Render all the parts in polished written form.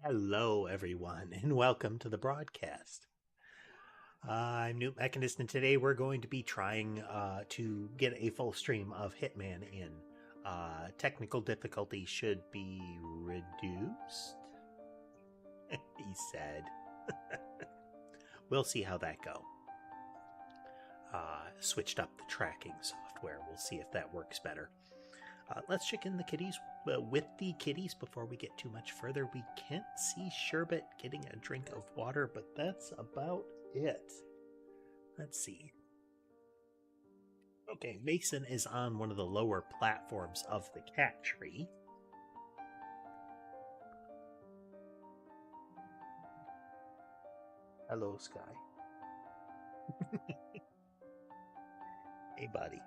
Hello, everyone, and welcome to the broadcast. I'm newtmechanist, and today we're going to be trying to get a full stream of Hitman in. Technical difficulty should be reduced, he said. We'll see how that goes. Switched up the tracking software. We'll see if that works better. Let's check in the kitties with the kitties before we get too much further. We can't see Sherbet getting a drink of water, but that's about it. Let's see. Okay, Mason is on one of the lower platforms of the cat tree. Hello, Sky. Hey, buddy.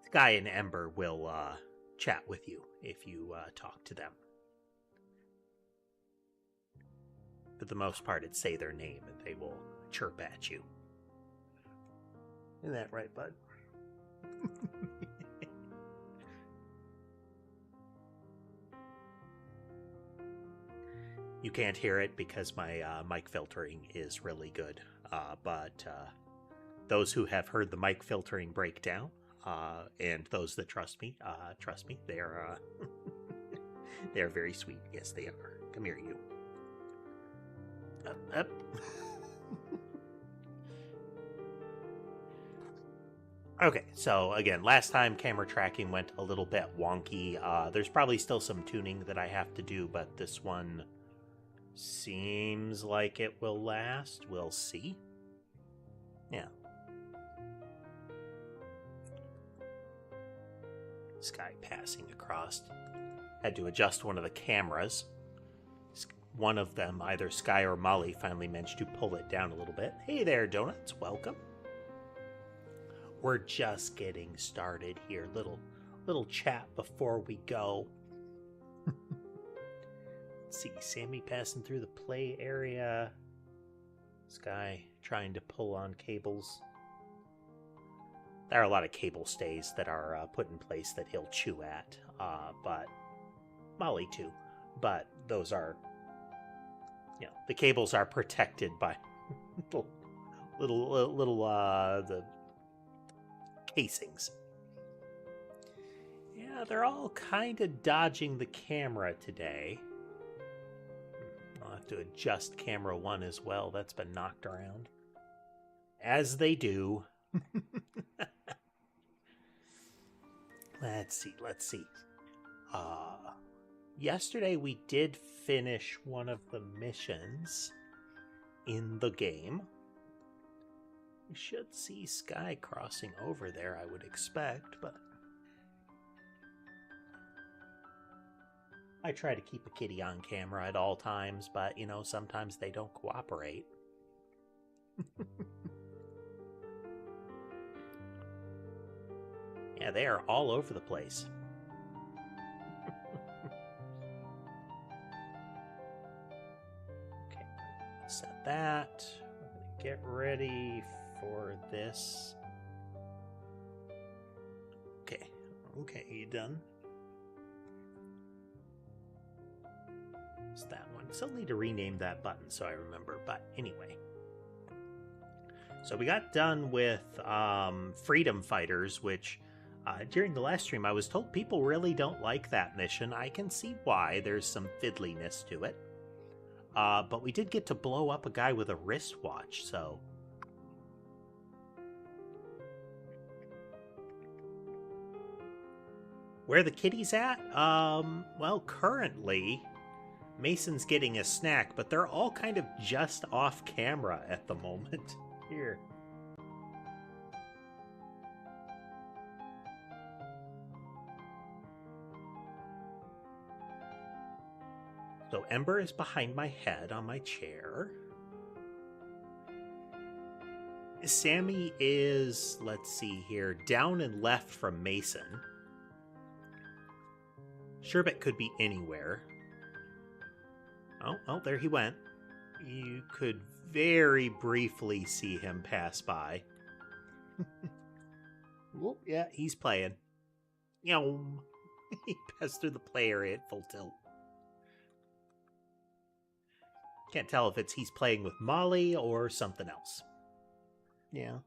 Sky and Ember will chat with you if you talk to them. For the most part, it's say their name and they will chirp at you. Isn't that right, bud? You can't hear it because my mic filtering is really good. But those who have heard the mic filtering break down, and those that trust me, they're they're very sweet. Yes, they are. Come here, you. Up. Okay, so again, last time camera tracking went a little bit wonky. There's probably still some tuning that I have to do, but this one seems like it will last. We'll see. Yeah. Sky passing across. Had to adjust one of the cameras. One of them, either Sky or Molly, finally managed to pull it down a little bit. Hey there, Donuts. Welcome. We're just getting started here. Little chat before we go. Let's see. Sammy passing through the play area. Sky trying to pull on cables. There are a lot of cable stays that are put in place that he'll chew at, but Molly too. But those are, the cables are protected by the casings. Yeah, they're all kind of dodging the camera today. I'll have to adjust camera 1 as well. That's been knocked around. As they do. Let's see. Yesterday we did finish one of the missions in the game. We should see Sky crossing over there, I would expect, but I try to keep a kitty on camera at all times, but, sometimes they don't cooperate. Yeah, they are all over the place. Okay, set that. We're going to get ready for this. Okay, you done? It's that one. Still need to rename that button so I remember, but anyway. So we got done with Freedom Fighters, which during the last stream I was told people really don't like that mission. I can see why. There's some fiddliness to it. But we did get to blow up a guy with a wristwatch, so... Where the kitties at? Well, currently, Mason's getting a snack, but they're all kind of just off camera at the moment. Here. So Ember is behind my head on my chair. Sammy is, let's see here, down and left from Mason. Sherbet could be anywhere. Oh, there he went. You could very briefly see him pass by. Whoop, yeah, he's playing. Yum. He passed through the play area at full tilt. Can't tell if he's playing with Molly or something else. Yeah.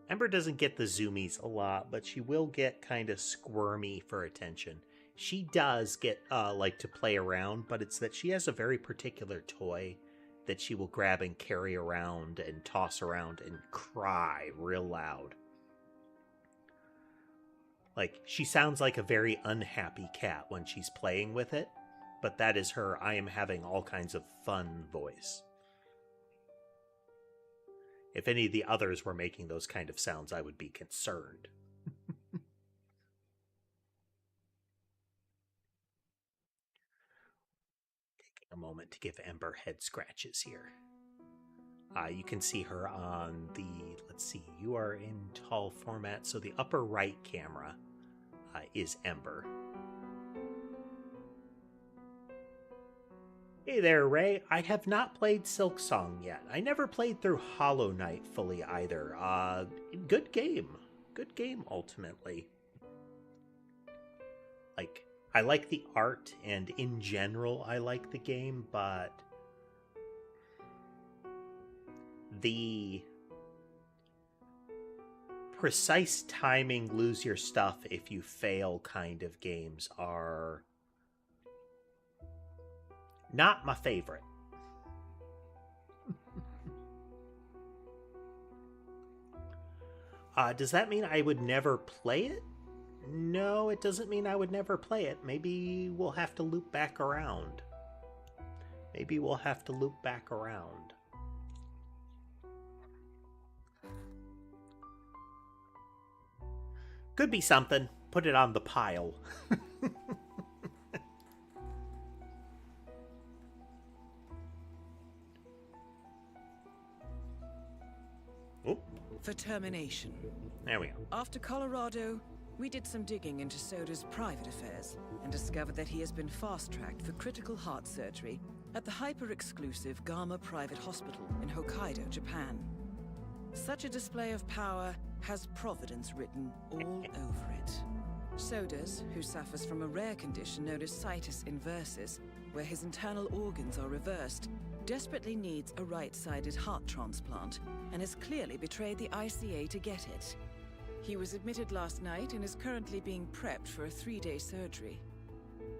Ember doesn't get the zoomies a lot, but she will get kind of squirmy for attention. She does get like to play around, but it's that she has a very particular toy that she will grab and carry around and toss around and cry real loud. Like, she sounds like a very unhappy cat when she's playing with it, but that is her I am having all kinds of fun voice. If any of the others were making those kind of sounds, I would be concerned. Taking a moment to give Ember head scratches here. You can see her on the, let's see, you are in tall format, so the upper right camera is Ember. Hey there, Ray. I have not played Silksong yet. I never played through Hollow Knight fully either. Good game. Good game, ultimately. Like, I like the art, and in general, I like the game, but the precise timing, lose your stuff if you fail kind of games are not my favorite. Does that mean I would never play it? No, it doesn't mean I would never play it. Maybe we'll have to loop back around. Maybe we'll have to loop back around. Could be something. Put it on the pile. For termination. There we go. After Colorado, we did some digging into Soda's private affairs and discovered that he has been fast-tracked for critical heart surgery at the hyper-exclusive Gama Private Hospital in Hokkaido, Japan. Such a display of power has Providence written all over it. Sodas, who suffers from a rare condition known as situs inversus, where his internal organs are reversed, desperately needs a right-sided heart transplant and has clearly betrayed the ICA to get it. He was admitted last night and is currently being prepped for a 3-day surgery.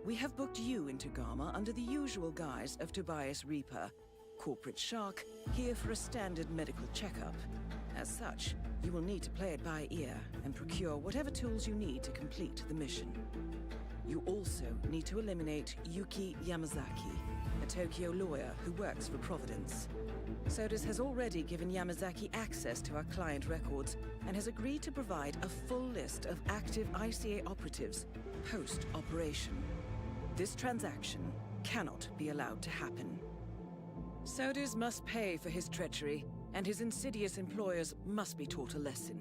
We have booked you into Gama under the usual guise of Tobias Reaper, corporate shark, here for a standard medical checkup. As such, you will need to play it by ear and procure whatever tools you need to complete the mission. You also need to eliminate Yuki Yamazaki, a Tokyo lawyer who works for Providence. Sodas has already given Yamazaki access to our client records and has agreed to provide a full list of active ICA operatives post-operation. This transaction cannot be allowed to happen. Sodas must pay for his treachery, and his insidious employers must be taught a lesson.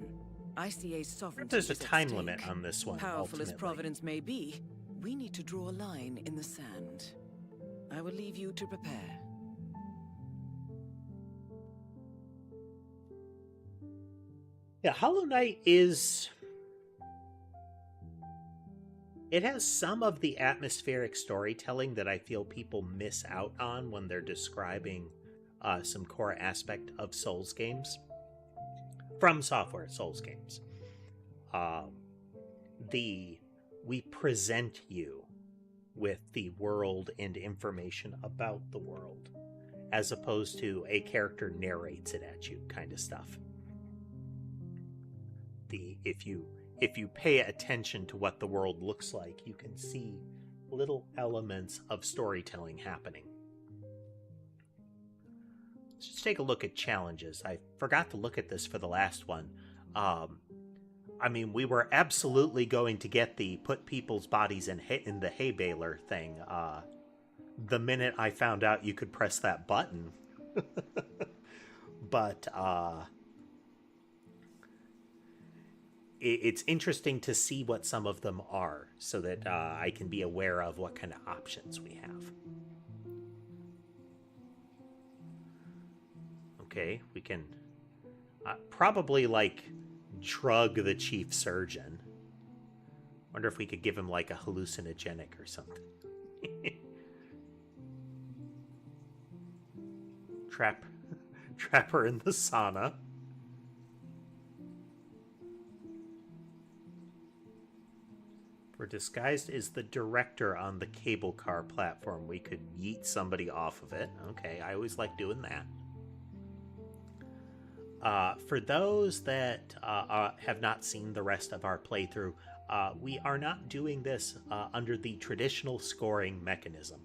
ICA's sovereignty There's a is at time stake. limit on this one. Powerful as ultimately. Providence may be, we need to draw a line in the sand. I will leave you to prepare. Yeah, Hollow Knight is... It has some of the atmospheric storytelling that I feel people miss out on when they're describing some core aspect of Souls games. From Software Souls games. We present you with the world and information about the world, as opposed to a character narrates it at you kind of stuff. If you pay attention to what the world looks like, you can see little elements of storytelling happening. Let's just take a look at challenges. I forgot to look at this for the last one. I mean, we were absolutely going to get the put people's bodies in the hay baler thing the minute I found out you could press that button. But it's interesting to see what some of them are so that I can be aware of what kind of options we have. Okay, we can probably, like, drug the chief surgeon. Wonder if we could give him, like, a hallucinogenic or something. Trap her in the sauna. We're disguised as the director on the cable car platform. We could yeet somebody off of it. Okay, I always like doing that. For those that have not seen the rest of our playthrough, we are not doing this under the traditional scoring mechanism.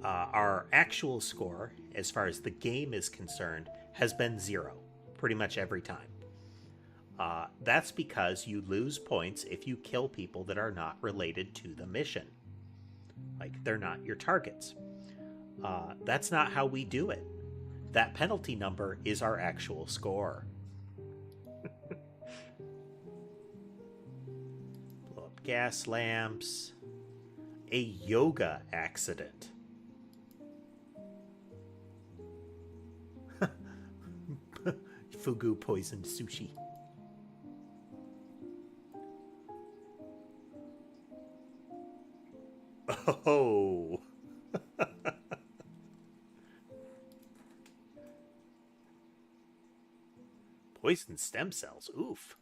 Our actual score, as far as the game is concerned, has been 0 pretty much every time. That's because you lose points if you kill people that are not related to the mission. Like, they're not your targets. That's not how we do it. That penalty number is our actual score. Blow up gas lamps. A yoga accident. Fugu poisoned sushi. Oh. Poisoned stem cells. Oof.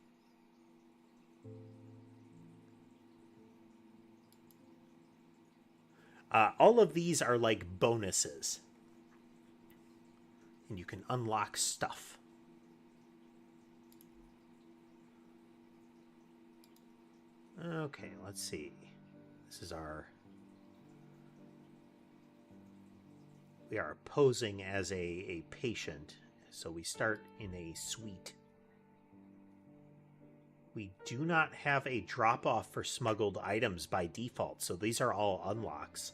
All of these are like bonuses. And you can unlock stuff. Okay, let's see. This is our... We are posing as a patient, so we start in a suite. We do not have a drop-off for smuggled items by default, so these are all unlocks.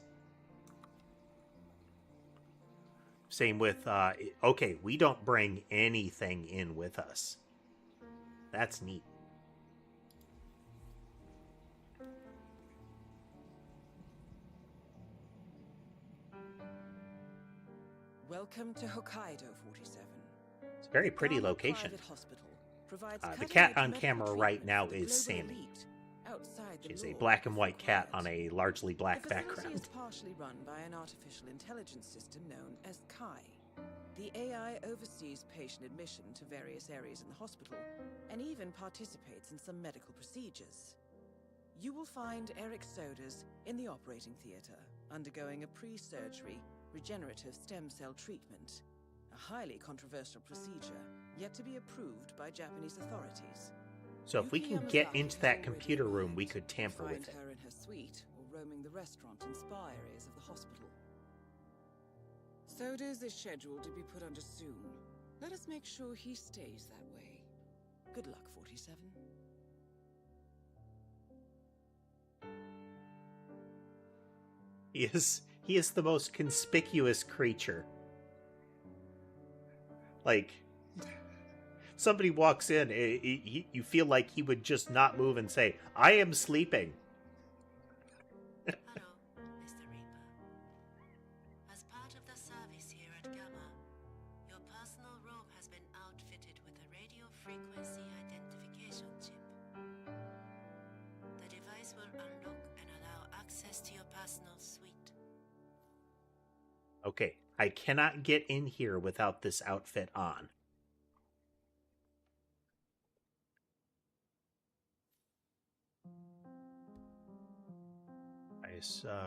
Same with, okay, we don't bring anything in with us. That's neat. Welcome to Hokkaido 47. It's a very pretty location. The cat on camera right now is Sammy. She's a black and white cat on a largely black background. The facility is partially run by an artificial intelligence system known as Kai. The AI oversees patient admission to various areas in the hospital, and even participates in some medical procedures. You will find Eric Soders in the operating theater, undergoing a pre-surgery regenerative stem cell treatment. A highly controversial procedure, yet to be approved by Japanese authorities. So if we can get into that computer room, we could tamper with it. Find her in her suite, or roaming the restaurant and spa areas of the hospital. Soders is scheduled to be put under soon. Let us make sure he stays that way. Good luck, 47. He is the most conspicuous creature. Like, somebody walks in, you feel like he would just not move and say, "I am sleeping." Hello, Mr. Reaper. As part of the service here at Gamma, your personal robe has been outfitted with a radio frequency identification chip. The device will unlock and allow access to your personal suite. Okay, I cannot get in here without this outfit on.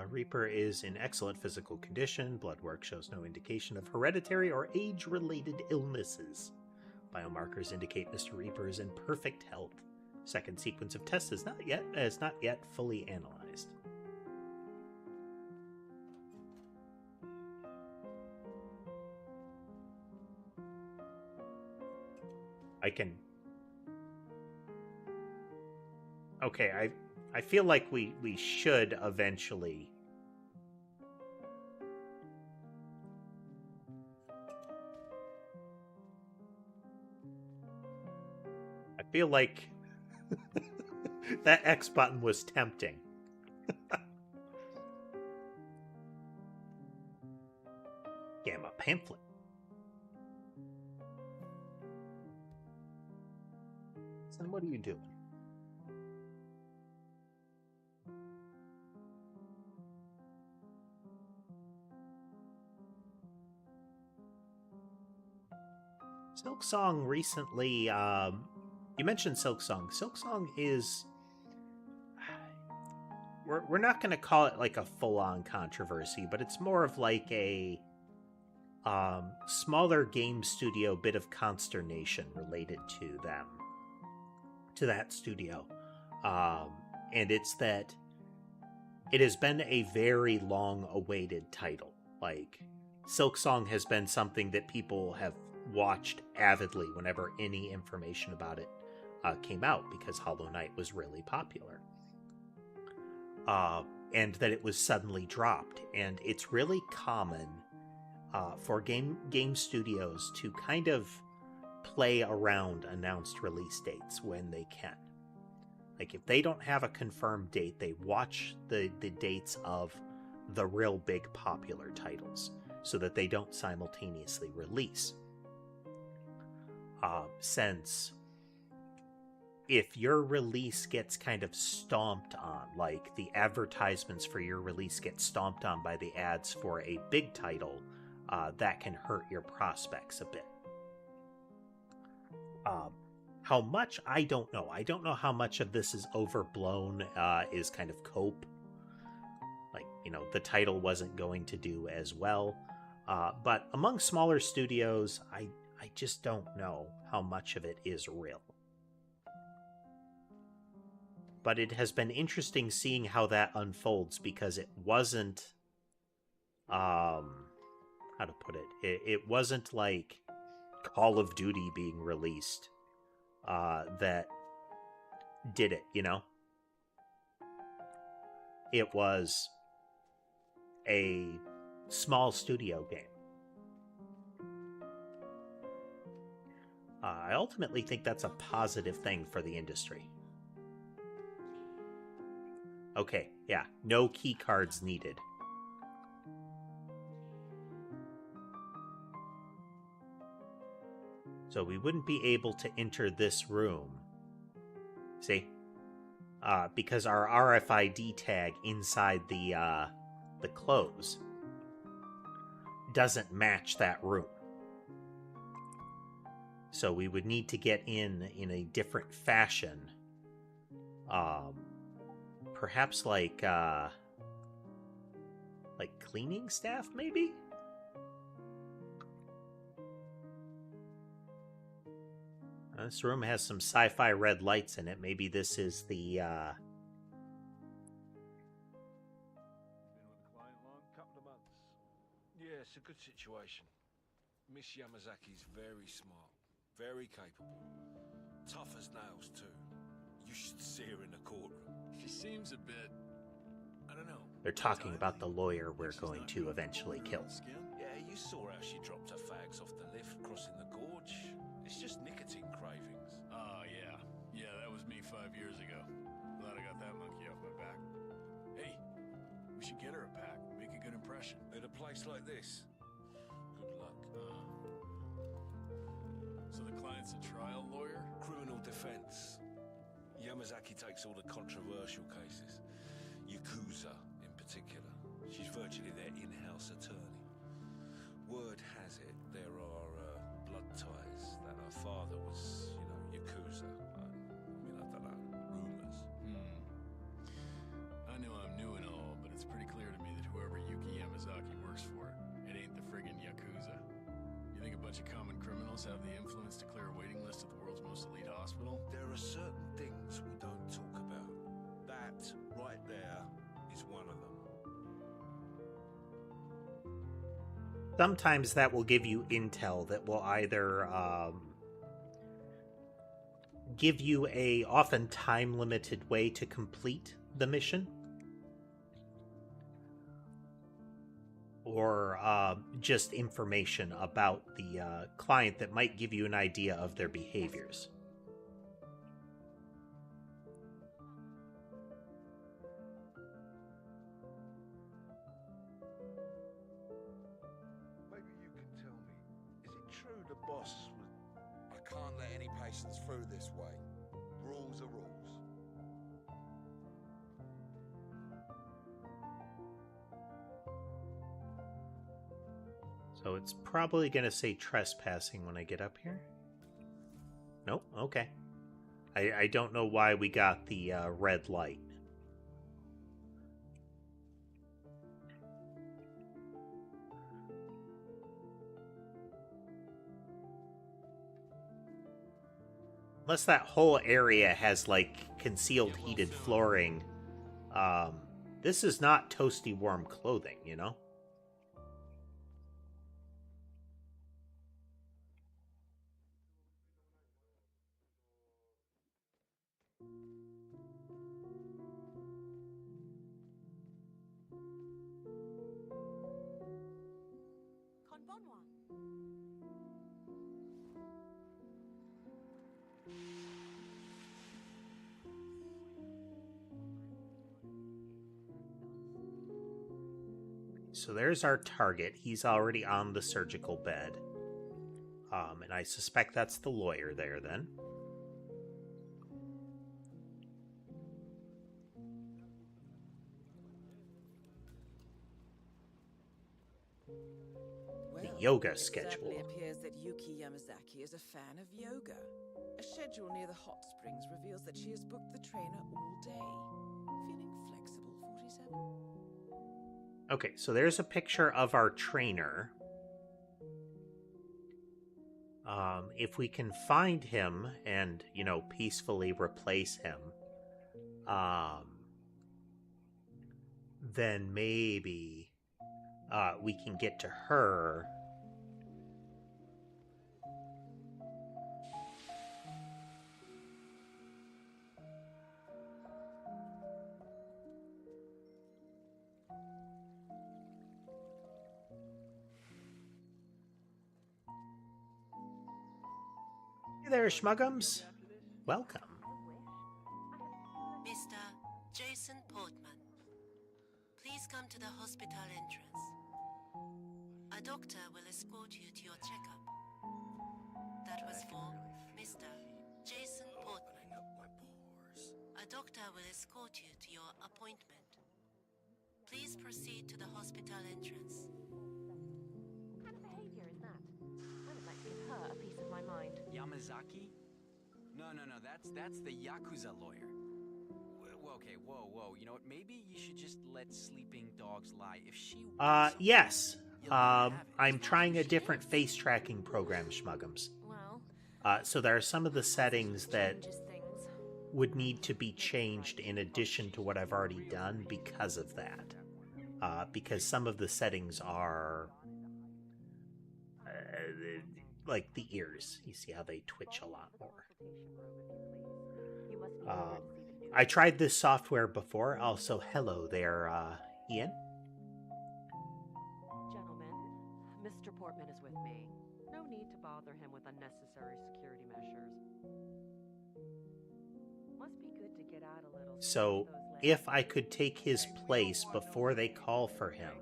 Reaper is in excellent physical condition. Blood work shows no indication of hereditary or age-related illnesses. Biomarkers indicate Mr. Reaper is in perfect health. Second sequence of tests is not yet fully analyzed. I can... Okay, I feel like we should eventually... I feel like that X button was tempting. Gamma pamphlet. Austin, what are you doing? Silksong recently, you mentioned Silksong. Silksong is, we're not going to call it like a full-on controversy, but it's more of like a smaller game studio bit of consternation related to them, to that studio. And it's that it has been a very long-awaited title. Like, Silksong has been something that people have watched avidly whenever any information about it came out, because Hollow Knight was really popular. And that it was suddenly dropped. And it's really common for game studios to kind of play around announced release dates when they can. Like, if they don't have a confirmed date, they watch the dates of the real big popular titles so that they don't simultaneously release. Since if your release gets kind of stomped on, like the advertisements for your release get stomped on by the ads for a big title, that can hurt your prospects a bit. How much? I don't know. I don't know how much of this is overblown, is kind of cope. Like, the title wasn't going to do as well. But among smaller studios, I just don't know how much of it is real. But it has been interesting seeing how that unfolds, because it wasn't, how to put it? It wasn't like Call of Duty being released that did it, It was a small studio game. I ultimately think that's a positive thing for the industry. Okay, yeah, no key cards needed. So we wouldn't be able to enter this room. See? Because our RFID tag inside the close doesn't match that room. So we would need to get in a different fashion. Perhaps like cleaning staff, maybe? This room has some sci-fi red lights in it. Maybe this is the, Been with the client long? Couple of months. Yeah, it's a good situation. Miss Yamazaki's very smart, very capable. Tough as nails, too. You should see her in the courtroom. She seems a bit... I don't know. They're talking about the lawyer we're going to eventually kill. Yeah, you saw how she dropped her fags off the lift crossing the gorge. It's just nicotine cravings. Oh, yeah. Yeah, that was me 5 years ago. Glad I got that monkey off my back. Hey, we should get her a pack. Make a good impression. At a place like this? Good luck. So the client's a trial lawyer? Criminal defense. Yamazaki takes all the controversial cases. Yakuza, in particular. She's virtually their in-house attorney. Word has it there are blood ties, that her father was, Yakuza. I don't know. Rumors. I know I'm new and all, but it's pretty clear to me that whoever Yuki Yamazaki works for, it ain't the friggin' Yakuza. You think a bunch of common criminals have the influence to clear a waiting list at the world's most elite hospital? There are certain things we don't talk about. That, right there, is one of them. Sometimes that will give you intel that will either give you a often time-limited way to complete the mission, or just information about the client that might give you an idea of their behaviors. Maybe you can tell me, is it true the boss was... I can't let any patients through this way. rules are rules. So it's probably going to say trespassing when I get up here. Nope, okay. I don't know why we got the red light. Unless that whole area has, like, concealed heated flooring. This is not toasty warm clothing, you know? So there's our target. He's already on the surgical bed. And I suspect that's the lawyer there, then. Well, The yoga it schedule. certainly appears that Yuki Yamazaki is a fan of yoga. A schedule near the hot springs reveals that she has booked the trainer all day. Feeling flexible, 47? Okay, so there's a picture of our trainer. If we can find him and, you know, peacefully replace him, then maybe we can get to her. Hey there, Schmuggums. Welcome. Mr. Jason Portman, please come to the hospital entrance. A doctor will escort you to your checkup. That was for Mr. Jason Portman. A doctor will escort you to your appointment. Please proceed to the hospital entrance. What kind of behavior is that? I would like to give her a piece of my mind. Yamazaki? No, that's the Yakuza lawyer. Okay, whoa. You know what? Maybe you should just let sleeping dogs lie. If she wants yes. you'll have it. I'm trying a different face tracking program, Schmuggums. Well, So there are some of the settings that changes things. would need to be changed in addition to what I've already done because of that. Because some of the settings are like the ears. You see how they twitch a lot more. I tried this software before. Also, hello there, Ian. Gentlemen, Mr. Portman is with me. No need to bother him with unnecessary security measures. Must be good to get out a little. So, if I could take his place before they call for him.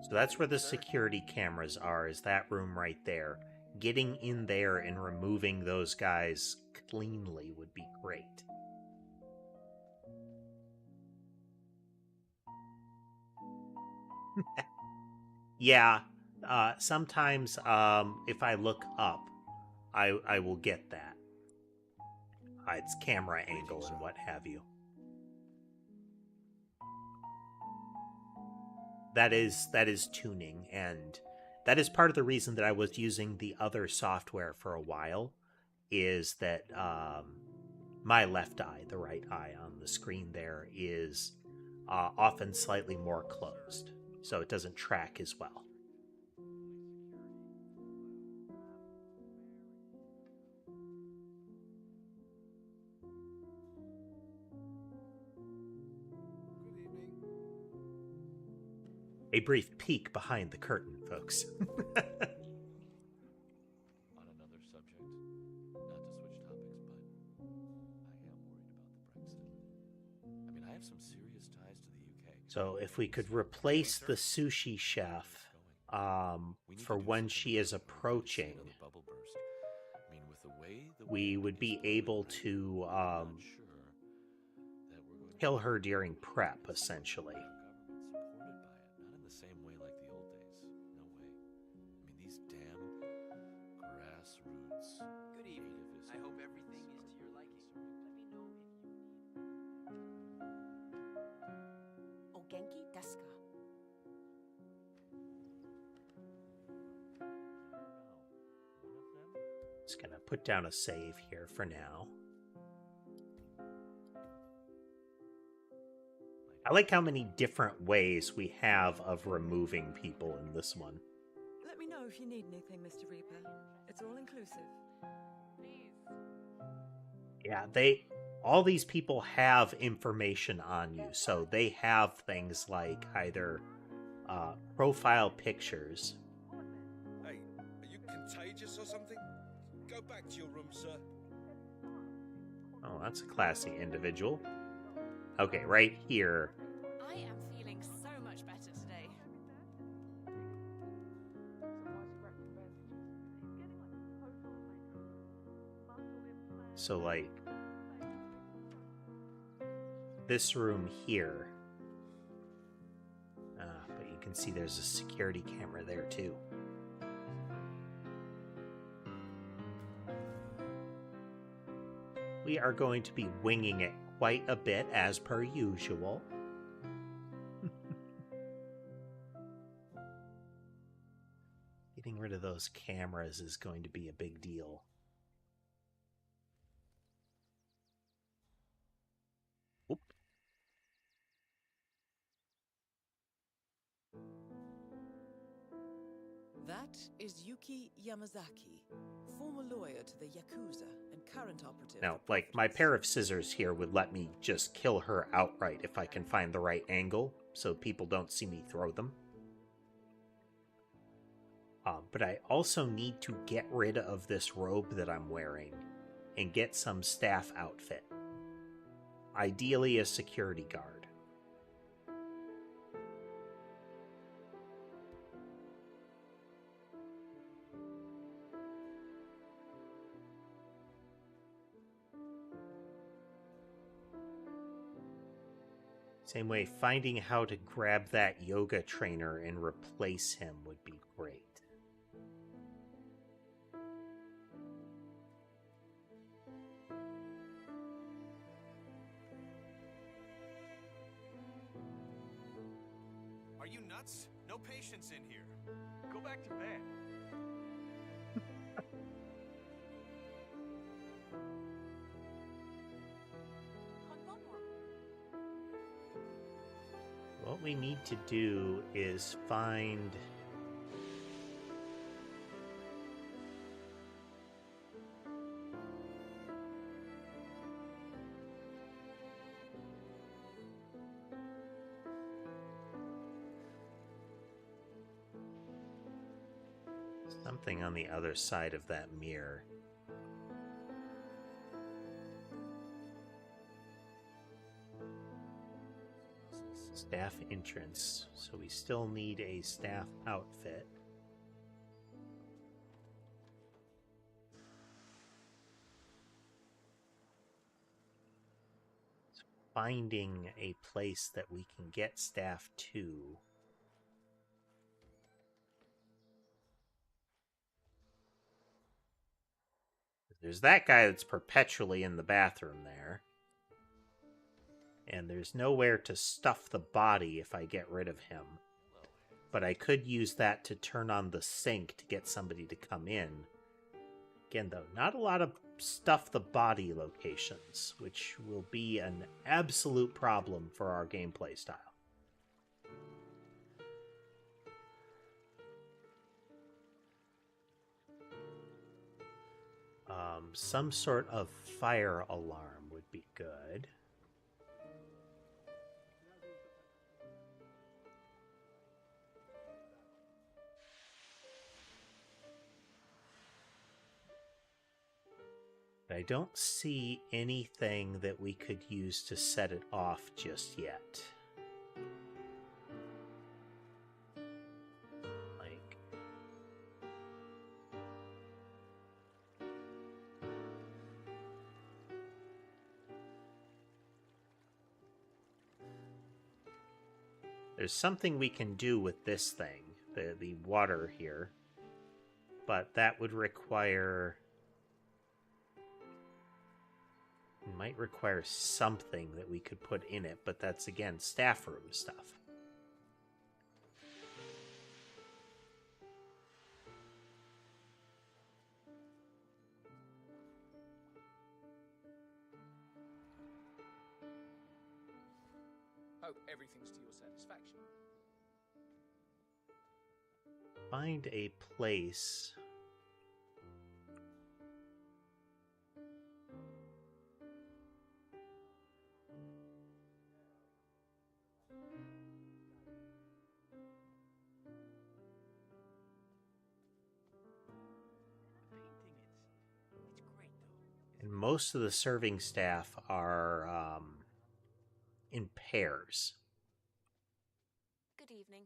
So that's where the security cameras are, is that room right there. Getting in there and removing those guys cleanly would be great. Yeah, sometimes if I look up, I will get that. It's camera angle and what have you. That is tuning, and that is part of the reason that I was using the other software for a while, is that my left eye, the right eye on the screen there, is often slightly more closed, so it doesn't track as well. A brief peek behind the curtain, folks. On another subject, not to switch topics, but I am worried about the Brexit. I mean, I have some serious ties to the UK, So if we could replace the sushi chef for when she is approaching, we would be able to kill her during prep, essentially. Not in the same way like the old days. No way. I mean, these damn grassroots. Good evening. I hope everything is to your liking. Let me know if you need... Ogenki desu ka? Just gonna put down a save here for now. I like how many different ways we have of removing people in this one. Let me know if you need anything, Mr. Reaper. It's all inclusive. Yeah, all these people have information on you, so they have things like either profile pictures. Hey, are you contagious or something? Go back to your room, sir. Oh, that's a classy individual. Okay, right here. I am feeling so much better today. So, like, this room here. But you can see there's a security camera there, too. We are going to be winging it quite a bit, as per usual. Getting rid of those cameras is going to be a big deal. Oop. That is Yuki Yamazaki, former lawyer to the Yakuza and current operative. Now, like, my pair of scissors here would let me just kill her outright if I can find the right angle, so people don't see me throw them. But I also need to get rid of this robe that I'm wearing and get some staff outfit. Ideally a security guard. Same way, finding how to grab that yoga trainer and replace him would be great. Are you nuts? No patience in here. Go back to bed. What we need to do is find... something on the other side of that mirror. Staff entrance, so we still need a staff outfit. Finding a place that we can get staff to. There's that guy that's perpetually in the bathroom there. And there's nowhere to stuff the body if I get rid of him. But I could use that to turn on the sink to get somebody to come in. Again, though, not a lot of stuff the body locations, which will be an absolute problem for our gameplay style. Some sort of fire alarm would be good. I don't see anything that we could use to set it off just yet. There's something we can do with this thing, the water here, but that would require... might require something that we could put in it, but that's, again, staff room stuff. Hope everything's to your satisfaction. Find a place... And most of the serving staff are in pairs. Good evening.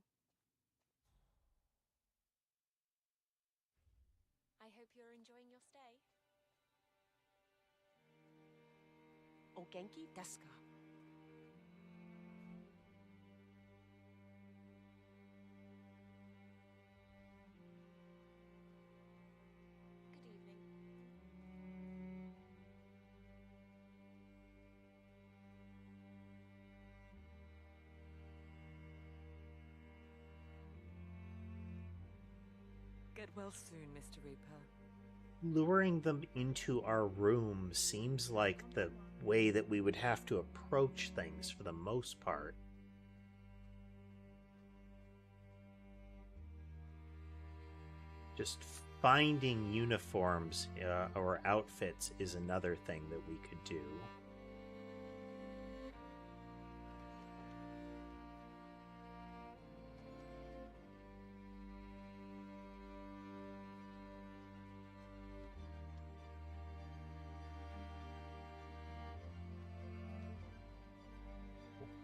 I hope you're enjoying your stay. O genki desu ka? Good evening. Get well soon, Mr. Reaper. Luring them into our room seems like the way that we would have to approach things for the most part. Just finding uniforms or outfits is another thing that we could do.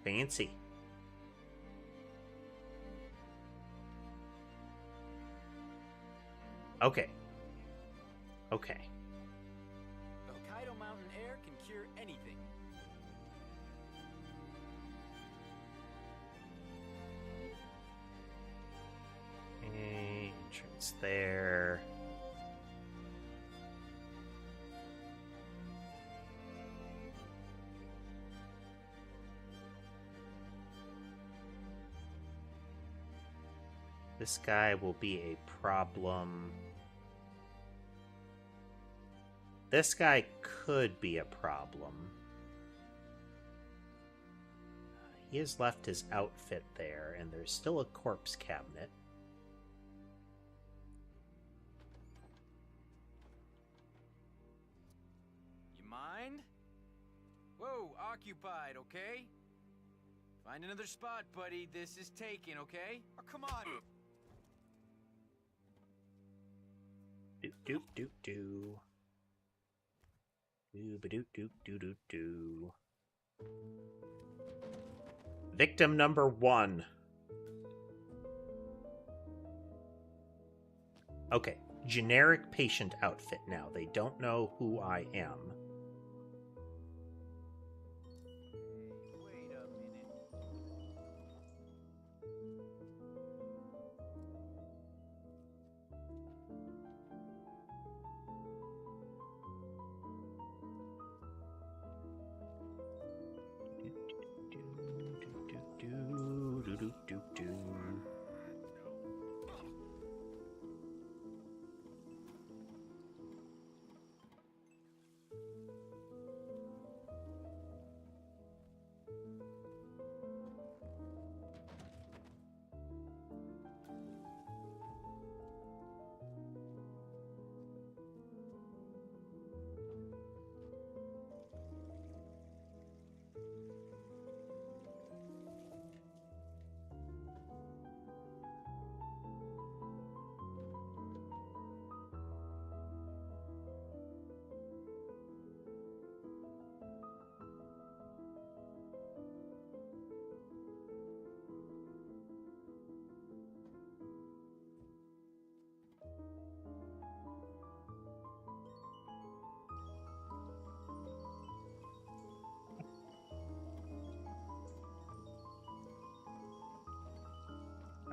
Fancy. Okay. Okay. Hokkaido mountain air can cure anything. Entrance there. This guy will be a problem. This guy could be a problem. He has left his outfit there, and there's still a corpse cabinet. You mind? Whoa, occupied, okay? Find another spot, buddy. This is taken, okay? Oh, come on! Doop doop doop doo. Doo ba doop doop doo doo doo. Victim number 1. Okay, generic patient outfit now. They don't know who I am. Wait a minute.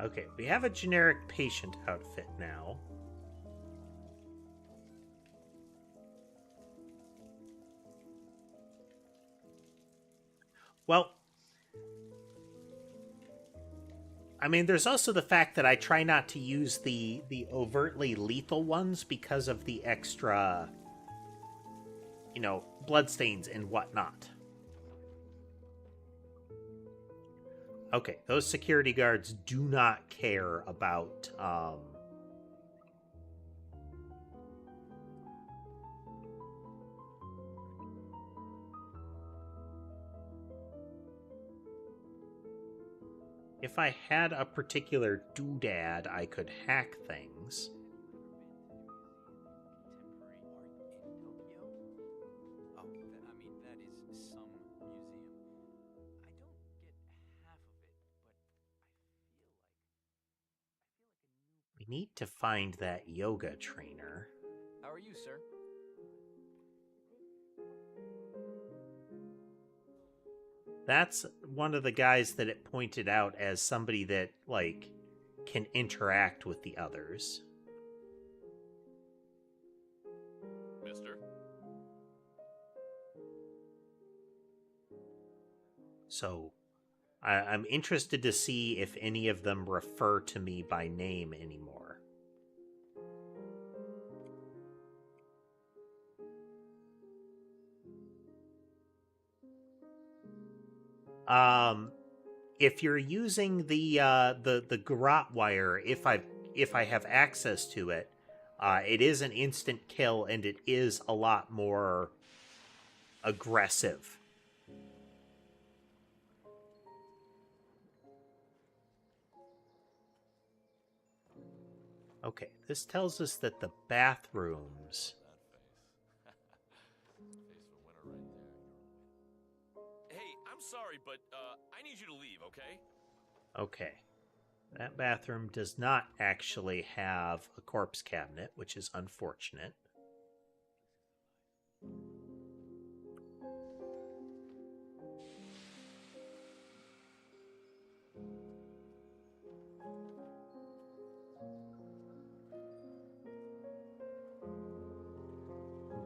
Okay, we have a generic patient outfit now. Well, I mean, there's also the fact that I try not to use the overtly lethal ones because of the extra, you know, bloodstains and whatnot. Okay, those security guards do not care about, if I had a particular doodad, I could hack things. Oh, I mean, that is some museum. I don't get half of it, but We need to find that yoga trainer. how are you, sir? That's one of the guys that it pointed out as somebody that, like, can interact with the others. Mister? So, I'm interested to see if any of them refer to me by name anymore. If you're using the garrote wire, if I have access to it, it is an instant kill and it is a lot more aggressive. Okay, this tells us that the bathrooms. Hey, I'm sorry, but I need you to leave, okay? Okay. That bathroom does not actually have a corpse cabinet, which is unfortunate.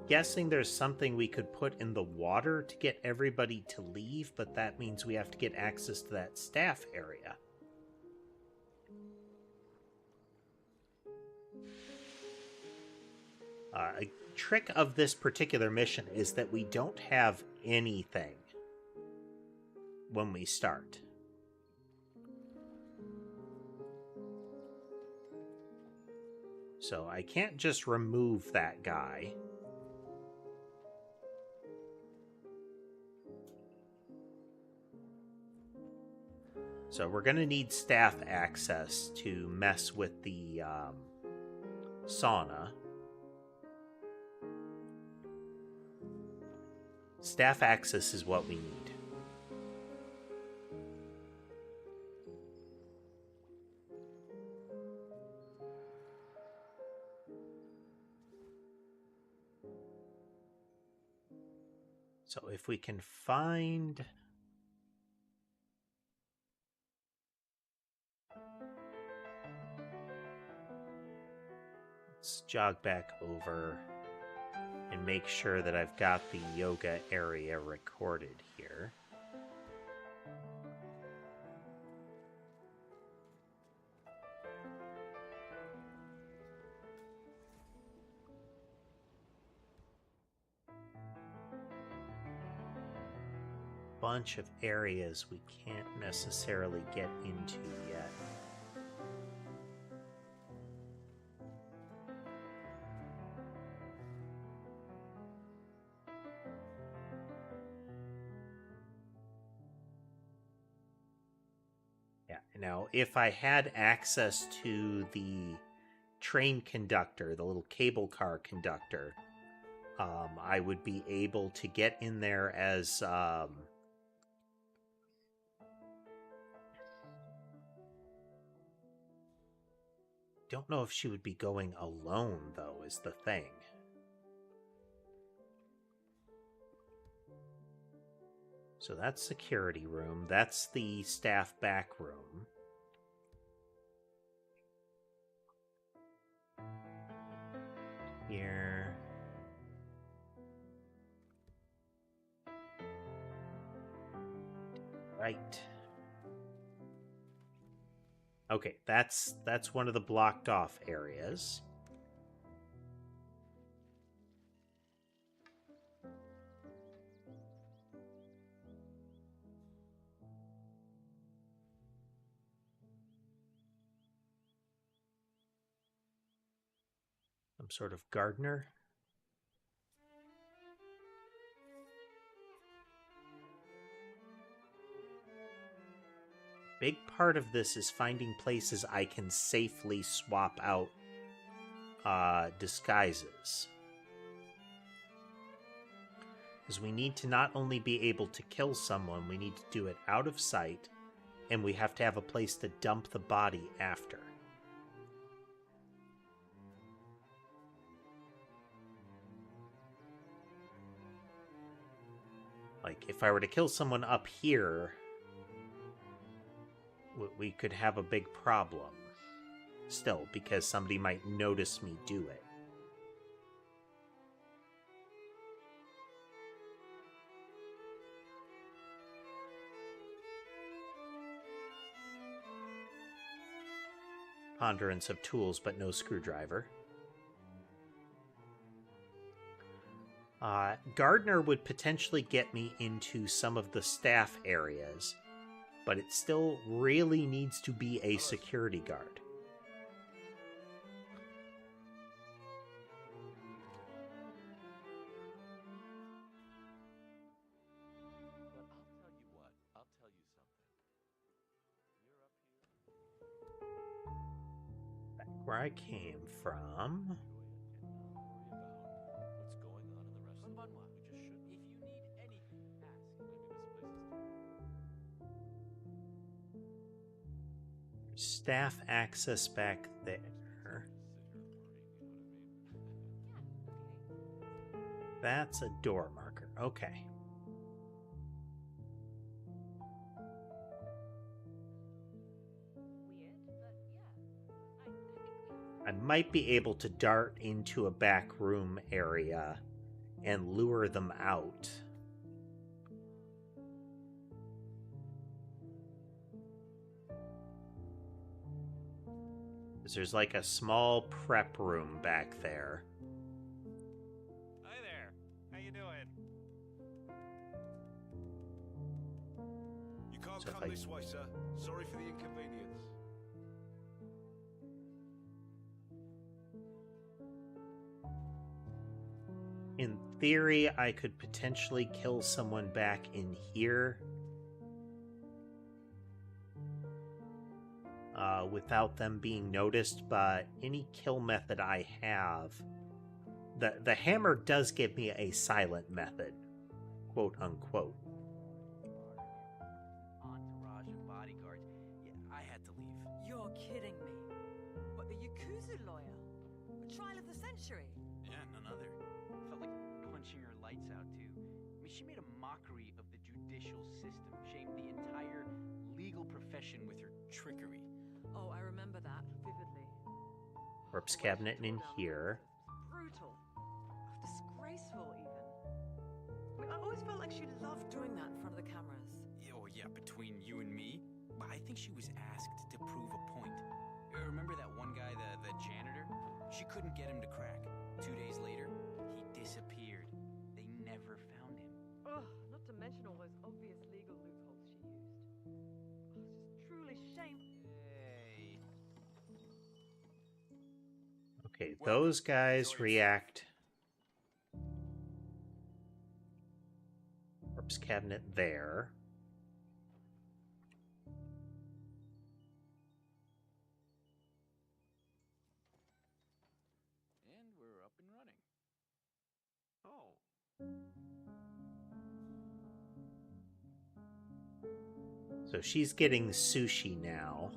Guessing there's something we could put in the water to get everybody to leave, but that means we have to get access to that staff area. A trick of this particular mission is that we don't have anything when we start. So I can't just remove that guy. So we're going to need staff access to mess with the sauna. Staff access is what we need. So if we can find... Let's jog back over and make sure that I've got the yoga area recorded here. Bunch of areas we can't necessarily get into yet. Yeah, now if I had access to the train conductor, the little cable car conductor, I would be able to get in there as don't know if she would be going alone, though, is the thing. So that's security room. That's the staff back room. right. Okay, that's one of the blocked off areas. Some sort of gardener. Big part of this is finding places I can safely swap out disguises. Because we need to not only be able to kill someone, we need to do it out of sight, and we have to have a place to dump the body after. Like, if I were to kill someone up here, we could have a big problem. Still, because somebody might notice me do it. Ponderance of tools, but no screwdriver. Gardener would potentially get me into some of the staff areas, but it still really needs to be a security guard. But I'll tell you what. I'll tell you something. You're up here. Back where I came from. What's going on in the rest of the world? We just should. If you need anything, ask. Maybe this place is Staff access back there. That's a door marker. Okay. I might be able to dart into a back room area and lure them out. There's like a small prep room back there. Hi there. How you doing? You can't So if come I- this way, sir. Sorry for the inconvenience. In theory, I could potentially kill someone back in here without them being noticed, but any kill method I have, the hammer does give me a silent method, quote unquote. Entourage of bodyguards. Yeah, I had to leave. You're kidding me. What, the Yakuza lawyer? A trial of the century? Yeah, none other. Felt like punching her lights out, too. I mean, she made a mockery of the judicial system, shamed the entire legal profession with her trickery. Oh, I remember that vividly. Corpse cabinet in here. Brutal. Disgraceful, even. I mean, I always felt like she loved doing that in front of the cameras. Oh, yeah, between you and me, I think she was asked to prove a point. Remember that one guy, the janitor? She couldn't get him to crack. 2 days later, he disappeared. They never found him. Ugh, not to mention all those obvious legal loopholes she used. It's just truly shameful. Hey. Okay, those guys react. Corpse cabinet there. And we're up and running. Oh. So she's getting sushi now.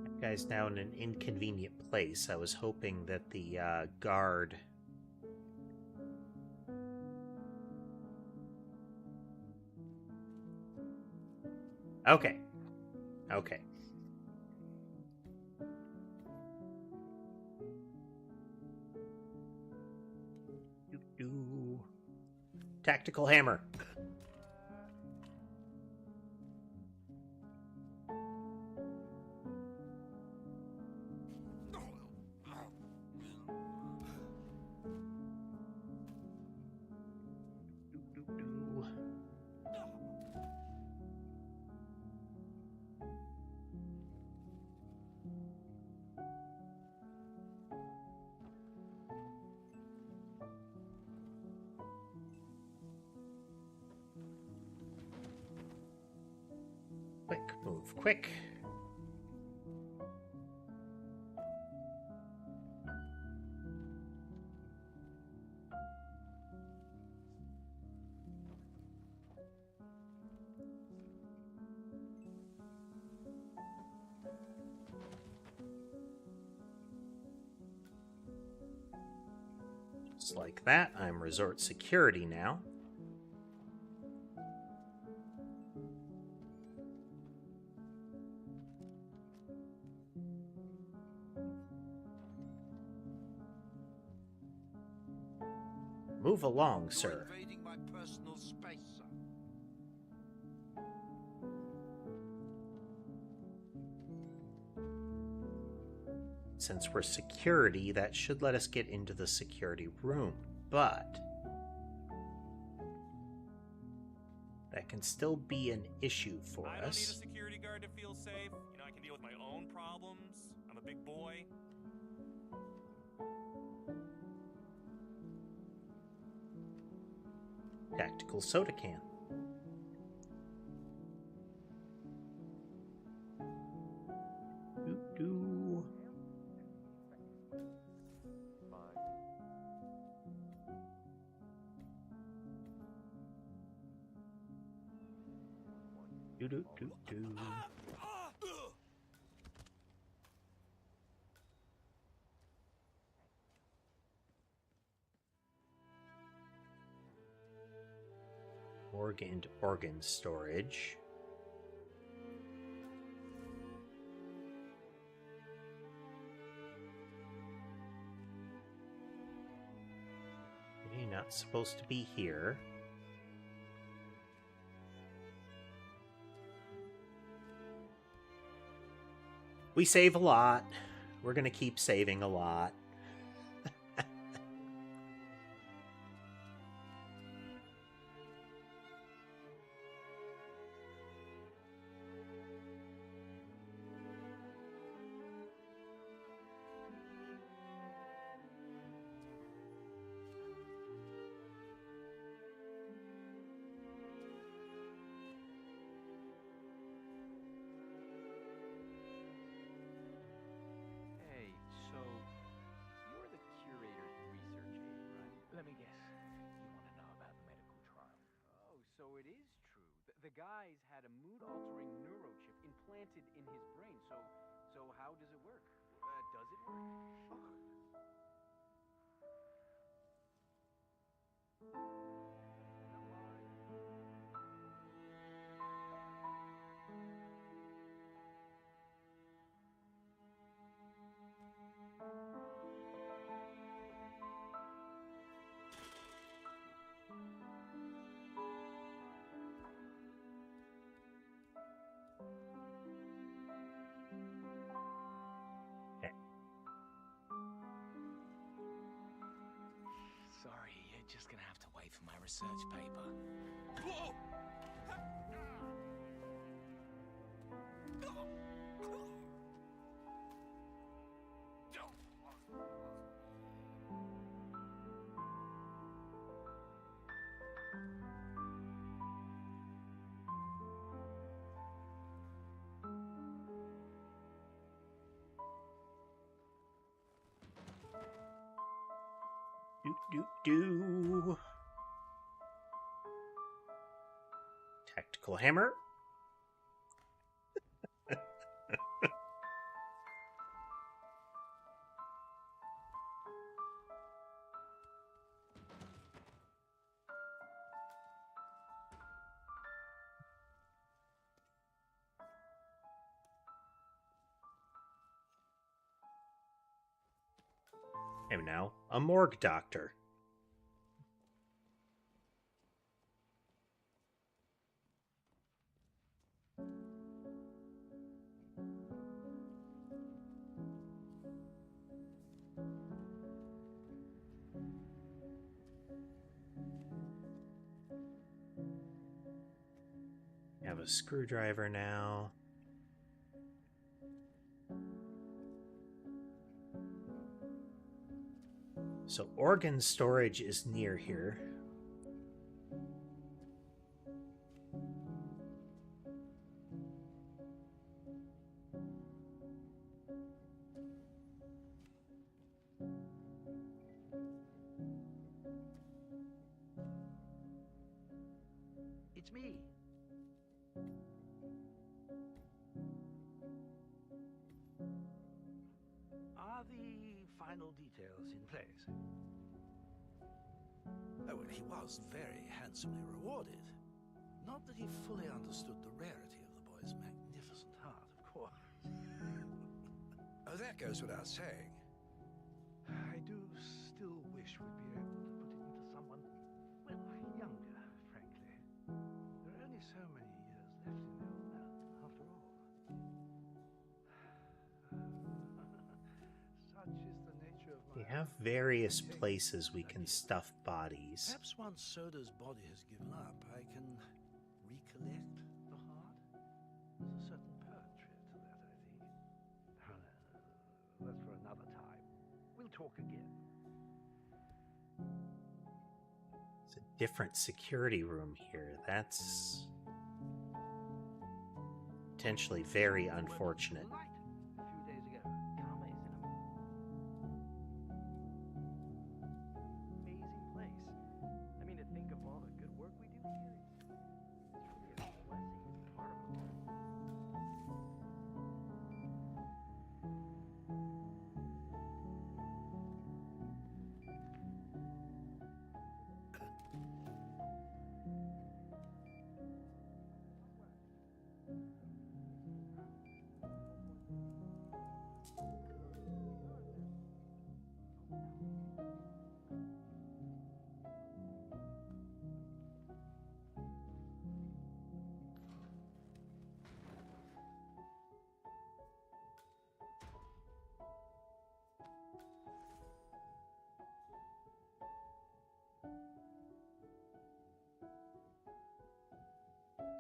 That guy's now in an inconvenient place. I was hoping that the guard... Okay. Okay. Tactical hammer. Quick, move quick. Just like that, I'm resort security now. Move along, sir. Invading my personal space, sir. Since we're security, that should let us get into the security room, but that can still be an issue for I don't need a us. security guard to feel safe. You know, I can deal with my own problems. I'm a big boy. Tactical soda can. Doo-doo. Doo-doo-doo-doo. Organ storage. Okay, not supposed to be here. We save a lot. We're gonna keep saving a lot. Hey, so you're the curator research aid, right? Let me guess. You want to know about the medical trial? Oh, so it is true. The guy's had a mood-altering neurochip implanted in his brain. So how does it work? Does it work? Sorry, you're just gonna have to wait for my research paper. Do. Tactical hammer. I'm now a morgue doctor. We have a screwdriver now. So organ storage is near here. It's me. Are the final details in place? Oh, well, he was very handsomely rewarded. Not that he fully understood the rarity of the boy's magnificent heart, of course. Oh, that goes without saying. I do still wish we'd be able to put it into someone, well, younger, frankly. There are only so many years left in the old man, after all. Such is the nature of my... We have various places we can stuff bodies. Perhaps once Soda's body has given up, I can recollect the heart. There's a certain poetry to that, I think. That's for another time. We'll talk again. It's a different security room here. That's potentially very unfortunate. A few days ago, Karma is in a amazing place. I mean, to think of all the good work we do here, it's really a blessing to be part of it all.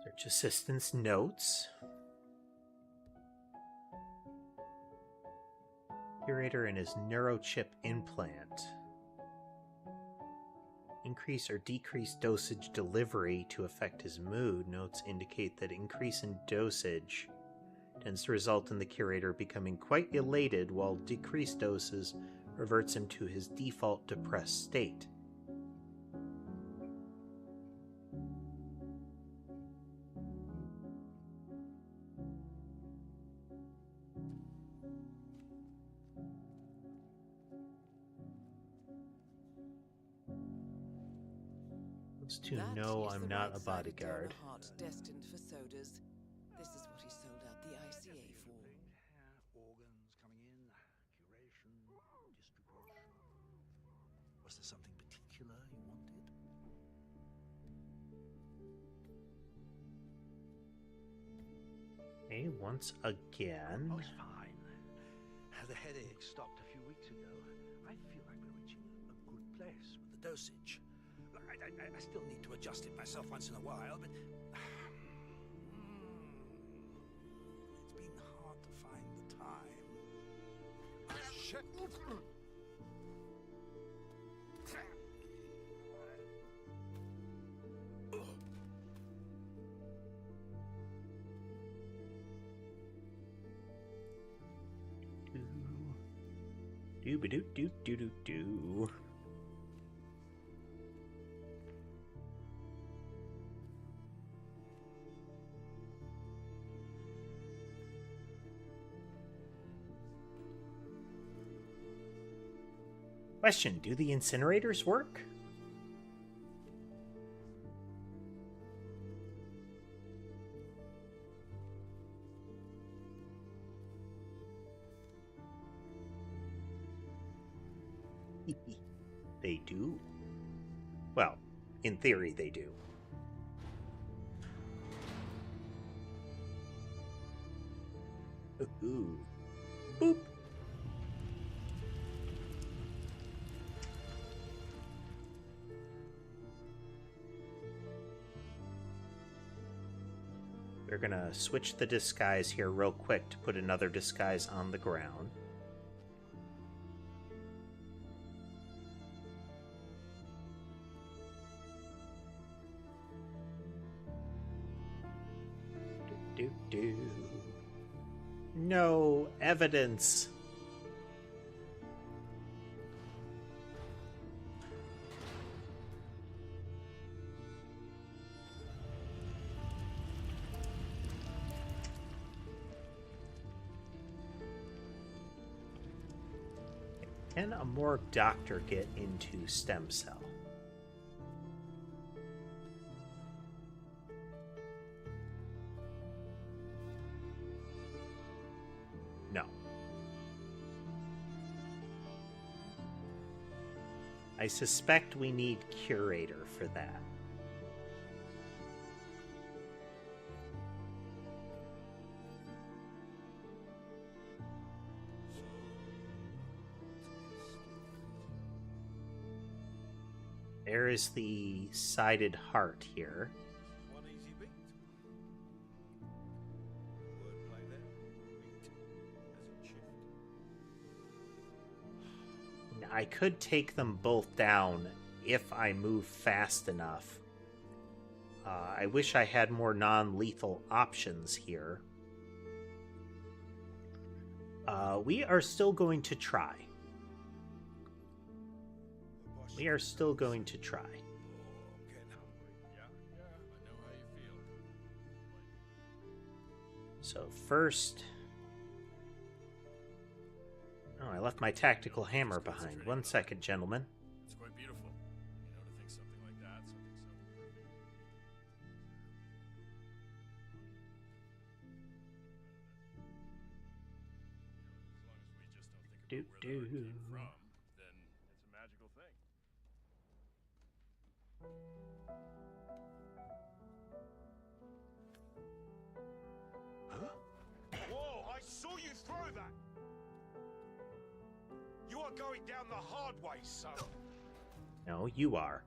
Search assistance notes. Curator and his neurochip implant. Increase or decrease dosage delivery to affect his mood. Notes indicate that increase in dosage tends to result in the curator becoming quite elated, while decreased doses reverts him to his default depressed state. To That know is I'm the not a right-sided bodyguard. donor heart destined for sodas. This is what he sold out the ICA for. Organs coming in, curation, distribution. Was there something particular you wanted? Okay, once again. Oh, it's fine. The headache stopped a few weeks ago. I feel like we're reaching a good place with the dosage. I still need to adjust it myself once in a while, but it's been hard to find the time. Shit! Do-ba-do-do-do-do-do. Question, do the incinerators work? They do. Well, in theory they do. Ooh. Boop. We're gonna switch the disguise here real quick to put another disguise on the ground. Do. No evidence. Can a morgue doctor get into stem cell? No. I suspect we need curator for that. There is the sided heart here. One easy beat. Wordplay there. Beat as in shift. I could take them both down if I move fast enough. I wish I had more non-lethal options here. We are still going to try. We are still going to try. So first... Oh, I left my tactical hammer behind. 1 second, gentlemen. It's quite beautiful. You know, to think something like that, something so perfect. As long as we just don't think about where the art came from, then it's a magical thing. Whoa, I saw you throw that! You are going down the hard way, son. No, you are.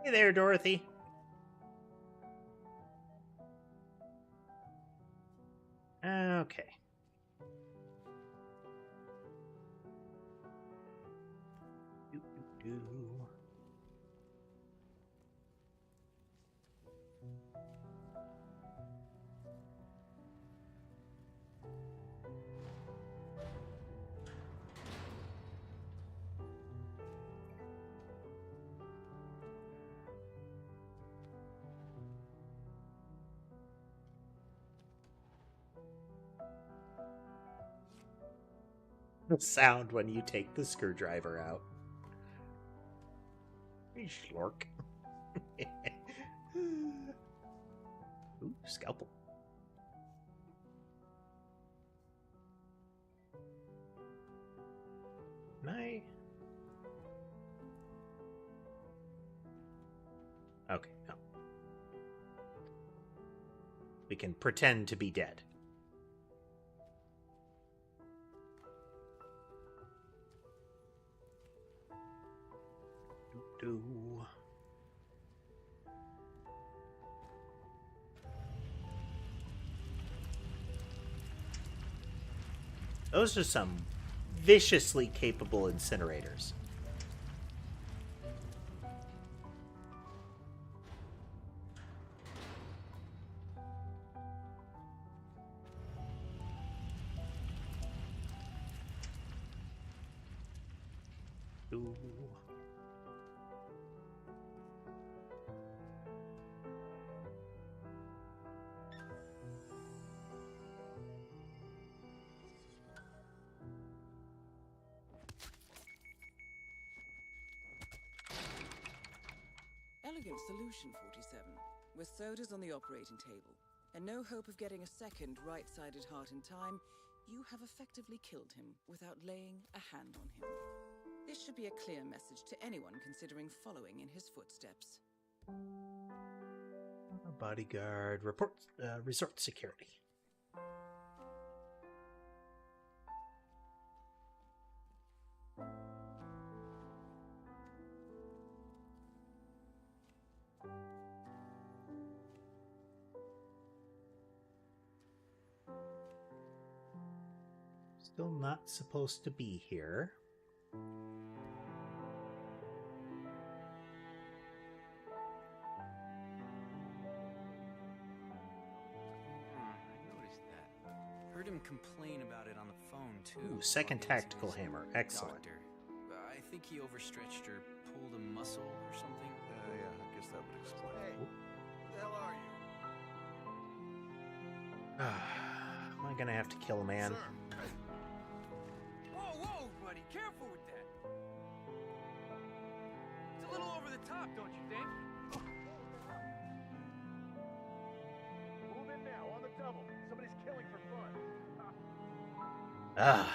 Hey there, Dorothy. Okay. Do. The sound when you take the screwdriver out. Schlork. Ooh, scalpel. Can I? Okay, no. We can pretend to be dead. Do. Those are some viciously capable incinerators. Ooh. Elegant solution, 47. With sodas on the operating table, and no hope of getting a second right-sided heart in time, you have effectively killed him without laying a hand on him. This should be a clear message to anyone considering following in his footsteps. Bodyguard reports resort security. Still not supposed to be here. I noticed that. Heard him complain about it on the phone, too. Ooh, second tactical hammer. Excellent. Doctor. I think he overstretched or pulled a muscle or something. Yeah, I guess that would explain. Hey, who the hell are you? Am I gonna have to kill a man? Sir. Whoa, buddy, careful with that. It's a little over the top, don't you think? Move in now, on the double. Somebody's killing for fun. Ah.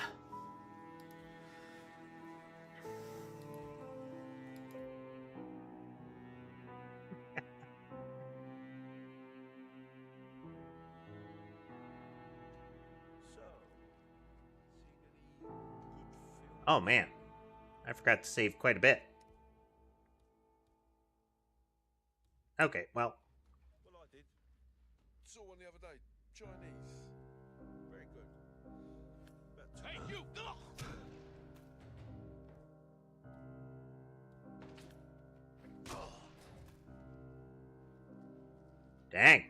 Oh man, I forgot to save quite a bit. Okay, well. Well, I did. Saw one the other day. Chinese. Very good. About hey, you! Dang.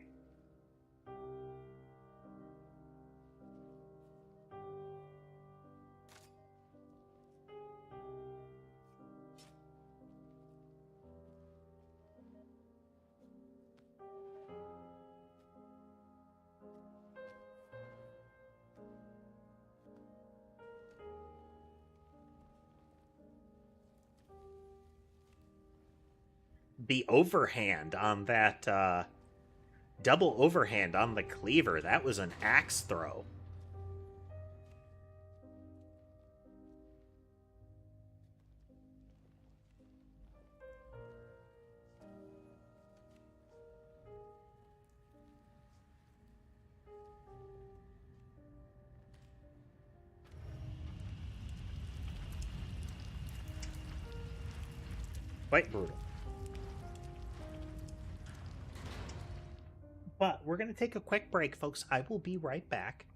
The overhand on that, double overhand on the cleaver, that was an axe throw. Quite brutal. But we're going to take a quick break, folks. I will be right back.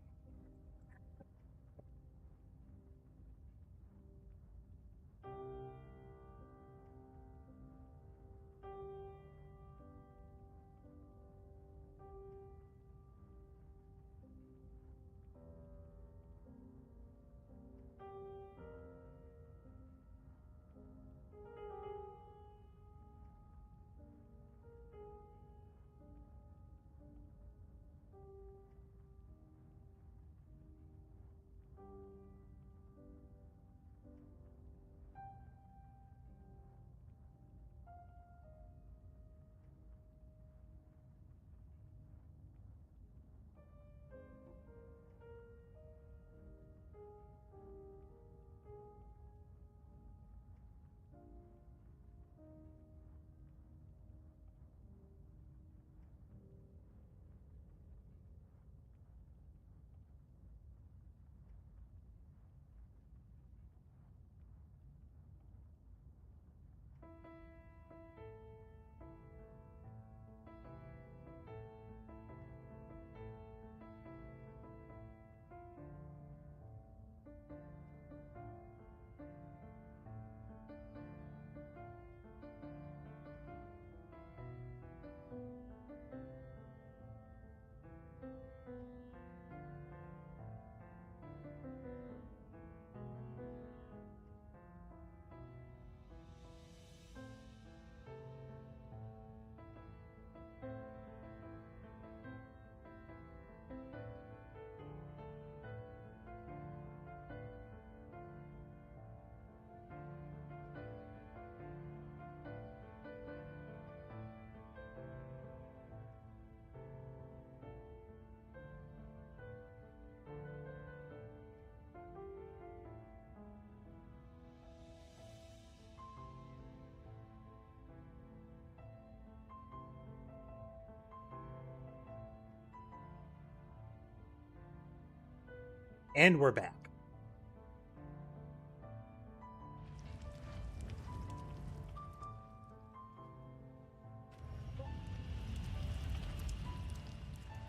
And we're back.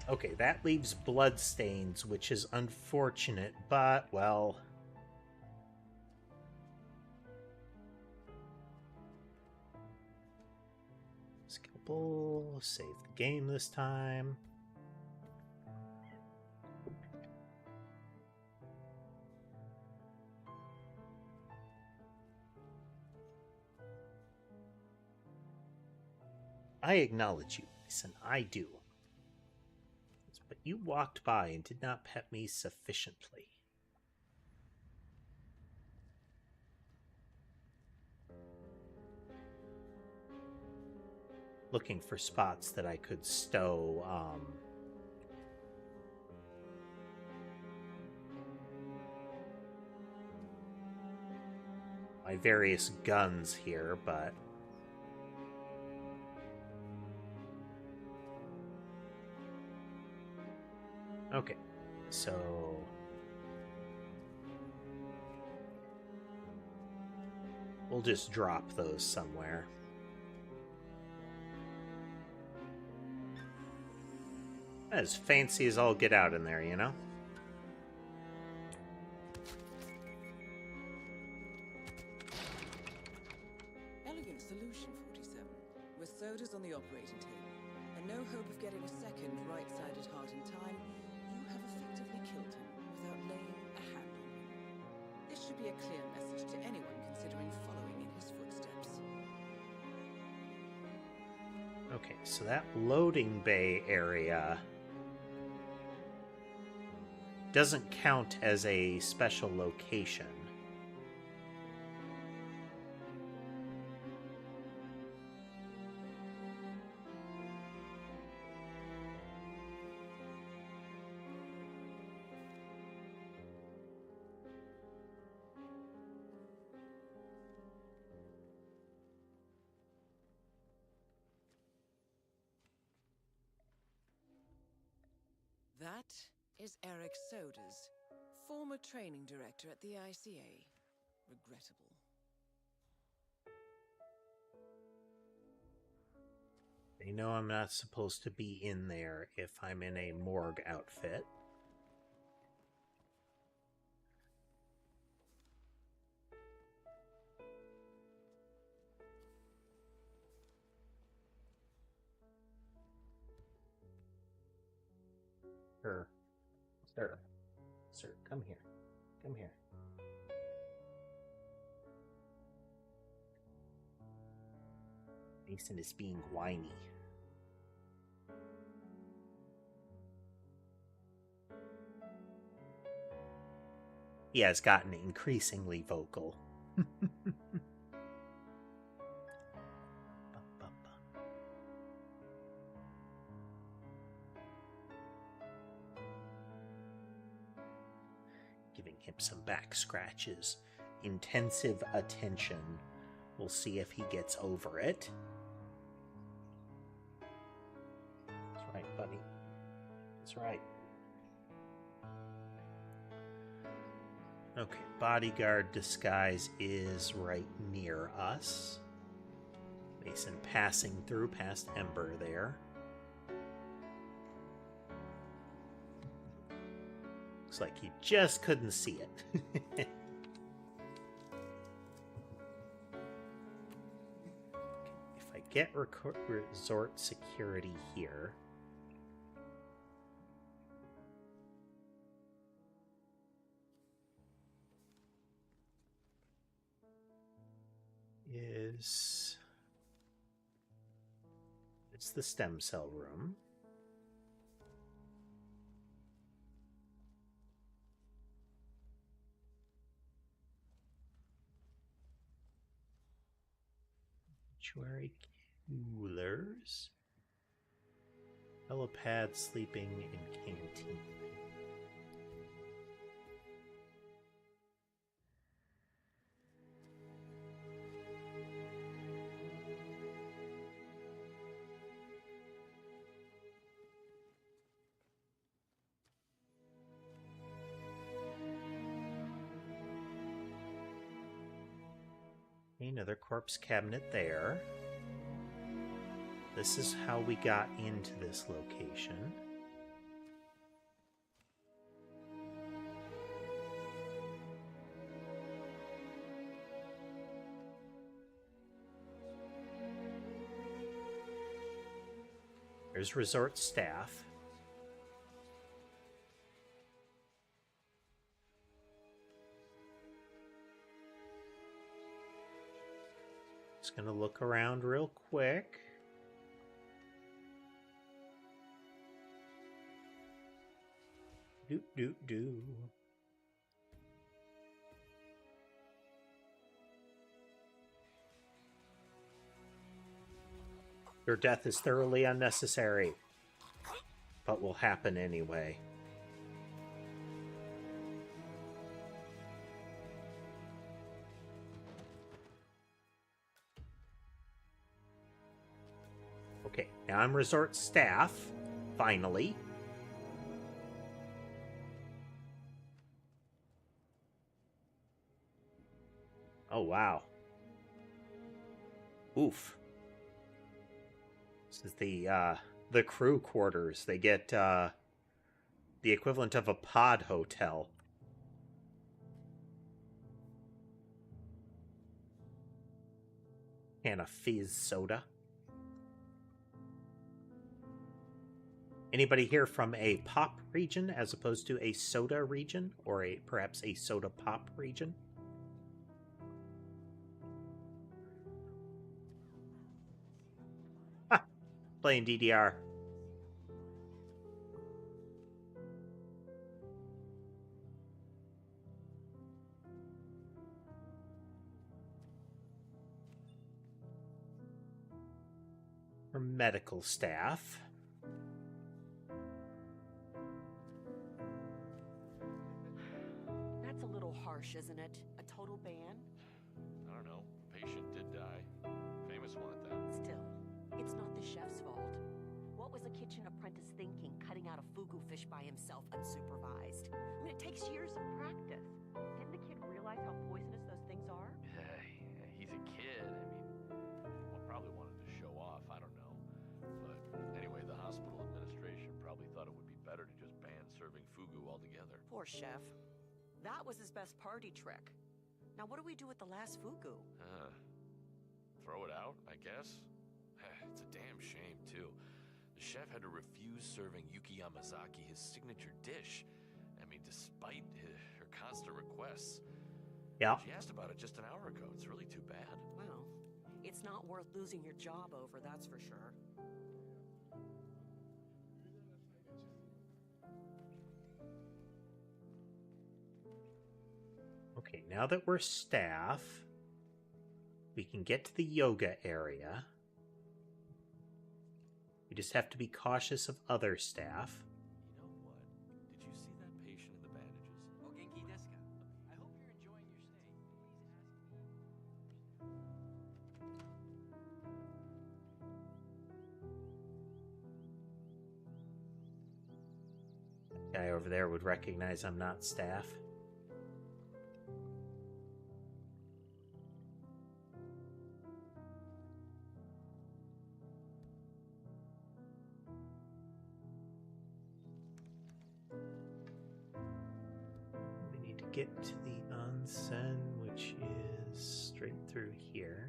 Okay, that leaves bloodstains, which is unfortunate, but, well... Skippable, save the game this time. I acknowledge you, Mason, I do. But you walked by and did not pet me sufficiently. Looking for spots that I could stow, my various guns here, but... Okay, so... we'll just drop those somewhere. As fancy as all get out in there, you know? Elegant solution, 47. With sodas on the operating table, and no hope of getting a second right-sided heart in time, you have effectively killed him without laying a hand on him. This should be a clear message to anyone considering following in his footsteps. Okay, so that loading bay area doesn't count as a special location. That is Eric Sodas, former training director at the ICA. Regrettable. They know I'm not supposed to be in there if I'm in a morgue outfit. Sir, come here. Come here. Mason is being whiny. He has gotten increasingly vocal. Giving him some back scratches. Intensive attention. We'll see if he gets over it. That's right, buddy. That's right. Okay, bodyguard disguise is right near us. Mason passing through past Ember there. Looks like you just couldn't see it. If I get resort security here... It's the stem cell room. Mortuary coolers. Helipad, sleeping in canteen. Another corpse cabinet there. This is how we got into this location. There's resort staff. Just gonna look around real quick. Do. Your death is thoroughly unnecessary, but will happen anyway. Okay, now I'm resort staff, finally. Oh, wow. Oof. This is the crew quarters. They get the equivalent of a pod hotel. And a fizz soda. Anybody here from a pop region as opposed to a soda region, or perhaps a soda pop region? Playing DDR. For medical staff. That's a little harsh, isn't it? A total ban? I don't know. Patient did die. Famous one at that. Still, it's not the chef's fault. What was a kitchen apprentice thinking, cutting out a fugu fish by himself unsupervised? I mean, it takes years of practice. Didn't the kid realize how poisonous those things are? He's a kid. I mean, one probably wanted to show off. I don't know. But anyway, the hospital administration probably thought it would be better to just ban serving fugu altogether. Poor chef. That was his best party trick. Now what do we do with the last fugu? Throw it out, I guess? It's a damn shame, too. The chef had to refuse serving Yuki Yamazaki his signature dish. I mean, despite her constant requests. Yeah. She asked about it just an hour ago. It's really too bad. Well, it's not worth losing your job over, that's for sure. Okay, now that we're staff, we can get to the yoga area. We just have to be cautious of other staff. You know what? Did you see that patient in the bandages? O genki desu ka? I hope you're enjoying your stay. Guy over there would recognize I'm not staff. We need to get to the onsen, which is straight through here.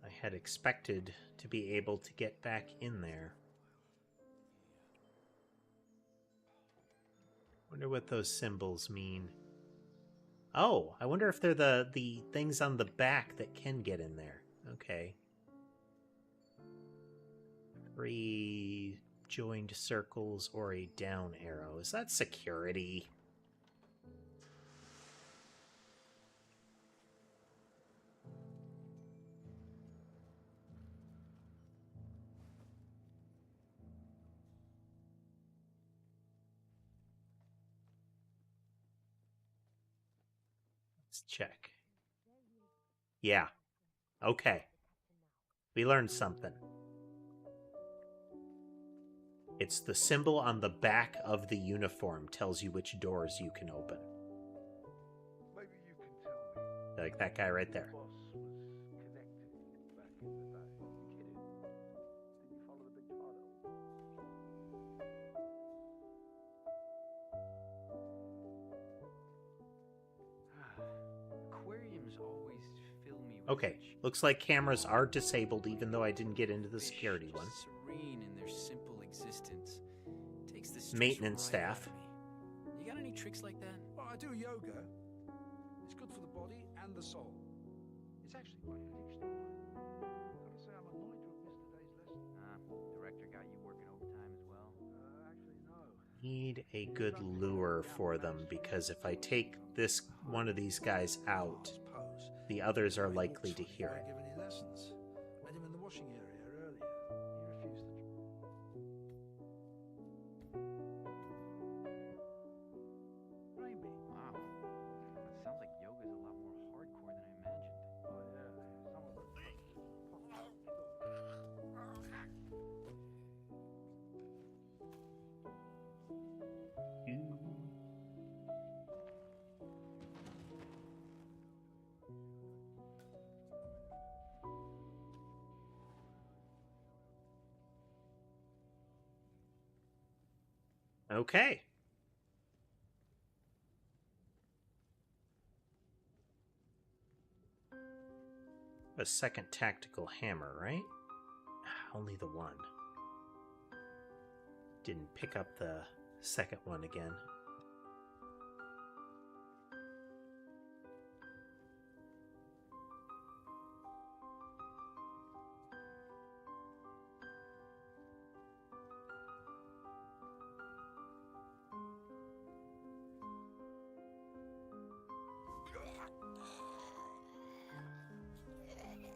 I had expected to be able to get back in there. Wonder what those symbols mean. Oh, I wonder if they're the things on the back that can get in there. Okay. 3 joined circles or a down arrow. Is that security? Let's check. Yeah. Okay. We learned something. It's the symbol on the back of the uniform tells you which doors you can open. Maybe you can tell me. Like that guy right there. Boss was connected back in the day. You kidding? Did you follow the big trial? Aquariums always fill me with Okay, such looks like cameras are disabled even though I didn't get into the security fish, one. just serene in their simple existence. Takes the stress Maintenance right out staff. of me. You got any tricks like that? Well, I do yoga. It's good for the body and the soul. It's actually quite addictive. Gotta say, I'm annoyed to have missed today's lesson. Director got you working overtime as well? Actually, no. Need a good lure for them because if I take this one of these guys out, the others are likely to hear it. Give any lessons? Met him in the washing area earlier. He refused the Raimi. Wow. That sounds like yoga's a lot more hardcore than I imagined. Oh, yeah. Some of the Okay. A second tactical hammer, right? Only the one. Didn't pick up the second one again.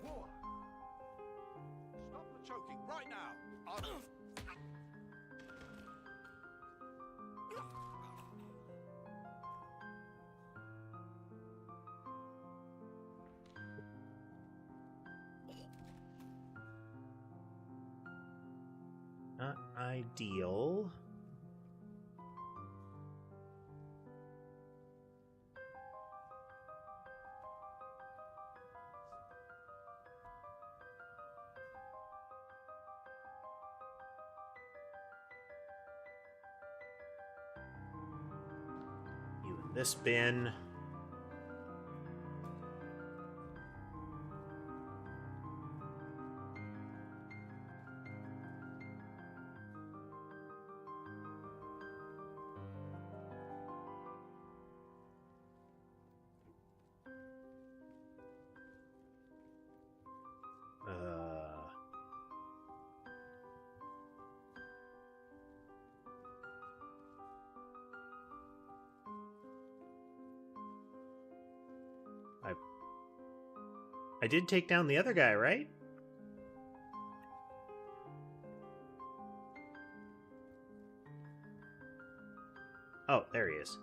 More. Stop the choking right now. Not ideal. You in this bin. I did take down the other guy, right? Oh, there he is.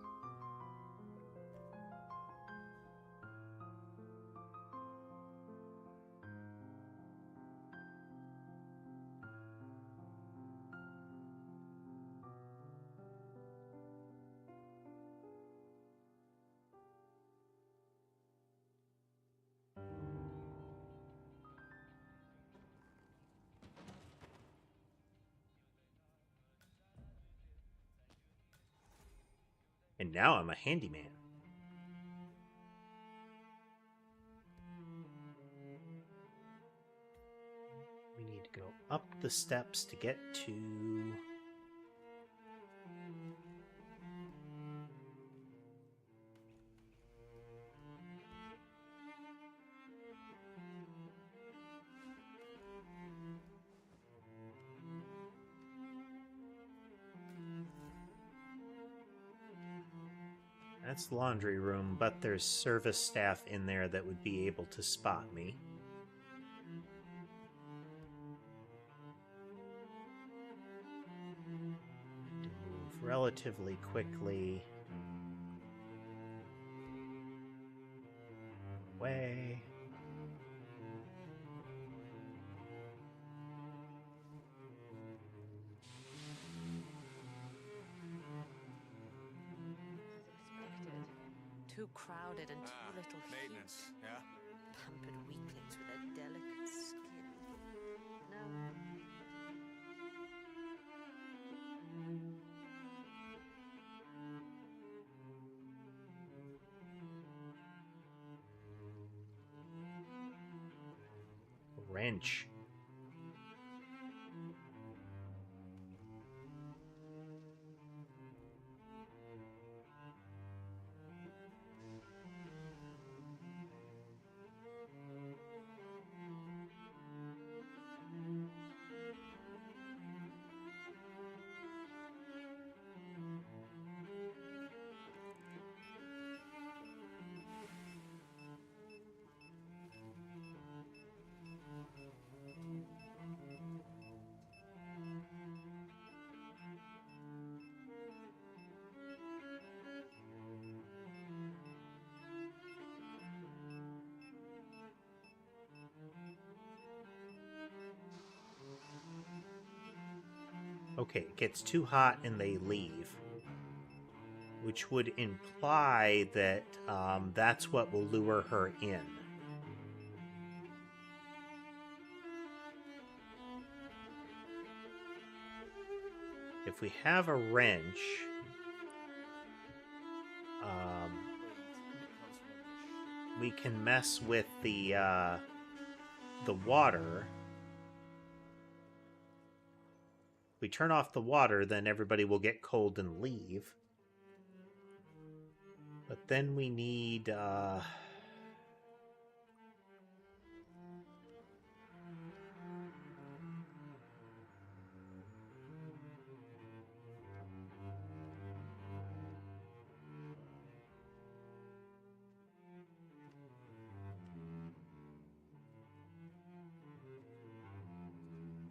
And now I'm a handyman. We need to go up the steps to get to... That's the laundry room, but there's service staff in there that would be able to spot me. Move relatively quickly. Away. Too crowded and too little maintenance, heat. yeah? Pampered weaklings with their delicate skin. No. Wrench. Okay, it gets too hot and they leave. Which would imply that that's what will lure her in. If we have a wrench, we can mess with the water. We turn off the water, then everybody will get cold and leave. But then we need...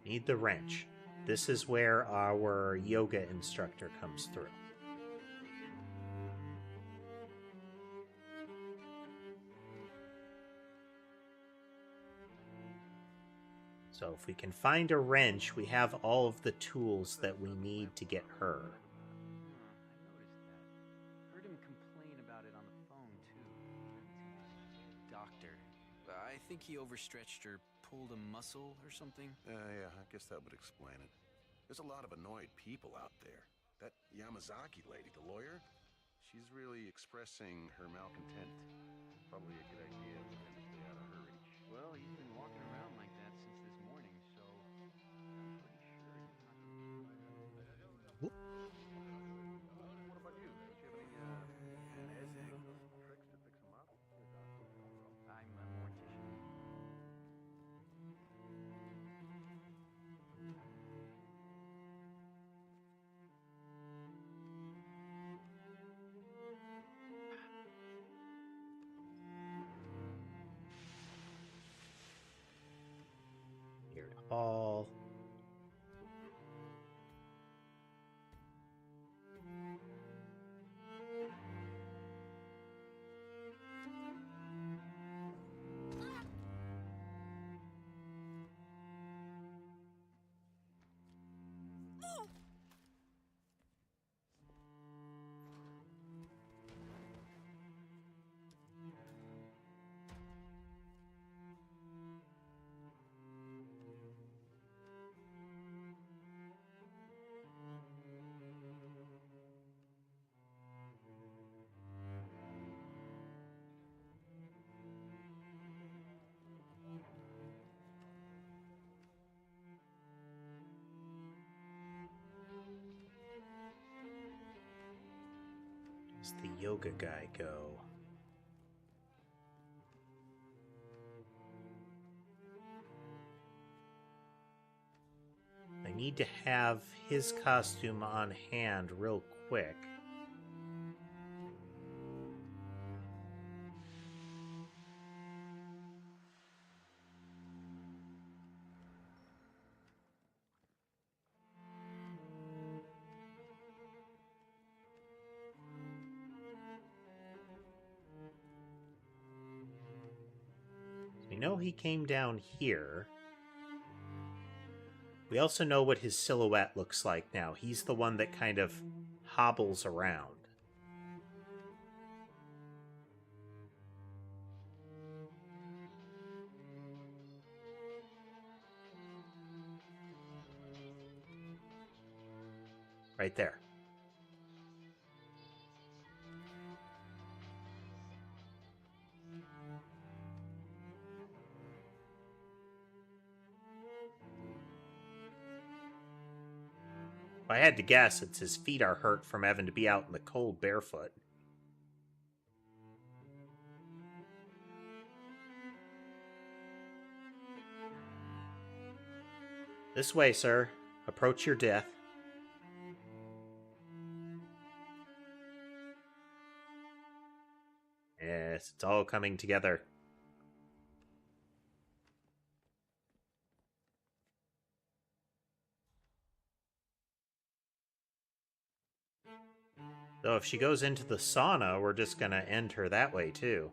need the wrench. This is where our yoga instructor comes through. So if we can find a wrench, we have all of the tools that we need to get her. I noticed that. Heard him complain about it on the phone, too. Doctor. I think he overstretched or pulled a muscle or something. Yeah, I guess that would explain it. There's a lot of annoyed people out there. That Yamazaki lady, the lawyer, she's really expressing her malcontent. Probably a good idea for him to stay out of her reach. Well, he's been walking around like that since this morning, so I'm pretty sure he's not going to... What about you? Don't you have any anything, tricks to fix them up? I'm a mortician. Here to haul. Does the yoga guy go? I need to have his costume on hand real quick. We know he came down here. We also know what his silhouette looks like now. He's the one that kind of hobbles around. Right there. If I had to guess, it's his feet are hurt from having to be out in the cold barefoot. This way, sir. Approach your death. Yes, it's all coming together. Though if she goes into the sauna, we're just gonna end her that way, too.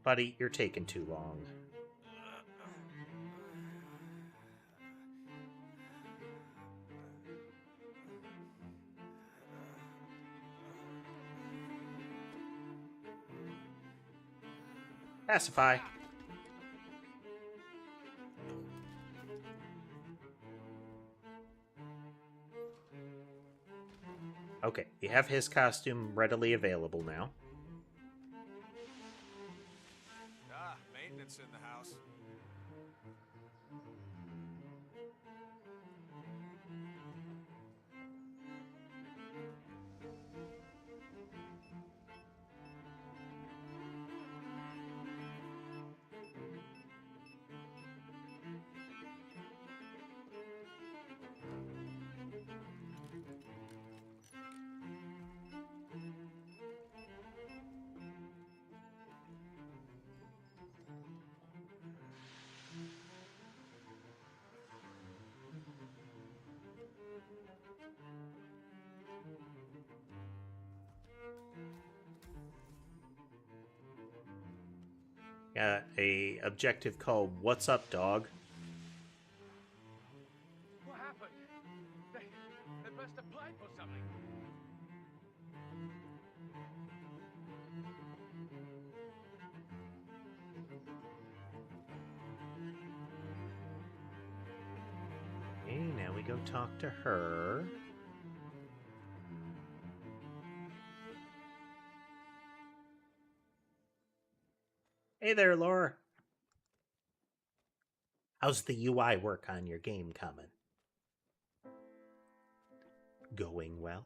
Buddy, you're taking too long. Pacify. Okay, we have his costume readily available now. Ah, maintenance in the house. Got a objective called "What's Up, Dog?" What happened? They must have applied for something. Okay, now we go talk to her. Hey there, Laura. How's the UI work on your game coming? Going well?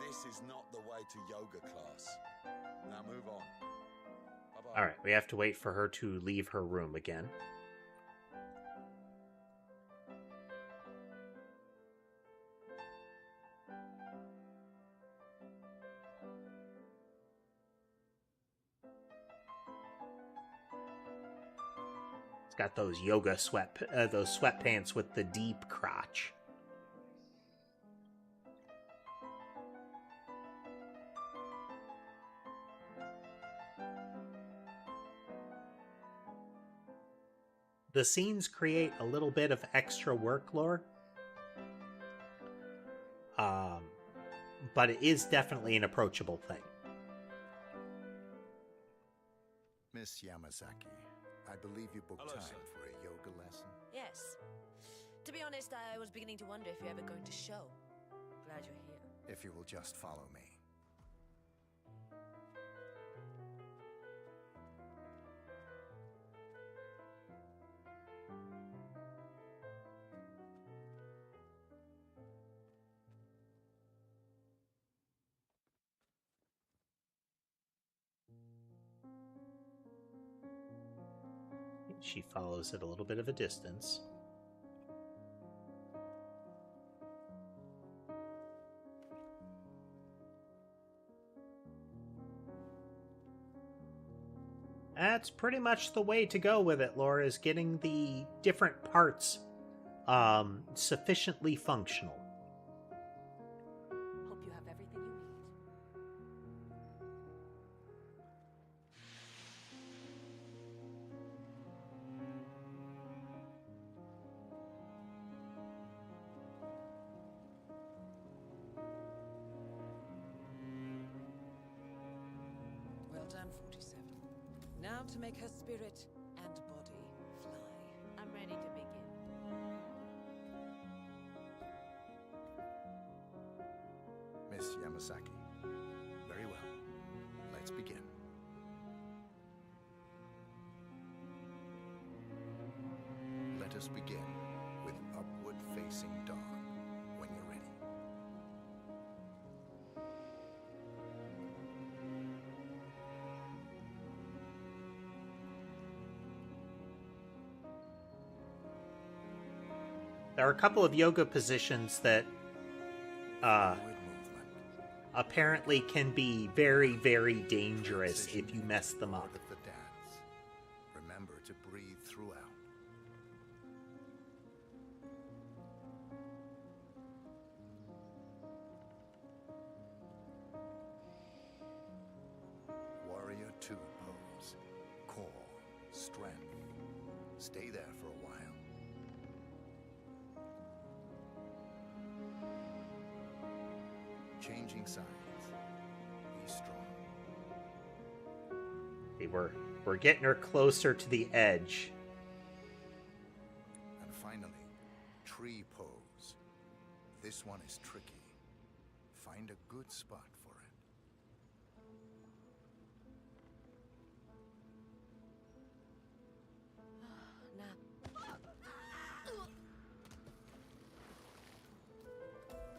This is not the way to yoga class. Now move on. Bye-bye. Alright, we have to wait for her to leave her room again. It's got those yoga those sweatpants with the deep crotch. The scenes create a little bit of extra work, Lore. But it is definitely an approachable thing. Miss Yamazaki, I believe you booked Hello, time sir. for a yoga lesson. Yes. To be honest, I was beginning to wonder if you're ever going to show. Glad you're here. If you will just follow me. She follows at a little bit of a distance. That's pretty much the way to go with it, Laura, is getting the different parts sufficiently functional. Hope you have everything you need. about to make her spirit and body fly. I'm ready to begin. Miss Yamasaki. Very well. Let's begin. Let us begin with upward-facing dawn when you're ready. There are a couple of yoga positions that apparently can be very, very dangerous if you mess them up. The dance. Remember to breathe throughout. Warrior 2 pose. Core, strength. Stay there for a while. Changing sides. Be strong. Okay, we're getting her closer to the edge. And finally, tree pose. This one is tricky. Find a good spot for it.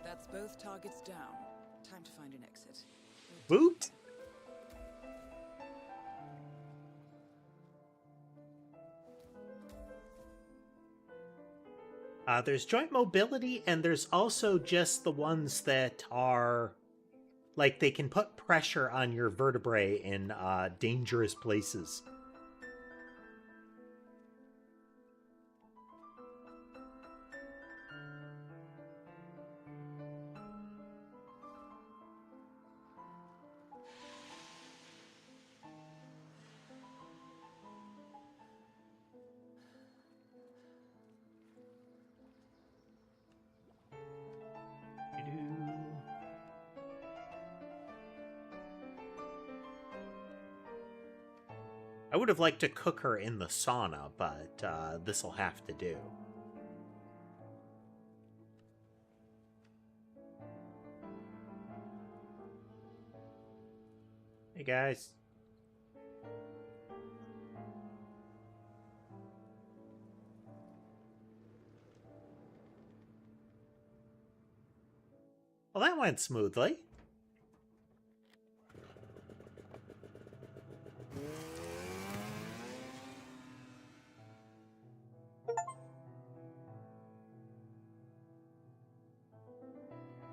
That's both targets down. Time to find an exit. Boot. There's joint mobility, and there's also just the ones that are like they can put pressure on your vertebrae in dangerous places. I would have liked to cook her in the sauna, but this'll have to do. Hey guys. Well, that went smoothly.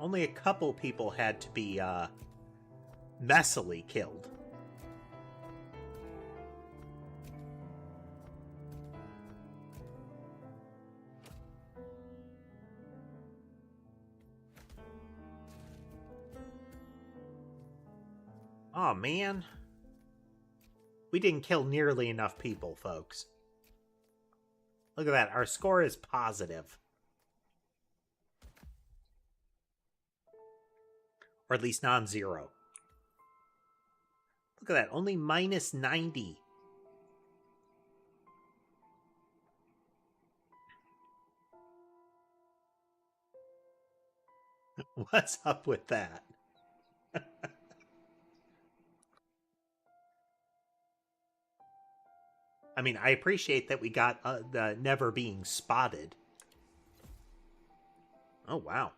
Only a couple people had to be messily killed. Oh man. We didn't kill nearly enough people, folks. Look at that. Our score is positive. Or at least non-zero. Look at that. Only minus 90. What's up with that? I mean, I appreciate that we got the never being spotted. Oh, wow.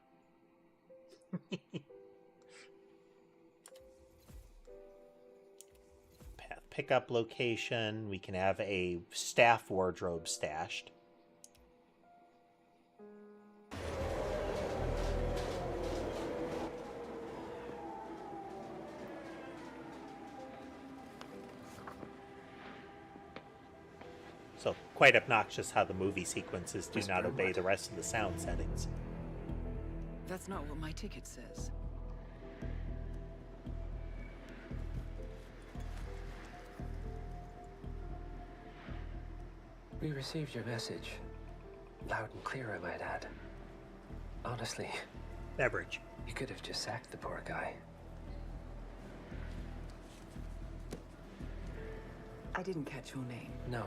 Path pickup location. We can have a staff wardrobe stashed. So, quite obnoxious how the movie sequences do not obey the rest of the sound settings. That's not what my ticket says. We received your message. Loud and clear, I might add. Honestly, Beverage. You could have just sacked the poor guy. I didn't catch your name. No,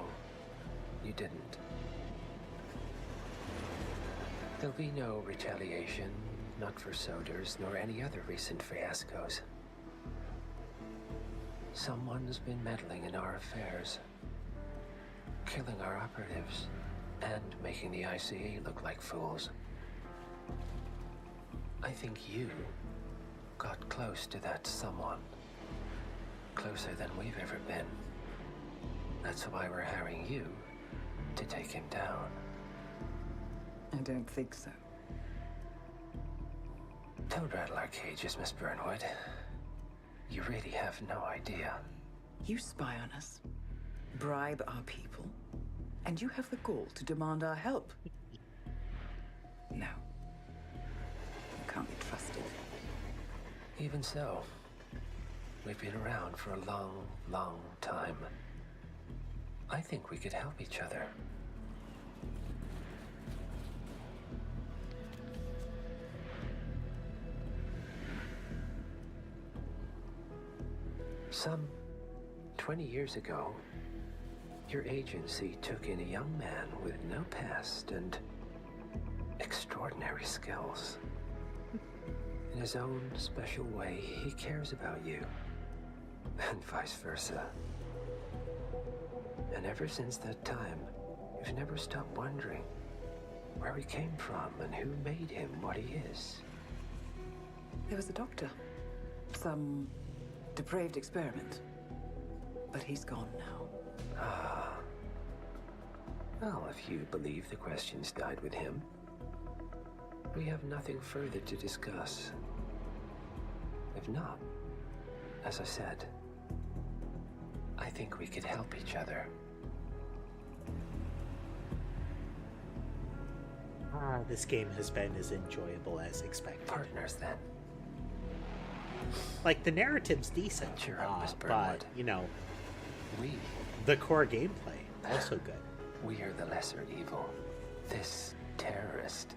you didn't. There'll be no retaliation, not for Soders, nor any other recent fiascos. Someone's been meddling in our affairs, killing our operatives, and making the ICA look like fools. I think you got close to that someone. Closer than we've ever been. That's why we're hiring you to take him down. I don't think so. Don't rattle our cages, Miss Burnwood. You really have no idea. You spy on us, bribe our people, and you have the gall to demand our help. No. You can't be trusted. Even so, we've been around for a long, long time. I think we could help each other. Some 20 years ago, your agency took in a young man with no past and extraordinary skills. In his own special way, he cares about you, and vice versa. And ever since that time, you've never stopped wondering where he came from and who made him what he is. There was a doctor. Some depraved experiment. But he's gone now. Ah. Well, if you believe the questions died with him, we have nothing further to discuss. If not, as I said, I think we could help each other. This game has been as enjoyable as expected. Partners, then. Like, the narrative's decent, Cheer up, Miss but, Burnwood. you know, We the core gameplay, also good. We are the lesser evil. This terrorist.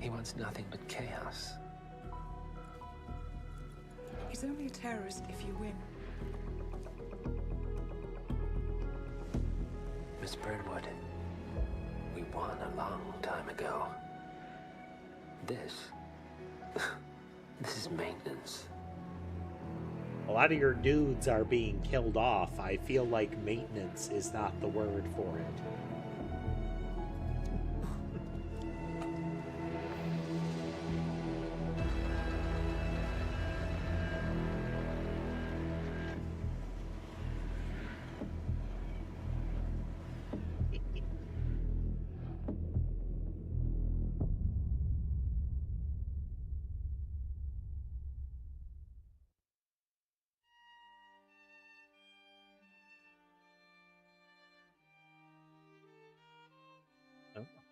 He wants nothing but chaos. He's only a terrorist if you win. Miss Burnwood, we won a long time ago. This is maintenance. A lot of your dudes are being killed off. I feel like maintenance is not the word for it.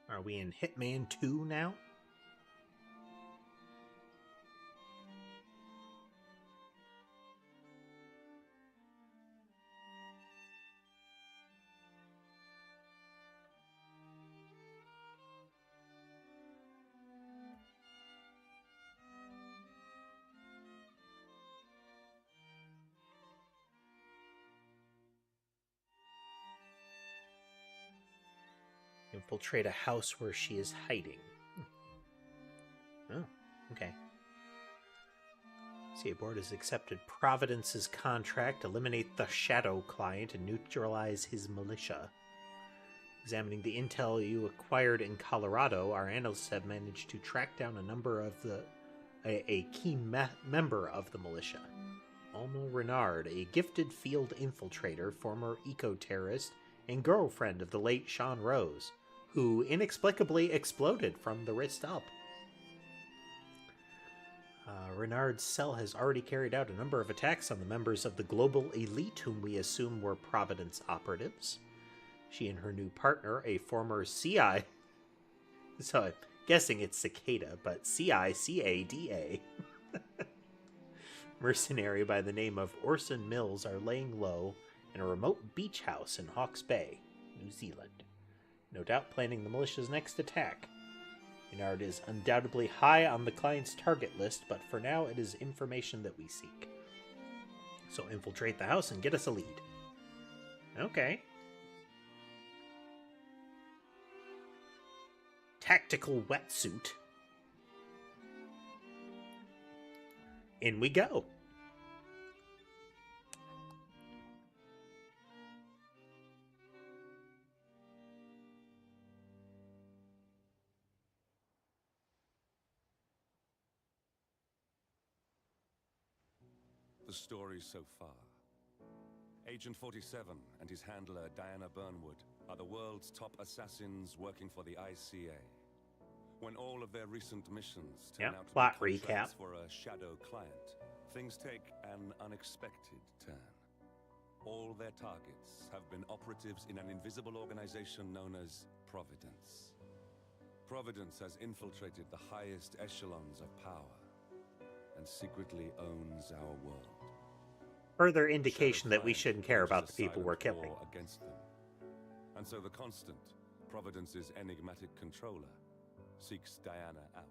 Are we in Hitman 2 now? Infiltrate a house where she is hiding. Oh, okay. CA Board has accepted Providence's contract, eliminate the Shadow client, and neutralize his militia. Examining the intel you acquired in Colorado, our analysts have managed to track down a key member of the militia. Alma Renard, a gifted field infiltrator, former eco-terrorist, and girlfriend of the late Sean Rose, who inexplicably exploded from the wrist up. Renard's cell has already carried out a number of attacks on the members of the global elite, whom we assume were Providence operatives. She and her new partner, a former CI... so I'm guessing it's Cicada, but CICADA... mercenary by the name of Orson Mills are laying low in a remote beach house in Hawke's Bay, New Zealand. No doubt planning the militia's next attack. Renard is undoubtedly high on the client's target list, but for now it is information that we seek. So infiltrate the house and get us a lead. Okay. Tactical wetsuit. In we go. The story so far. Agent 47 and his handler Diana Burnwood are the world's top assassins working for the ICA. When all of their recent missions turn out to plot be recap contracts for a shadow client, things take an unexpected turn. All their targets have been operatives in an invisible organization known as Providence. Providence has infiltrated the highest echelons of power and secretly owns our world. Further indication that we shouldn't care about the people we're killing. Against them. And so the Constant, Providence's enigmatic controller, seeks Diana out.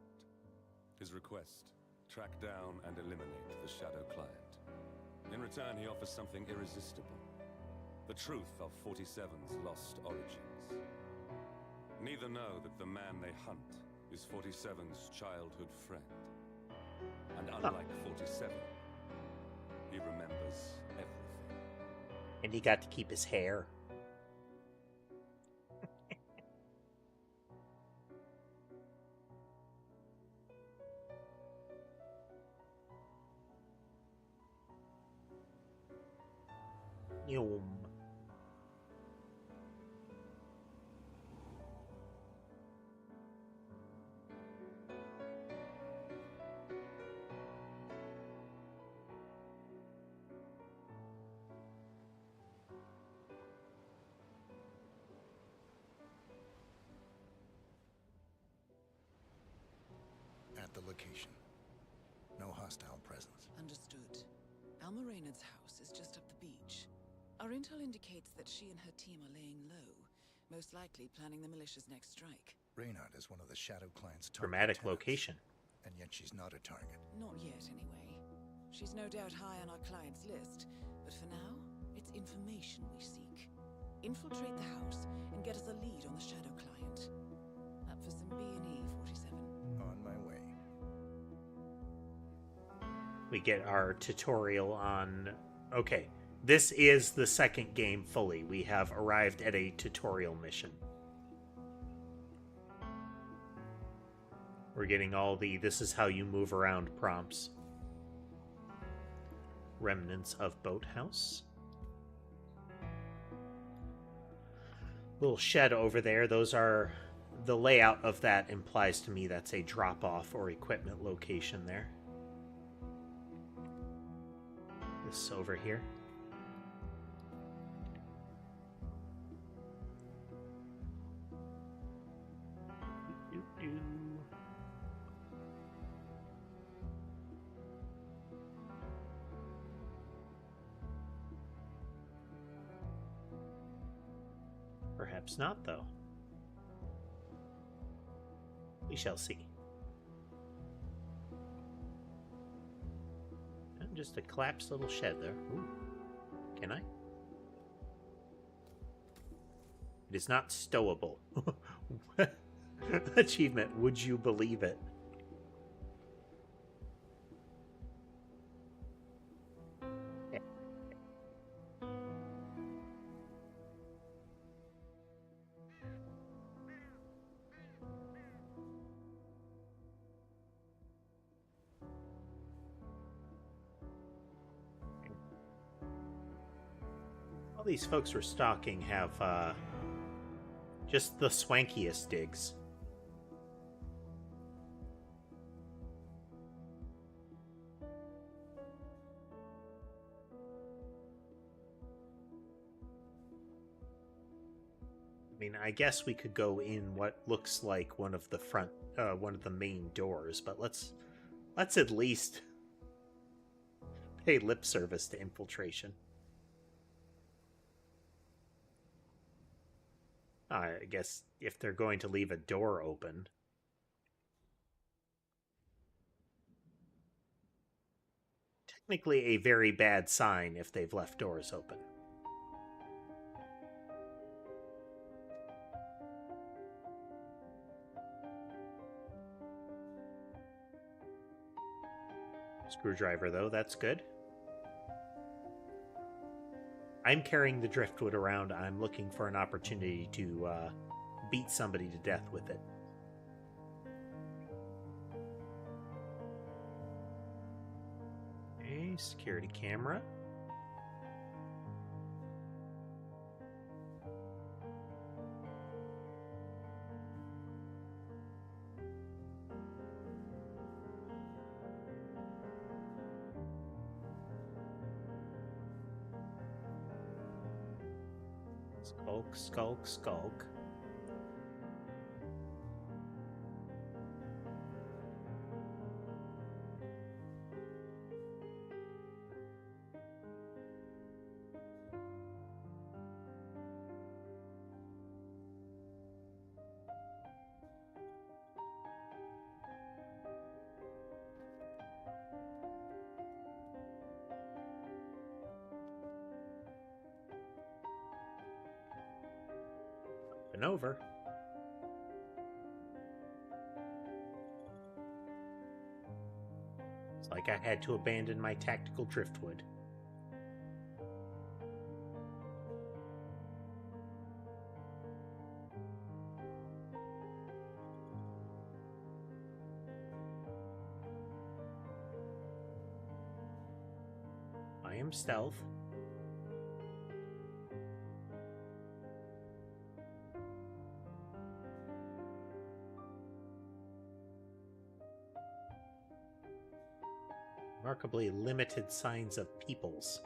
His request, track down and eliminate the shadow client. In return, he offers something irresistible. The truth of 47's lost origins. Neither know that the man they hunt is 47's childhood friend. And unlike 47, he remembers everything. And he got to keep his hair. Yum. At the location. No hostile presence. Understood. Alma Reynard's house is just up the beach. Our intel indicates that she and her team are laying low, most likely planning the militia's next strike. Reynard is one of the shadow client's top Dramatic lieutenants, location. and yet she's not a target. Not yet, anyway. She's no doubt high on our client's list, but for now, it's information we seek. Infiltrate the house and get us a lead on the shadow client. Up for some B&E, 47. On my way. We get our tutorial on... Okay, this is the second game fully. We have arrived at a tutorial mission. We're getting all the this is how you move around prompts. Remnants of boathouse. Little shed over there. Those are... The layout of that implies to me that's a drop-off or equipment location there. This over here. Perhaps not, though. We shall see. And just a collapsed little shed there. Ooh. Can I? It is not stowable. Achievement, would you believe it? These folks we're stalking have just the swankiest digs. I mean, I guess we could go in what looks like one of the main doors, but let's at least pay lip service to infiltration. I guess if they're going to leave a door open. Technically a very bad sign if they've left doors open. Screwdriver, though, that's good. I'm carrying the driftwood around. I'm looking for an opportunity to beat somebody to death with it. Okay, security camera. Skulk, skulk, skulk. Up and over. It's like I had to abandon my tactical driftwood. I am stealth. Remarkably limited signs of peoples.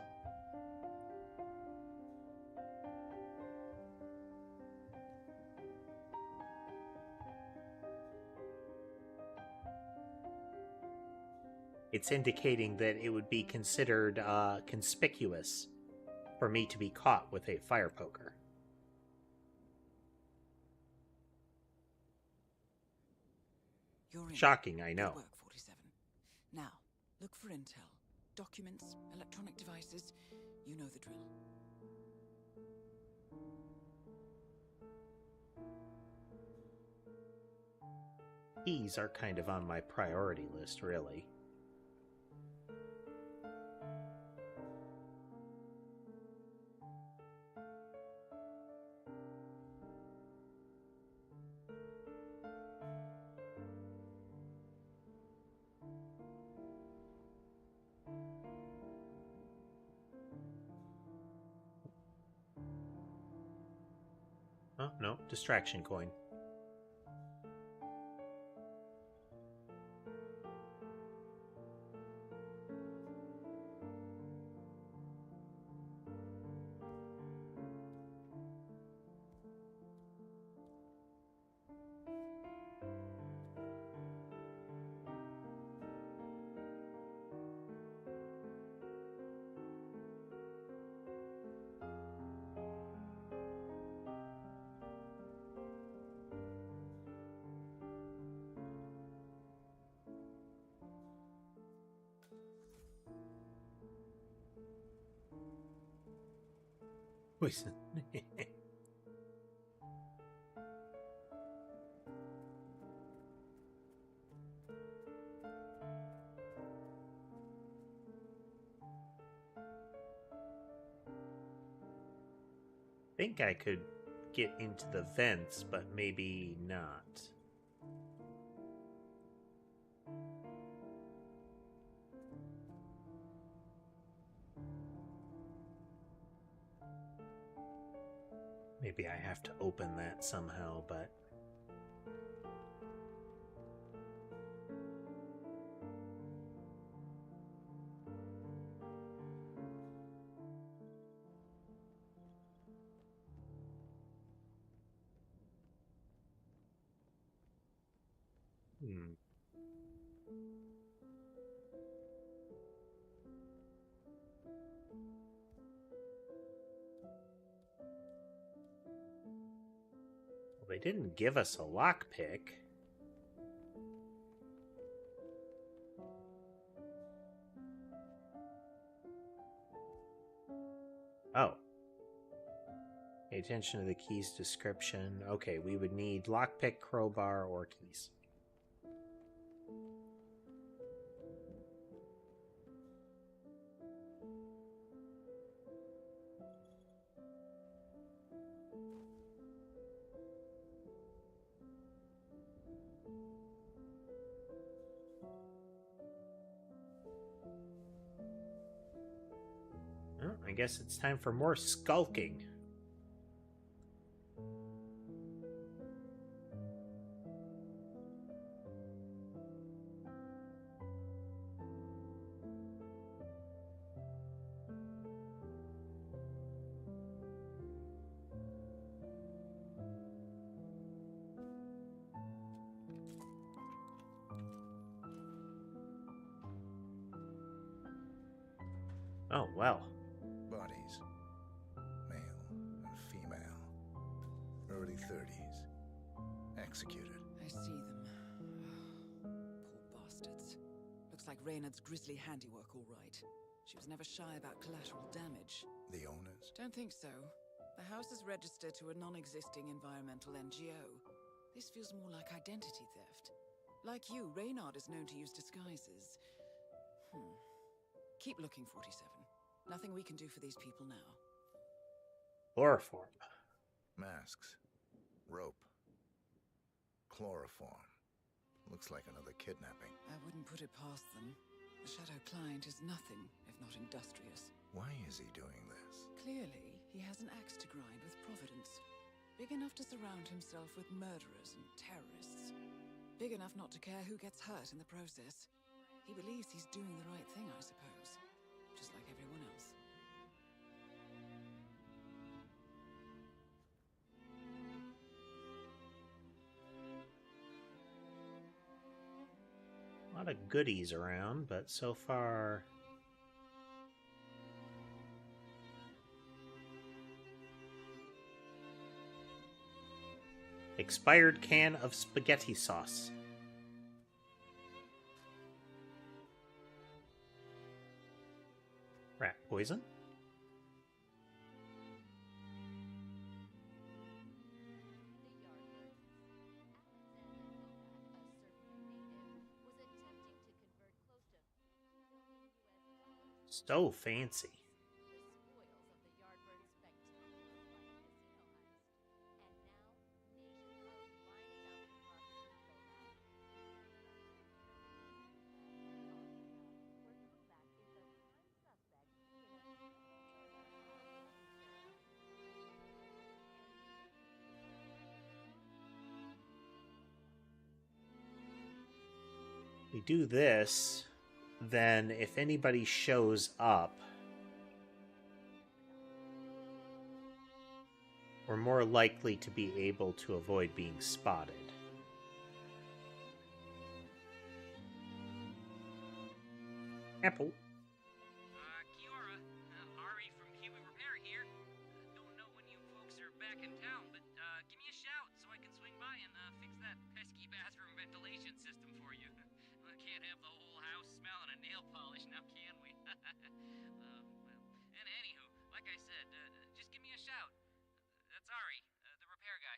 It's indicating that it would be considered conspicuous for me to be caught with a fire poker. You're in. Shocking, I know. Good work, 47. Now, look for intel. Documents, electronic devices. You know the drill. These are kind of on my priority list, really. Oh, no, distraction coin. Poison. Think I could get into the vents, but maybe not. Maybe I have to open that somehow, but... They didn't give us a lockpick. Oh. Pay attention to the key's description. Okay, we would need lockpick, crowbar, or keys. I guess it's time for more skulking. Oh, well. Bodies. Male and female. Early 30s. Executed. I see them. Poor bastards. Looks like Reynard's grisly handiwork, all right. She was never shy about collateral damage. The owners? Don't think so. The house is registered to a non-existing environmental NGO. This feels more like identity theft. Like you, Reynard is known to use disguises. Keep looking, 47. Nothing we can do for these people now. Chloroform. Masks. Rope. Chloroform. Looks like another kidnapping. I wouldn't put it past them. The Shadow Client is nothing if not industrious. Why is he doing this? Clearly, he has an axe to grind with Providence. Big enough to surround himself with murderers and terrorists. Big enough not to care who gets hurt in the process. He believes he's doing the right thing, I suppose. Just like everyone else. A lot of goodies around, but so far... Expired can of spaghetti sauce. Rat poison. So fancy. We do this, then if anybody shows up, we're more likely to be able to avoid being spotted. Apple. Kiora, Ari from Kiwi Repair here. Don't know when you folks are back in town, but give me a shout so I can swing by and fix that pesky bathroom ventilation system for you. Can't have the whole house smelling of nail polish now, can we? Well, and anywho, like I said, just give me a shout. That's Ari, the repair guy.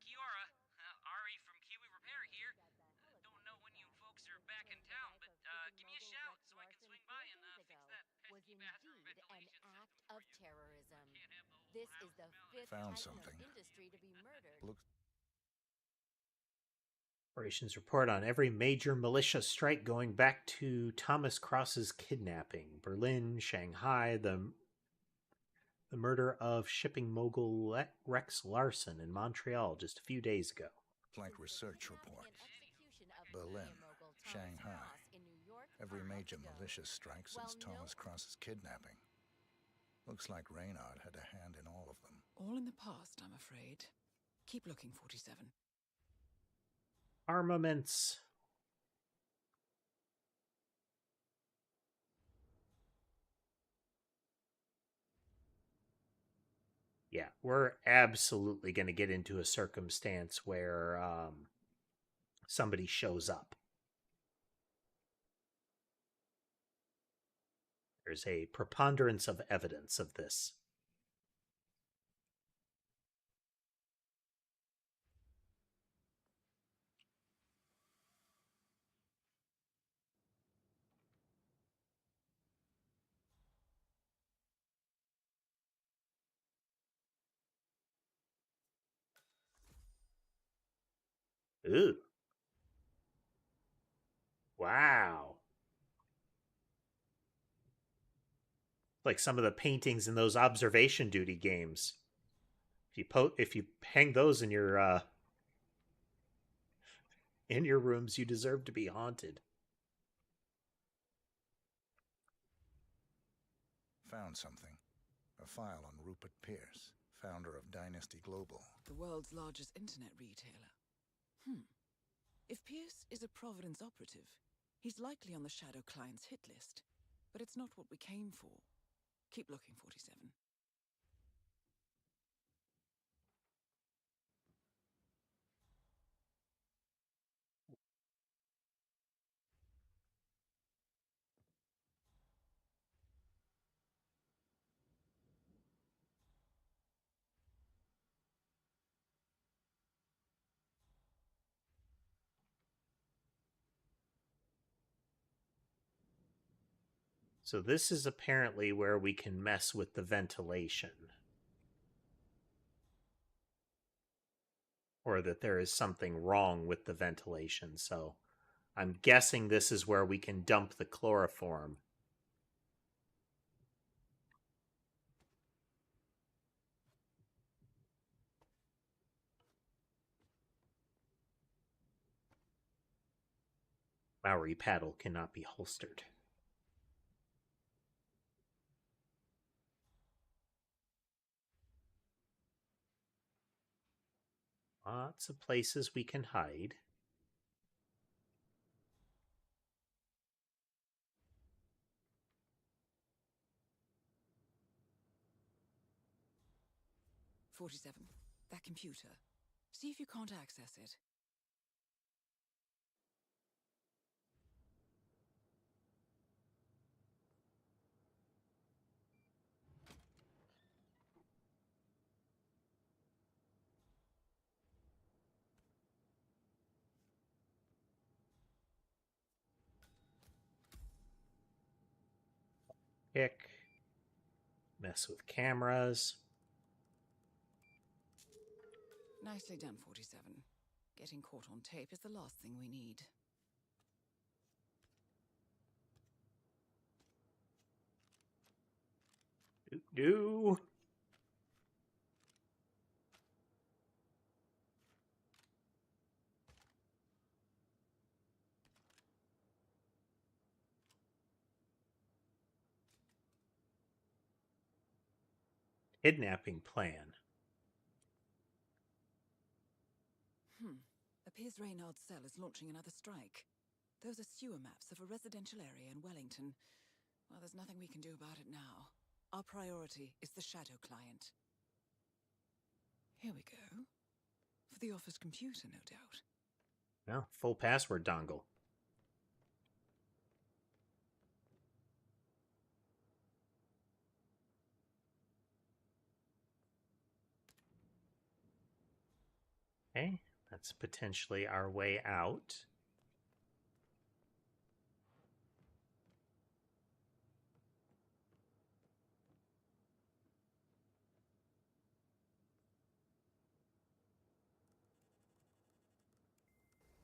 Kiora, Ari from Kiwi Repair here. Don't know when you folks are back in town, but give me a shout so I can swing by and fix that pesky bathroom ventilation system Of terrorism. This is the fifth Found titan something. of industry to be murdered. Operations report on every major militia strike going back to Thomas Cross's kidnapping. Berlin, Shanghai, the murder of shipping mogul Rex Larson in Montreal just a few days ago. Flank research report. Berlin, Shanghai. Every major militia strike since Thomas Cross's kidnapping. Looks like Reynard had a hand in all of them. All in the past, I'm afraid. Keep looking, 47. Armaments. Yeah, we're absolutely going to get into a circumstance where somebody shows up. There's a preponderance of evidence of this. Ooh. Wow. Like some of the paintings in those observation duty games. If you hang those in your rooms, you deserve to be haunted. Found something. A file on Rupert Pierce, founder of Dynasty Global. The world's largest internet retailer. If Pierce is a Providence operative, he's likely on the Shadow Client's hit list. But it's not what we came for. Keep looking, 47. So this is apparently where we can mess with the ventilation. Or that there is something wrong with the ventilation. So I'm guessing this is where we can dump the chloroform. Maori paddle cannot be holstered. Lots of places we can hide. .47. That computer. See if you can't access it. Pick. Mess with cameras. Nicely done, 47. Getting caught on tape is the last thing we need. Do. Kidnapping plan. Appears Reynard's cell is launching another strike. Those are sewer maps of a residential area in Wellington. Well, there's nothing we can do about it now. Our priority is the Shadow Client. Here we go. For the office computer, no doubt. Well, full password dongle. Okay, that's potentially our way out.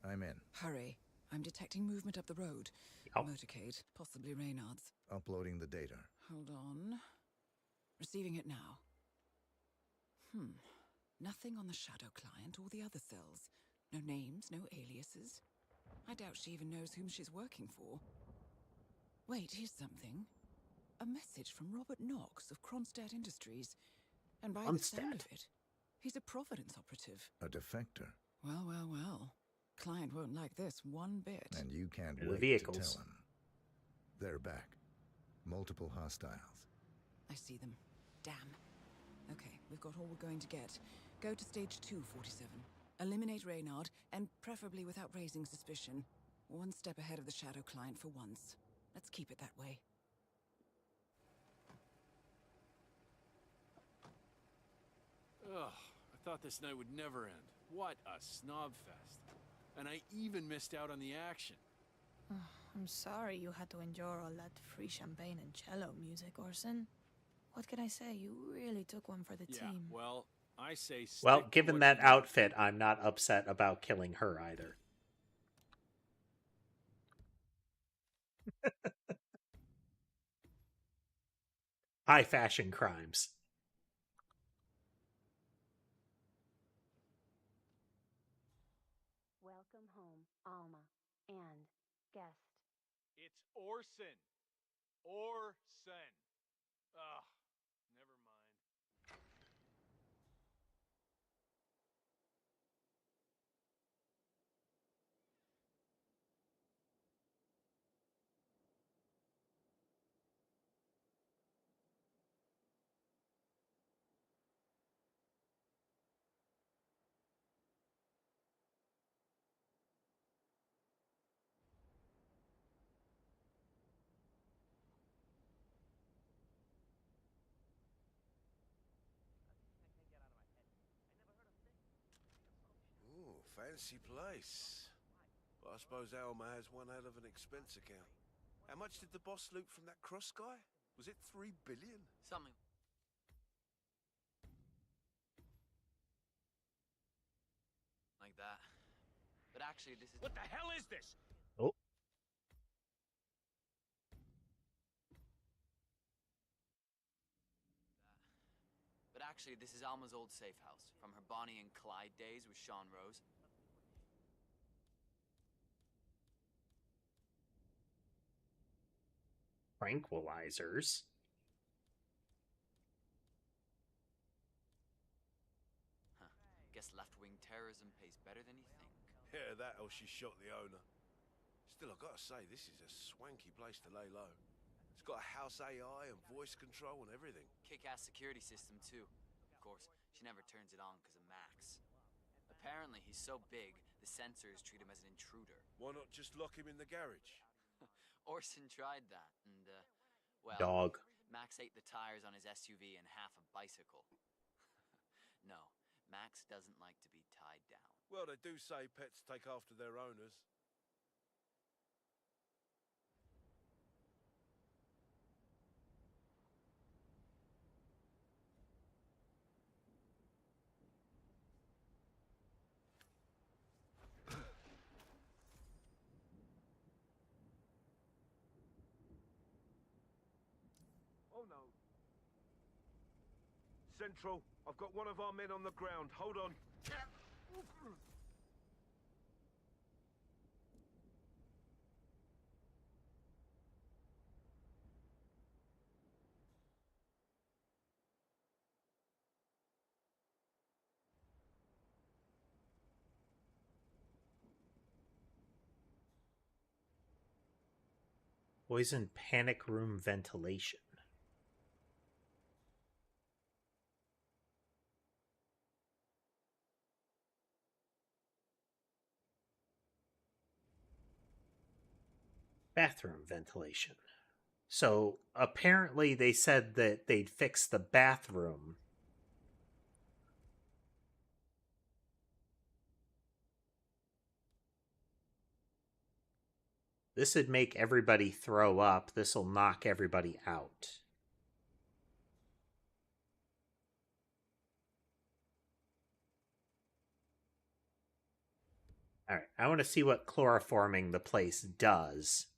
I'm in. Hurry. I'm detecting movement up the road. Motorcade, possibly Reynard's. Uploading the data. Hold on. Receiving it now. Nothing on the Shadow Client or the other cells. No names, no aliases. I doubt she even knows whom she's working for. Wait, here's something. A message from Robert Knox of Kronstadt Industries. And by the sound of it, he's a Providence operative. A defector. Well, well, well. Client won't like this one bit. And you can't They're wait the vehicles. to tell him. They're back. Multiple hostiles. I see them. Damn. Okay, we've got all we're going to get. Go to stage 2, 47. Eliminate Reynard, and preferably without raising suspicion. One step ahead of the Shadow Client for once. Let's keep it that way. Ugh, I thought this night would never end. What a snob fest. And I even missed out on the action. I'm sorry you had to endure all that free champagne and cello music, Orson. What can I say? You really took one for the team. Well, I say Well, given that outfit, I'm not upset about killing her either. High fashion crimes. Welcome home, Alma, and guest. It's Orson. Orson. Ugh, never mind. Ooh, fancy place. But I suppose Alma has one hell of an expense account. How much did the boss loot from that cross guy? Was it 3 billion? Something. Like that. But actually, this is... What the hell is this? Oh. But actually, this is Alma's old safe house, from her Bonnie and Clyde days with Sean Rose. Tranquilizers. Huh. Guess left-wing terrorism pays better than you think. Yeah, that or she shot the owner. Still, I've got to say, this is a swanky place to lay low. It's got a house AI and voice control and everything. Kick-ass security system, too. Of course, she never turns it on because of Max. Apparently, he's so big, the sensors treat him as an intruder. Why not just lock him in the garage? Orson tried that, and, well... Dog. Max ate the tires on his SUV and half a bicycle. No, Max doesn't like to be tied down. Well, they do say pets take after their owners. Oh no. Central, I've got one of our men on the ground. Hold on. Poison panic room ventilation. Bathroom ventilation. So apparently they said that they'd fix the bathroom. This would make everybody throw up. This will knock everybody out. All right, I want to see what chloroforming the place does.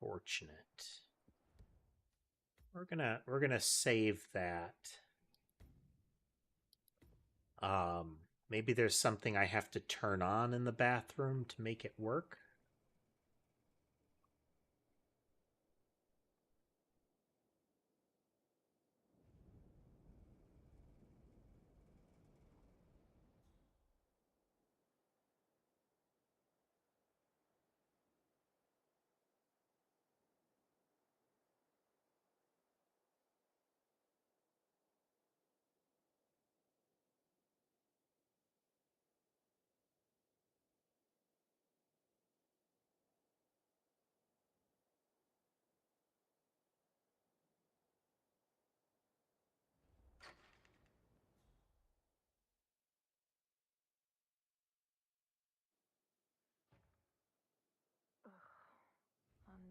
Fortunate. We're gonna save that. Maybe there's something I have to turn on in the bathroom to make it work.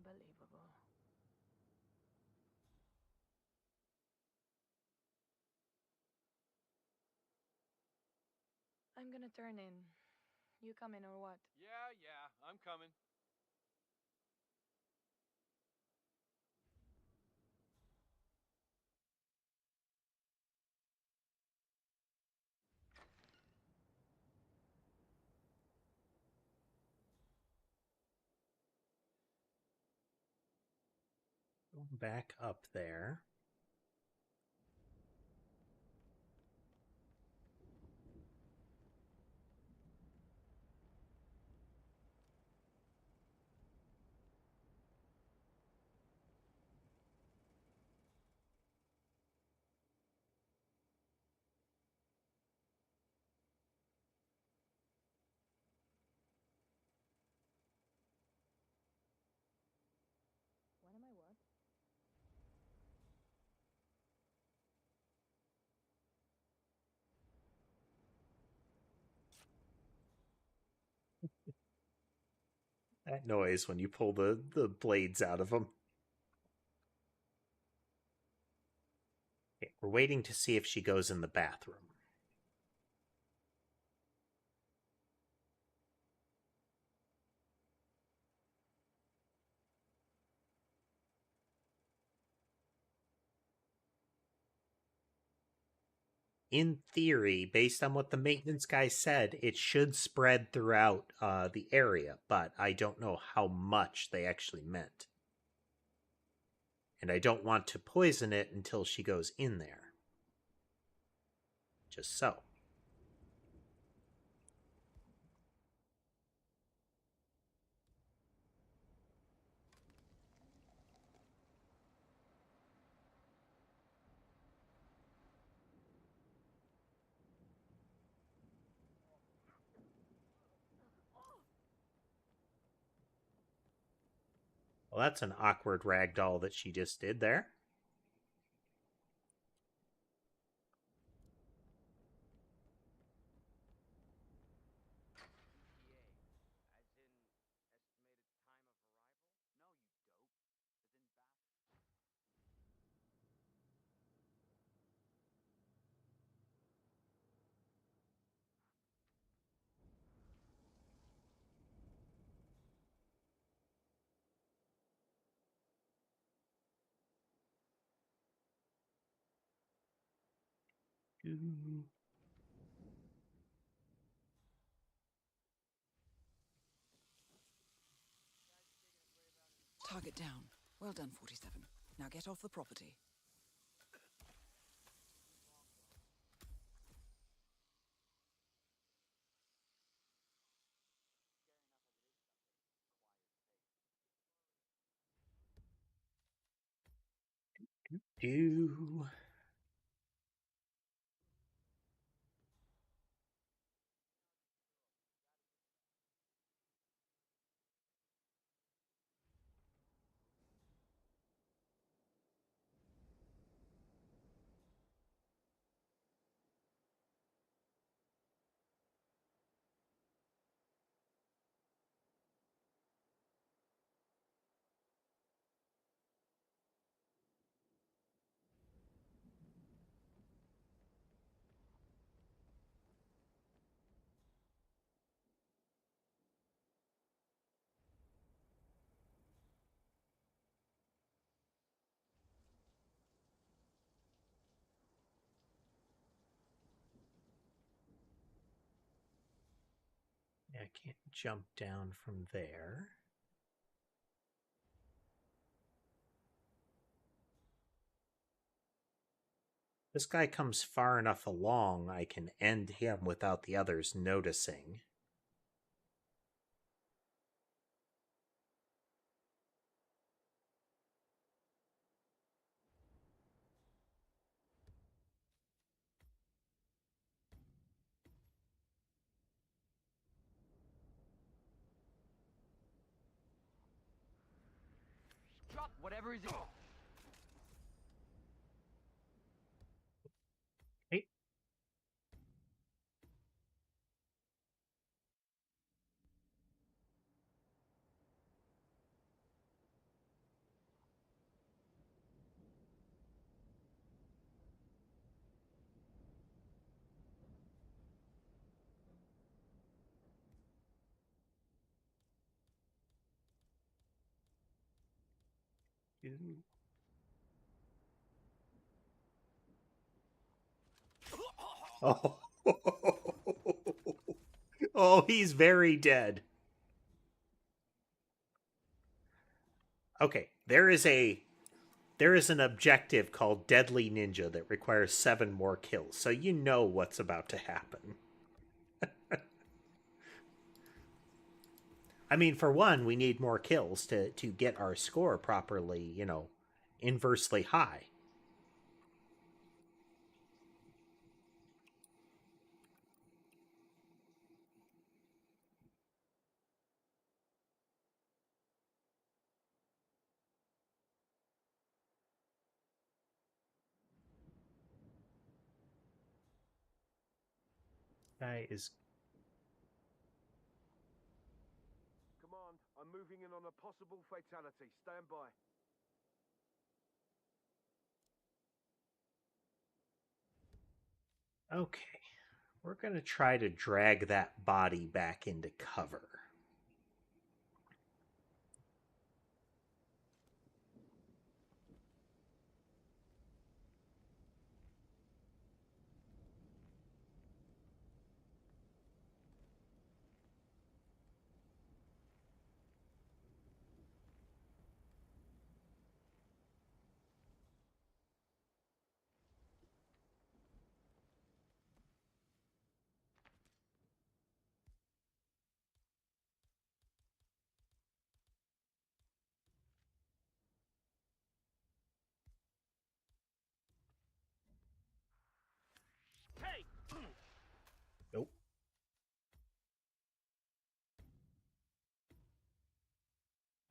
Unbelievable. I'm gonna turn in. You coming or what? Yeah, I'm coming. Back up there. When am I what? That noise when you pull the blades out of them. Okay, we're waiting to see if she goes in the bathroom. In theory, based on what the maintenance guy said, it should spread throughout the area, but I don't know how much they actually meant. And I don't want to poison it until she goes in there. Just so. Well, that's an awkward ragdoll that she just did there. Target down. Well done, 47. Now get off the property. Do. I can't jump down from there. This guy comes far enough along, I can end him without the others noticing. Drop whatever is it. Hey. Oh. Oh, he's very dead. Okay, there is an objective called Deadly Ninja that requires 7 more kills, so you know what's about to happen. I mean, for one, we need more kills to get our score properly, inversely high. Guy is... Command, I'm moving in on a possible fatality. Stand by. Okay. We're going to try to drag that body back into cover. Hey! Nope.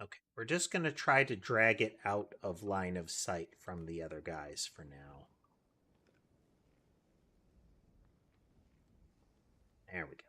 Okay, we're just going to try to drag it out of line of sight from the other guys for now. There we go.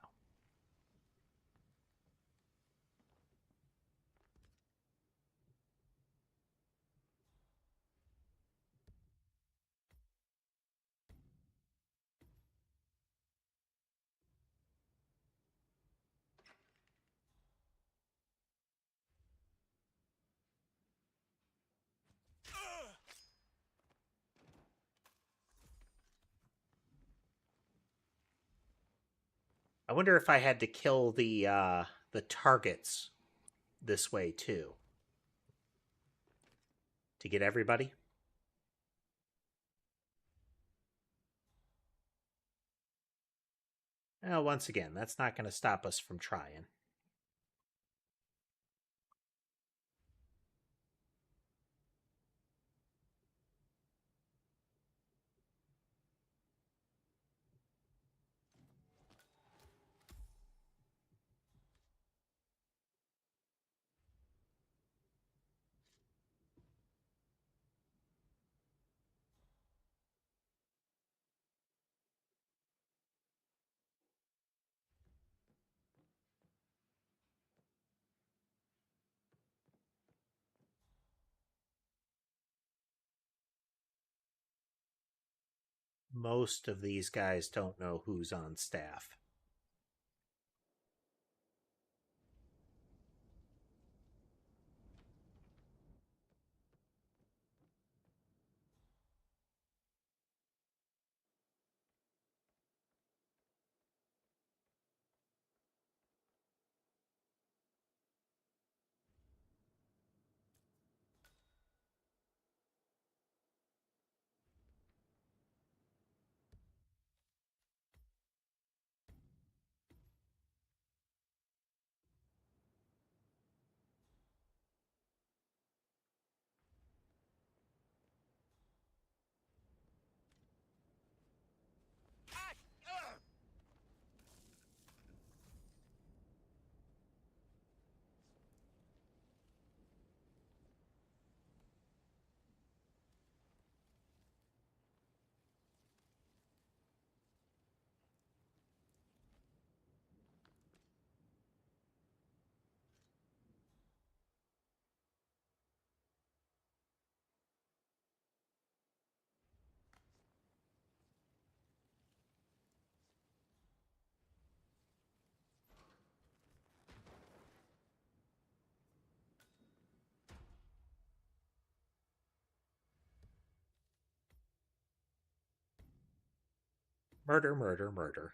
I wonder if I had to kill the targets this way too to get everybody. Well, once again, that's not going to stop us from trying. Most of these guys don't know who's on staff. Murder, murder, murder.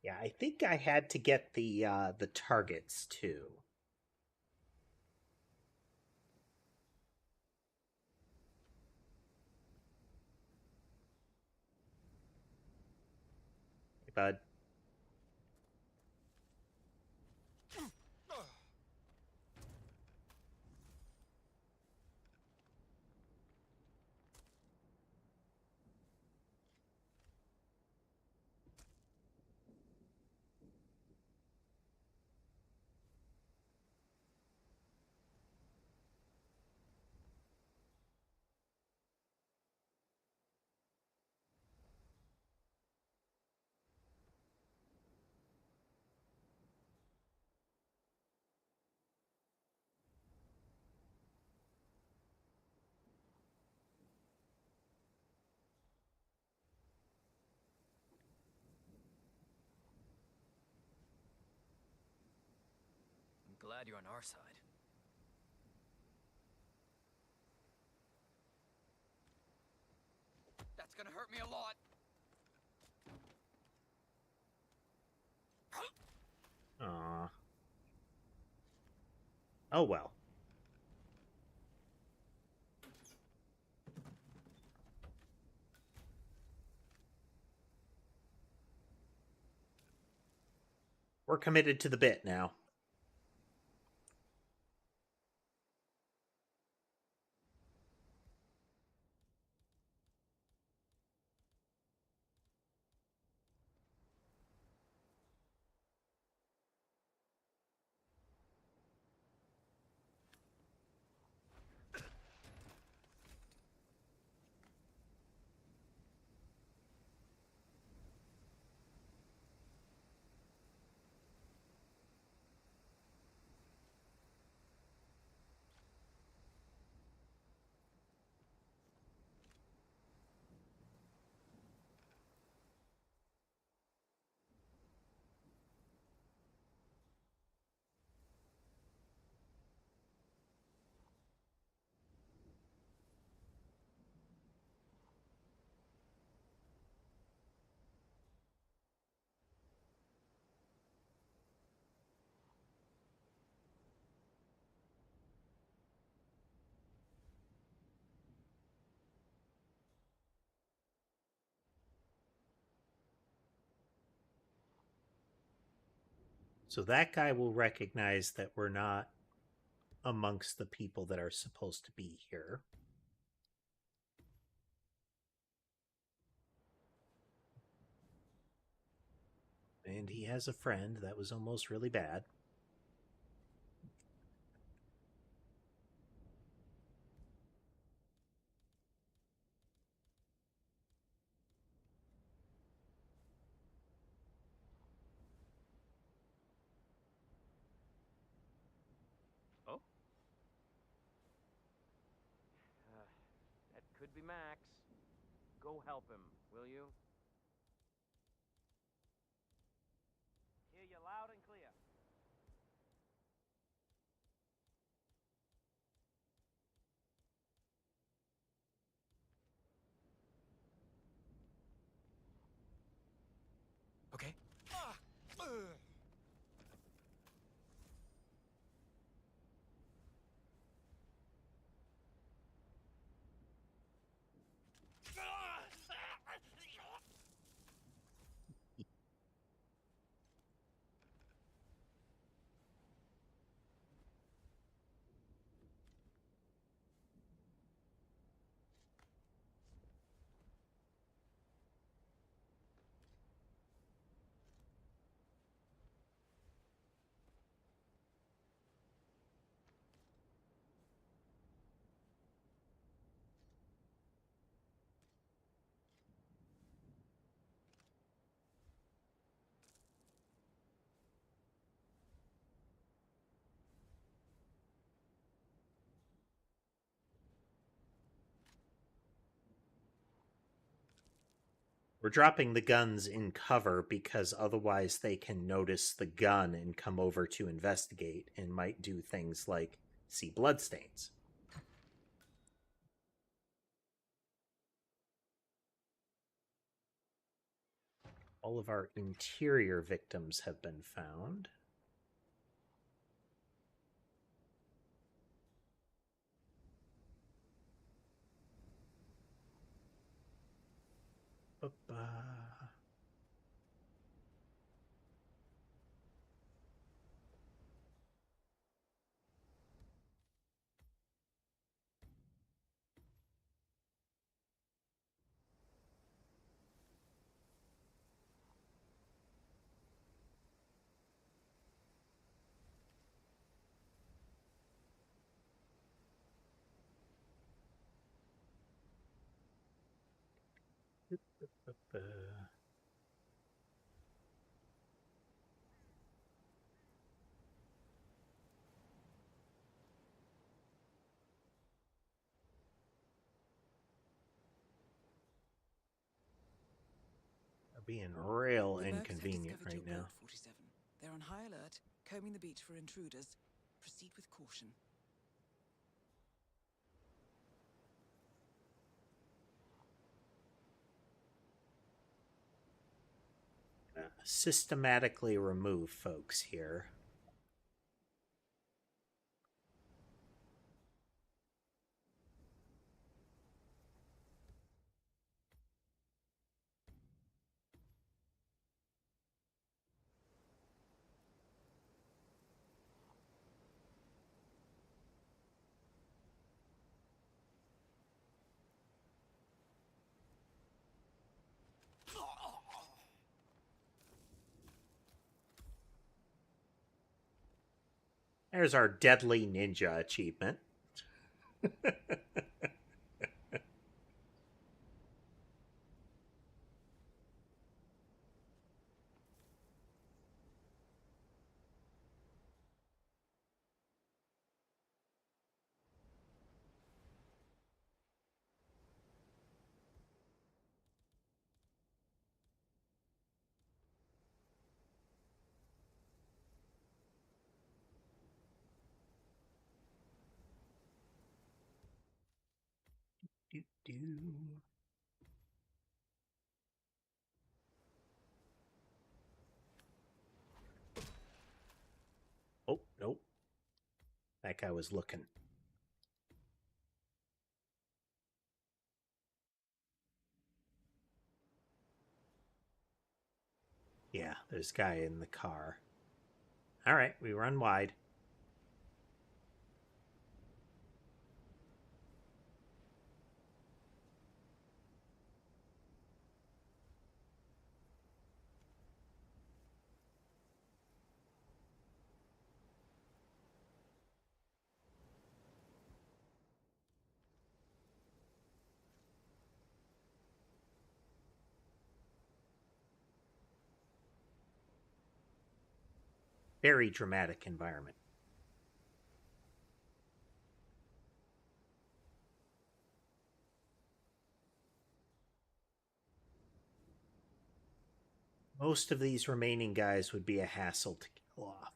Yeah, I think I had to get the targets too. Hey, bud. I'm glad you're on our side. That's gonna hurt me a lot. Aw. Oh well. We're committed to the bit now. So that guy will recognize that we're not amongst the people that are supposed to be here. And he has a friend that was almost really bad. Oh? That could be Max. Go help him, will you? Hear you loud and clear. Okay. We're dropping the guns in cover because otherwise they can notice the gun and come over to investigate and might do things like see bloodstains. All of our interior victims have been found. Being real inconvenient right now. 47. They're on high alert, combing the beach for intruders. Proceed with caution. Systematically remove folks here. There's our deadly ninja achievement. Oh, nope. That guy was looking. Yeah, there's a guy in the car. All right, we run wide. Very dramatic environment. Most of these remaining guys would be a hassle to kill off.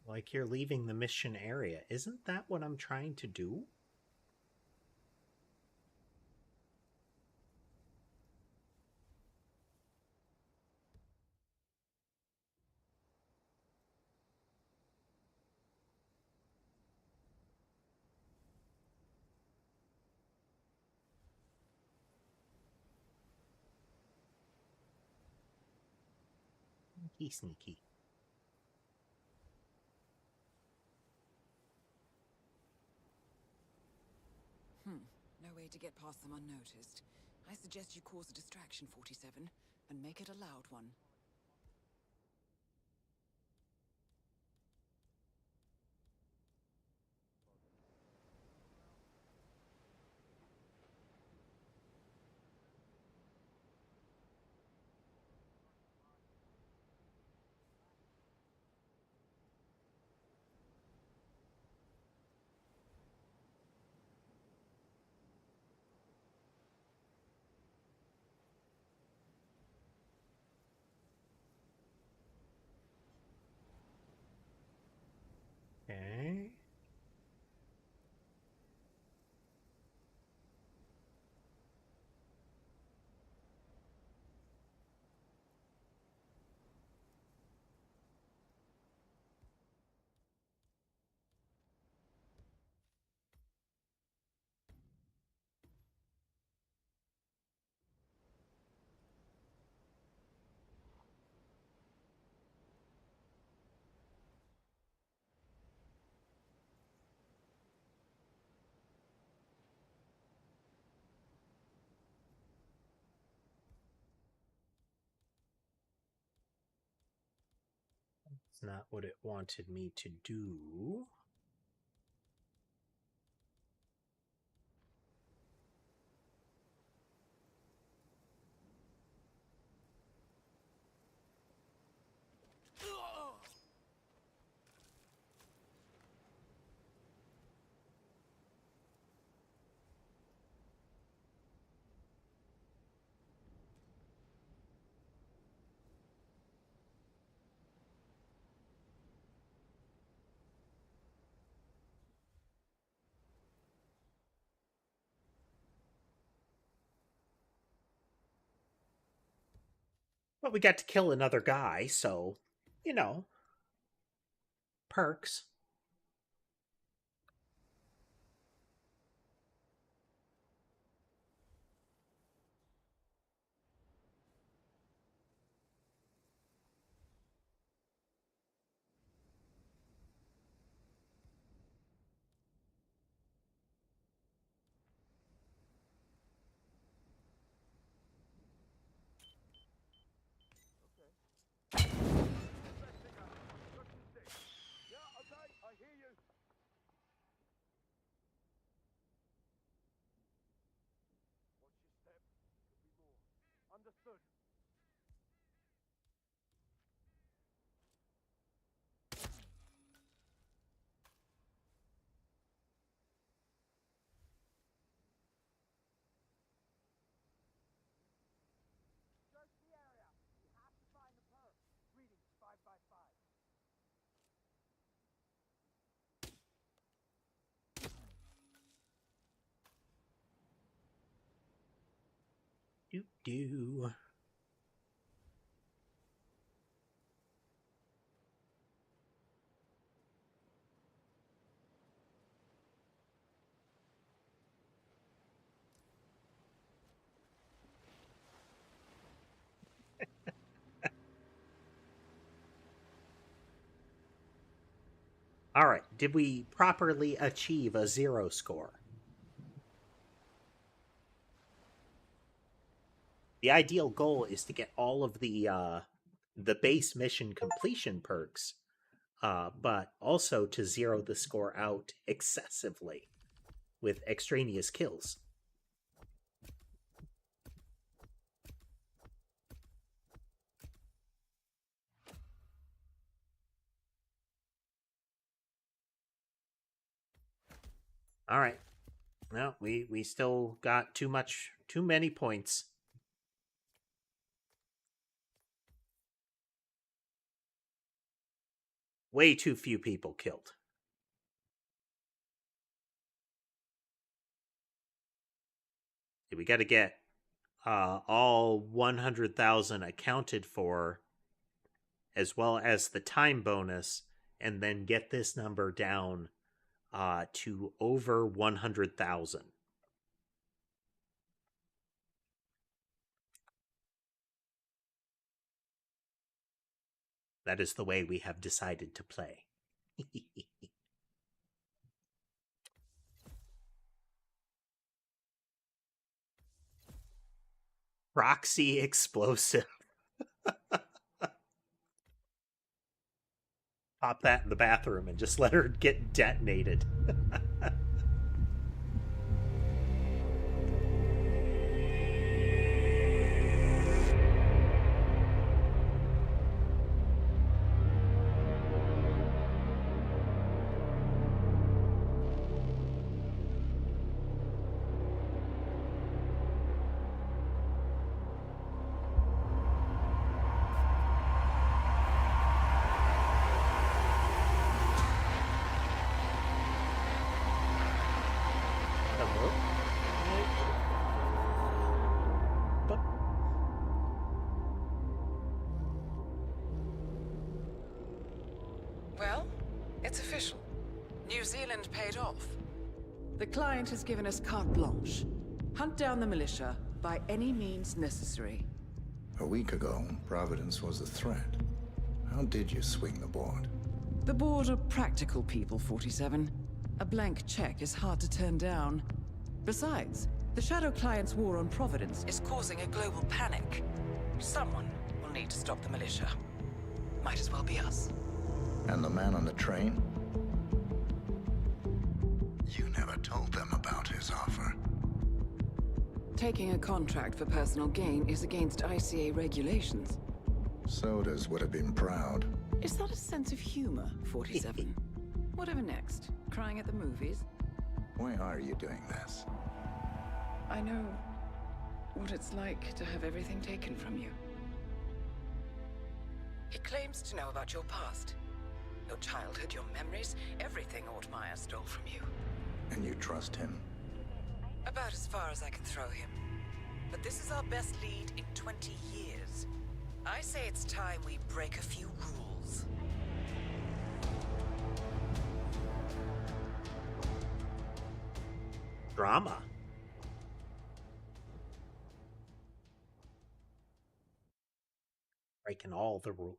Like you're leaving the mission area. Isn't that what I'm trying to do? Sneaky, sneaky. No way to get past them unnoticed. I suggest you cause a distraction, 47, and make it a loud one. Okay. It's not what it wanted me to do. But we got to kill another guy, so, you know, perks. Understood. Search the area. We have to find the perp. Reading 5 by 5. Do. All right. Did we properly achieve a 0 score? The ideal goal is to get all of the base mission completion perks, but also to 0 the score out excessively with extraneous kills. All right. Well, we still got too many points. Way too few people killed. We got to get all 100,000 accounted for, as well as the time bonus, and then get this number down to over 100,000. That is the way we have decided to play. Proxy explosive. Pop that in the bathroom and just let her get detonated. Well, it's official. New Zealand paid off. The client has given us carte blanche. Hunt down the militia by any means necessary. A week ago, Providence was a threat. How did you swing the board? The board are practical people, 47. A blank check is hard to turn down. Besides, the Shadow Client's war on Providence is causing a global panic. Someone will need to stop the militia. Might as well be us. And the man on the train? You never told them about his offer. Taking a contract for personal gain is against ICA regulations. Sodas would have been proud. Is that a sense of humor, 47? Whatever next? Crying at the movies? Why are you doing this? I know what it's like to have everything taken from you. He claims to know about your past. Your childhood, your memories, everything Ortmeyer stole from you. And you trust him? About as far as I can throw him. But this is our best lead in 20 years. I say it's time we break a few rules. Drama. Breaking all the rules.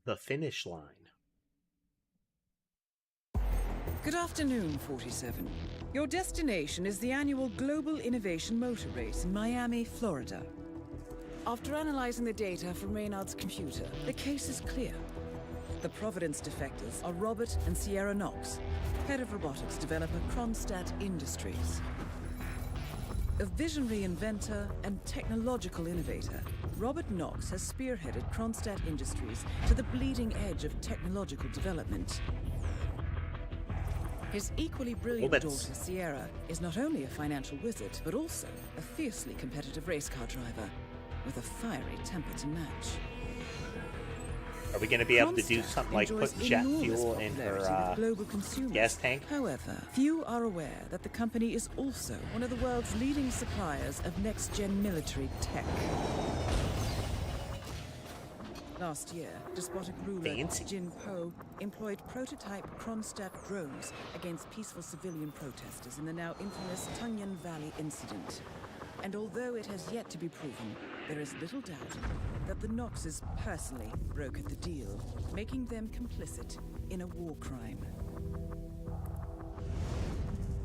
The finish line. Good afternoon, 47. Your destination is the annual Global Innovation Motor Race in Miami, Florida. After analyzing the data from Reynard's computer, the case is clear. The Providence defectors are Robert and Sierra Knox, head of robotics developer Kronstadt Industries. A visionary inventor and technological innovator, Robert Knox has spearheaded Kronstadt Industries to the bleeding edge of technological development. His equally brilliant daughter, Sierra, is not only a financial wizard, but also a fiercely competitive race car driver, with a fiery temper to match. Are we going to be able to do something like put jet fuel in her gas tank? However, few are aware that the company is also one of the world's leading suppliers of next-gen military tech. Last year, despotic ruler Jin Po employed prototype Kronstadt drones against peaceful civilian protesters in the now infamous Tungan Valley incident. And although it has yet to be proven, there is little doubt that the Knoxes personally brokered the deal, making them complicit in a war crime.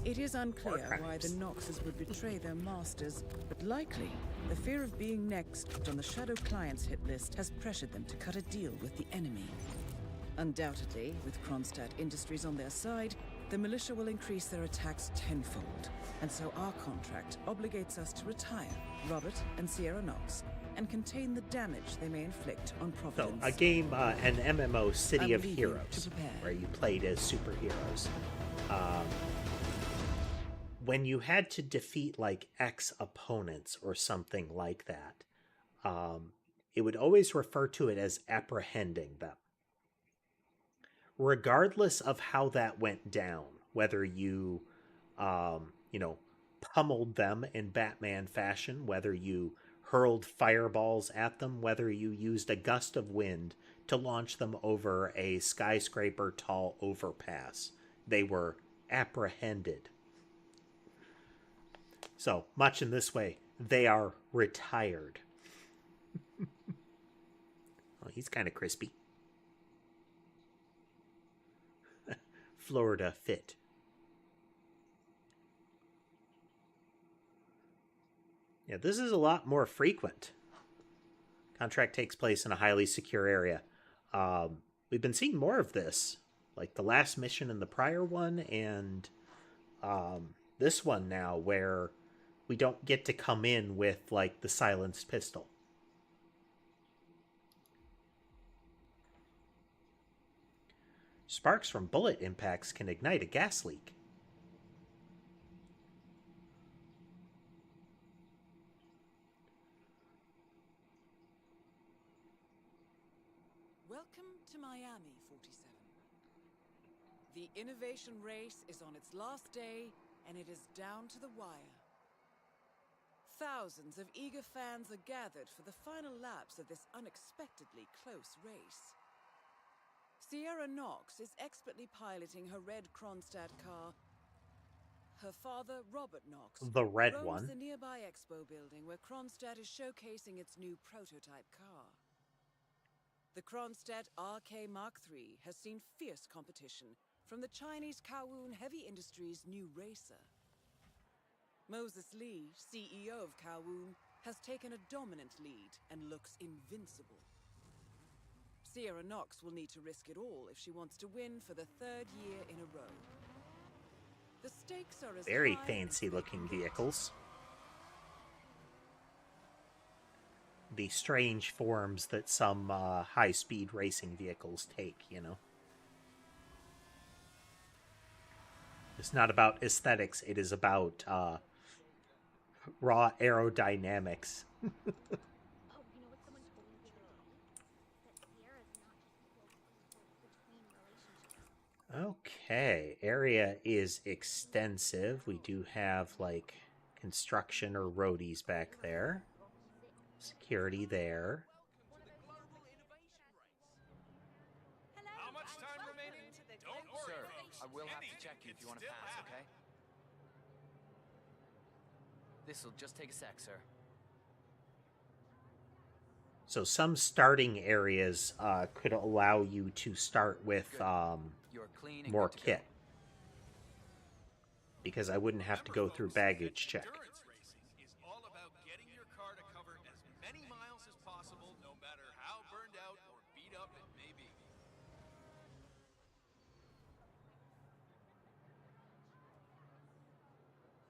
It is unclear why the Knoxes would betray their masters, but likely the fear of being next on the Shadow Client's hit list has pressured them to cut a deal with the enemy. Undoubtedly, with Kronstadt Industries on their side, the militia will increase their attacks tenfold, and so our contract obligates us to retire Robert and Sierra Knox and contain the damage they may inflict on Providence. So, a game, an MMO, City of Heroes, where you played as superheroes. when you had to defeat like X opponents or something like that, it would always refer to it as apprehending them. Regardless of how that went down, whether you, pummeled them in Batman fashion, whether you hurled fireballs at them, whether you used a gust of wind to launch them over a skyscraper tall overpass, they were apprehended. So, much in this way, they are retired. Well, he's kind of crispy. Florida fit. Yeah, this is a lot more frequent. Contract takes place in a highly secure area. We've been seeing more of this, like the last mission in the prior one, and this one now, where we don't get to come in with like the silenced pistol. Sparks from bullet impacts can ignite a gas leak. Welcome to Miami, 47. The innovation race is on its last day, and it is down to the wire. Thousands of eager fans are gathered for the final laps of this unexpectedly close race. Sierra Knox is expertly piloting her red Kronstadt car. Her father, Robert Knox, The red roams one. the nearby expo building where Kronstadt is showcasing its new prototype car. The Kronstadt RK Mark III has seen fierce competition from the Chinese Kowloon Heavy Industries' new racer. Moses Lee, CEO of Kowloon, has taken a dominant lead and looks invincible. Sierra Knox will need to risk it all if she wants to win for the third year in a row. The stakes are as Very high fancy looking vehicles. The strange forms that some high-speed racing vehicles take, you know. It's not about aesthetics, it is about raw aerodynamics. Okay, area is extensive. We do have like construction or roadies back there. Security there. How much time remaining? Don't worry, sir. I will have to check you if you want to pass, okay? This'll just take a sec, sir. So some starting areas could allow you to start with more kit. Because I wouldn't have to go through baggage check. Endurance racing is all about getting your car to cover as many miles as possible, no matter how burned out or beat up it may be.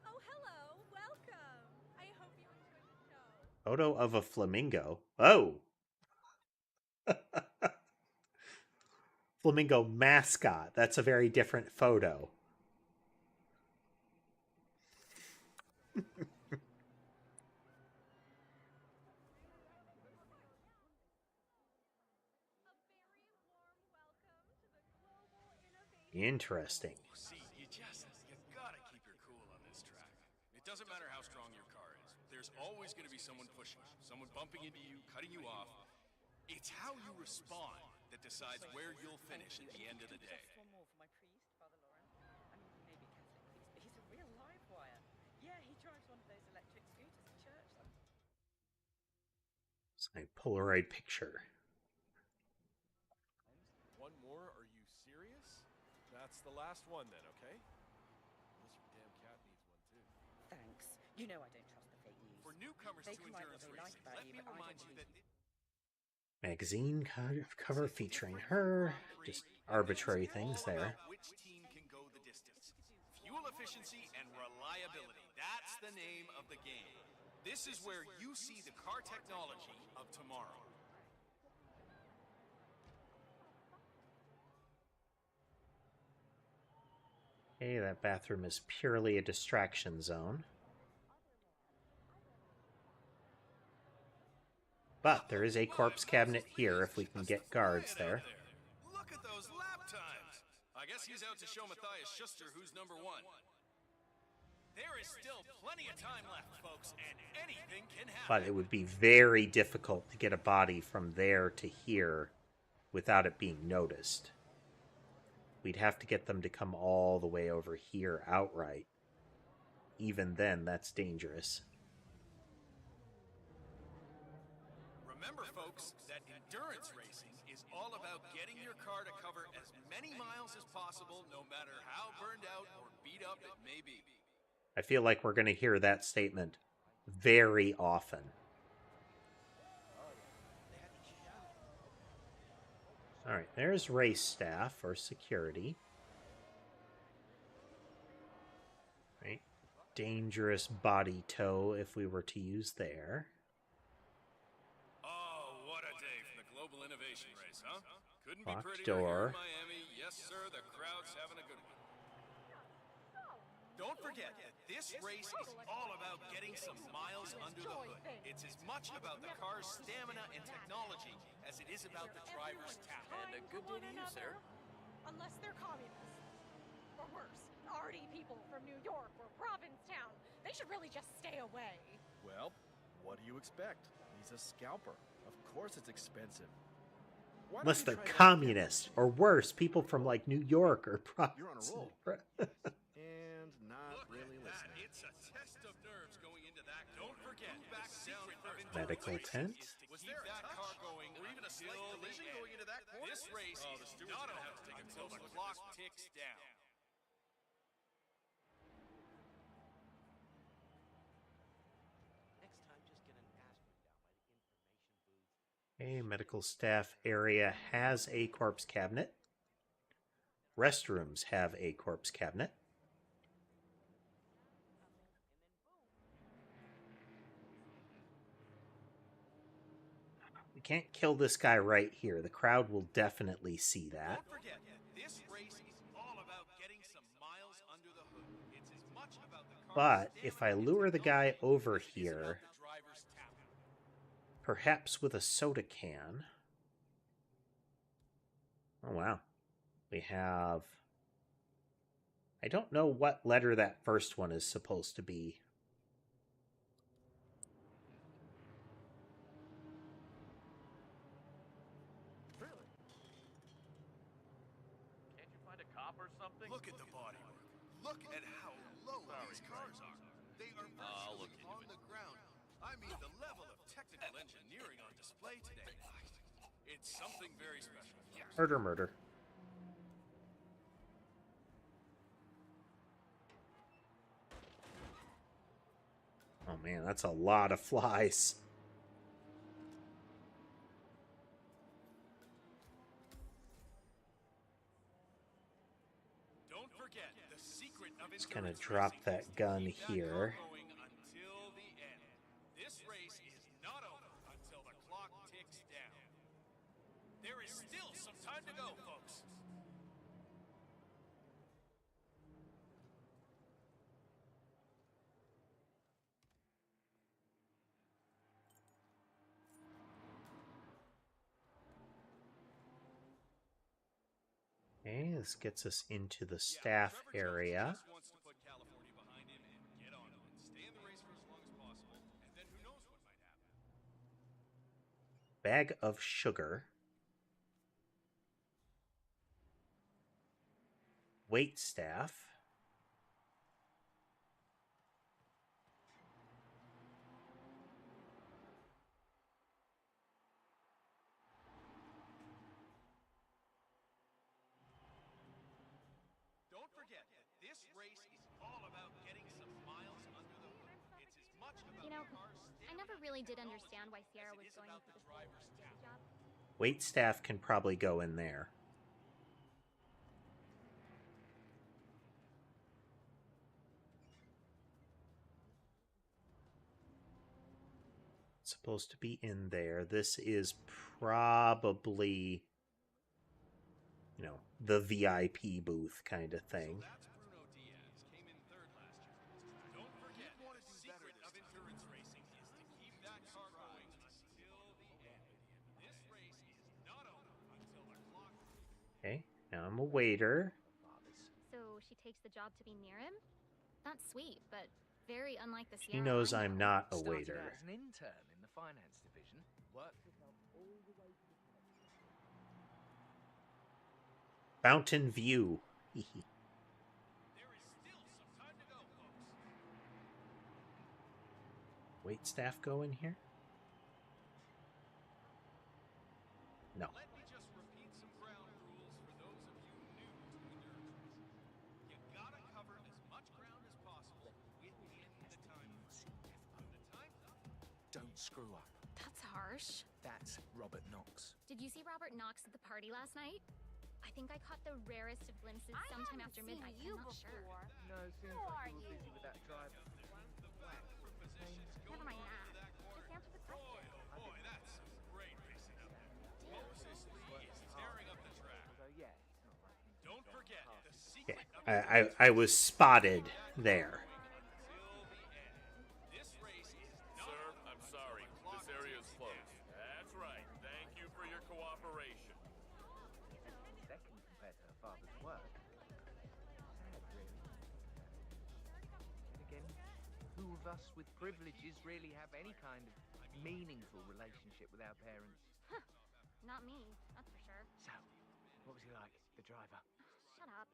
Oh, hello. Welcome. I hope you enjoyed the show. Photo of a flamingo. Oh! Flamingo mascot. That's a very different photo. Interesting. See, you gotta keep your cool on this track. It doesn't matter how strong your car is. There's always gonna be someone pushing you, someone bumping into you, cutting you off. It's how you respond that decides where you'll finish at the end of the day. One more for my priest, Father Lauren. I mean, he may be Catholic, but he's a real live wire. Yeah, he drives one of those electric scooters at church. It's my Polaroid picture. One more? Are you serious? That's the last one then, okay? Unless your damn cat needs one too. Thanks. You know I don't trust the fake news. For newcomers They to can write what endurance they like racing, about let you, me but I remind don't you that believe Magazine cover featuring her. Just arbitrary things there. which team can go the distance. Fuel efficiency and reliability. That's the name of the game. This is where you see the car technology of tomorrow. Okay, that bathroom is purely a distraction zone. But there is a corpse cabinet here if we can get guards there. Look at those lap times. I guess he's out to show Matthias Schuster who's number one. There is still plenty of time left, folks, and anything can happen. But it would be very difficult to get a body from there to here without it being noticed. We'd have to get them to come all the way over here outright. Even then, that's dangerous. Remember, folks, that endurance racing is all about getting your car to cover as many miles as possible, no matter how burned out or beat up it may be. I feel like we're going to hear that statement very often. Alright, there's race staff or security. Right. Dangerous body tow if we were to use there. Oh, what a day for the global innovation race, huh? Couldn't Locked be prettier door. here in Miami. Yes, sir, the crowd's having a good one. Don't forget that this race is all about getting some miles under the hood. It's as much about the car's stamina and technology as it is about the driver's talent. And a good day to you, sir. Unless they're communists. Or worse, arty people from New York or Provincetown. They should really just stay away. Well, what do you expect? He's a scalper. Of course it's expensive. Why don't Unless we they're try that communists, or worse, people from like New York or You're on a roll. And not really listening. It's a test of nerves going into that. Don't forget, back secret of Medical tent. Was there that car going, or even a slight collision going into that corner? This race is not over until the clock ticks down. Next time, just get an aspirin down by the information booth. A medical staff area has a corpse cabinet. Restrooms have a corpse cabinet. We can't kill this guy right here. The crowd will definitely see that. Don't forget, this race is all about getting some miles under the hood. It's as much about the But if I lure the guy over here, perhaps with a soda can. Oh, wow. We have... I don't know what letter that first one is supposed to be. Look at the bodywork. Look at how low these cars are. They are virtually on the ground. I mean, the level of technical engineering on display today. It's something very special. Murder. Oh man, that's a lot of flies. Just gonna drop that gun here. This race is not over until the clock ticks down. There is still some time to go, folks. Okay, this gets us into the staff area. Bag of sugar. Wait staff. Don't forget that this race is all about getting some miles under the hood. It's as much about You know, I never really did understand why Sierra was going for this whole job. Wait staff can probably go in there. It's supposed to be in there. This is probably, you know, the VIP booth kind of thing. Now I'm a waiter. So she takes the job to be near him? That's sweet, but very unlike the She Sierra knows I know. I'm not a Started waiter. out as an intern in the finance division, worked herself all the way to the top. Fountain View. There is still some time to go, folks. Wait staff go in here? No. Let me just repeat some ground rules for those of you new to endurance. You gotta cover as much ground as possible within the time frame. When the time's up, Don't screw up. That's harsh. That's Robert Knox. Did you see Robert Knox at the party last night? I think I caught the rarest of glimpses sometime after midnight. I'm not sure. No, seems like you were busy with that driver. Never mind that. Just answer the question. boy, that's some great racing up there. Moses Lee is tearing up the track. So yeah, it's not like him. Don't forget the Okay. secret of I was spotted there. this race is not. Sir, I'm sorry. This area is closed. That's right. Thank you for your cooperation. Second compared to her father's work. Sad, really. And again, who of us with privileges really have any kind of meaningful relationship with our parents? Not me, that's for sure. So, what was he like, the driver? Shut up.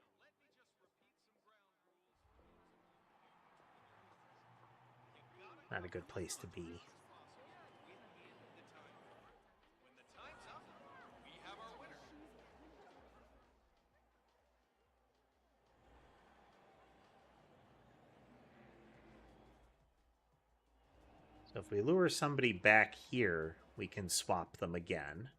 Not a good place to be. When the time's up, we have our winner. So if we lure somebody back here, we can swap them again.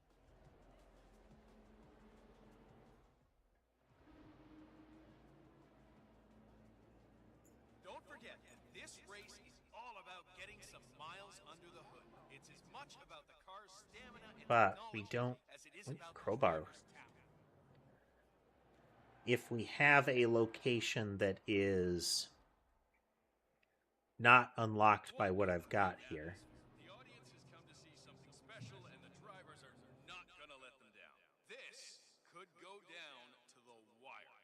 Don't forget, this race is all about getting some miles under the hood. It's as much about the car's stamina and But we don't... as it is Wait, about crowbar. If we have a location that is not unlocked by what I've got here. The audience has come to see something special, and the drivers are not gonna let them down. This could go down to the wire.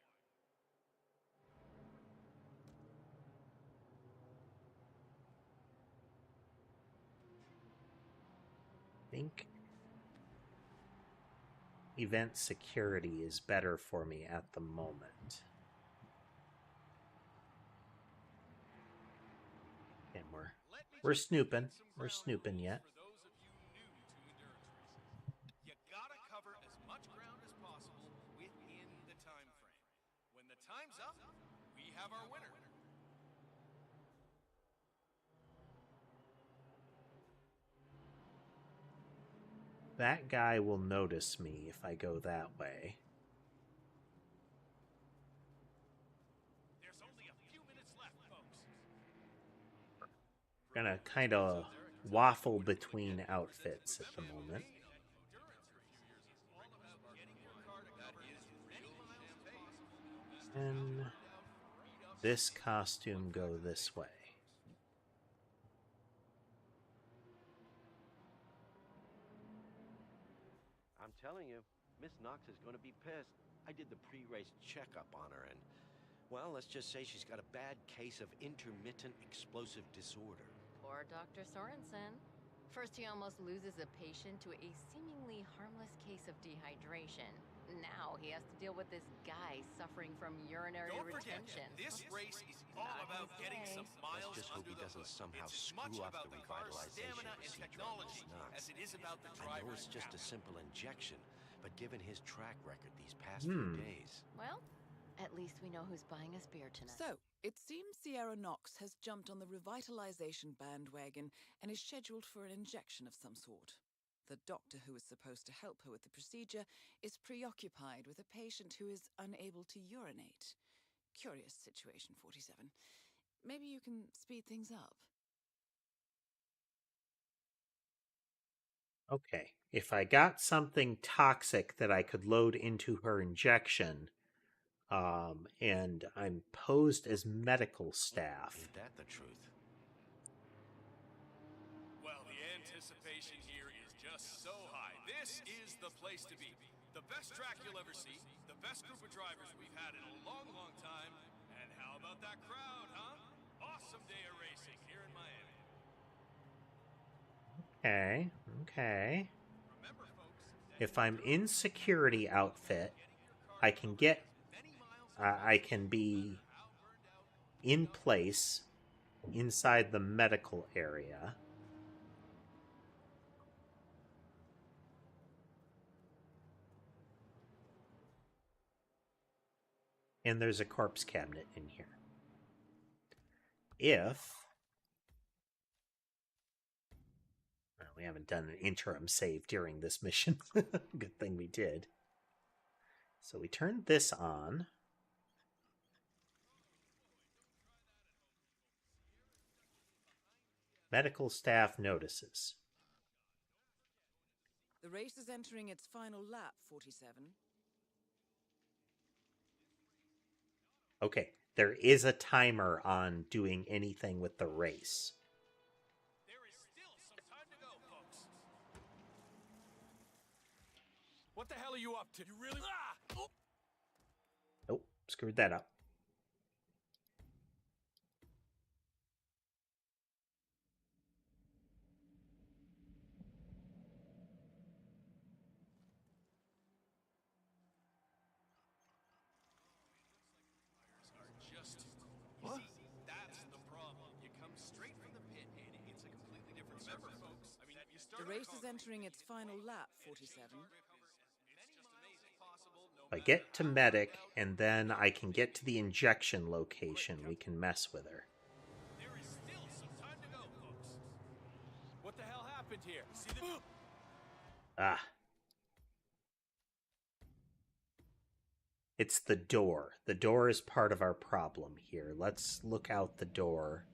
I think event security is better for me at the moment. And we're snooping. We're snooping yet. You gotta cover as much ground as possible within the time frame. When the time's up, we have our winner. That guy will notice me if I go that way. There's only a few minutes left, folks. Gonna kind of waffle between outfits at the moment. And this costume go this way. I'm telling you, Miss Knox is going to be pissed. I did the pre-race checkup on her, and, well, let's just say she's got a bad case of intermittent explosive disorder. Poor Dr. Sorensen. First, he almost loses a patient to a seemingly harmless case of dehydration. Now he has to deal with this guy suffering from urinary retention. This race is all about getting some miles Let's just hope under he the doesn't hood. somehow It's as screw much up about the the car's revitalization stamina and procedure on technology Miss Knox. as it is about the I know driver's it's just a talent. simple injection, but given his track record these past few days... Well, at least we know who's buying us beer tonight. So, it seems Sierra Knox has jumped on the revitalization bandwagon and is scheduled for an injection of some sort. The doctor who is supposed to help her with the procedure is preoccupied with a patient who is unable to urinate. Curious situation, 47. Maybe you can speed things up. Okay, if I got something toxic that I could load into her injection, and I'm posed as medical staff. Ain't that the truth? Well, the anticipation here is just so high. This is the place to be. The best track you'll ever see, the Best group of drivers we've had in a long, long time. And how about that crowd, huh? Awesome day of racing here in Miami. Okay, okay. If I'm in security outfit, I can be in place inside the medical area. And there's a corpse cabinet in here. Well, we haven't done an interim save during this mission. Good thing we did. So we turned this on. Medical staff notices. The race is entering its final lap, 47. Okay, there is a timer on doing anything with the race. There is still some time to go, folks. What the hell are you up to? You really? Ah! Oh! Nope, screwed that up. What? See, that's the problem. You come straight from the pit, and it's a completely different remember, folks. I mean, you start The race is entering its final lap, 47. If I get to medic, and then I can get to the injection location, we can mess with her. There is still some time to go, folks. What the hell happened here? See the... Ah. It's the door. The door is part of our problem here. Let's look out the door.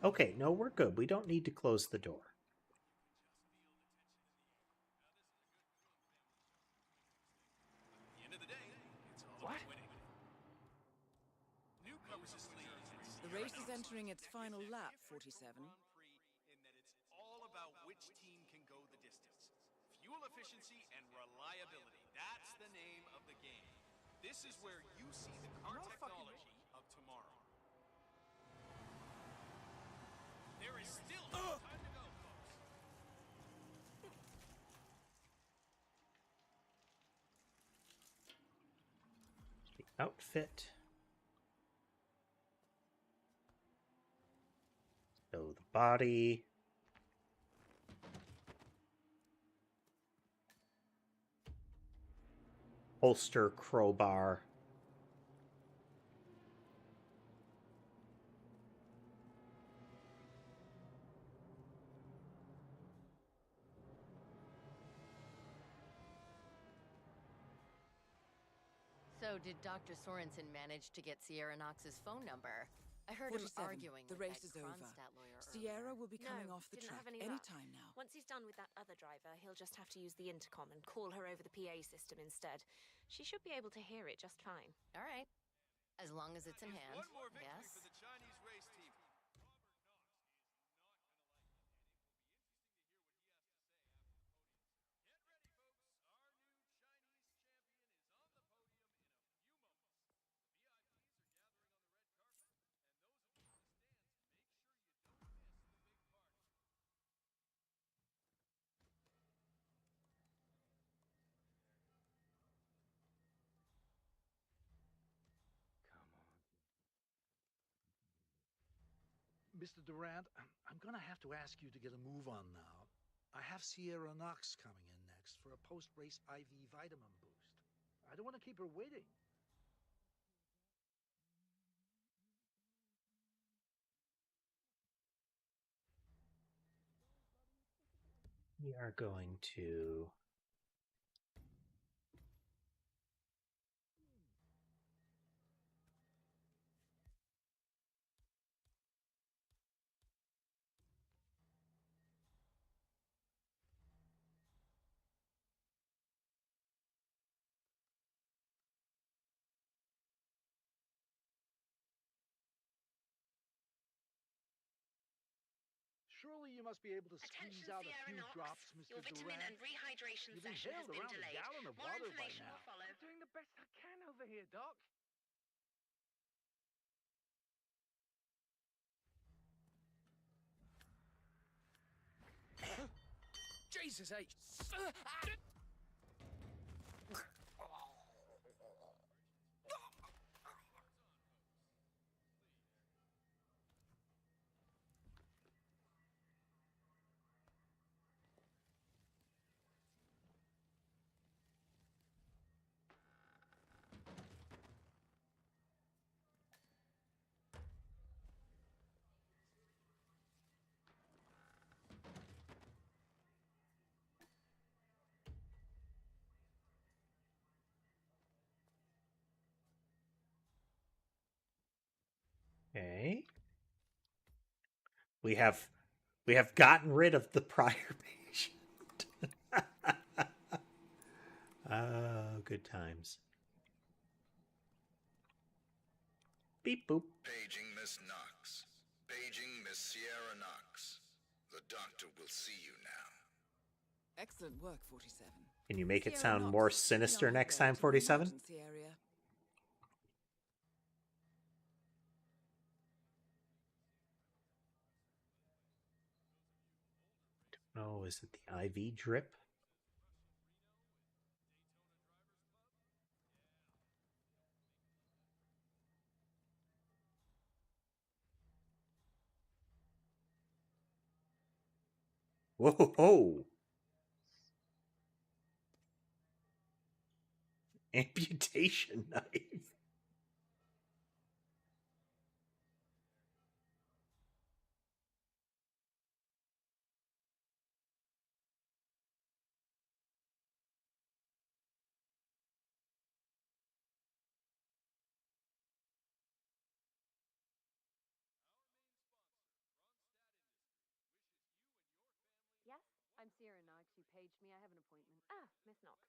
Okay, no, we're good. We don't need to close the door. The race is entering its final lap, 47. In that it's all about which team can go the distance. Fuel efficiency and reliability. That's the name of the game. This is where you see the car technology of tomorrow. There is still time to go, folks. The outfit. So the body. Holster, crowbar. So, did Dr. Sorensen manage to get Sierra Knox's phone number? I heard him 47. arguing The with race that is over. Kronstadt lawyer Sierra earlier. will be coming off the didn't track have any luck. anytime now. Once he's done with that other driver, he'll just have to use the intercom and call her over the PA system instead. She should be able to hear it just fine. All right. As long as it's in hand. One more victory Yes. for the Chinese race team. Mr. Durant, I'm gonna have to ask you to get a move on now. I have Sierra Knox coming in next for a post-race IV vitamin boost. I don't want to keep her waiting. We are going to... Surely you must be able to squeeze out a few drops, Mr. Your vitamin Durant. and rehydration You've session has inhaled been around a delayed. gallon of More water by information now. will follow. I'm doing the best I can over here, Doc. Jesus H. Okay. We have gotten rid of the prior patient. Oh, good times. Beep boop. Paging Miss Knox. Paging Miss Sierra Knox. The doctor will see you now. Excellent work, 47. Can you make it Sierra sound Knox, more be sinister on her next way time, to the 47? emergency area. Oh, is it the IV drip? Whoa, ho, ho. Amputation knife. Yes, I'm Sierra Knox. You paged me. I have an appointment. Ah, Miss Knox.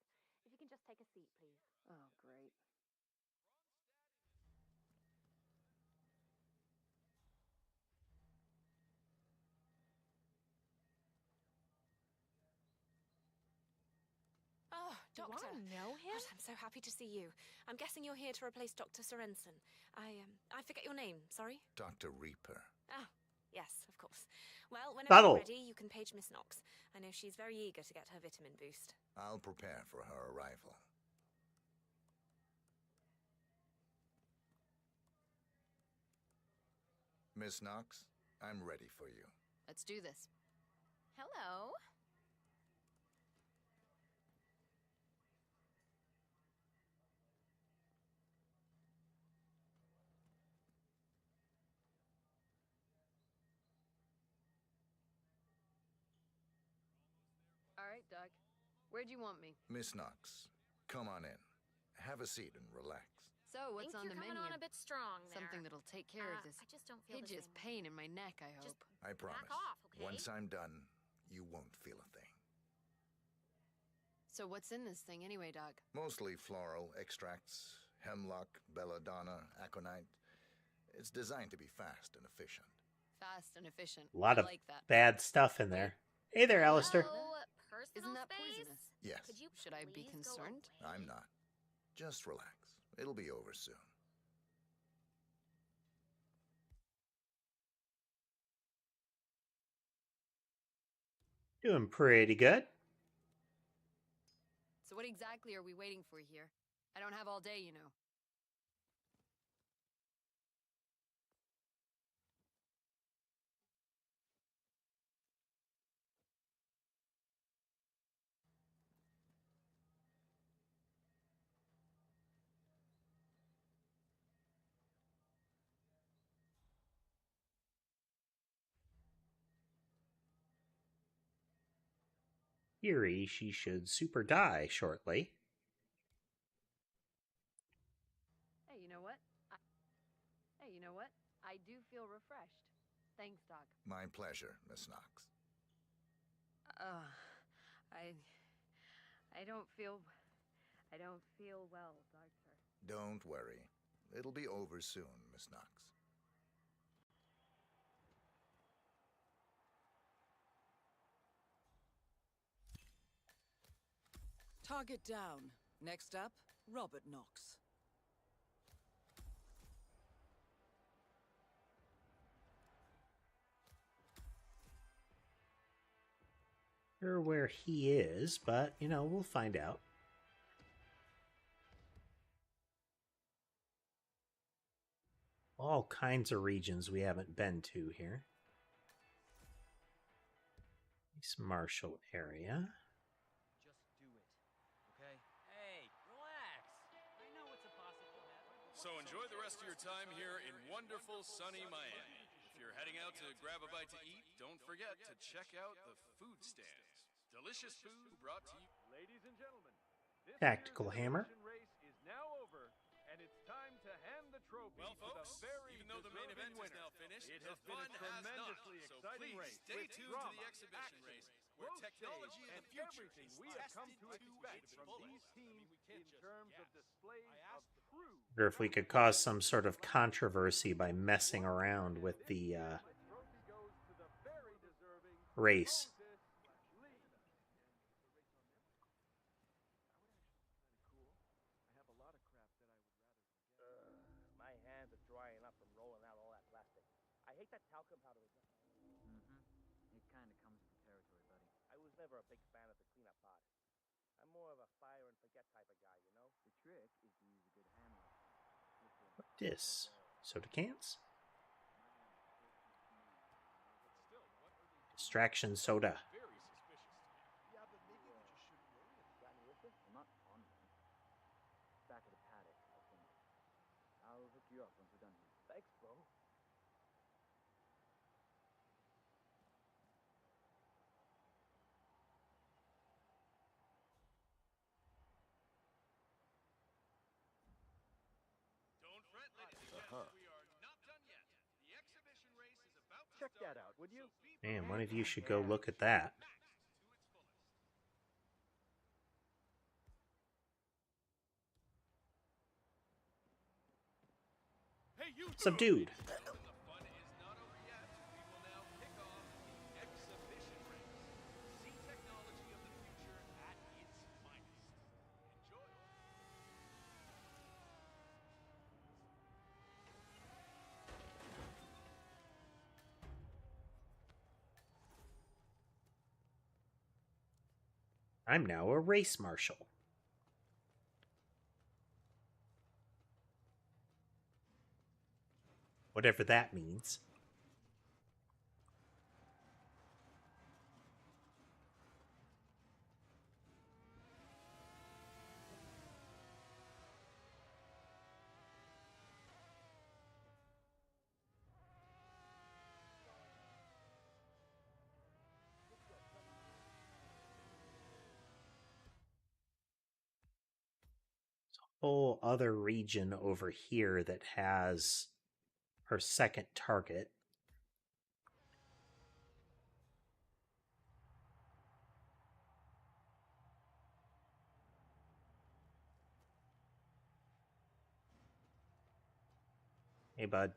If you can just take a seat, please. Oh, great. Oh, Do Doctor. I know him? God, I'm so happy to see you. I'm guessing you're here to replace Dr. Sorensen. I forget your name, sorry? Dr. Reaper. Ah, yes, of course. Well, whenever Subtle. you're ready, you can page Miss Knox. I know she's very eager to get her vitamin boost. I'll prepare for her arrival. Miss Knox, I'm ready for you. Let's do this. Hello. All right, Doc. Where'd you want me? Miss Knox, come on in. Have a seat and relax. So, what's Think on you're the coming menu? on a bit strong there. Something that'll take care of this I just don't feel the hideous same. pain in my neck, I hope. I promise. off, okay? Once I'm done, you won't feel a thing. So what's in this thing anyway, Doc? Mostly floral extracts, hemlock, belladonna, aconite. It's designed to be fast and efficient. Fast and efficient. A lot I of like that. bad stuff in there. Hey there, Alistair. Oh, personal Isn't that space? poisonous? Yes. Could you Should I be please go concerned? away? I'm not. Just relax. It'll be over soon. Doing pretty good. So what exactly are we waiting for here? I don't have all day, you know. Theory, she should super die shortly. Hey, you know what? I do feel refreshed. Thanks, Doc. My pleasure, Miss Knox. I don't feel well, Doctor. Don't worry. It'll be over soon, Miss Knox. Target down. Next up, Robert Knox. Sure where he is, but, you know, we'll find out. All kinds of regions we haven't been to here. East Marshall area. Just do it, okay? Hey, relax. I know it's impossible. So enjoy the rest of your time here in wonderful, sunny Miami. If you're heading out to grab a bite to eat, don't forget to check out the food stands. Delicious food brought to you. Ladies and gentlemen, this Tactical year's hammer. exhibition race is now over, and it's time to hand the trophy Well, to the folks, very even though the main event deserving is winner. now finished, It the has been a fun has not. tremendously So exciting please race stay with tuned drama, to the exhibition action, race, where close technology stage, of and the future everything is we have come tested to expect its from these fullest. teams in terms of displays of true. Or if we could cause some sort of controversy by messing around with the Trophy goes to the very deserving race. My hands are drying up from rolling out all that plastic. I hate that talcum powder. It kind of comes with the territory, buddy. I was never a big fan of the cleanup part. I'm more of a fire and forget type of guy, you know? The trick is to use a good hammer. This soda cans. Distraction soda. Very suspicious to me. Yeah, but maybe we just shouldn't worry about it. Got any with you? I'm not on one. Back of the paddock, I think. I'll hook you up once we're done here. Thanks, bro. Don't fret, ladies and gentlemen, we are not done yet. The exhibition race is about to Check start. that out, would you? Man, one of you should go look at that. Hey, you Subdued. The fun is not over yet. We will now kick off the exhibition race. See technology of the future at its finest. Enjoy. I'm now a race marshal. Whatever that means. Whole other region over here that has her second target. Hey, bud.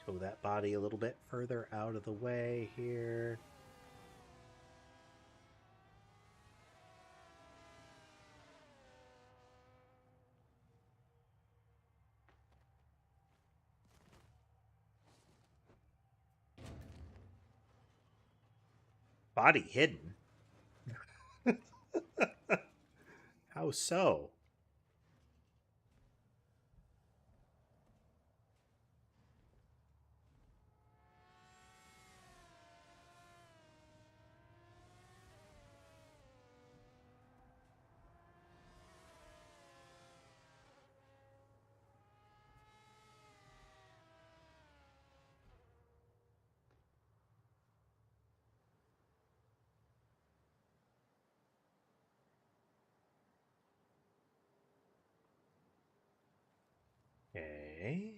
Tow that body a little bit further out of the way here. Body hidden? How so? Okay.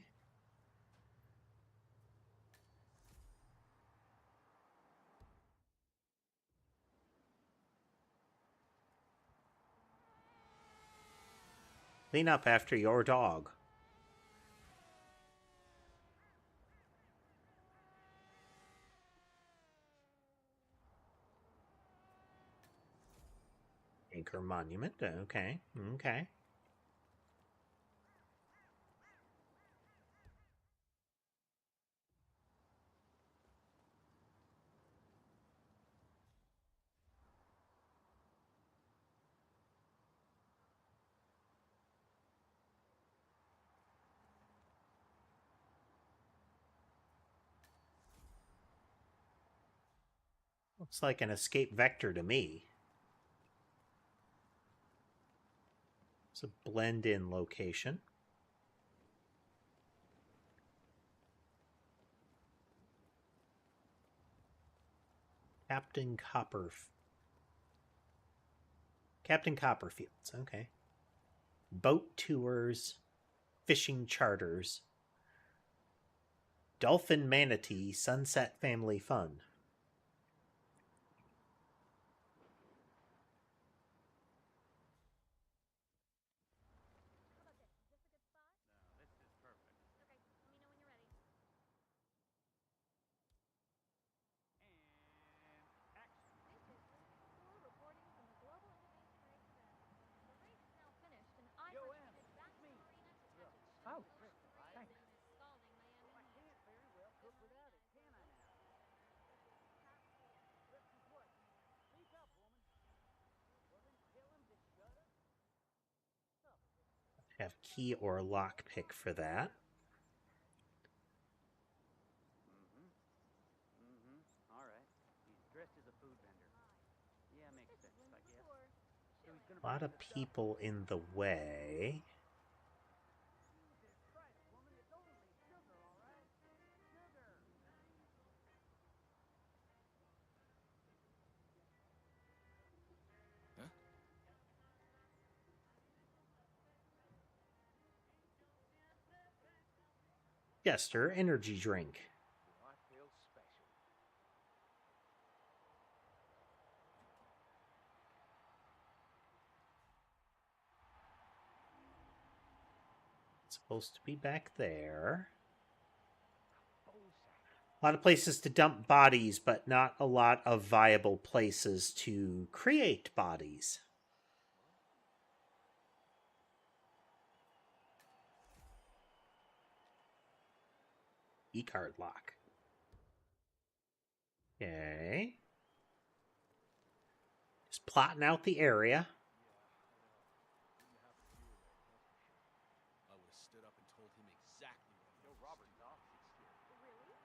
Clean up after your dog. Anchor Monument. Okay. Okay. Looks like an escape vector to me. It's a blend-in location. Captain Copperfields. Okay. Boat tours, fishing charters, dolphin manatee, sunset family fun. Oh, thanks. I can't very well cook without it, can I now? What? Speak up, woman. Well, then tell him to shut up. Have key or lockpick for that. All right. He's dressed as a food vendor. Yeah, makes sense, I guess. So he's gonna A lot of people in the way. Jester energy drink. I feel special. It's supposed to be back there. A lot of places to dump bodies, but not a lot of viable places to create bodies. E-card lock. Okay. Just plotting out the area. I would have stood up and told him exactly what he was. Robert Knox is here. Really?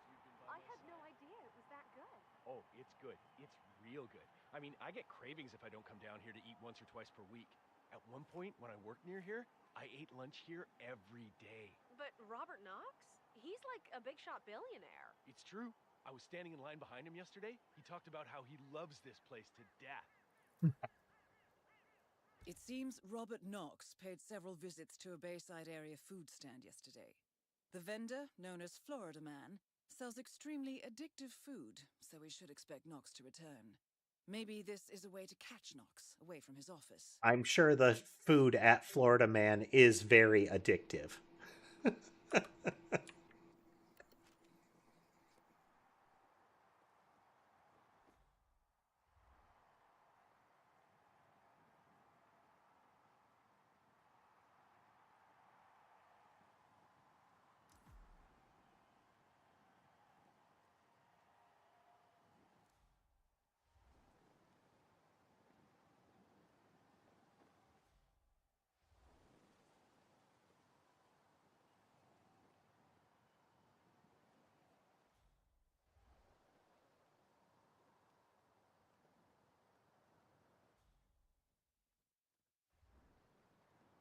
I had no idea it was that good. Oh, it's good. It's real good. I mean, I get cravings if I don't come down here to eat once or twice per week. At one point, when I worked near here, I ate lunch here every day. But Robert Knox? He's like a big shot billionaire. It's true. I was standing in line behind him yesterday. He talked about how he loves this place to death. It seems Robert Knox paid several visits to a Bayside area food stand yesterday. The vendor, known as Florida Man, sells extremely addictive food, so we should expect Knox to return. Maybe this is a way to catch Knox away from his office. I'm sure the food at Florida Man is very addictive.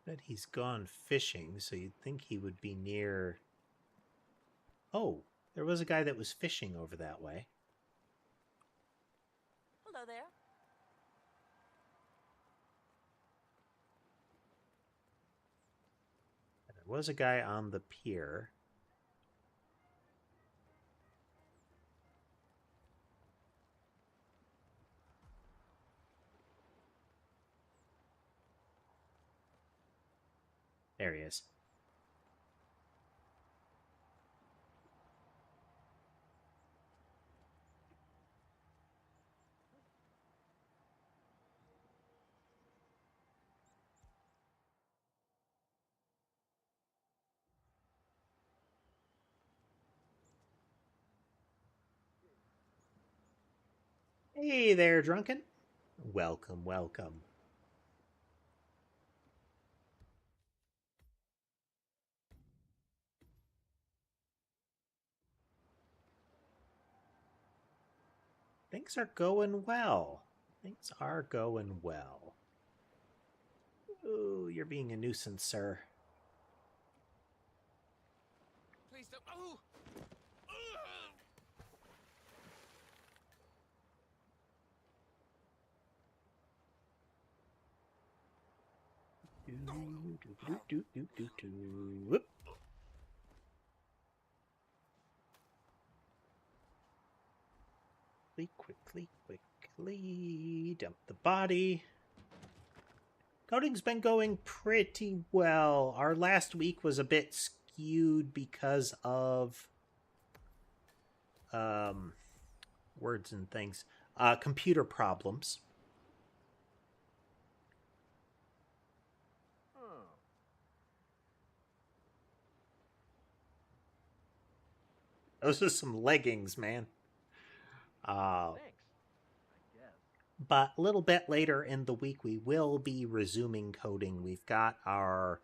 But he's gone fishing, so you'd think he would be near... Oh, there was a guy that was fishing over that way. Hello there. was a guy on the pier. There he is. Hey there, Drunken. Welcome, welcome. Things are going well. Things are going well. Ooh, you're being a nuisance, sir. Please don't. Oh! Whoop. Quickly dump the body. Coding's been going pretty well. Our last week was a bit skewed because of words and things. Computer problems. Those are some leggings, man. Thanks. But a little bit later in the week, we will be resuming coding. We've got our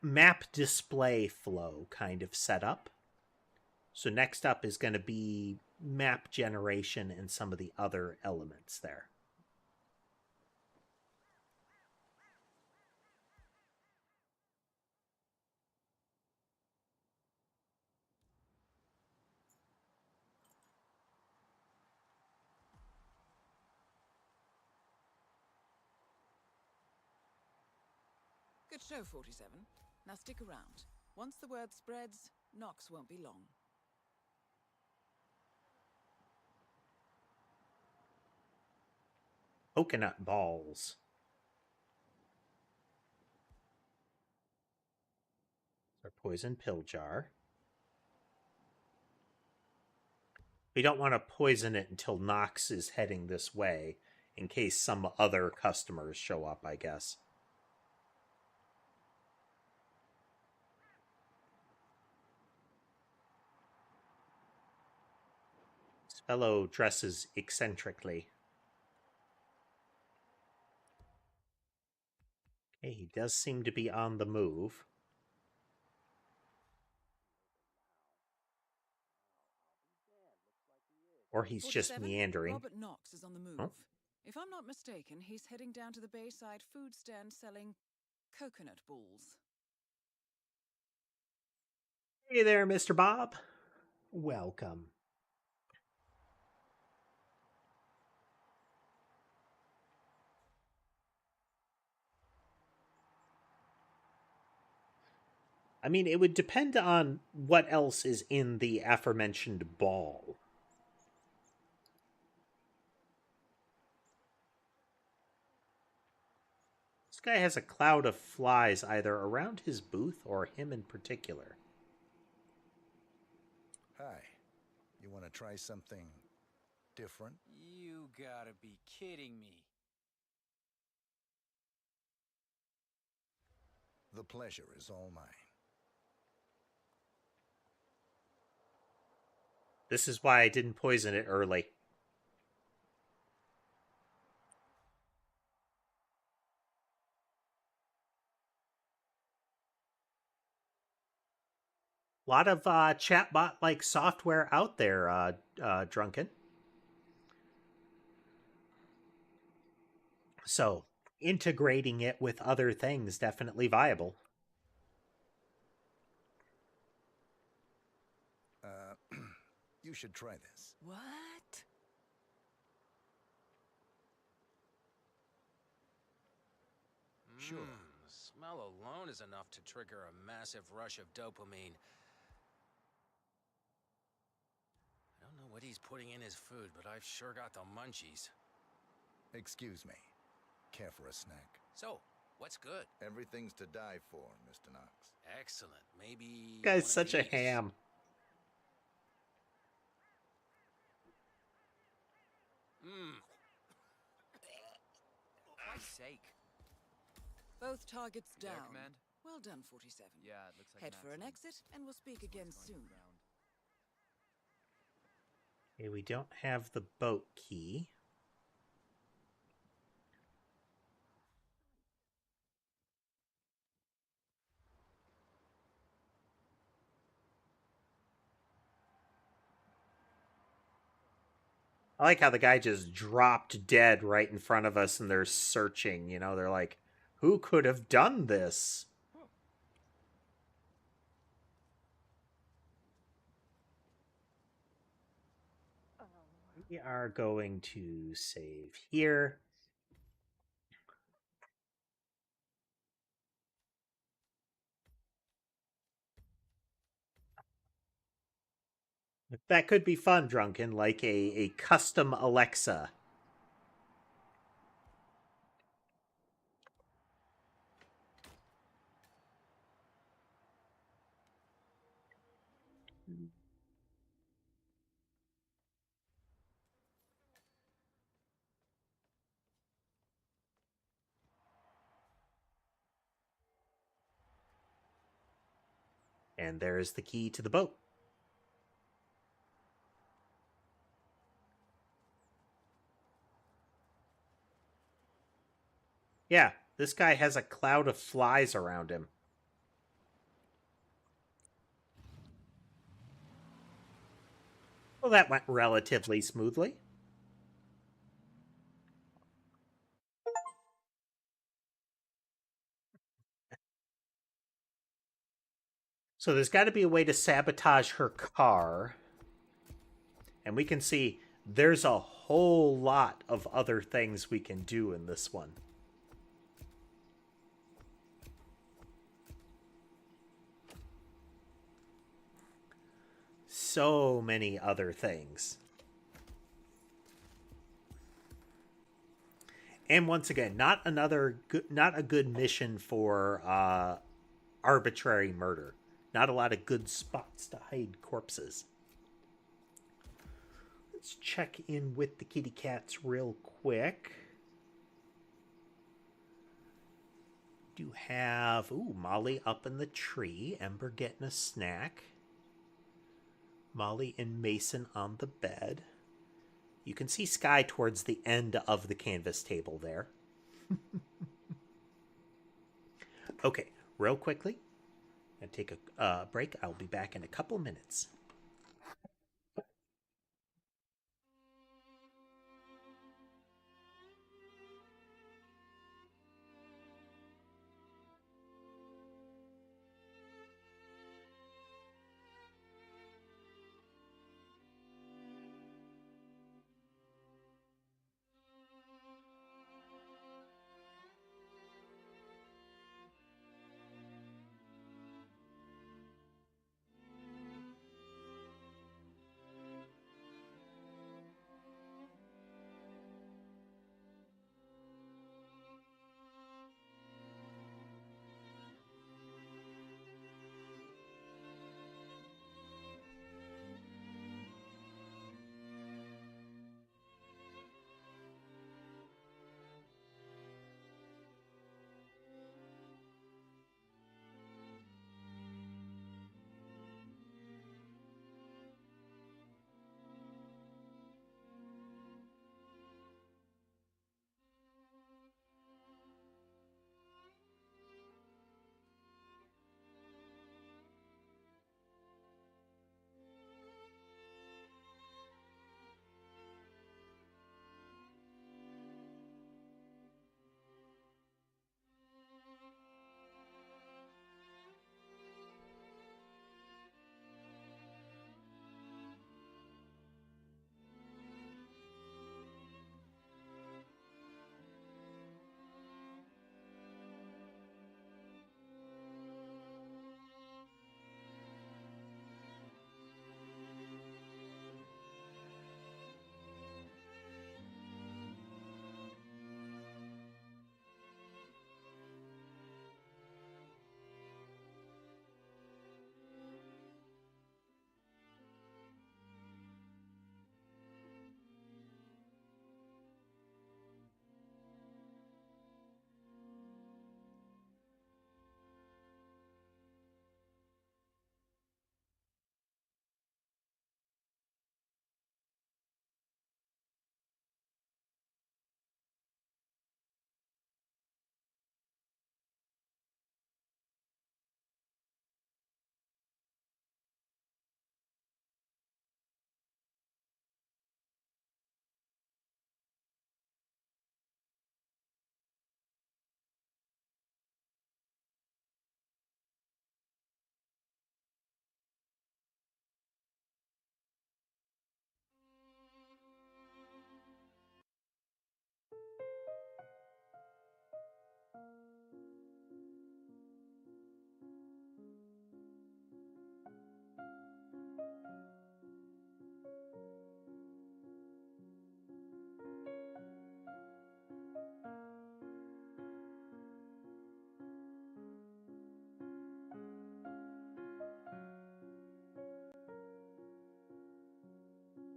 map display flow kind of set up. So next up is going to be map generation and some of the other elements there. Good show, 47. Now stick around. Once the word spreads, Knox won't be long. Coconut balls. Our poison pill jar. We don't want to poison it until Knox is heading this way, in case some other customers show up, I guess. This fellow dresses eccentrically. Okay, he does seem to be on the move. Or he's just meandering. Robert Knox is on the move. Huh? If I'm not mistaken, he's heading down to the Bayside food stand selling coconut balls. Hey there, Mr. Bob. Welcome. I mean, it would depend on what else is in the aforementioned ball. This guy has a cloud of flies either around his booth or him in particular. Hi. You want to try something different? You gotta be kidding me. The pleasure is all mine. This is why I didn't poison it early. A lot of chatbot-like software out there, Drunken. So, integrating it with other things definitely viable. You should try this. What? Sure. smell alone is enough to trigger a massive rush of dopamine. I don't know what he's putting in his food, but I've sure got the munchies. Excuse me. Care for a snack? So, what's good? Everything's to die for, Mr. Knox. Excellent. Maybe... Guy's such a ham. Mmm. For Christ's sake. Both targets There, down. Command? Well done, 47. Yeah, it looks like Head for an Maxim. exit, and we'll speak again soon. Okay, we don't have the boat key. I like how the guy just dropped dead right in front of us and they're searching, you know, they're like, who could have done this? We are going to save here. That could be fun, Drunken, like a custom Alexa. And there's the key to the boat. Yeah, this guy has a cloud of flies around him. Well, that went relatively smoothly. So there's got to be a way to sabotage her car. And we can see there's a whole lot of other things we can do in this one. So many other things. And once again, not a good mission for arbitrary murder. Not a lot of good spots to hide corpses. Let's check in with the kitty cats real quick. Do have Molly up in the tree, Ember getting a snack, Molly and Mason on the bed. You can see Sky towards the end of the canvas table there. Okay, real quickly, and take a break. I'll be back in a couple minutes.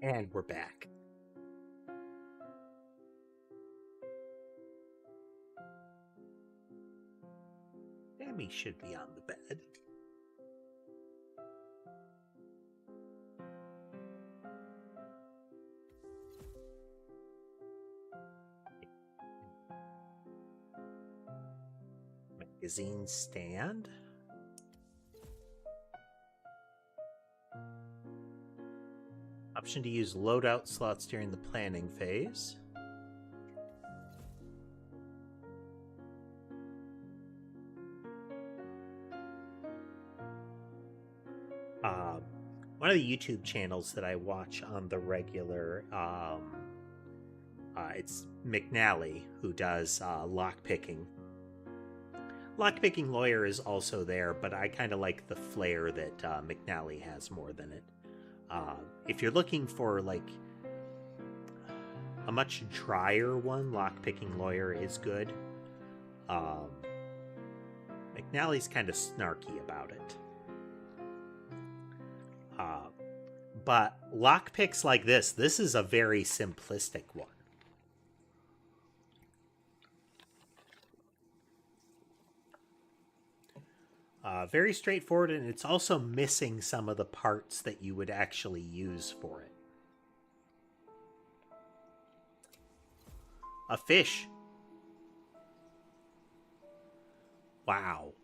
And we're back. Tammy should be on the bed. Magazine stand. Option to use loadout slots during the planning phase. One of the YouTube channels that I watch on the regular, it's McNally, who does lockpicking. Lockpicking Lawyer is also there, but I kind of like the flair that McNally has more than it. If you're looking for like a much drier one, Lockpicking Lawyer is good. McNally's kind of snarky about it. But lockpicks like this is a very simplistic one. Very straightforward, and it's also missing some of the parts that you would actually use for it. A fish. Wow.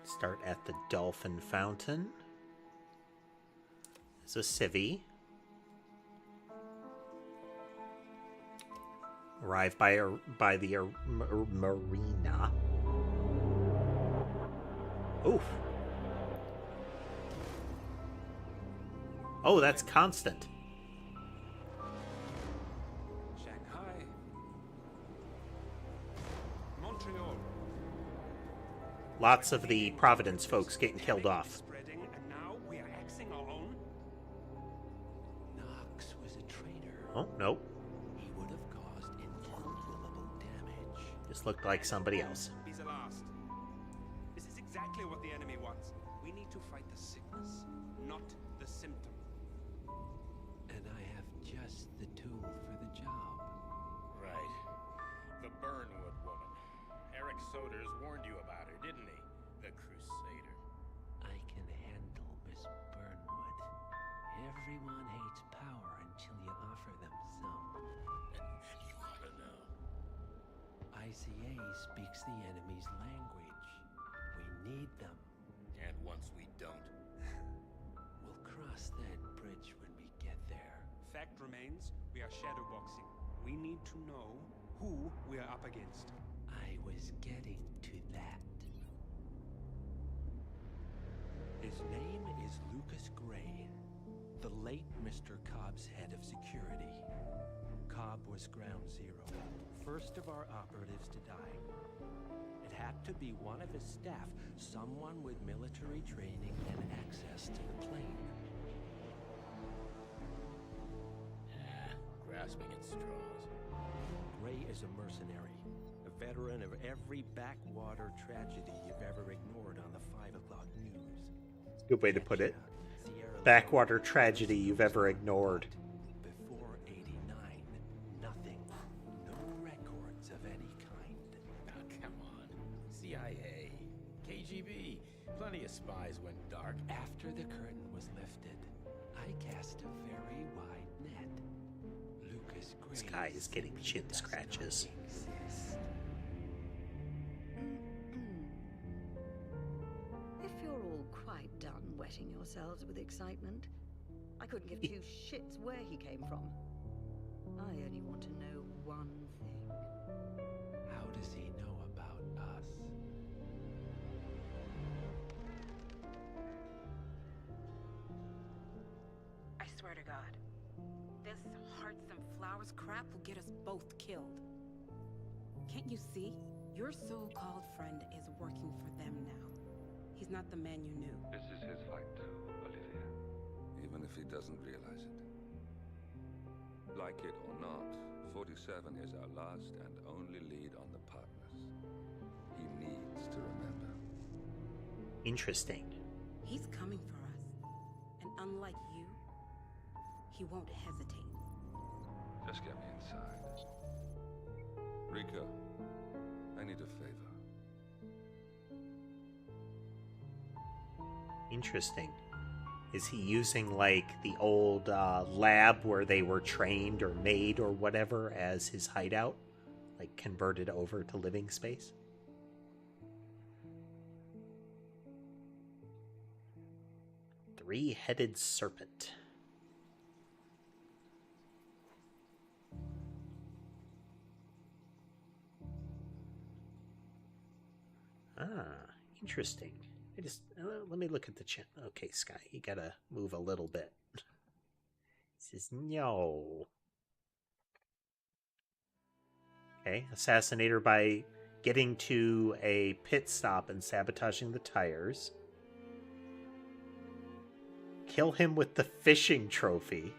Start at the Dolphin Fountain. There's a civvy. Arrive by the marina. Oof. Oh, that's constant. Shanghai. Montreal. Lots of the Providence folks getting killed off. Spreading, and now we are axing our own. Knox was a traitor. Oh, nope. He would have caused incalculable damage. Just looked like somebody else. Be the last. This is exactly what the enemy wants. We need to fight the sickness, not the symptom. And I have just the tool for the job. Right. The Burnwood woman. Eric Soders warned you about her, didn't he? The Crusader. I can handle Miss Burnwood. Everyone hates power until you offer them some. You ought to know. ICA speaks the enemy's language. We need them. And once we don't? We'll cross that bridge when we get there. Fact remains, we are shadowboxing. We need to know who we are up against. I was getting to that. His name is Lucas Gray, the late Mr. Cobb's head of security. Cobb was ground zero, first of our operatives to die. It had to be one of his staff, someone with military training and access to the plane. Grasping at straws. Gray is a mercenary, a veteran of every backwater tragedy you've ever ignored on the 5 o'clock news. Good way to put it. Backwater tragedy you've ever ignored. Before 89, nothing. No records of any kind. Now, come on. CIA, KGB, plenty of spies went dark. After the curtain was lifted, I cast a very wide net. Lucas Gray. This guy is getting chin scratches. If you're all quite done wetting yourselves with excitement, I couldn't give two shits where he came from. I only want to know one thing. How does he know about us? I swear to God, this hearts and flowers crap will get us both killed. Can't you see? Your so-called friend is working for them now. He's not the man you knew. This is his fight too, Olivia. Even if he doesn't realize it. Like it or not, 47 is our last and only lead on the partners. He needs to remember. Interesting. He's coming for us. And unlike you, he won't hesitate. Just get me inside. Rico, I need a favor. Interesting. Is he using, like, the old lab where they were trained or made or whatever as his hideout? Like, converted over to living space? Three-headed serpent. Ah, interesting. I just let me look at the chat. Okay, Sky, you gotta move a little bit. It says no. Okay, assassinate her by getting to a pit stop and sabotaging the tires. Kill him with the fishing trophy.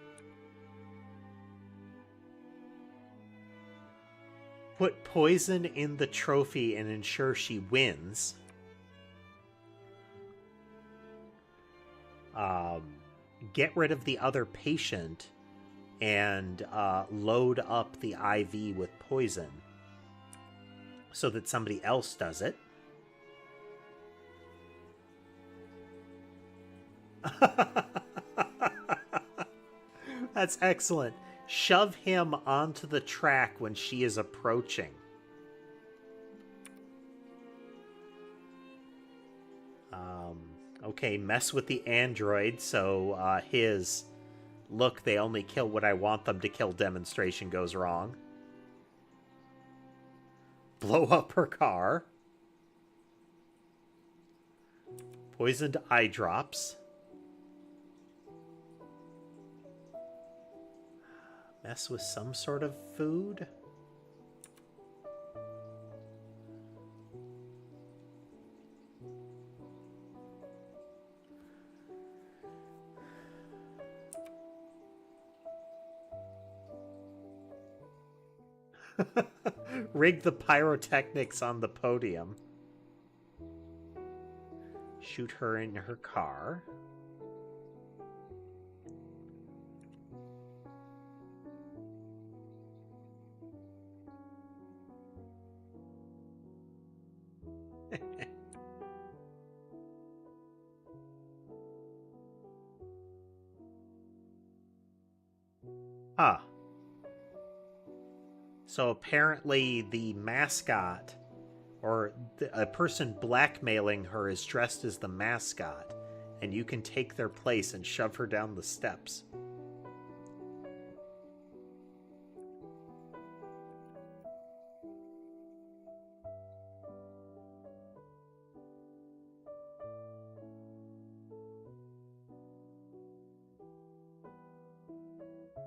Put poison in the trophy and ensure she wins. Get rid of the other patient and load up the IV with poison so that somebody else does it. That's excellent. Shove him onto the track when she is approaching. Okay, mess with the android, so his look, they only kill what I want them to kill demonstration goes wrong. Blow up her car. Poisoned eye drops. Mess with some sort of food. Rig the pyrotechnics on the podium. Shoot her in her car. Ah. So apparently the mascot, or a person blackmailing her, is dressed as the mascot, and you can take their place and shove her down the steps.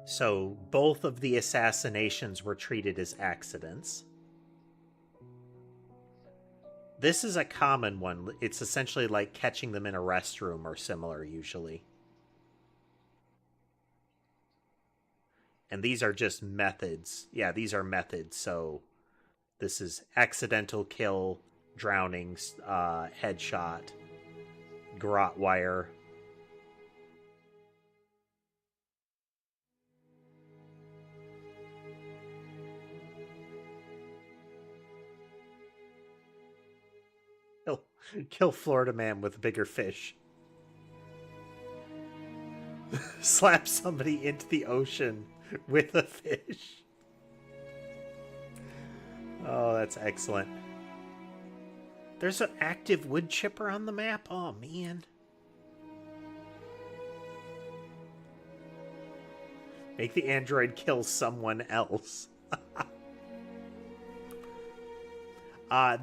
So both of the assassinations were treated as accidents. This is a common one. It's essentially like catching them in a restroom or similar, usually. And these are just methods. Yeah, these are methods. So this is accidental kill, drowning, headshot, garrote wire. Kill Florida man with a bigger fish. Slap somebody into the ocean with a fish. Oh, that's excellent. There's an active wood chipper on the map? Oh, man. Make the android kill someone else.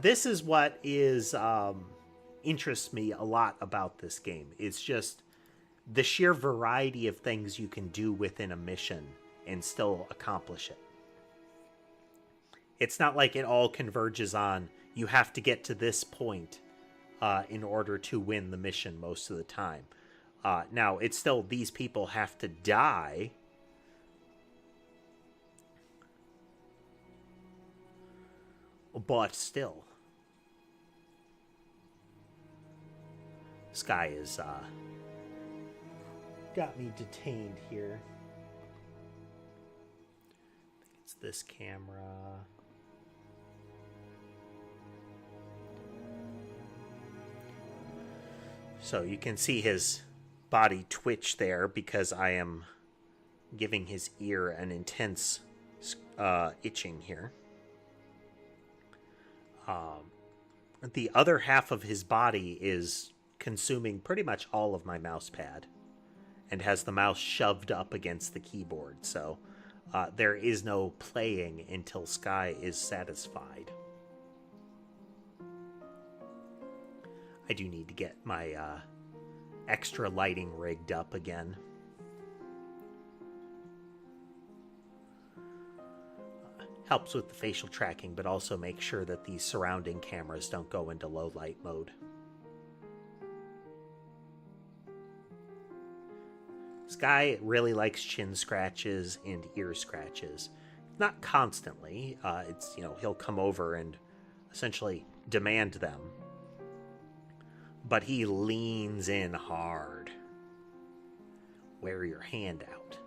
This is what interests me a lot about this game. It's just the sheer variety of things you can do within a mission and still accomplish it. It's not like it all converges on you have to get to this point in order to win the mission most of the time. Now, it's still these people have to die. But still. Sky is got me detained here. I think it's this camera. So you can see his body twitch there because I am giving his ear an intense itching here. The other half of his body is consuming pretty much all of my mouse pad and has the mouse shoved up against the keyboard. So there is no playing until Sky is satisfied. I do need to get my extra lighting rigged up again. Helps with the facial tracking, but also make sure that these surrounding cameras don't go into low light mode. Sky really likes chin scratches and ear scratches. Not constantly. It's, you know, he'll come over and essentially demand them. But he leans in hard. Wear your hand out.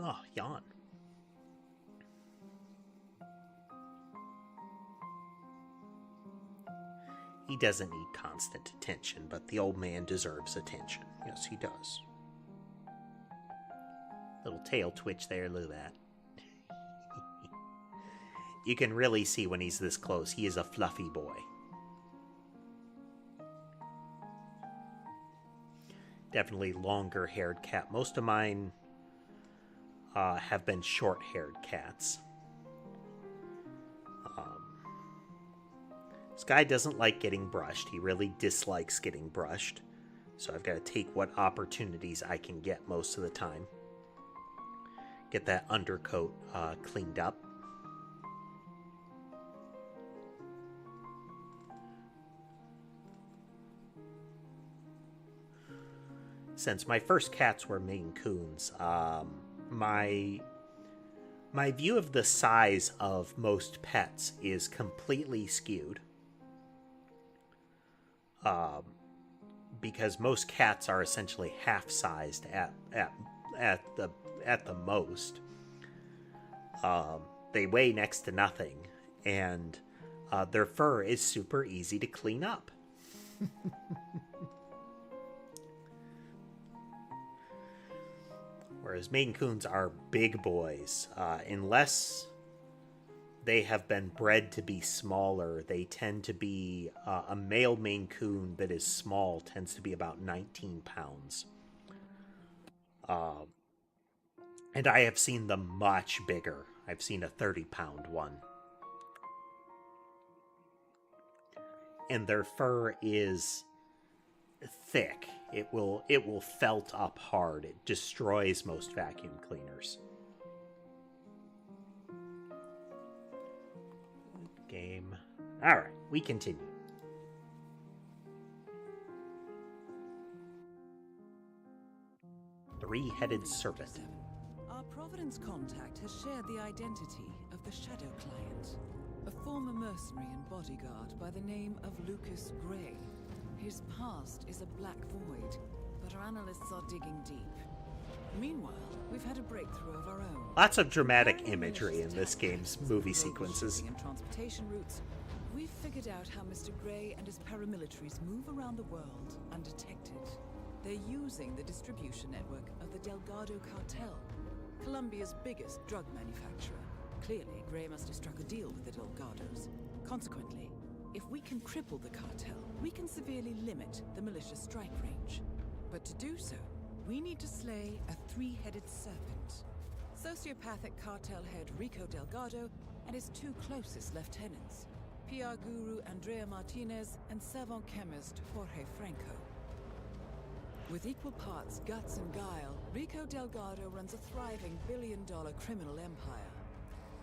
Oh, yawn. He doesn't need constant attention, but the old man deserves attention. Yes, he does. Little tail twitch there, look at that. You can really see when he's this close. He is a fluffy boy. Definitely longer-haired cat. Most of mine have been short-haired cats. Sky doesn't like getting brushed. He really dislikes getting brushed. So I've got to take what opportunities I can get most of the time. Get that undercoat cleaned up. Since my first cats were Maine Coons, my view of the size of most pets is completely skewed. Because most cats are essentially half-sized at the most. They weigh next to nothing, and their fur is super easy to clean up. Whereas Maine Coons are big boys. Unless they have been bred to be smaller, they tend to be... a male Maine Coon that is small tends to be about 19 pounds. And I have seen them much bigger. I've seen a 30-pound one. And their fur is thick. It will felt up hard. It destroys most vacuum cleaners. Game. Alright, we continue. Three-headed serpent. Our Providence contact has shared the identity of the Shadow Client, a former mercenary and bodyguard by the name of Lucas Gray. His past is a black void, but our analysts are digging deep. Meanwhile, we've had a breakthrough of our own. Lots of dramatic imagery in this game's movie sequences. And transportation routes. We've figured out how Mr. Gray and his paramilitaries move around the world undetected. They're using the distribution network of the Delgado Cartel, Colombia's biggest drug manufacturer. Clearly, Gray must have struck a deal with the Delgados. Consequently, if we can cripple the cartel, we can severely limit the militia's strike range. But to do so, we need to slay a three-headed serpent. Sociopathic cartel head Rico Delgado and his two closest lieutenants, PR guru Andrea Martinez and savant chemist Jorge Franco. With equal parts guts and guile, Rico Delgado runs a thriving billion-dollar criminal empire.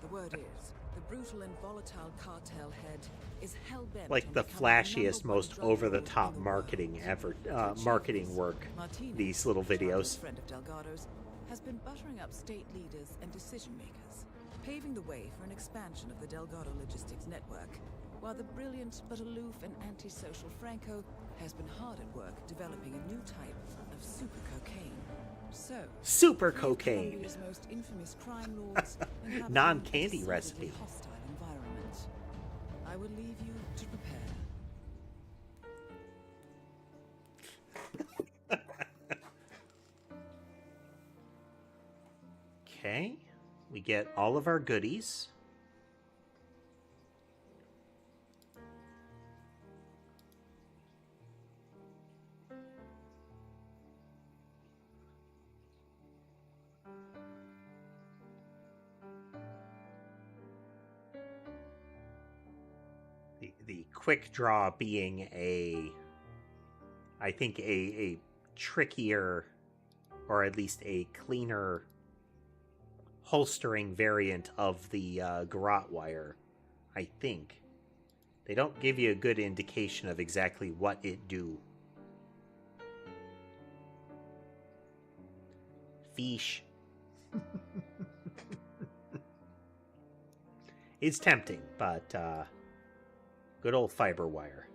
The word is, the brutal and volatile cartel head is hell-bent Like on the becoming flashiest, #1 most drug over-the-top lord in the marketing world. ever, Co-chief marketing work. Martinez, These little a childhood videos. friend of Delgado's, has been buttering up state leaders and decision-makers, paving the way for an expansion of the Delgado logistics network, while the brilliant but aloof and antisocial Franco has been hard at work developing a new type of super cocaine. So, Super three of cocaine. Colombia's most infamous crime lords inhabit a Non-candy decidedly recipe. hostile environment. I will leave you to prepare. Okay, we get all of our goodies. The quick draw being I think a trickier, or at least a cleaner holstering variant of the garrote wire, I think. They don't give you a good indication of exactly what it do. Fish. It's tempting, but good old fiber wire.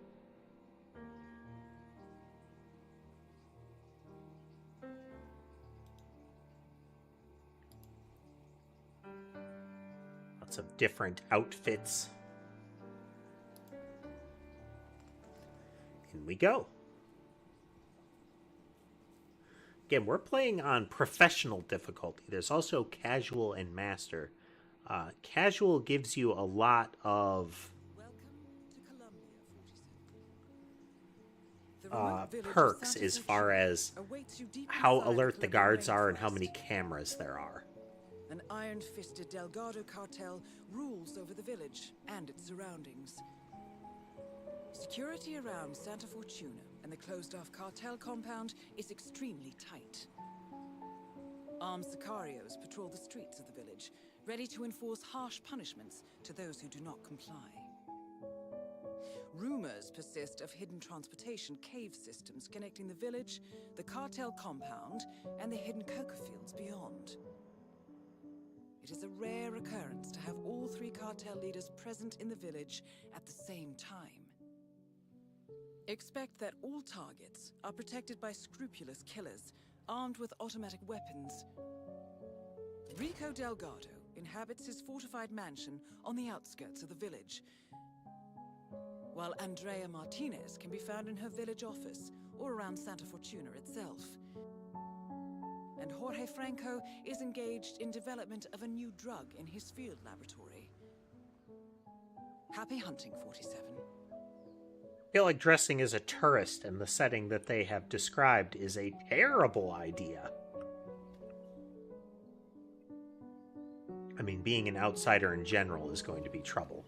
Lots of different outfits. In we go. Again, we're playing on professional difficulty. There's also casual and master. Casual gives you a lot of perks as far as how alert the guards are and how many cameras there are. An iron-fisted Delgado cartel rules over the village and its surroundings. Security around Santa Fortuna and the closed-off cartel compound is extremely tight. Armed sicarios patrol the streets of the village, ready to enforce harsh punishments to those who do not comply. Rumors persist of hidden transportation cave systems connecting the village, the cartel compound, and the hidden coca fields beyond. It is a rare occurrence to have all three cartel leaders present in the village at the same time. Expect that all targets are protected by scrupulous killers, armed with automatic weapons. Rico Delgado inhabits his fortified mansion on the outskirts of the village, while Andrea Martinez can be found in her village office or around Santa Fortuna itself. And Jorge Franco is engaged in development of a new drug in his field laboratory. Happy hunting, 47. I feel like dressing as a tourist in the setting that they have described is a terrible idea. I mean, being an outsider in general is going to be trouble.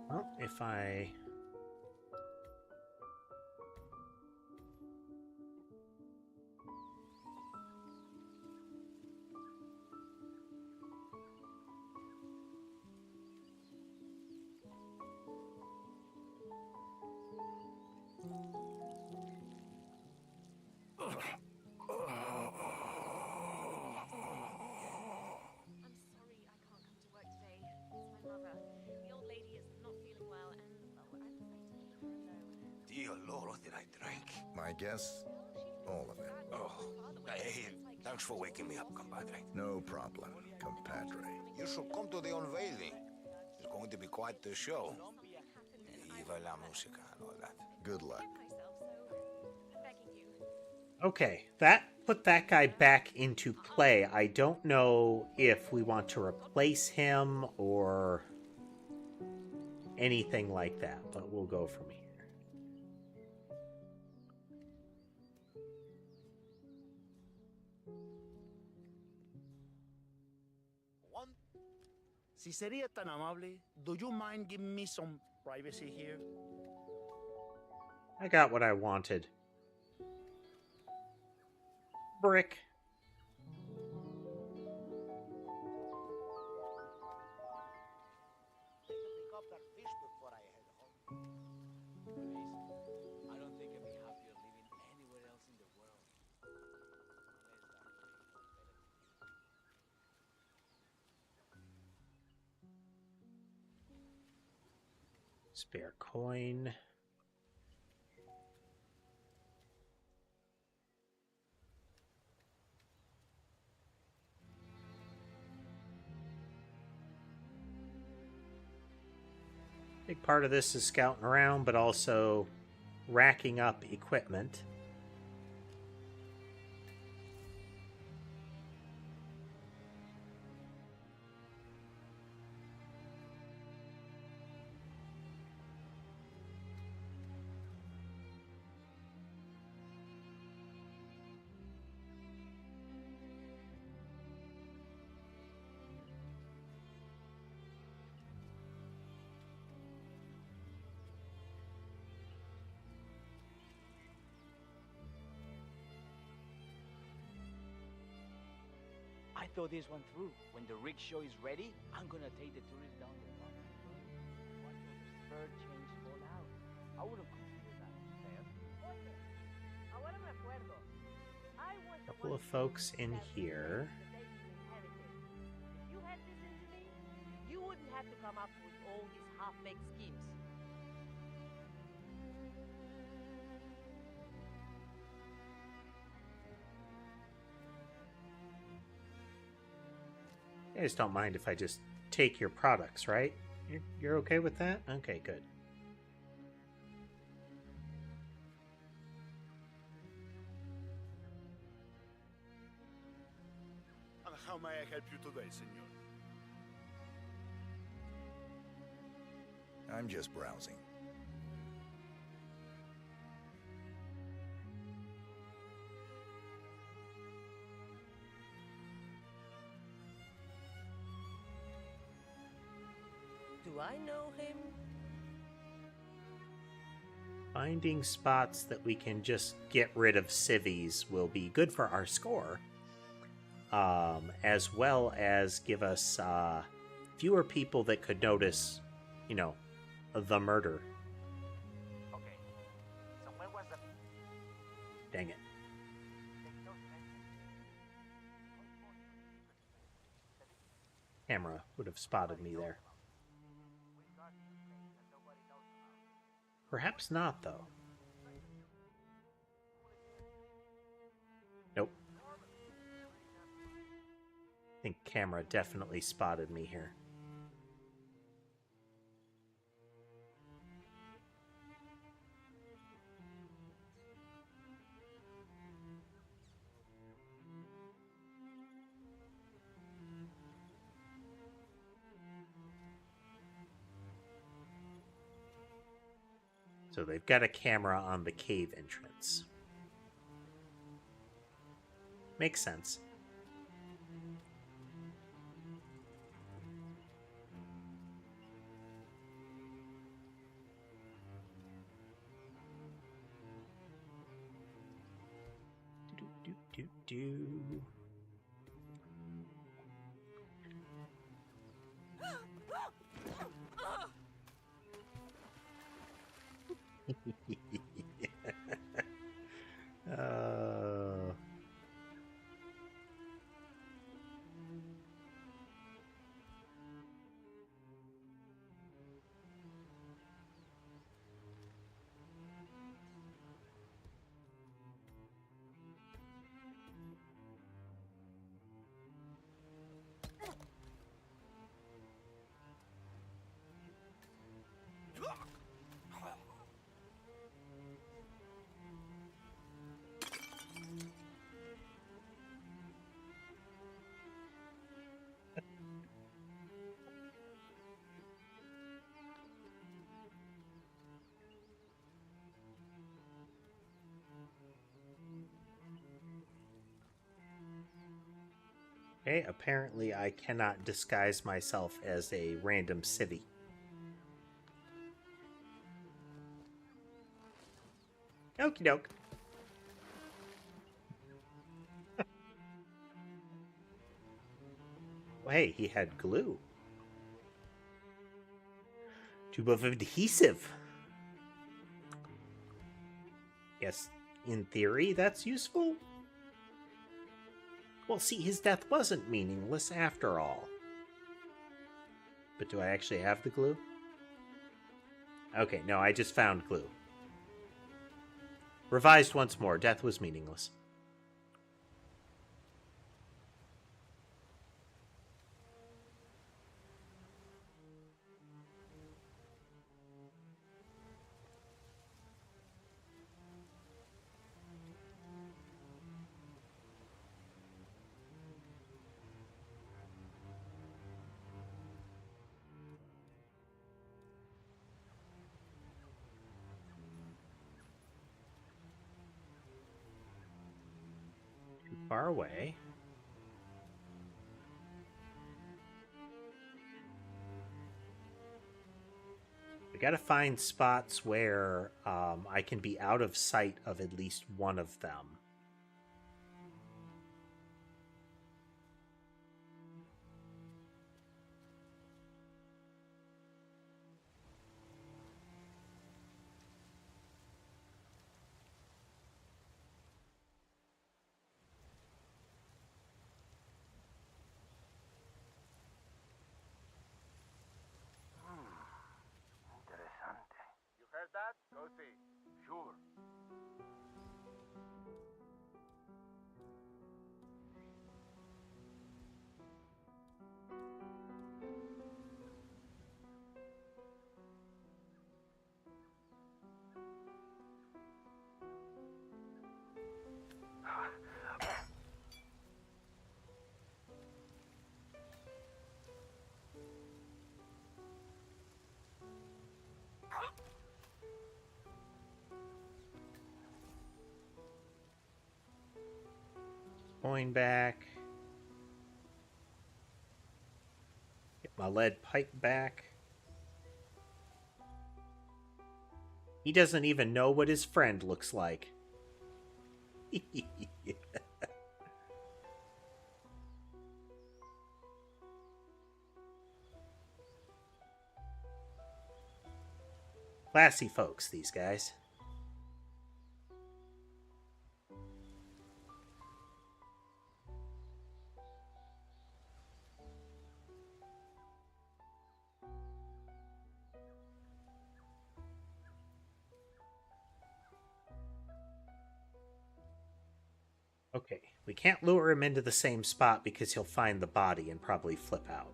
Well, if I... Dear Lord, what did I drink? My guess? All of it. Oh, hey, thanks for waking me up, compadre. No problem, compadre. You should come to the unveiling. It's going to be quite the show. Viva la música and all that. Good luck. Okay, that put that guy back into play. I don't know if we want to replace him or anything like that, but we'll go from here. Si sería tan amable, do you mind giving me some privacy here? I got what I wanted. Brick. Pick up that fish before I head home. Please, I don't think I'd be happier living anywhere else in the world. Spare coin. Big part of this is scouting around, but also racking up equipment. I thought this one through. When the rickshaw is ready, I'm gonna take the tourists down the park. Watch those spur chains fall out. I wouldn't consider that fair. Ahora me acuerdo. I was A couple of folks in here. If you had listened to me, you wouldn't have to come up with all these half-baked schemes. You guys don't mind if I just take your products, right? You're okay with that? Okay, good. And how may I help you today, senor? I'm just browsing. Do I know him? Finding spots that we can just get rid of civvies will be good for our score, as well as give us fewer people that could notice, you know, the murder. Okay. So where was the... Dang it. Camera would have spotted me there. Perhaps not, though. Nope. I think camera definitely spotted me here. So they've got a camera on the cave entrance. Makes sense. Do. Okay, apparently I cannot disguise myself as a random civvy. Okie doke. Well, hey, he had glue. Tube of adhesive. Yes, in theory, that's useful. Well, see, his death wasn't meaningless after all. But do I actually have the glue? Okay, no, I just found glue. Revised once more. Death was meaningless. Too far away. I gotta find spots where I can be out of sight of at least one of them. Interesante. You heard that? Go see. Sure. Coin back. Get my lead pipe back. He doesn't even know what his friend looks like. Classy folks, these guys. Okay, we can't lure him into the same spot because he'll find the body and probably flip out.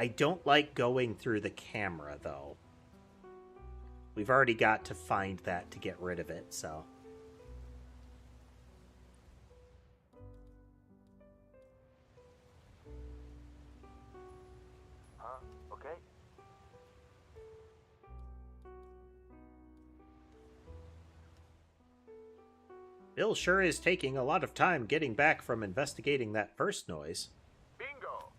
I don't like going through the camera, though. We've already got to find that to get rid of it, so... Okay. Bill sure is taking a lot of time getting back from investigating that first noise. Bingo.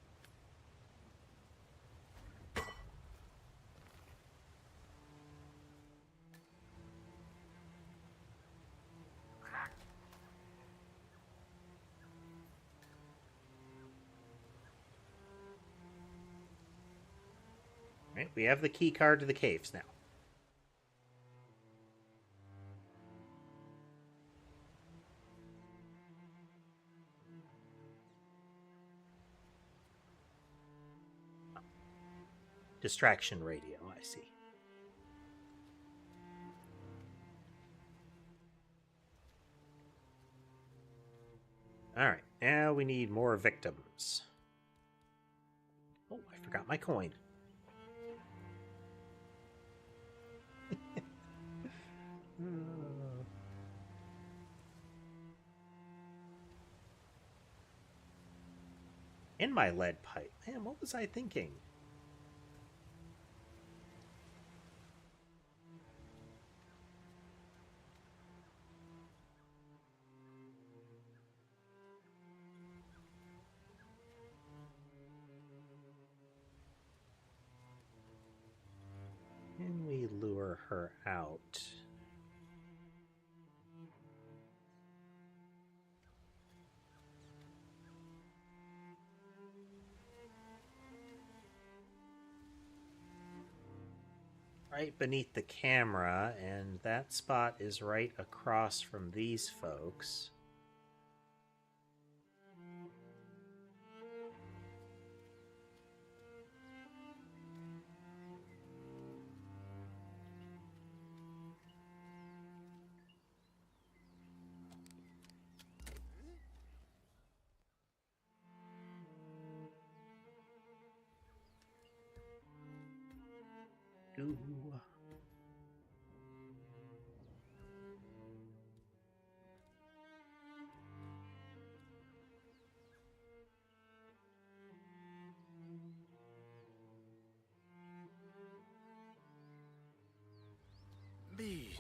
Right, we have the key card to the caves now. Distraction radio, I see. Alright, now we need more victims. Oh, I forgot my coin. In my lead pipe. Man, what was I thinking? lure her out. Right beneath the camera, and that spot is right across from these folks. Ooh. B.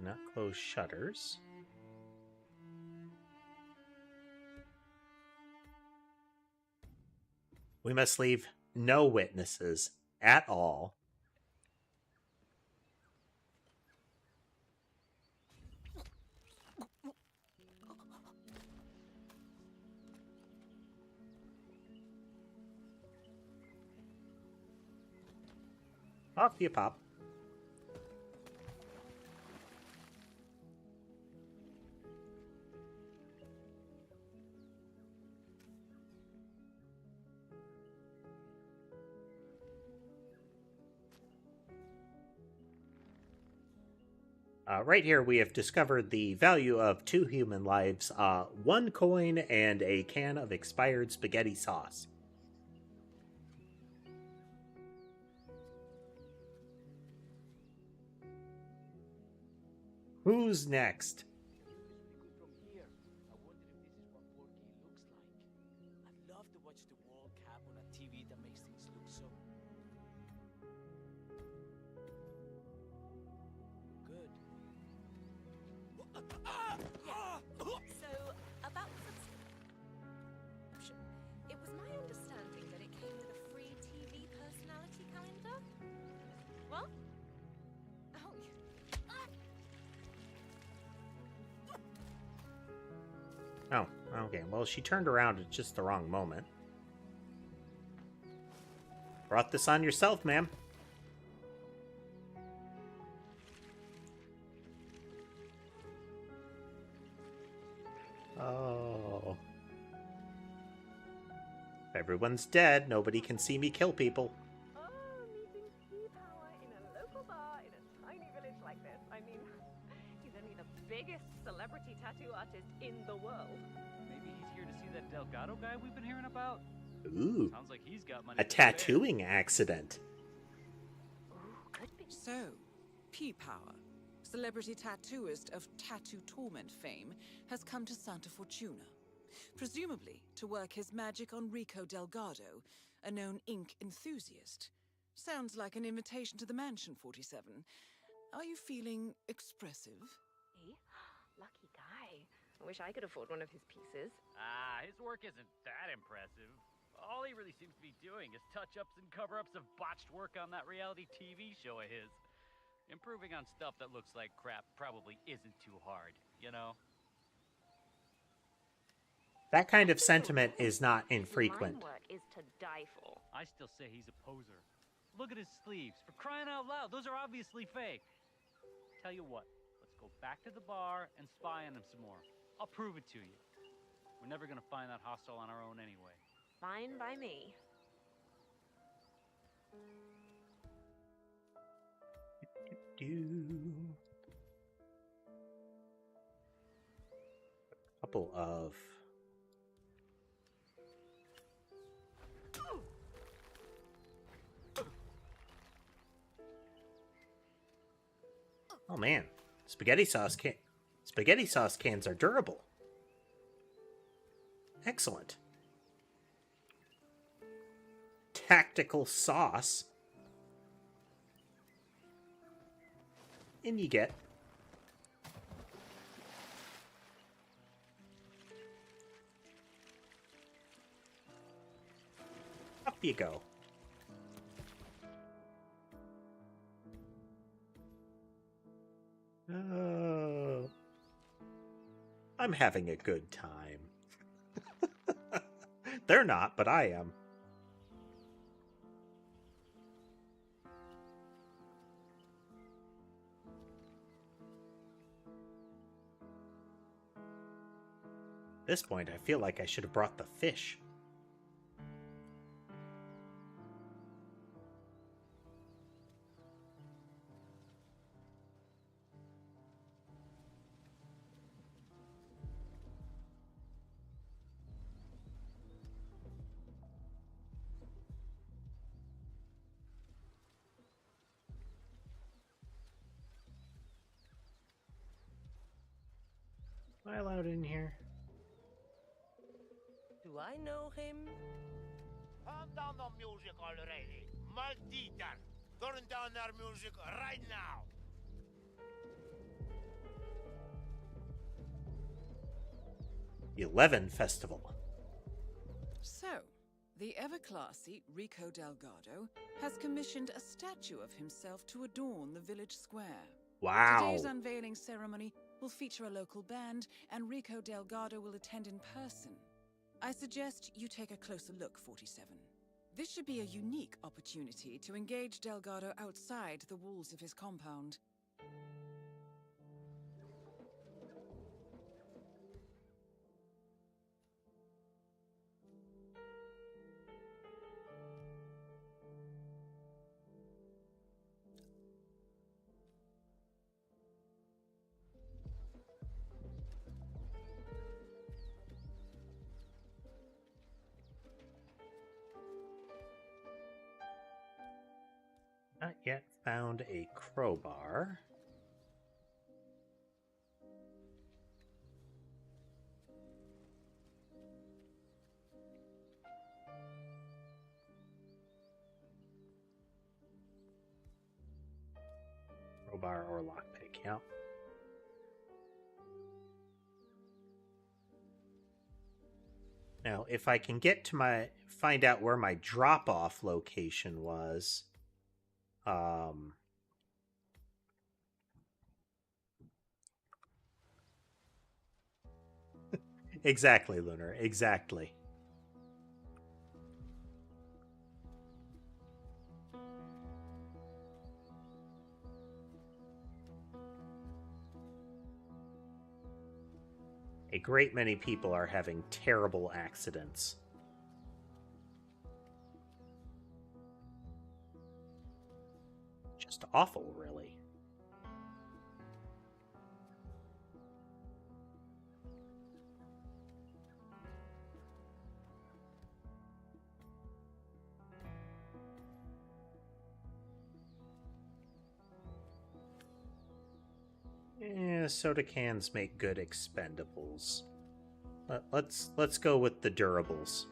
Not close shutters. We must leave no witnesses at all. Off you pop. Right here, we have discovered the value of 2 human lives, 1 coin, and a can of expired spaghetti sauce. Who's next? From here, I wonder if this is what Porky looks like. I'd love to watch the wall cap on a TV that makes things look so good. So, about subscription. It was my understanding that it came with a free TV personality calendar. What? Oh, okay. Well, she turned around at just the wrong moment. Brought this on yourself, ma'am. Oh. If everyone's dead, nobody can see me kill people. Meeting P-Power in a local bar in a tiny village like this. I mean, he's only the biggest celebrity tattoo artist in the world. Maybe he's here to see that Delgado guy we've been hearing about. Ooh. Sounds like he's got money A tattooing accident. So, P-Power, celebrity tattooist of Tattoo Torment fame, has come to Santa Fortuna, presumably to work his magic on Rico Delgado, a known ink enthusiast. Sounds like an invitation to the mansion, 47. Are you feeling expressive? Lucky guy. I wish I could afford one of his pieces. His work isn't that impressive. All he really seems to be doing is touch-ups and cover-ups of botched work on that reality TV show of his. Improving on stuff that looks like crap probably isn't too hard, you know? That kind of sentiment is not infrequent. Line work is to die for. I still say he's a poser. Look at his sleeves. For crying out loud, those are obviously fake. Tell you what, let's go back to the bar and spy on him some more. I'll prove it to you. We're never gonna find that hostel on our own anyway. Fine by me. A couple of Oh man, spaghetti sauce cans are durable. Excellent. Tactical sauce. And you get up you go. Oh, I'm having a good time. They're not, but I am. At this point, I feel like I should have brought the fish. Am I allowed in here? Do I know him? Turn down the music already. Maldita! Turn down their music right now! 11 Festival. So, the ever-classy Rico Delgado has commissioned a statue of himself to adorn the village square. Wow. Today's unveiling ceremony will feature a local band, and Rico Delgado will attend in person. I suggest you take a closer look, 47. This should be a unique opportunity to engage Delgado outside the walls of his compound. Not yet found a crowbar. Crowbar or lockpick, yeah. Now, if I can get to find out where my drop-off location was, exactly, Lunar, exactly. A great many people are having terrible accidents. Just awful, really. Yeah, soda cans make good expendables. Let's go with the durables.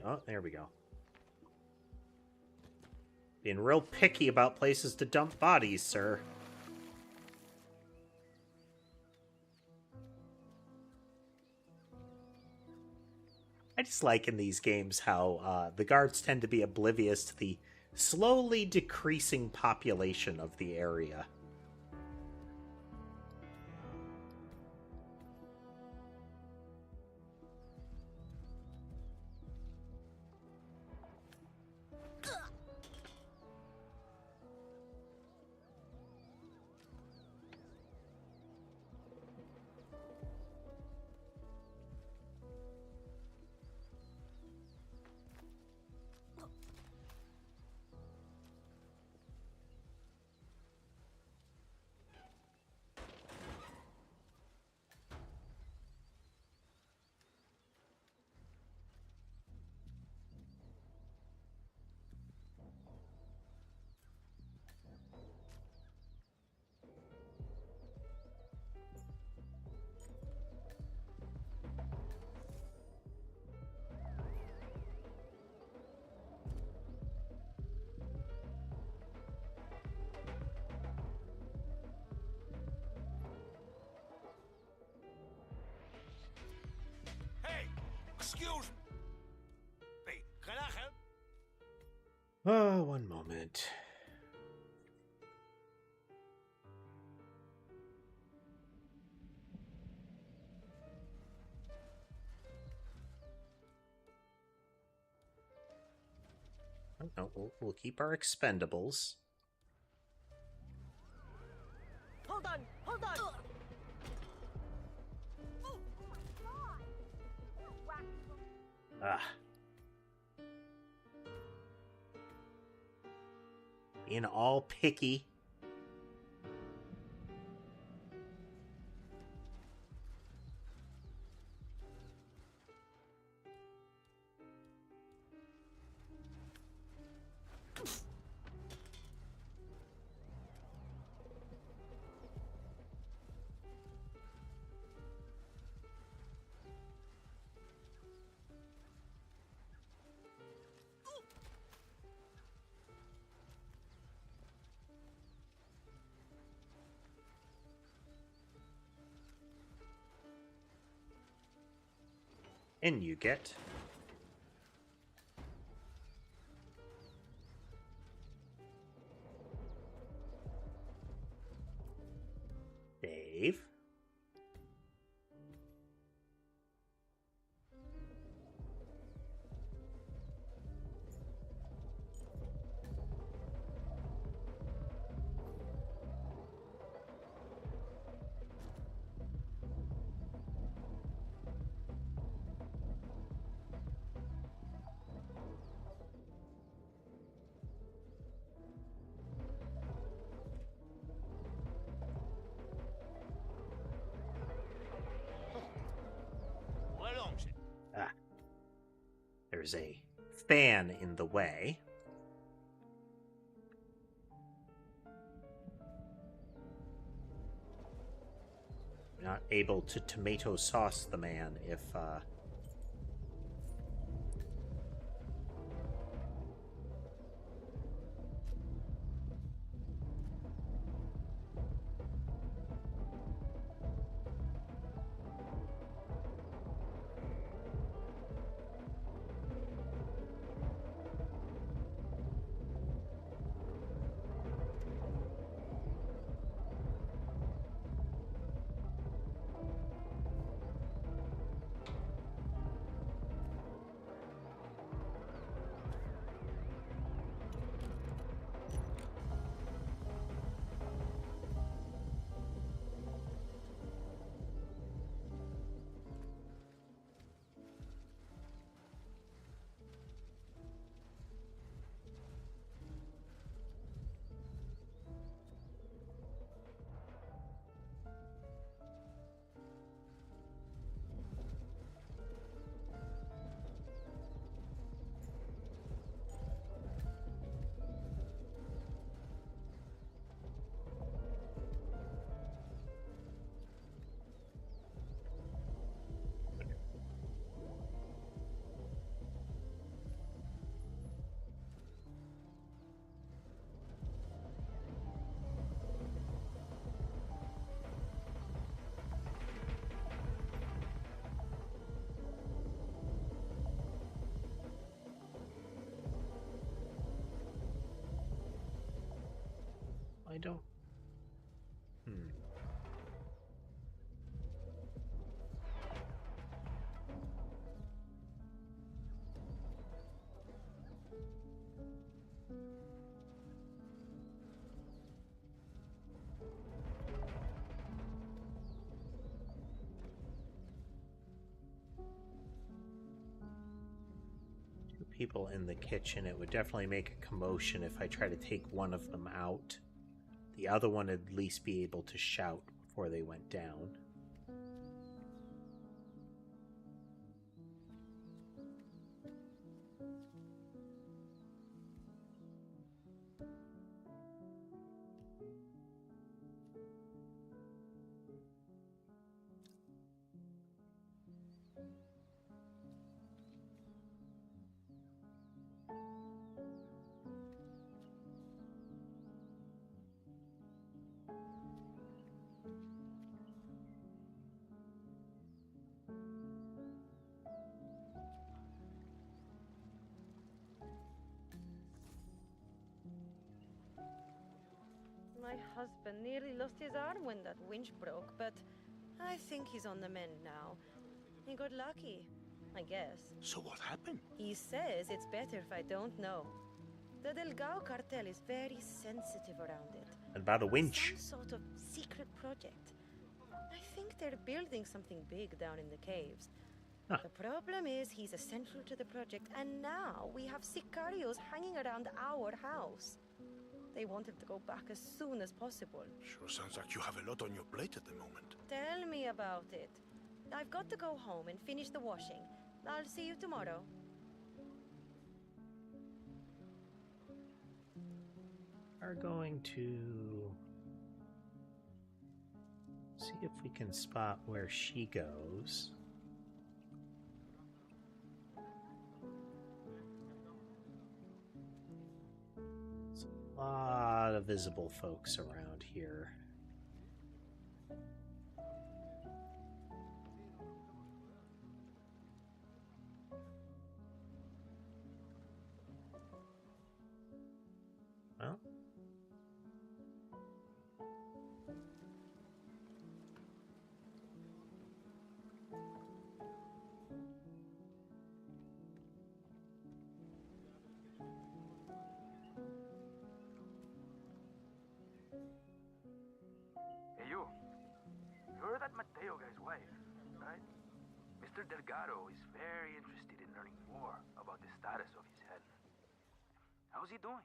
Oh, there we go. Being real picky about places to dump bodies, sir. I just like in these games how the guards tend to be oblivious to the slowly decreasing population of the area. Excuse me. Can I help? Oh, one moment. Oh, no, we'll keep our expendables. Hold on, hold on. Ah. Being all picky. And you get Dave. Ah, there's a fan in the way. Not able to tomato sauce the man if I don't. Two people in the kitchen. It would definitely make a commotion if I try to take one of them out. The other one would at least be able to shout before they went down. My husband nearly lost his arm when that winch broke, but I think he's on the mend now. He got lucky, I guess. So what happened? He says it's better if I don't know. The Delgado cartel is very sensitive around it. And about a winch. Some sort of secret project. I think they're building something big down in the caves. Huh. The problem is he's essential to the project, and now we have sicarios hanging around our house. They want him to go back as soon as possible. Sure sounds like you have a lot on your plate at the moment. Tell me about it. I've got to go home and finish the washing. I'll see you tomorrow. We're going to see if we can spot where she goes. There's a lot of visible folks around here. Well, Hey, you're that Mateo guy's wife, right? Mr. Delgado is very interested in learning more about the status of his health. How's he doing?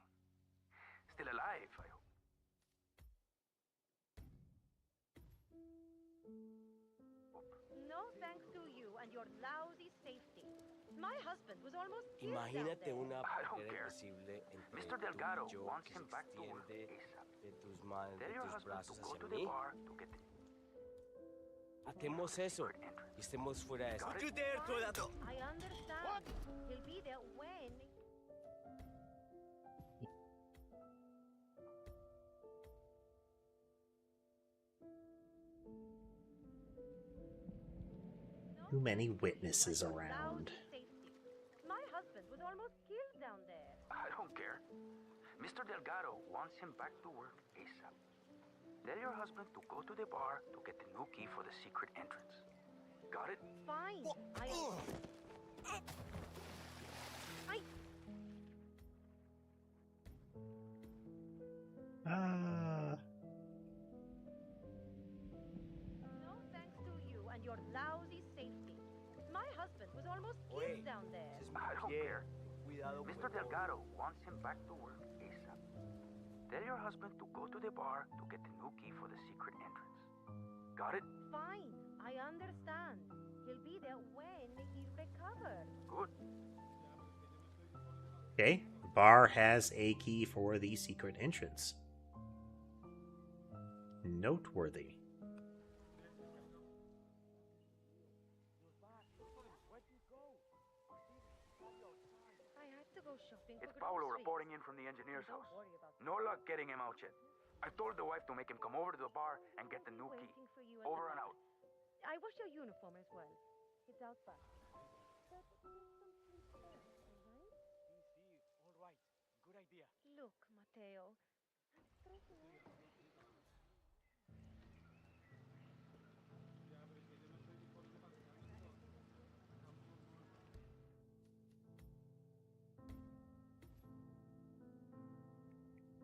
Still alive, I hope. No thanks to you and your lousy safety. My husband was almost killed Imagínate down una I don't barrera care. invisible entre Mr. tú Delgado y yo wants que him se back to work extiende ASAP. de tus Tell your husband brazos to go hacia to the mí. bar to get the Hacemos eso y estemos fuera de eso. Got it? I understand. He'll be there when... too many witnesses around. My husband was almost killed down there. I don't care. Mr. Delgado wants him back to work ASAP. Tell your husband to go to the bar to get the new key for the secret entrance. Got it? Fine. No thanks to you and your lousy safety. My husband was almost killed down there. I don't care. Mr. Delgado wants him back to work ASAP. Tell your husband to go to the bar to get the new key for the secret entrance. Got it? Fine. I understand. He'll be there when he's recovered. Good. Okay, the bar has a key for the secret entrance. Noteworthy. I had to go shopping It's for Paolo groceries. reporting in from the engineer's Don't house. worry about No luck getting him out yet. I told the wife to make him come over to the bar and get the new key. Waiting for you at Over the and bar. out. I wash your uniform as well. It's out back. All right. Good idea. Look, Mateo.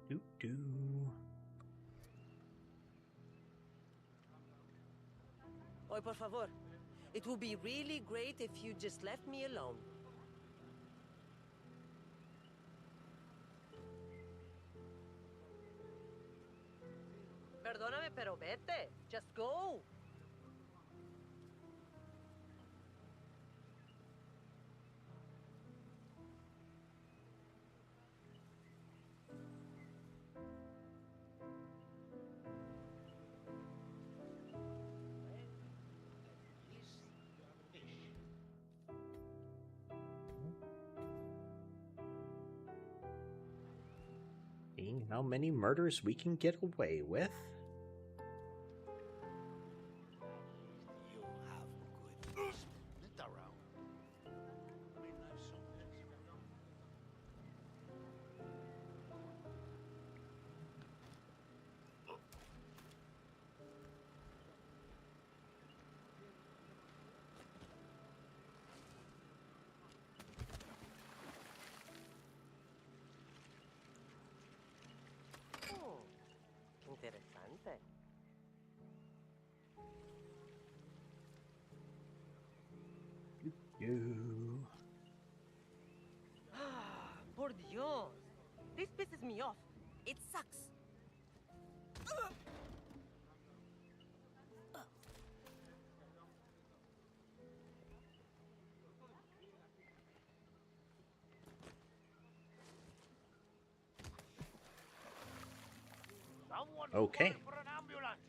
Doo. Oye, por favor. It would be really great if you just left me alone. Perdóname, pero vete. Just go. Seeing how many murders we can get away with. You have good split around. say? You. Por Dios. This pisses me off. It sucks. Someone Okay. call for an ambulance.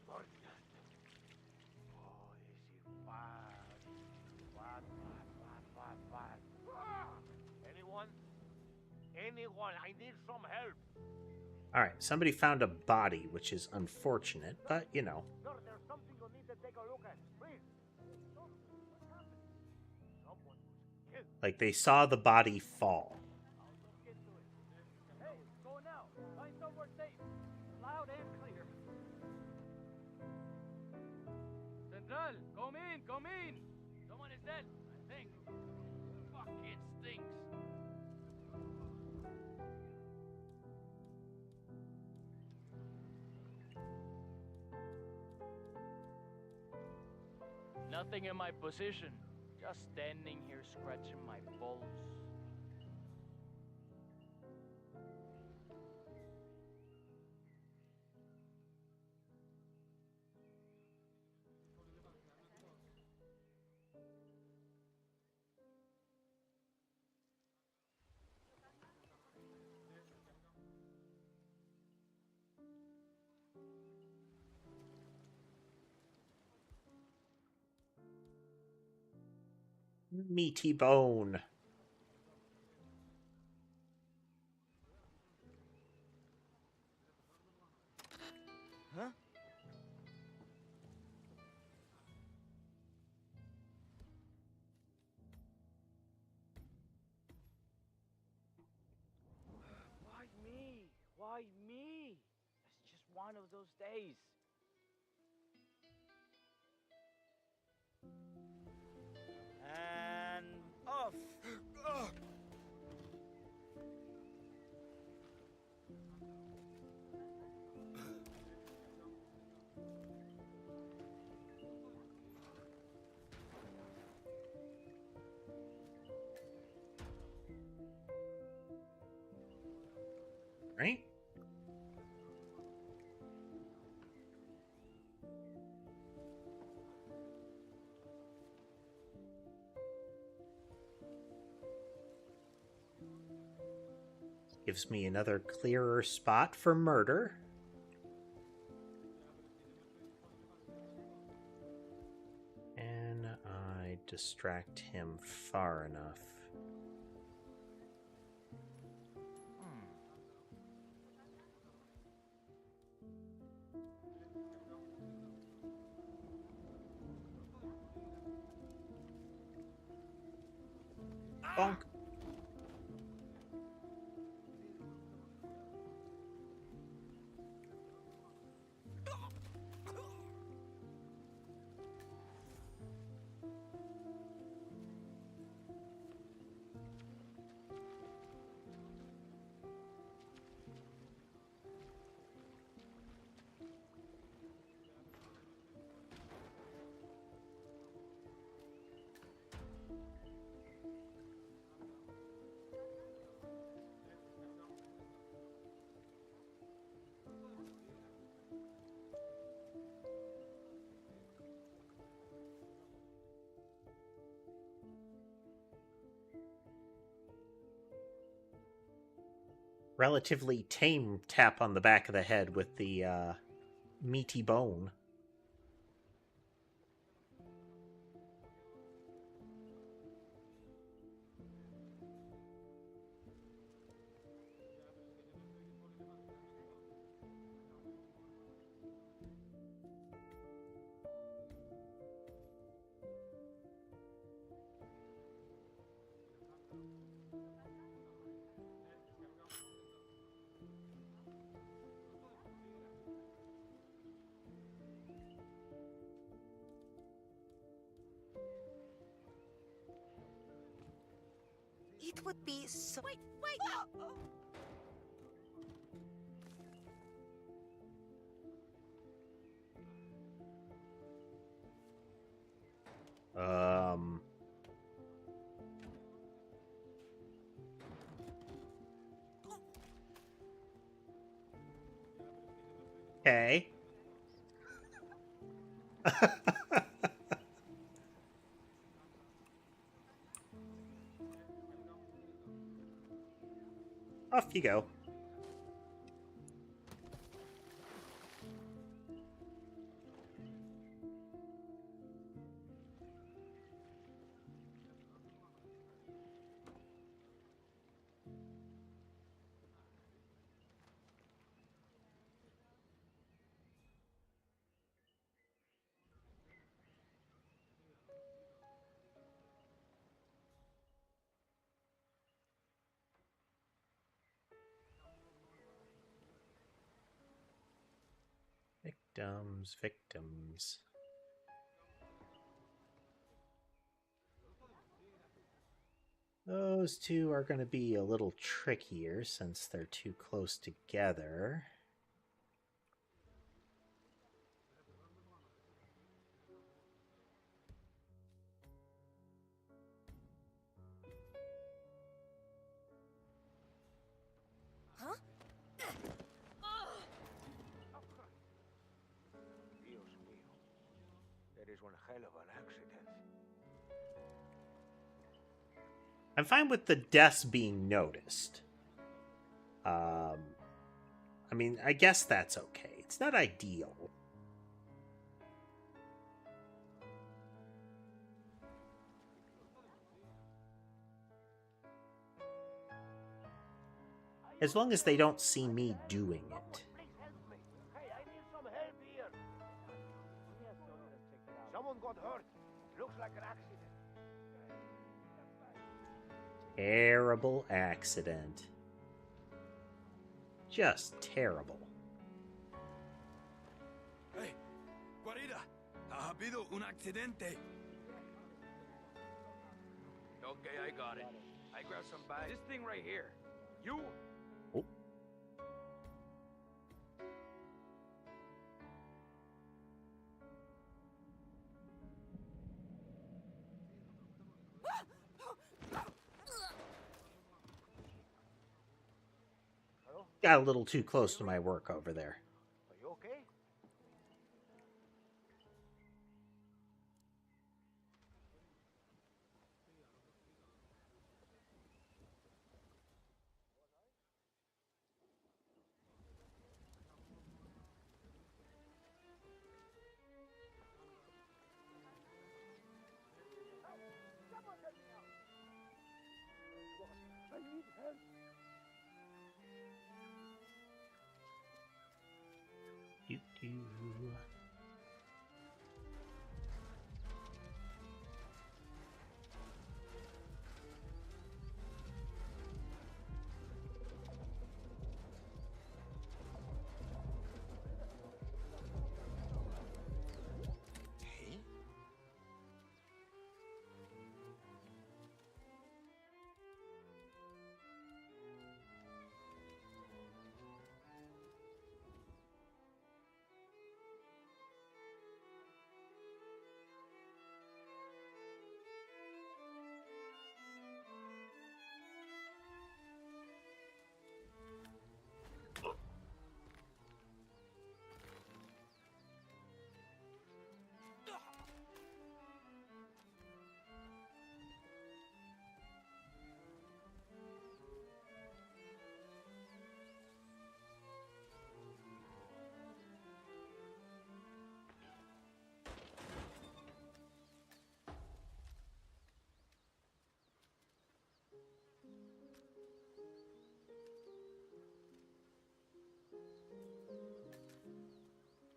Oh, this is bad. Bad. Anyone? Anyone? I need some help. All right, somebody found a body, which is unfortunate, but you know. Sir, there's something you need to take a look at. Please. What happened? Someone was killed. Like they saw the body fall. Hey, go now. Find somewhere safe. Loud and clear. Central, come in. Someone is dead, I think. Fuck, it stinks. Nothing in my position. Just standing here scratching my balls. Meaty bone. Huh? Why me? Why me? It's just one of those days. And off. Right? Gives me another clearer spot for murder. And I distract him far enough. Bonk. Relatively tame tap on the back of the head with the meaty bone. It would be so... Wait! Okay. Off you go. Victims. Those two are going to be a little trickier since they're too close together. Huh? Dios mío. That is one hell of an accident. I'm fine with the deaths being noticed. I mean, I guess that's okay. It's not ideal. As long as they don't see me doing it. Hey, I need some help here. Someone got hurt. Looks like an accident. Terrible accident. Just terrible. Hey, guarida, ha habido un accidente. Okay, I got it. I grabbed some bags. This thing right here. You... Oh. Got a little too close to my work over there. Are you okay? Someone help me out. I need help.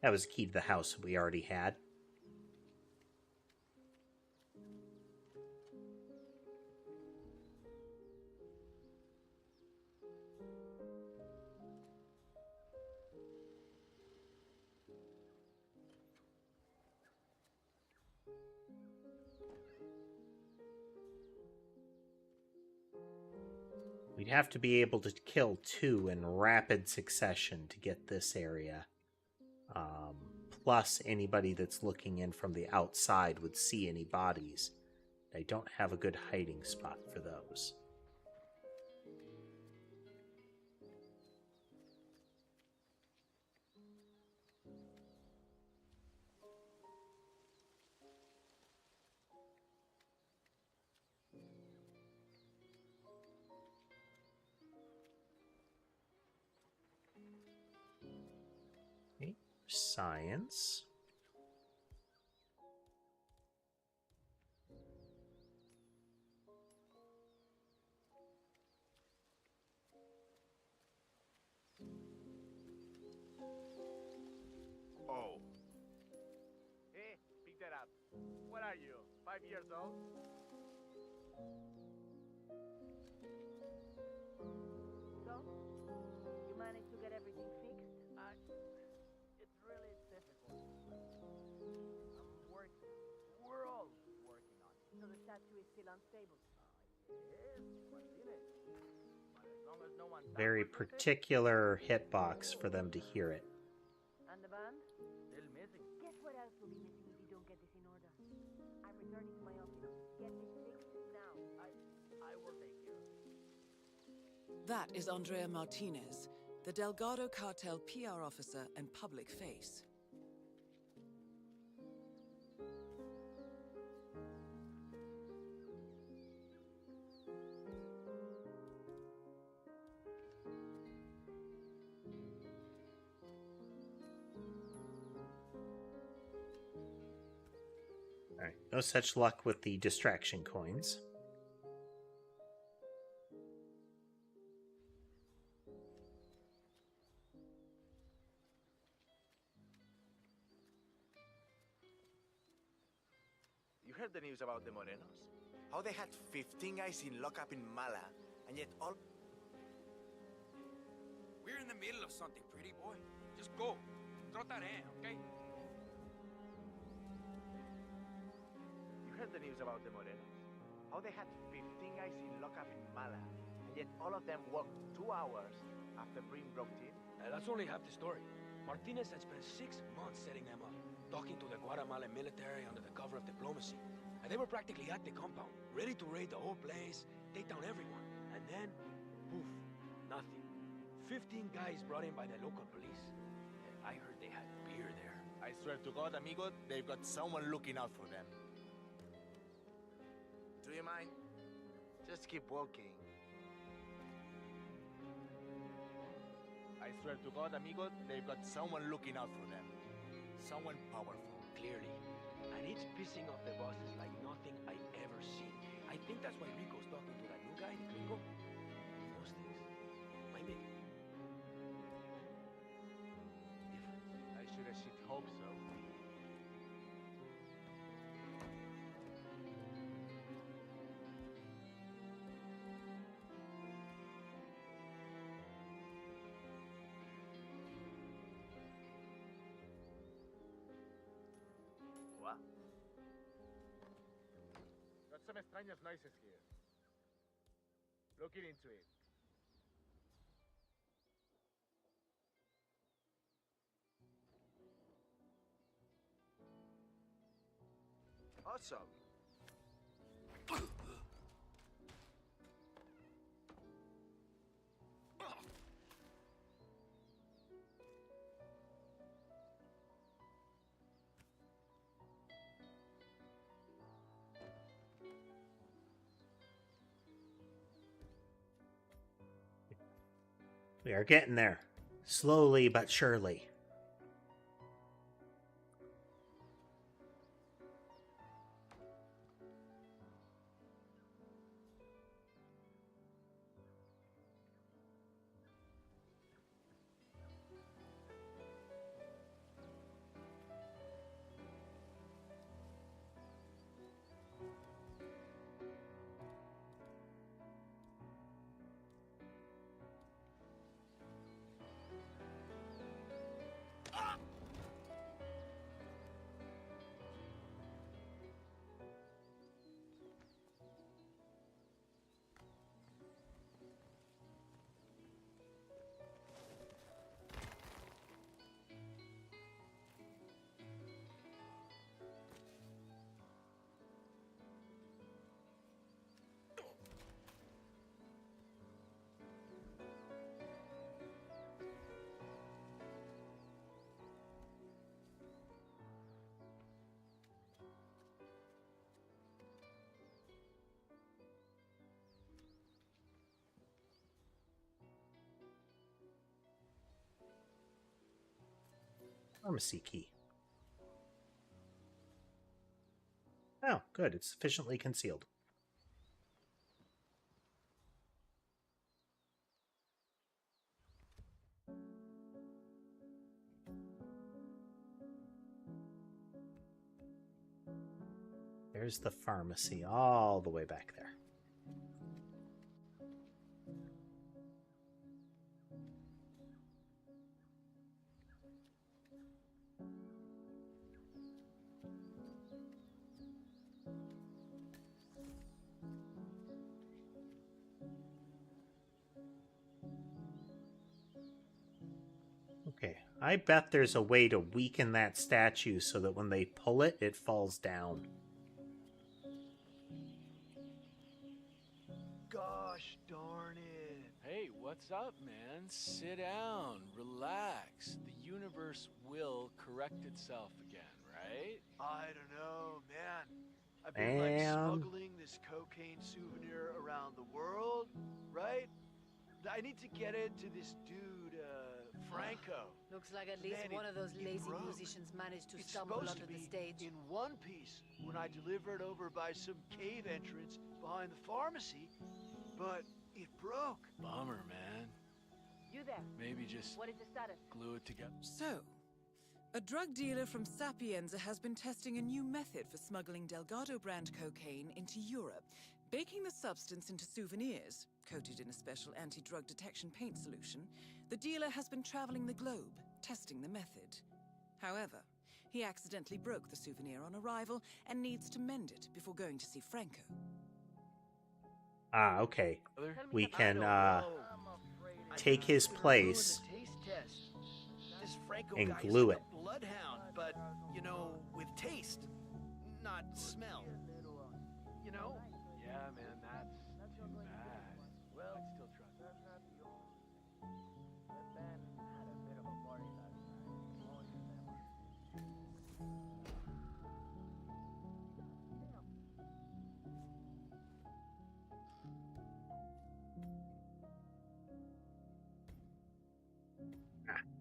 That was a key to the house we already had. We'd have to be able to kill two in rapid succession to get this area Plus, anybody that's looking in from the outside would see any bodies. I don't have a good hiding spot for those. Okay, science. Oh. Hey, pick that up. What are you, 5 years old? So, you managed to get everything fixed? It's really difficult. I'm working. We're all working on it. So the statue is still unstable? Yes, Martinez. But as long as no one Very particular hitbox for them to hear it. And the band? Still missing. Guess what else will be missing if you don't get this in order? I'm returning to my office. Get this fixed now. I will take care of it. That is Andrea Martinez, the Delgado cartel PR officer and public face. Alright, no such luck with the distraction coins. You heard the news about the Morenos? How they had 15 guys in lockup in Mala, and yet all... We're in the middle of something, pretty boy. Just go. Trotaré, okay? You heard the news about the Morenos? How they had 15 guys in lockup in Mala, and yet all of them worked 2 hours after Brim broke in? That's only half the story. Martinez had spent 6 months setting them up, talking to the Guatemalan military under the cover of diplomacy. And they were practically at the compound, ready to raid the whole place, take down everyone. And then, poof, nothing. 15 guys brought in by the local police. I heard they had beer there. I swear to God, amigo, they've got someone looking out for them. Do you mind? Just keep walking. I swear to God, amigo, they've got someone looking out for them. Someone powerful. Clearly. And it's pissing off the bosses like nothing I've ever seen. I think that's why Rico's talking to that new guy, the gringo. He knows things. Might make it. I should have shit hope so. What? Got some extraños noises here. Looking into it. Awesome. We are getting there. Slowly but surely. Pharmacy key. Oh, good. It's sufficiently concealed. There's the pharmacy all the way back there. Okay, I bet there's a way to weaken that statue so that when they pull it, it falls down. Gosh darn it. Hey, what's up, man? Sit down, relax. The universe will correct itself again, right? I don't know, man. I've been like smuggling this cocaine souvenir around the world, right? I need to get it to this dude, Franco. Looks like at least one of those lazy musicians managed to stumble onto the stage. In one piece when I delivered over by some cave entrance behind the pharmacy, but it broke. Bummer, man. You there? Maybe just What is the status? glue it together. So, a drug dealer from Sapienza has been testing a new method for smuggling Delgado brand cocaine into Europe, baking the substance into souvenirs, coated in a special anti-drug detection paint solution. The dealer has been traveling the globe, testing the method. However, he accidentally broke the souvenir on arrival and needs to mend it before going to see Franco. Ah, okay. We can take his place and glue it. Bloodhound, but, you know, with taste, not smell. You know? Yeah, man, that's too bad. Well, I'd still try.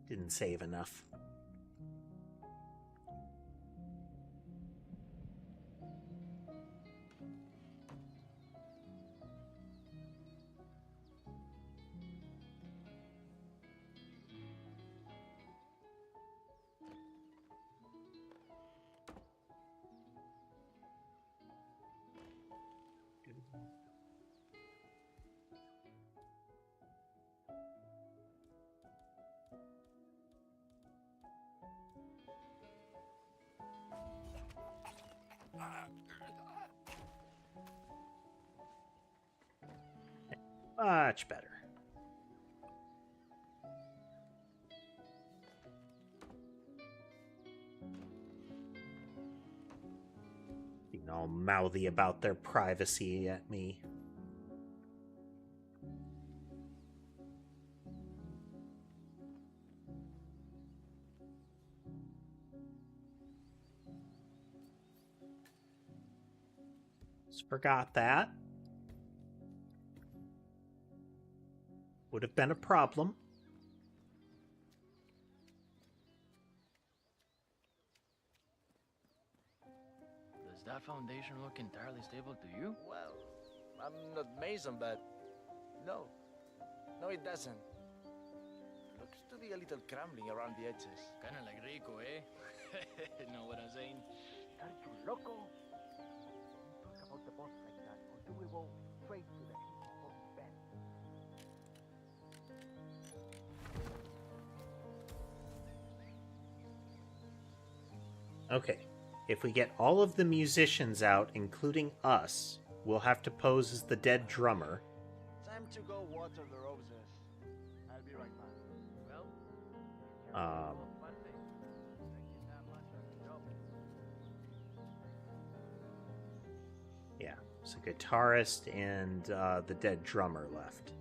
Didn't save enough. Much better. Being all mouthy about their privacy at me. Just forgot that. Would have been a problem. Does that foundation look entirely stable to you? Well, I'm not Mason, but no. No, it doesn't. Looks to be a little crumbling around the edges. Kinda like Rico, eh? Know what I'm saying? Aren't you loco? Don't talk about the boss like that, or you will go straight to the heat of his bed. Okay, if we get all of the musicians out, including us, we'll have to pose as the dead drummer. Time to go water the roses. I'll be right back. Well, Yeah, so guitarist and the dead drummer left.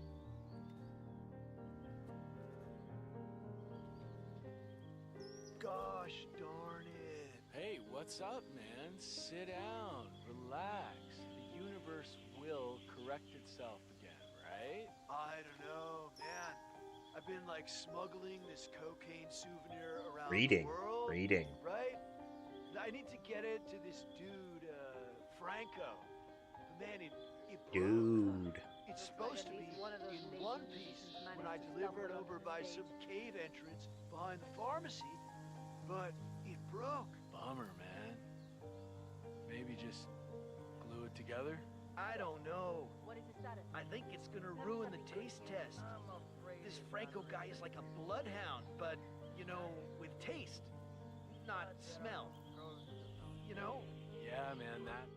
Gosh darn it. Hey, what's up, man? Sit down, relax. The universe will correct itself again, right? I don't know, man. I've been like smuggling this cocaine souvenir around Reading. the world. Reading. Right? I need to get it to this dude, Franco. Man, it Dude. It's supposed to be in one piece when I delivered over by some cave entrance behind the pharmacy, but it broke. Bummer, man. Maybe just glue it together? I don't know. What is the status? I think it's gonna ruin the taste test. This Franco guy is like a bloodhound, but, you know, with taste, not smell. You know? Yeah, man, that...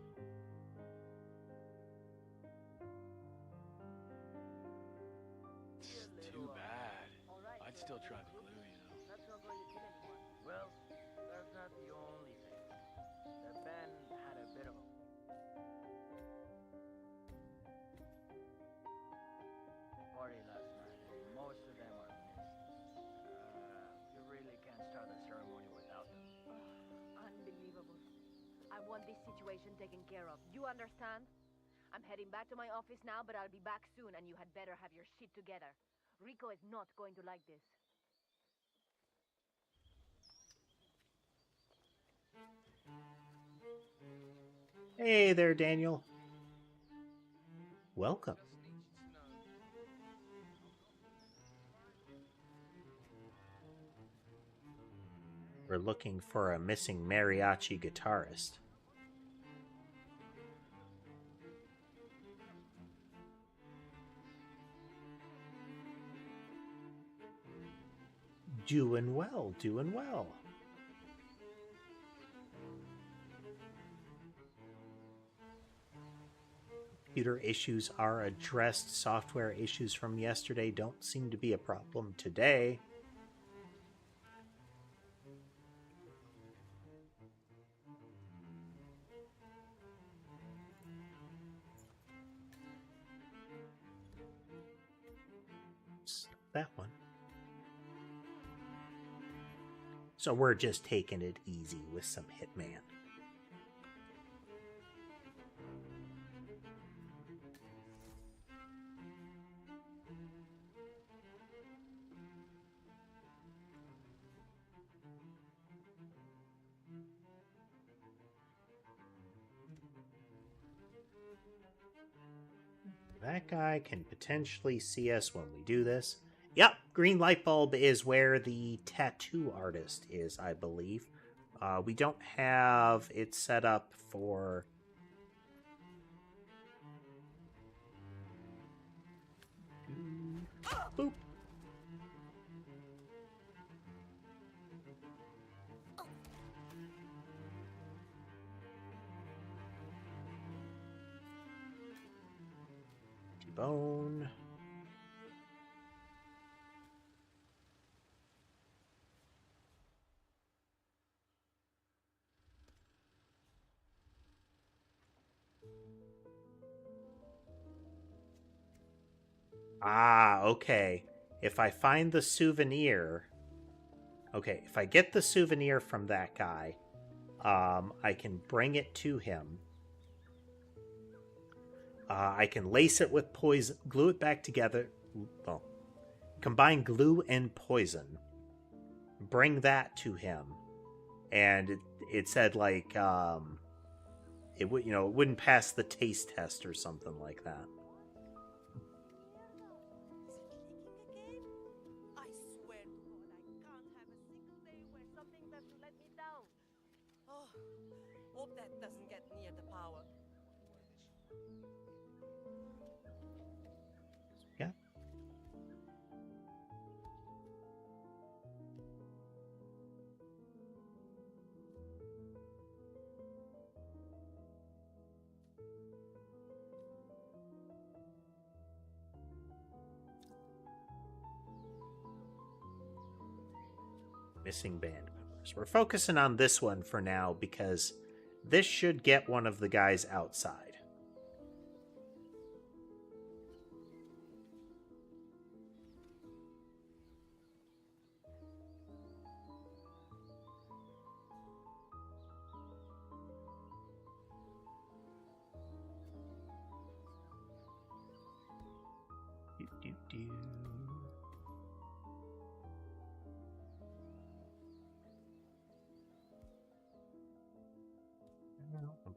It's too bad. I'd still try the glue, you know. That's not going to kill anyone. Well, that's not the only thing. The band had a bit of a party last night. Most of them are missed. You really can't start a ceremony without them. Unbelievable. I want this situation taken care of. You understand? I'm heading back to my office now, but I'll be back soon, and you had better have your shit together. Rico is not going to like this. Hey there, Daniel. Welcome. We're looking for a missing mariachi guitarist. Doing well, doing well. Computer issues are addressed. Software issues from yesterday don't seem to be a problem today. That one. So we're just taking it easy with some Hitman. That guy can potentially see us when we do this. Yep, green light bulb is where the tattoo artist is, I believe. We don't have it set up for... Boop. T-bone. Ah, okay. If I find the souvenir... Okay, if I get the souvenir from that guy, I can bring it to him. I can lace it with poison, glue it back together. Well, combine glue and poison. Bring that to him. And it said, like, it would, it wouldn't pass the taste test or something like that. Hope that doesn't get near the power. Yeah. Missing band members. We're focusing on this one for now because this should get one of the guys outside.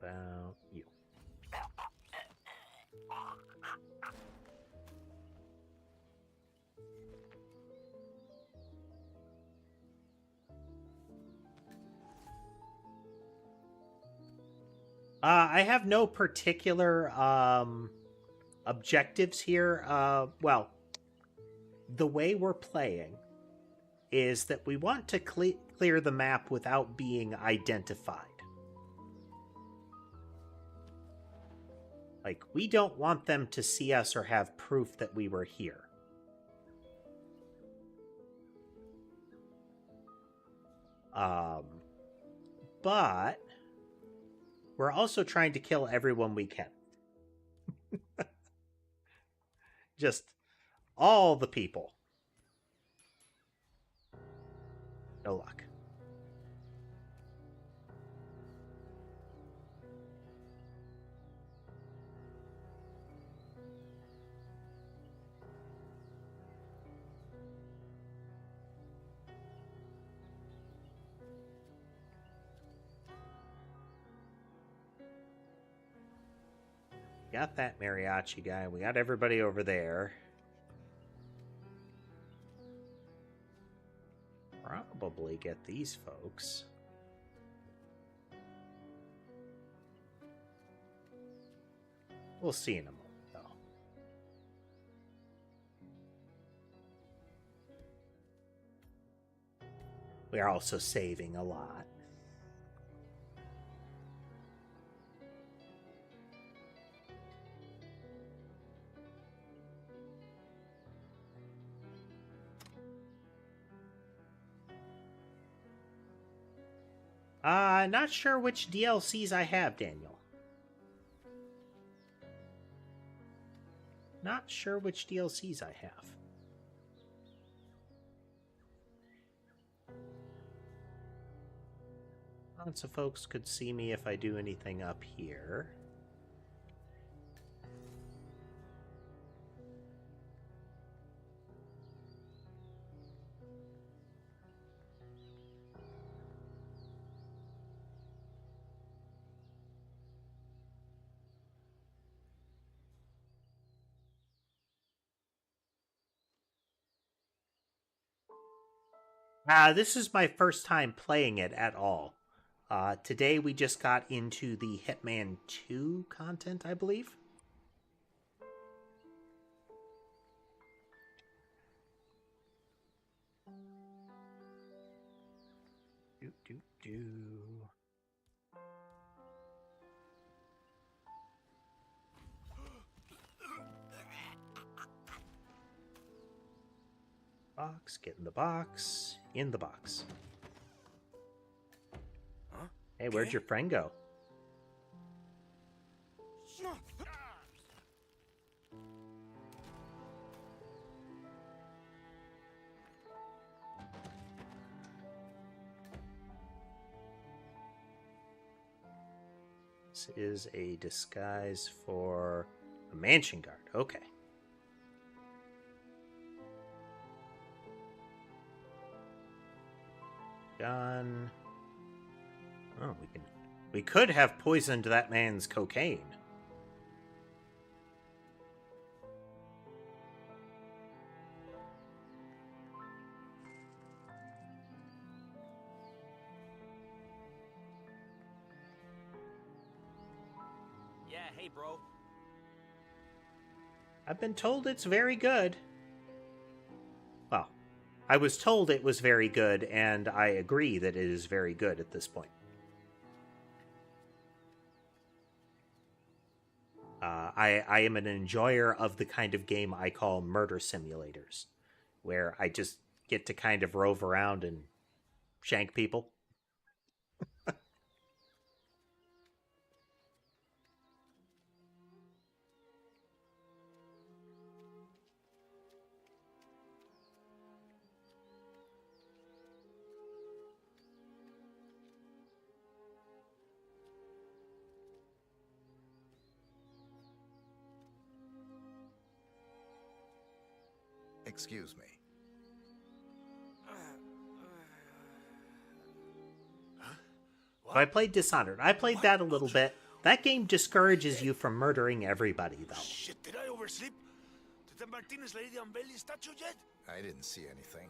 about you? I have no particular objectives here. Well, the way we're playing is that we want to clear the map without being identified. Like, we don't want them to see us or have proof that we were here. But we're also trying to kill everyone we can. Just all the people. No luck. Got that mariachi guy. We got everybody over there. Probably get these folks. We'll see in a moment, though. We are also saving a lot. Not sure which DLCs I have, Daniel. Not sure which DLCs I have. Lots of folks could see me if I do anything up here. This is my first time playing it at all. Today we just got into the Hitman 2 content, I believe. Box, get in the box. In the box. Huh? Hey, where'd your friend go? This is a disguise for a mansion guard. Okay. Gun. Oh, we could have poisoned that man's cocaine. Yeah, hey, bro. I've been told it's very good. Well, I was told it was very good, and I agree that it is very good at this point. I am an enjoyer of the kind of game I call murder simulators, where I just get to kind of rove around and shank people. Excuse me. But I played Dishonored. I played that a little bit. That game discourages you from murdering everybody, though. Shit, did I oversleep? Did the Martinez lady unveil the statue yet? I didn't see anything.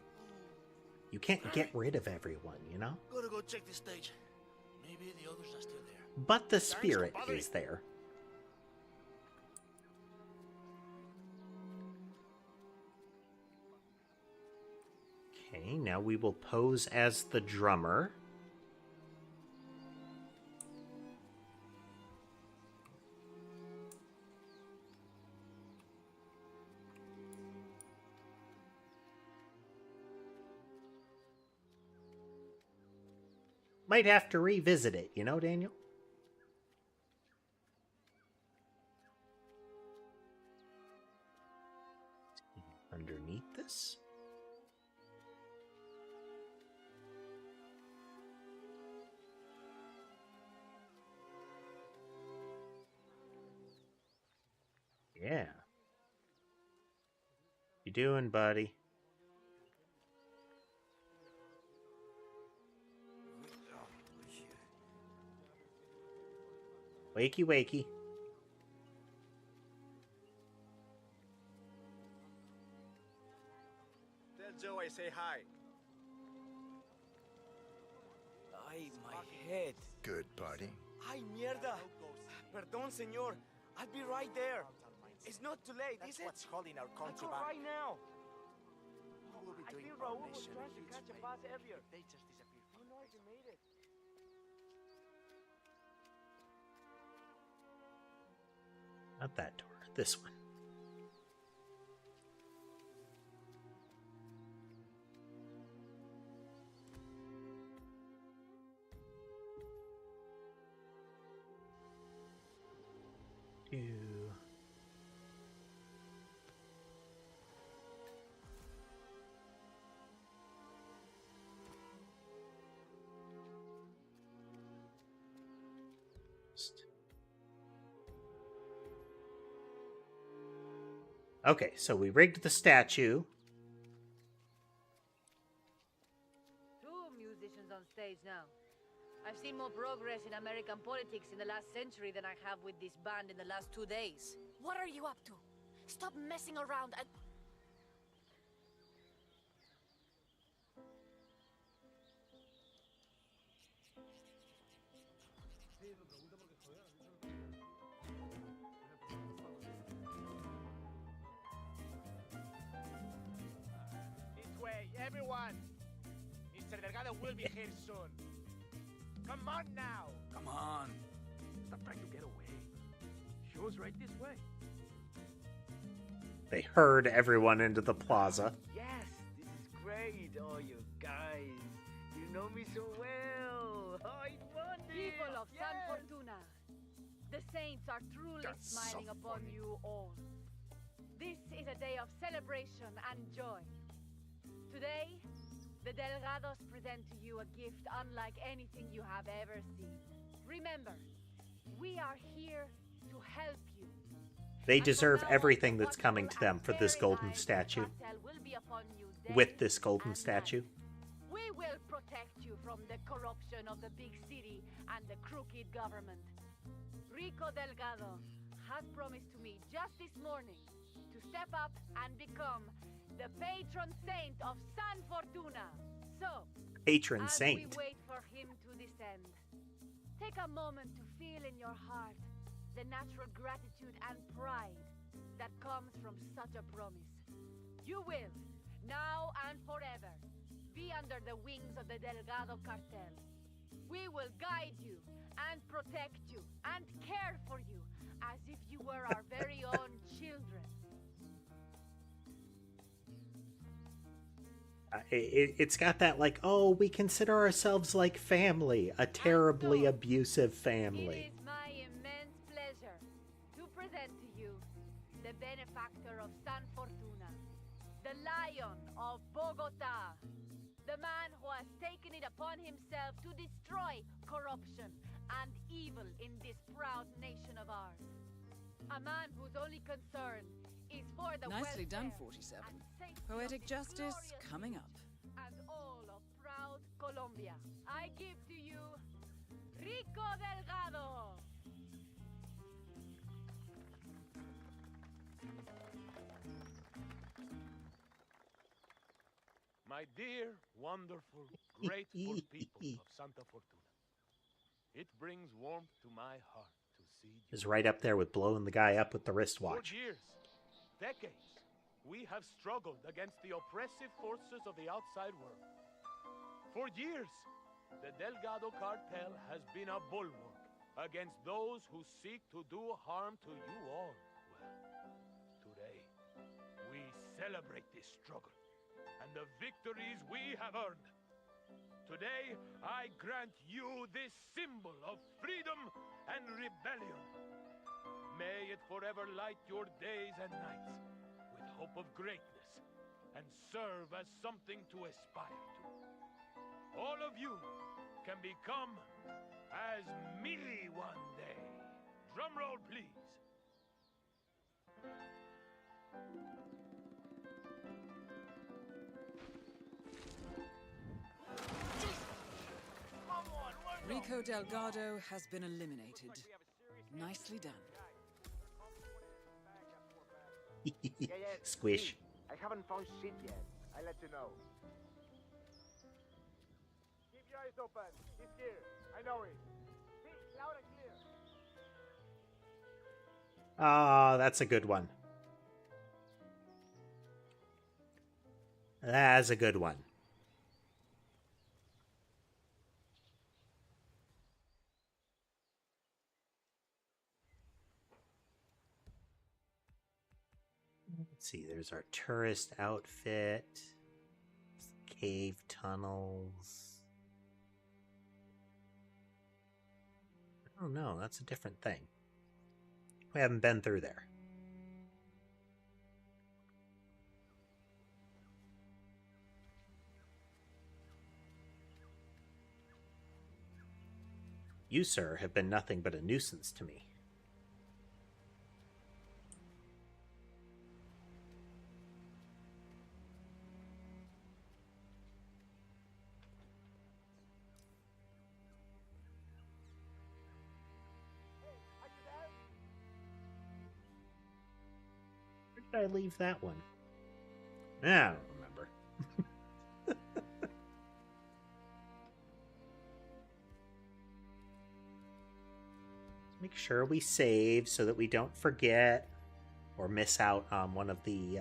You can't get rid of everyone, you know? Gotta go check the stage. Maybe the others are still there. But the spirit is there. Okay, now we will pose as the drummer. Might have to revisit it, you know, Daniel? Underneath this? Yeah. You doing, buddy? Wakey, wakey. Tell Joe I say hi. Ay, my head. Good, buddy. Ay, mierda. Perdón, señor. I'll be right there. It's not too late, That's is it? what's holding our I'll go contraband. right now. We'll be I doing feel our Raul was mission trying to if catch a it's bus made. earlier. They just disappeared. You know if you made it. Not that door. This one. Ew. Okay, so we rigged the statue. Two musicians on stage now. I've seen more progress in American politics in the last century than I have with this band in the last 2 days. What are you up to? Stop messing around and... This way, everyone! Mr. Delgado will be here soon. Come on now! Come on. Stop trying to get away. Show's right this way. They herd everyone into the plaza. Yes, this is great. Oh, you guys. You know me so well. Oh, I want it. People of Yes. San Fortuna, the saints are truly That's so smiling upon funny. you all. This is a day of celebration and joy. Today, the Delgados present to you a gift unlike anything you have ever seen. Remember, we are here to help you. They deserve everything that's coming to them for this golden statue. With this golden statue. We will protect you from the corruption of the big city and the crooked government. Rico Delgado has promised to me just this morning to step up and become the patron saint of San Fortuna. So, Patron as saint. we wait for him to descend, take a moment to feel in your heart the natural gratitude and pride that comes from such a promise. You will, now and forever, be under the wings of the Delgado cartel. We will guide you and protect you and care for you as if you were our very own children. It's got that like, oh, we consider ourselves like family, a terribly abusive family. It is my immense pleasure to present to you the benefactor of San Fortuna, the Lion of Bogota, the man who has taken it upon himself to destroy corruption and evil in this proud nation of ours. A man whose only concern is for the Nicely done, welfare 47. and safety Poetic of this justice glorious coming up. and all of proud Colombia. I give to you Rico Delgado. My dear, wonderful, grateful people of Santa Fortuna. It brings warmth to my heart to see you. Is right up there with blowing the guy up with the wristwatch. For years, decades, we have struggled against the oppressive forces of the outside world. For years, the Delgado cartel has been a bulwark against those who seek to do harm to you all. Well, today, we celebrate this struggle and the victories we have earned. Today, I grant you this symbol of freedom and rebellion. May it forever light your days and nights with hope of greatness and serve as something to aspire to. All of you can become as me one day. Drum roll, please. Rico Delgado has been eliminated. Nicely done. Squish. See, I haven't found shit yet. I'll let you know. Keep your eyes open. He's here. I know it. See, loud and clear. Ah, that's a good one. That's a good one. Let's see, there's our tourist outfit, cave tunnels. Oh no, that's a different thing. We haven't been through there. You, sir, have been nothing but a nuisance to me. Where did I leave that one? I don't remember. Make sure we save so that we don't forget or miss out on one of the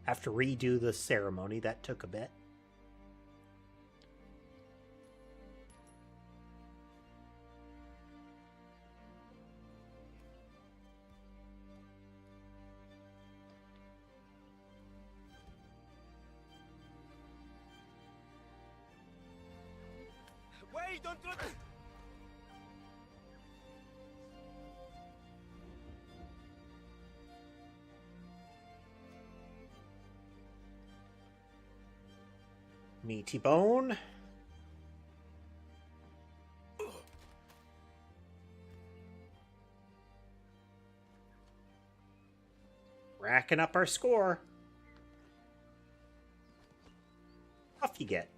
have to redo the ceremony. That took a bit. Wait, don't throw the... Meaty bone. Racking up our score. Off you get.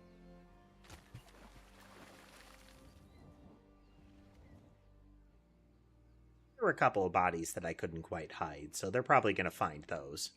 There were a couple of bodies that I couldn't quite hide, so they're probably going to find those.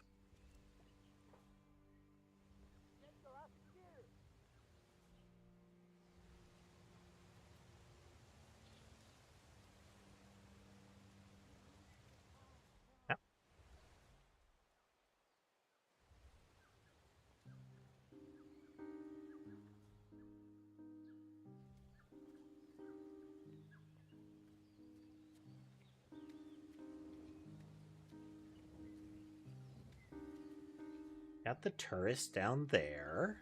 Got the tourist down there.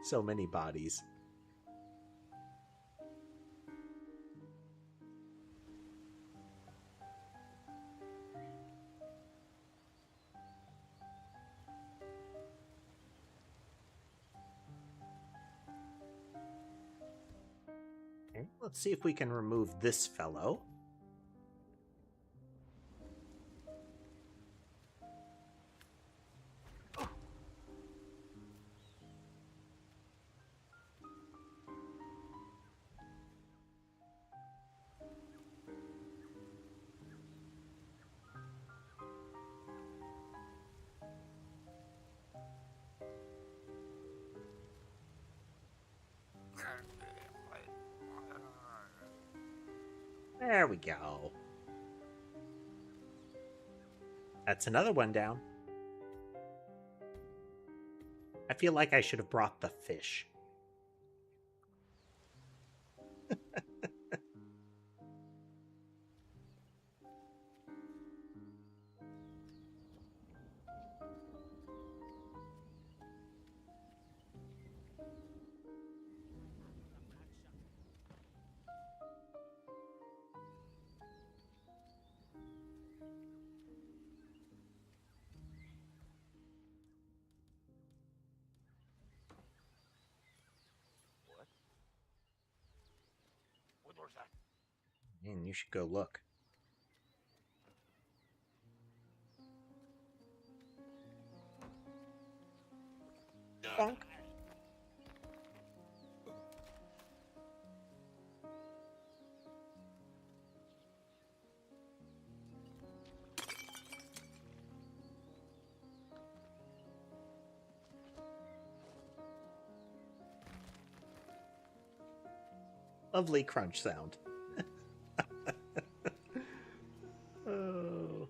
So many bodies. Okay, let's see if we can remove this fellow. There we go. That's another one down. I feel like I should have brought the fish. What was that? Man, you should go look. Bonk. Lovely crunch sound. Oh.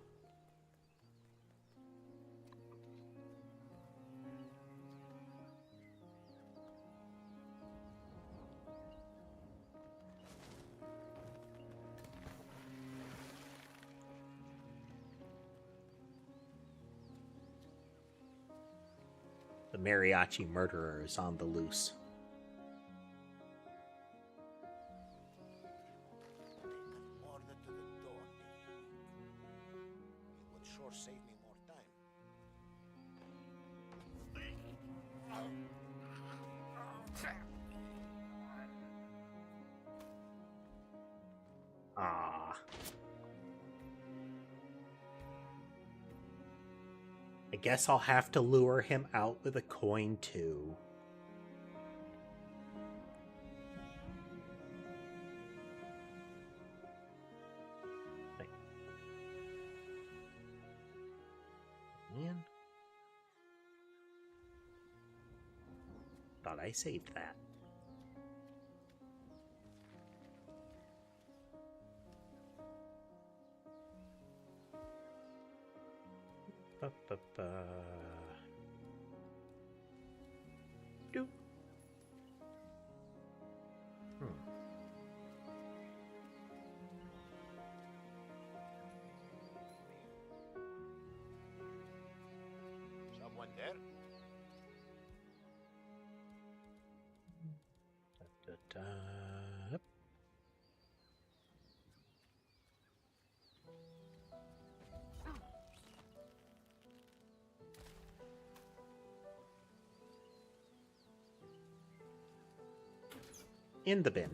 The mariachi murderer is on the loose. Order to the door. It would sure save me more time. Ah. I guess I'll have to lure him out with a coin too. Man. Thought I saved that. Ba-ba-ba. Doop. Someone there? Da-da-da. In the bin.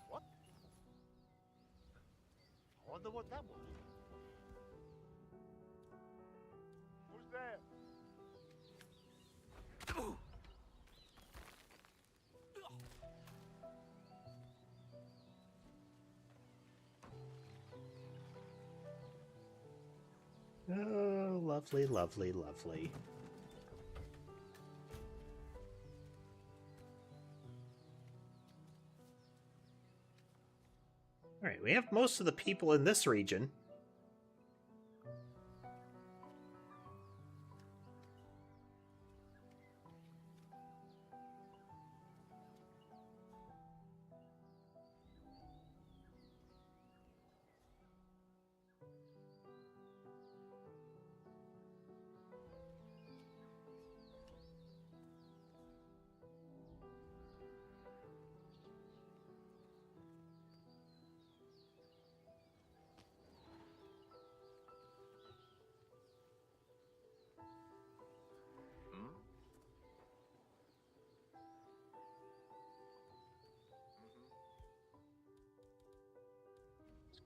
What? I wonder what that was. Who's there? Oh, lovely, lovely, lovely. All right, we have most of the people in this region.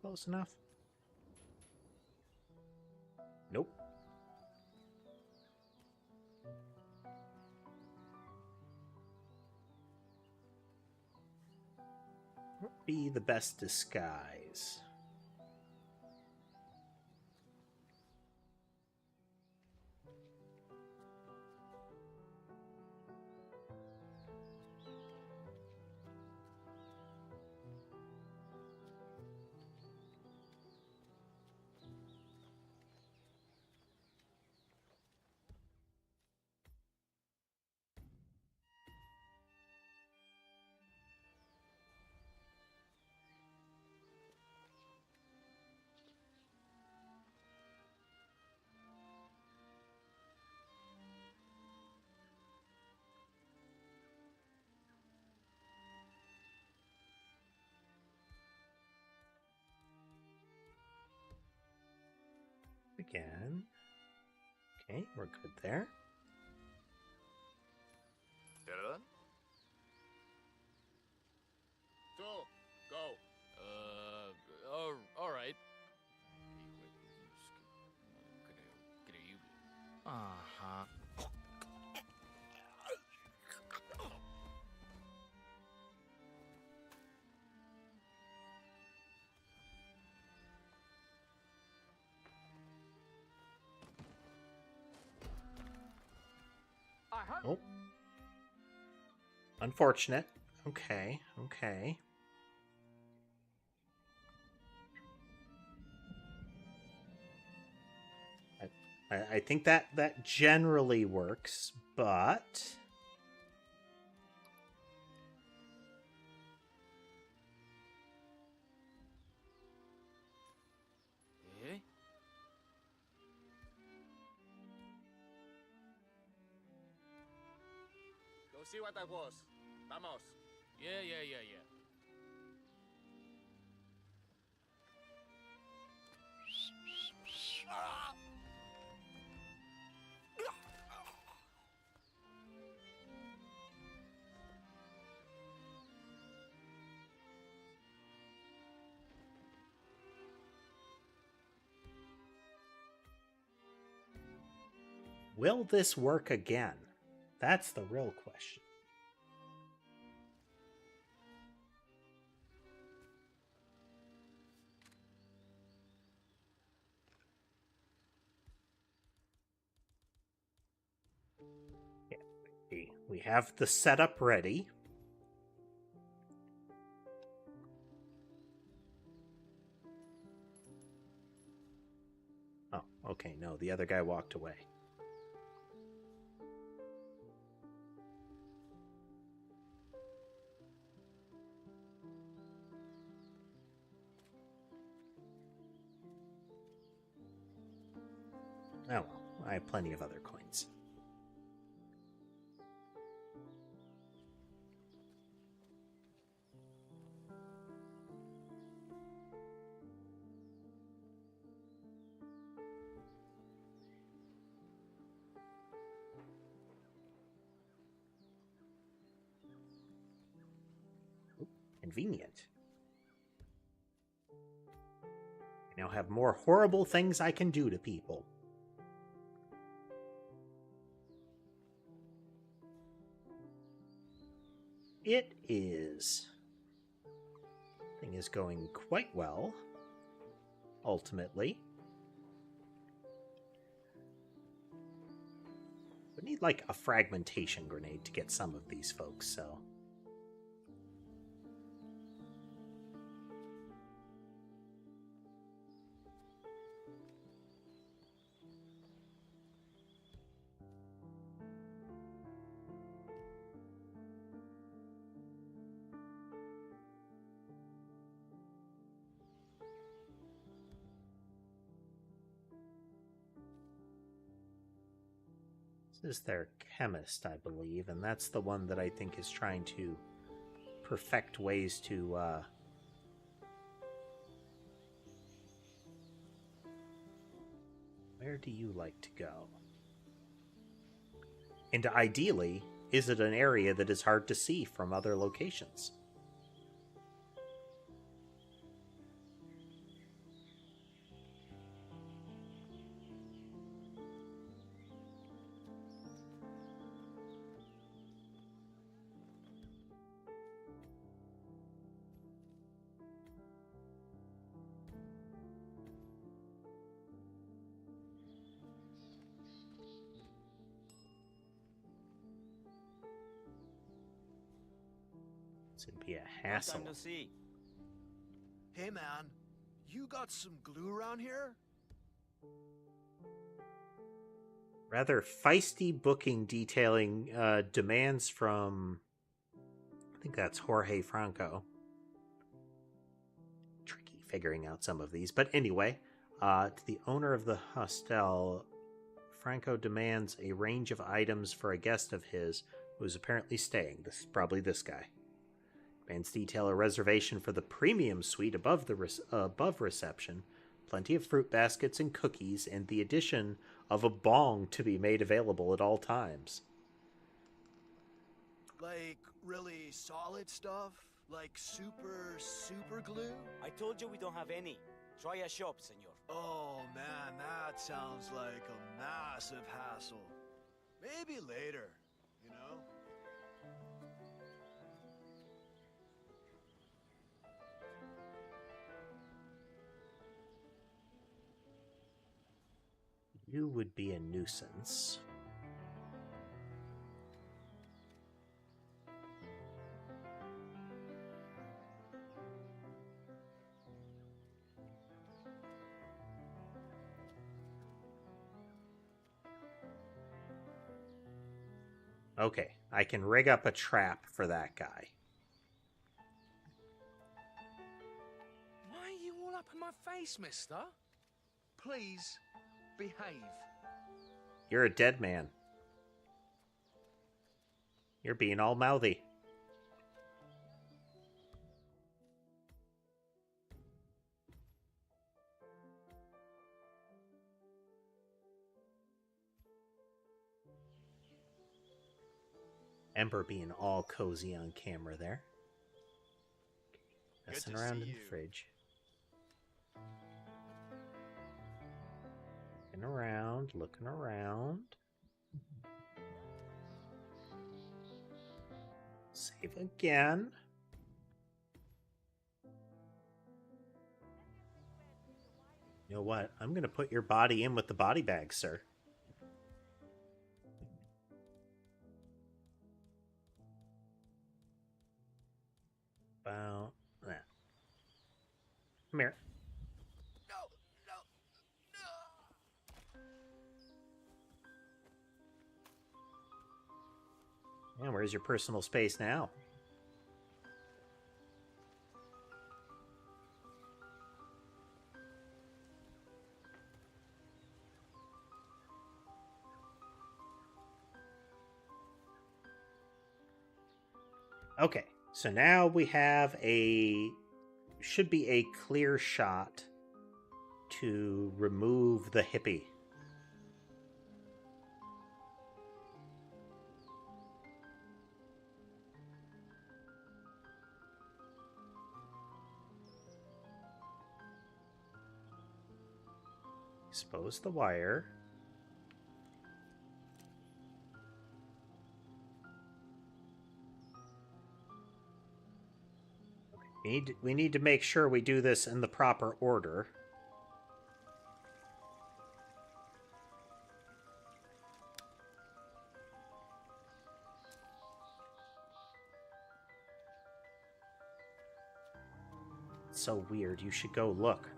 Close enough. Nope. be the best disguise? Again. Okay, we're good there. Dylan? Two, go. All right. Uh-huh. Oh. Unfortunate. Okay, okay. I think that generally works, but... Eh? Go see what that was. Vamos. Yeah. Will this work again? That's the real question. Yeah, we have the setup ready. Oh, okay, no, the other guy walked away. Oh well, I have plenty of other coins. Convenient. I now have more horrible things I can do to people. It is. Thing is going quite well, ultimately. We need like a fragmentation grenade to get some of these folks, so... This is their chemist, I believe, and that's the one that I think is trying to perfect ways to, Where do you like to go? And ideally, is it an area that is hard to see from other locations? It'd be a hassle. Time to see. Hey man, you got some glue around here? Rather feisty booking detailing demands from, I think that's Jorge Franco. Tricky figuring out some of these. But anyway, to the owner of the hostel, Franco demands a range of items for a guest of his who is apparently staying. This is probably this guy. Demands detail a reservation for the premium suite above the above reception, plenty of fruit baskets and cookies, and the addition of a bong to be made available at all times. Like, really solid stuff? Like super glue? I told you we don't have any. Try a shop, senor. Oh man, that sounds like a massive hassle. Maybe later, you know? You would be a nuisance. Okay, I can rig up a trap for that guy. Why are you all up in my face, mister? Please, behave. You're a dead man. You're being all mouthy. Ember being all cozy on camera there. Messing around in the fridge. Looking around. Save again. You know what? I'm going to put your body in with the body bag, sir. About that. Come here. And where's your personal space now? Okay, so now we have should be a clear shot to remove the hippie. Expose the wire. We need to make sure we do this in the proper order. It's so weird. You should go look.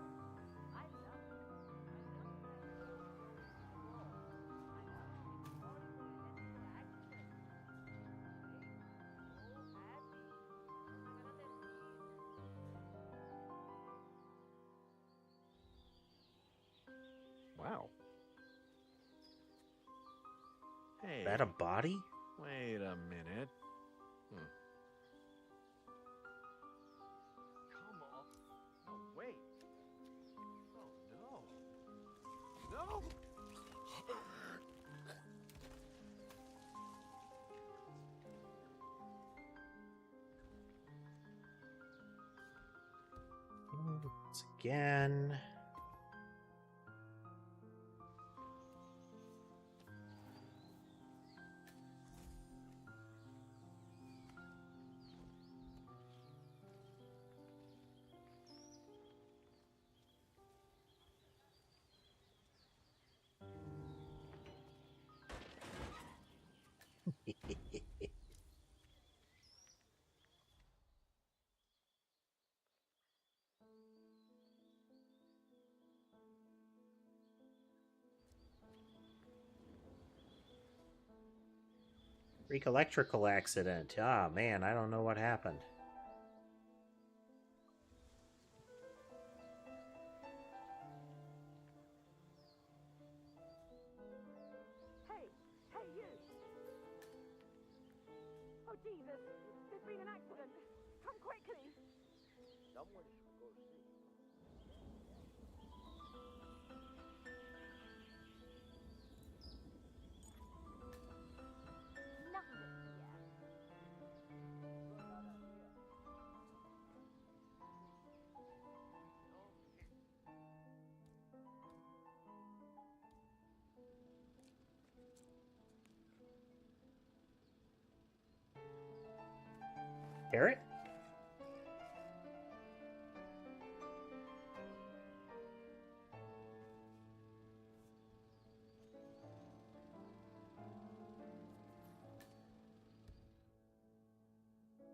Wow. Hey. Is that a body? Wait a minute. Come on. No, wait. Oh, no. No! Once again. Freak electrical accident. Ah, man, I don't know what happened. Hey, you! Oh, Jesus! There's been an accident. Come quickly! Someone should go see. Parrot?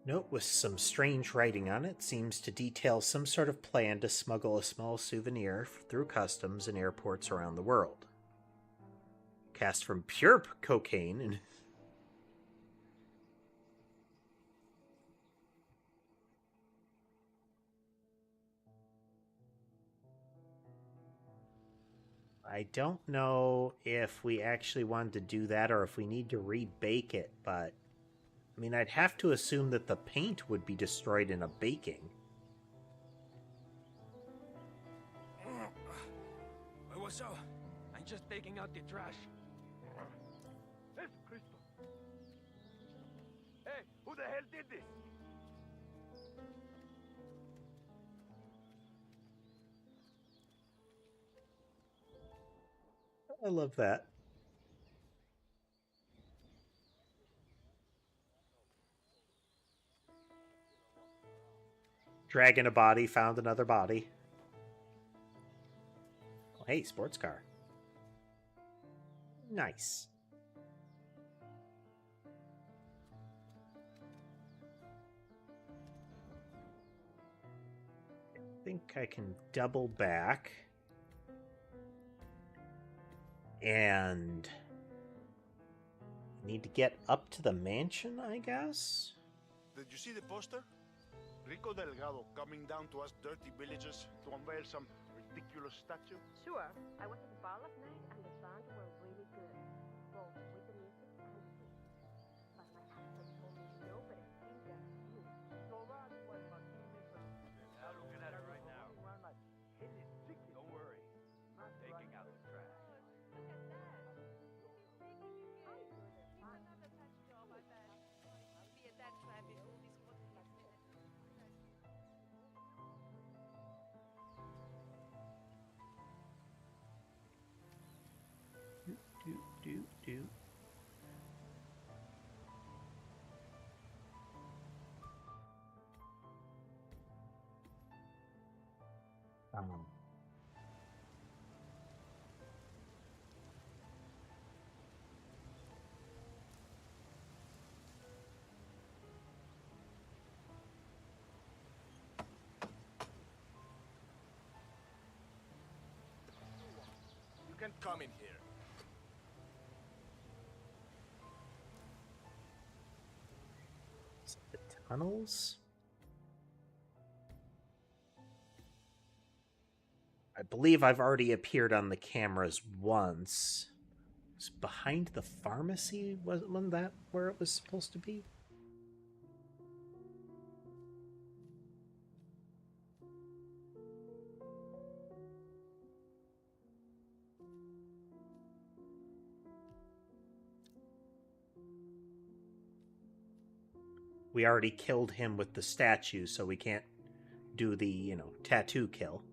Note with some strange writing on it seems to detail some sort of plan to smuggle a small souvenir through customs and airports around the world. Cast from pure cocaine and I don't know if we actually wanted to do that or if we need to rebake it, but I mean, I'd have to assume that the paint would be destroyed in a baking. What's up? I'm just taking out the trash. It's Crystal. Hey, who the hell did this? I love that. Dragging a body, found another body. Oh, hey, sports car. Nice. I think I can double back. And need to get up to the mansion, I guess? Did you see the poster? Rico Delgado coming down to us dirty villagers to unveil some ridiculous statue? Sure. I was at the bar last night and the band were really good. Both with the music and the food. But my actor told me nobody seen them. So that's why Martinez and... I'm looking at it right now. Don't worry. I'm taking out the trash. Look at that. He's another touch job, I bet. I'll be at that trap if all these Do. You can come in here. The tunnels? I believe I've already appeared on the cameras once. It's behind the pharmacy? Wasn't that where it was supposed to be? We already killed him with the statue, so we can't do the, tattoo kill.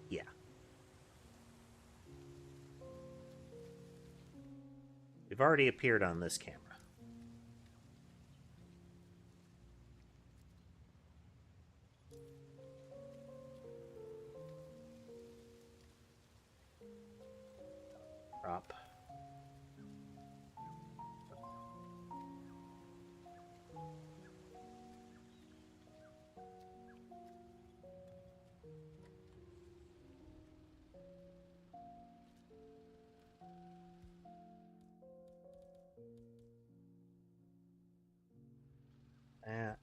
Yeah. We've already appeared on this camera. Drop. That.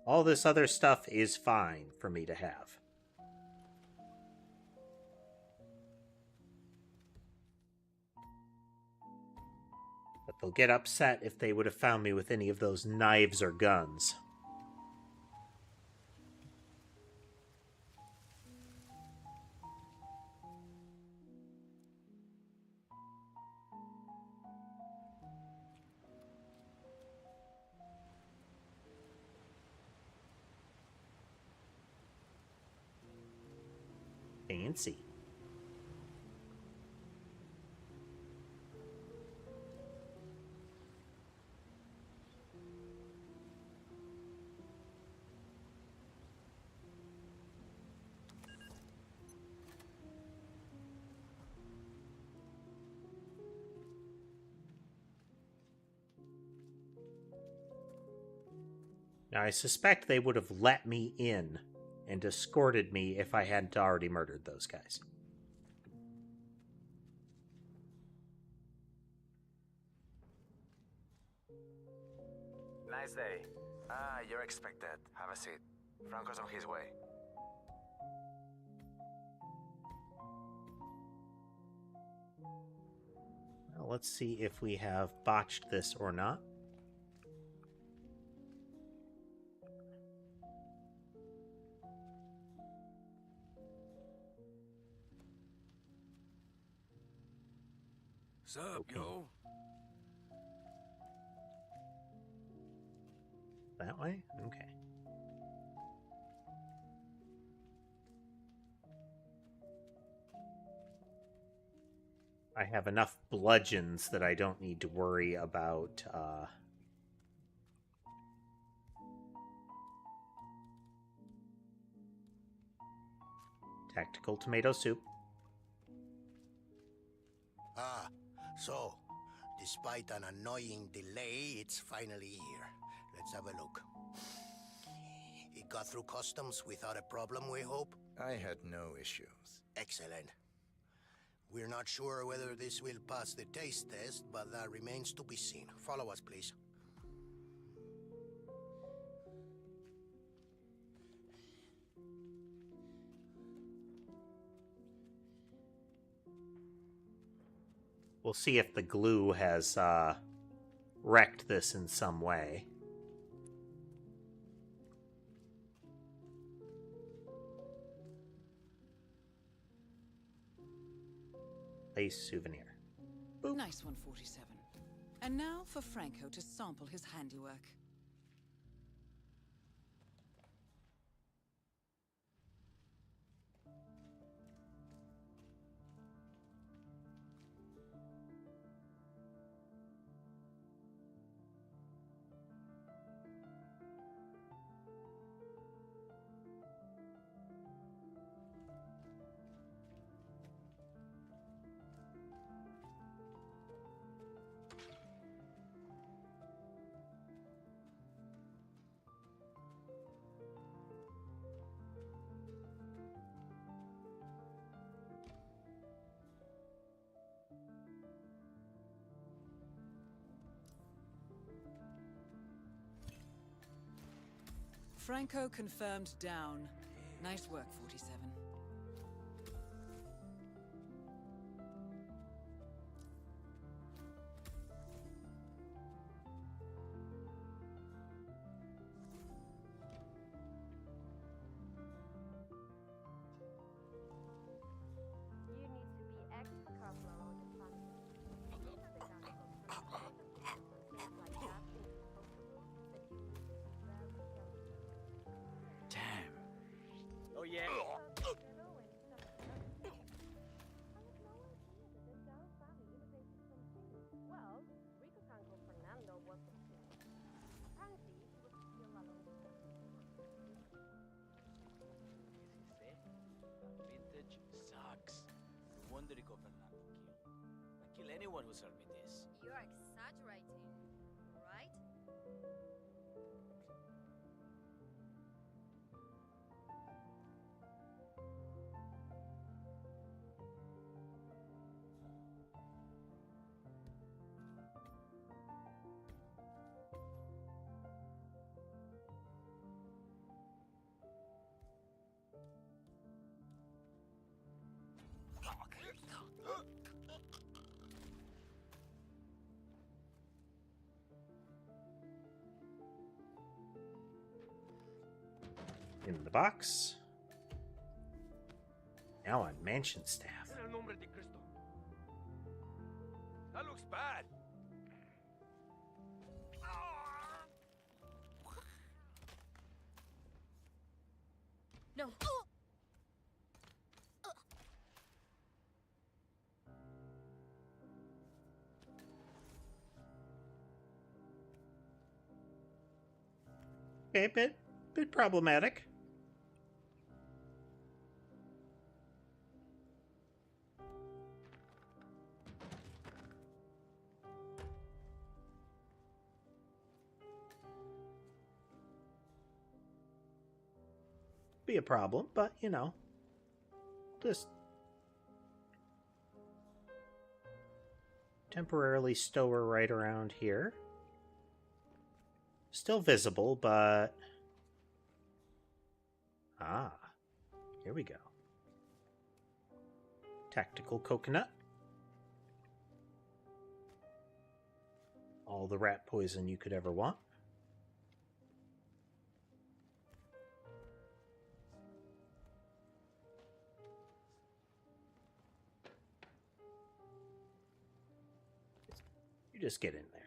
All this other stuff is fine for me to have. But they'll get upset if they would have found me with any of those knives or guns. Fancy. Now, I suspect they would have let me in and escorted me if I hadn't already murdered those guys. Nice day. Ah, you're expected. Have a seat. Franco's on his way. Well, let's see if we have botched this or not. Sup, yo? That way? Okay. I have enough bludgeons that I don't need to worry about tactical tomato soup. Ah, so, despite an annoying delay, it's finally here. Let's have a look. It got through customs without a problem, we hope? I had no issues. Excellent. We're not sure whether this will pass the taste test, but that remains to be seen. Follow us, please. We'll see if the glue has wrecked this in some way. Place souvenir. Boop. Nice one, 47. And now for Franco to sample his handiwork. Franco confirmed down. Nice work, 47. You need to be extra careful around the family. Damn. Oh, yeah. Well, Rico Uncle Fernando was a kid. Apparently, he was still alone. Vintage sucks. No wonder Rico Fernando killed. I kill anyone who served me this. You're exaggerating, right? In the box. Now on mansion staff. En el nombre de Cristo. That looks bad. No. Okay, bit problematic. Be a problem, but you know, just temporarily stow her right around here. Still visible, but here we go. Tactical coconut. All the rat poison you could ever want. You just get in there.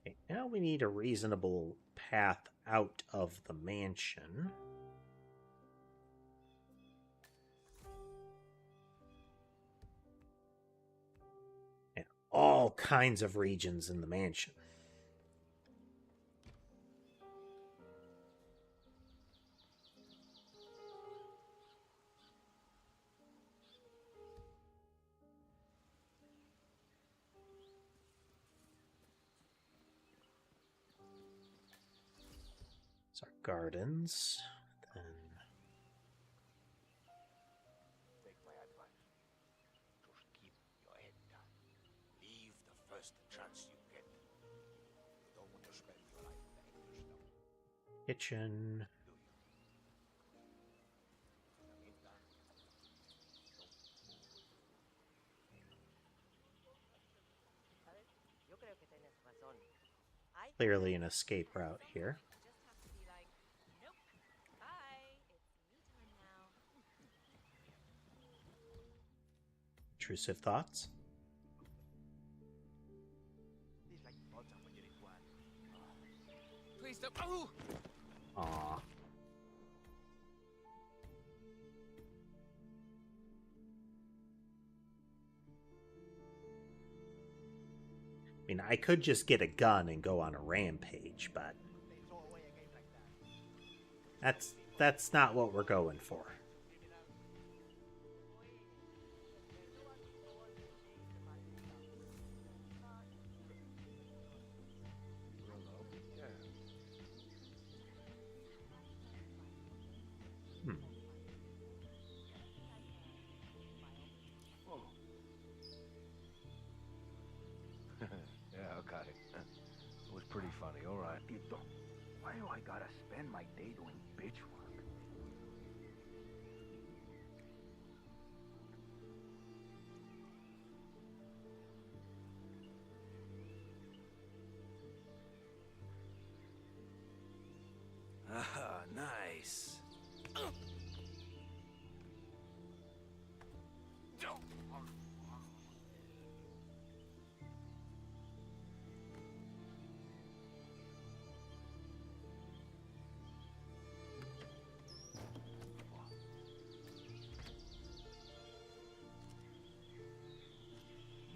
Okay, now we need a reasonable path out of the mansion. And all kinds of regions in the mansion. Our gardens, then Take my advice. Just keep your head down. Leave the first chance you get. You don't want to spend your life in the extra stuff. kitchen. Clearly an escape route here. Intrusive thoughts? Please don't. Oh! Aw. I mean, I could just get a gun and go on a rampage, but that's not what we're going for. Yeah, okay. It was pretty funny, all right. Tito, why do I gotta spend my day doing bitch work? Ah, nice.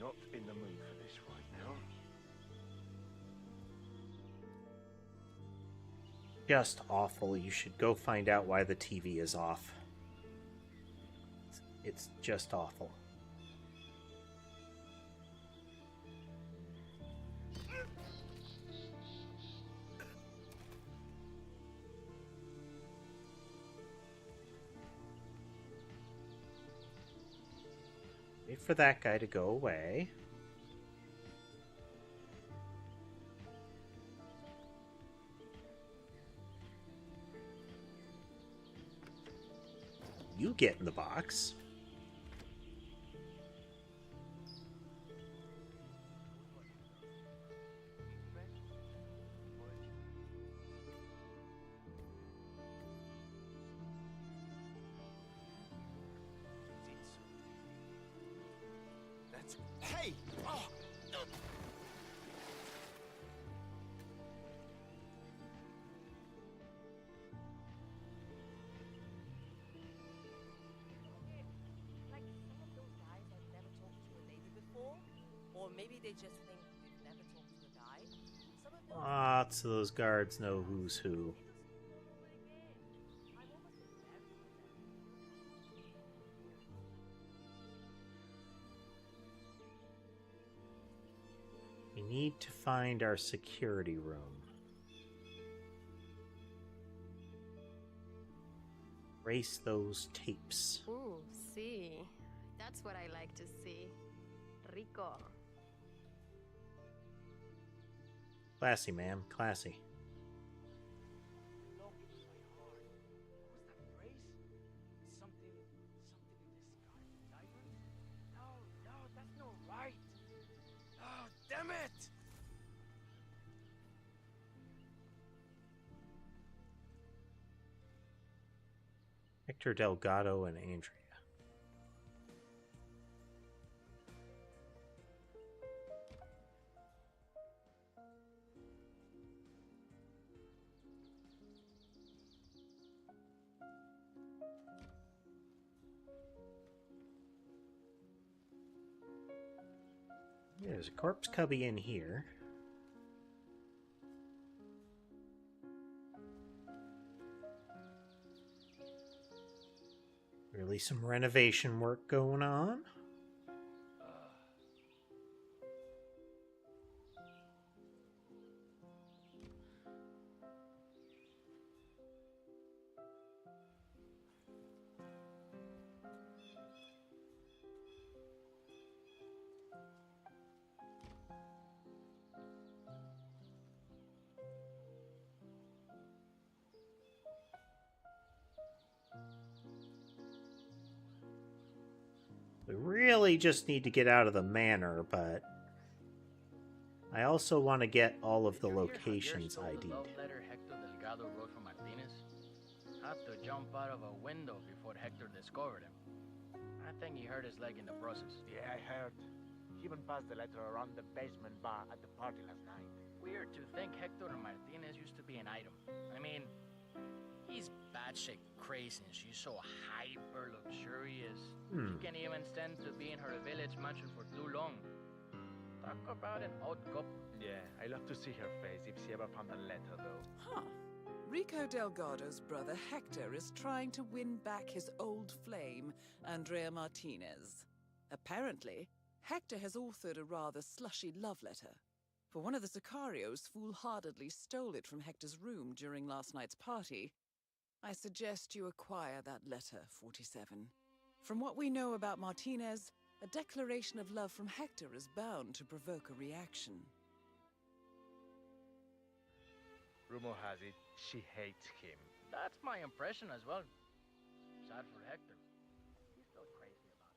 Not in the mood for this right now. Just awful. You should go find out why the TV is off. It's just awful. Wait for that guy to go away. You get in the box. That's... Hey! Oh! No. Like some of those guys have never talked to a lady before, or maybe they just think you've never talked to a guy. Some of those Lots of those guards know who's who. We need to find our security room. Erase those tapes. Ooh, see. That's what I like to see. Rico. Classy, ma'am. Classy. Something in the sky. Diamonds? No, that's not right. Oh, damn it! Hector Delgado and Andrea. There's a corpse cubby in here. Really some renovation work going on. We really just need to get out of the manor, but I also want to get all of the locations ID'd. Love letter Hector Delgado wrote from Martinez? Had to jump out of a window before Hector discovered him. I think he hurt his leg in the process. Yeah, I heard. He even passed the letter around the basement bar at the party last night. Weird to think Hector Martinez used to be an item. I mean, he's batshit crazy and she's so hyper luxurious. She can't even stand to be in her village mansion for too long. Talk about an odd couple. Yeah, I love to see her face if she ever found the letter, though. Huh. Rico Delgado's brother Hector is trying to win back his old flame, Andrea Martinez. Apparently, Hector has authored a rather slushy love letter. For one of the Sicarios foolhardily stole it from Hector's room during last night's party. I suggest you acquire that letter, 47. From what we know about Martinez, a declaration of love from Hector is bound to provoke a reaction. Rumor has it, she hates him. That's my impression as well. Sad for Hector. He's still crazy about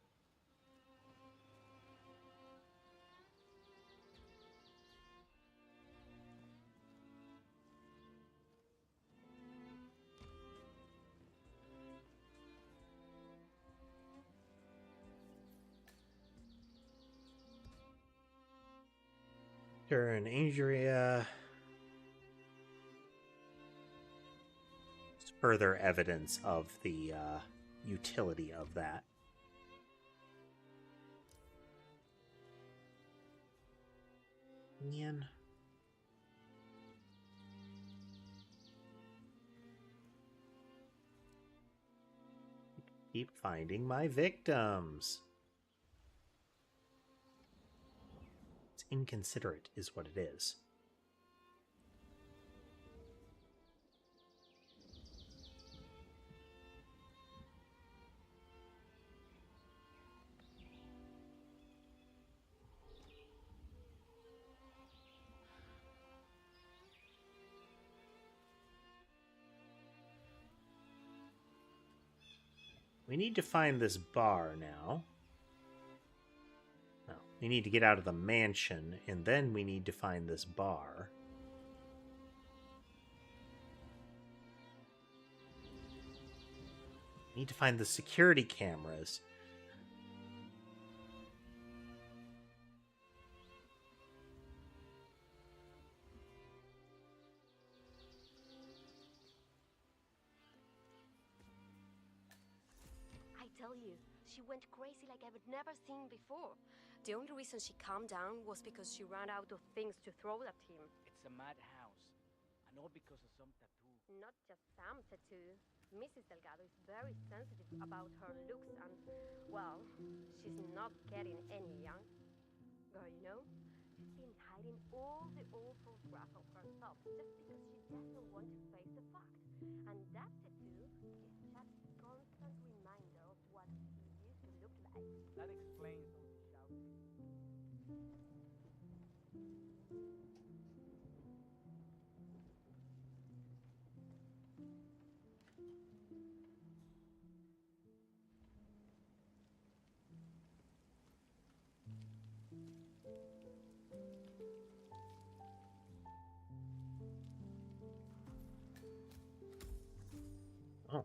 it. An Andrea. Further evidence of the utility of that. Man. Keep finding my victims. It's inconsiderate, is what it is. We need to find this bar now. No, we need to get out of the mansion, and then we need to find this bar. We need to find the security cameras. I tell you, she went crazy like I've never seen before. The only reason she calmed down was because she ran out of things to throw at him. It's a madhouse. And all because of some tattoo. Not just some tattoo. Mrs. Delgado is very sensitive about her looks and, well, she's not getting any young. Girl, you know, she's been hiding all the old photographs of herself just because she doesn't want to face the fact. And that tattoo is just a constant reminder of what he used to look like. That explains all the shouting. Oh.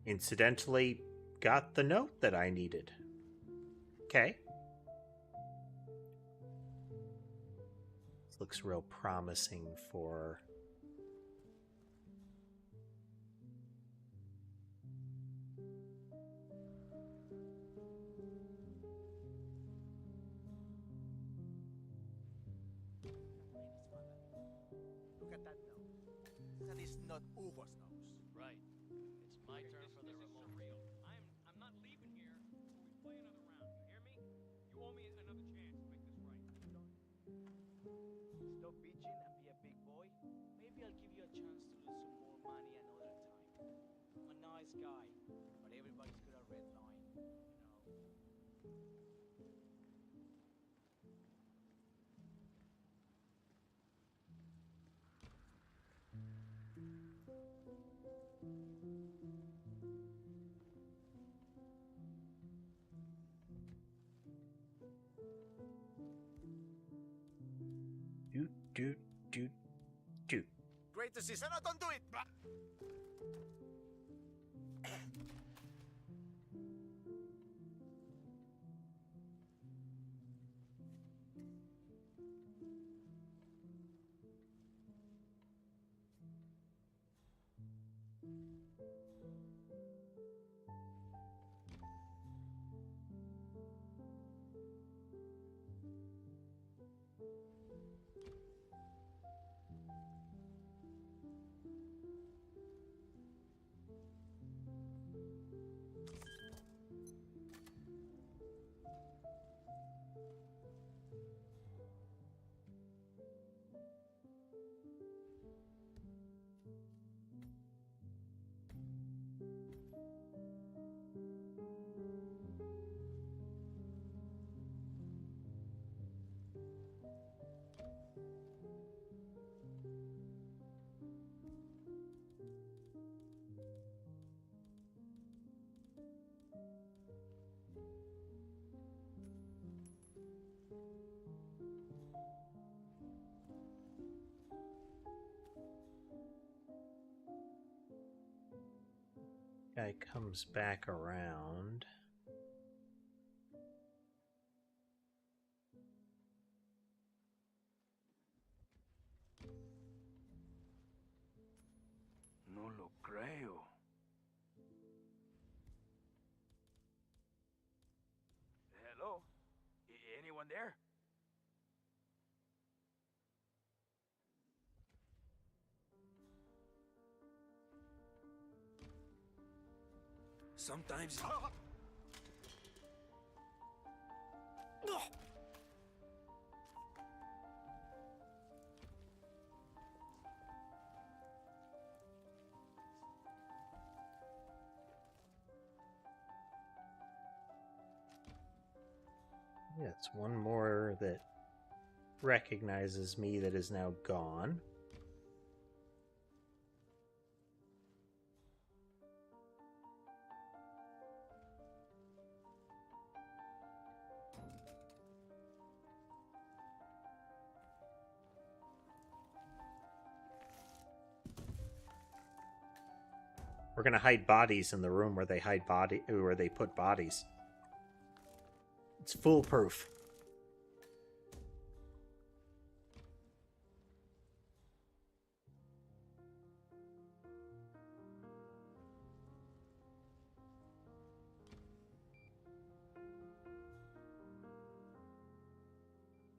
Incidentally, got the note that I needed. Okay. This looks real promising for... Look at that nose. That is not Ugo's nose. Right. It's my turn for the remote. Real. I'm not leaving here before we play another round. You hear me? You owe me another chance to make this right. Stop bitching and be a big boy. Maybe I'll give you a chance to lose some more money another time. I'm a nice guy, but everybody's got a red line, you know. Do. Great to see. No, don't do it. Guy comes back around. No lo creo. Hello? Anyone there? Sometimes... Yeah, it's one more that recognizes me that is now gone. We're gonna hide bodies in the room where they put bodies. It's foolproof.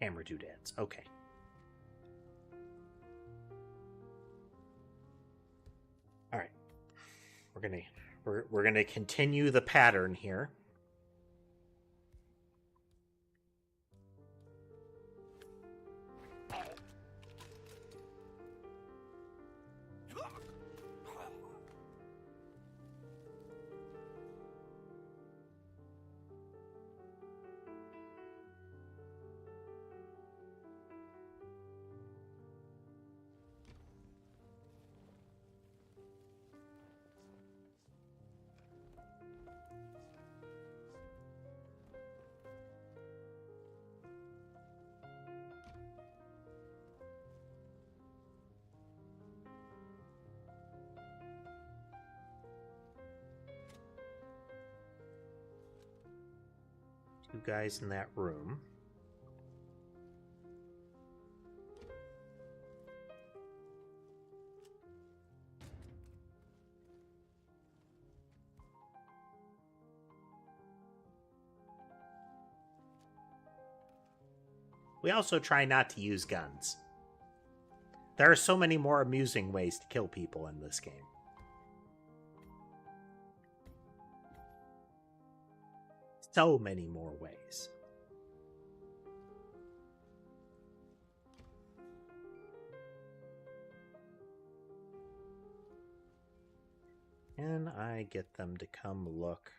Hammer doodads. Okay. All right. We're gonna continue the pattern here. Two guys in that room. We also try not to use guns. There are so many more amusing ways to kill people in this game. So many more ways. Can I get them to come look?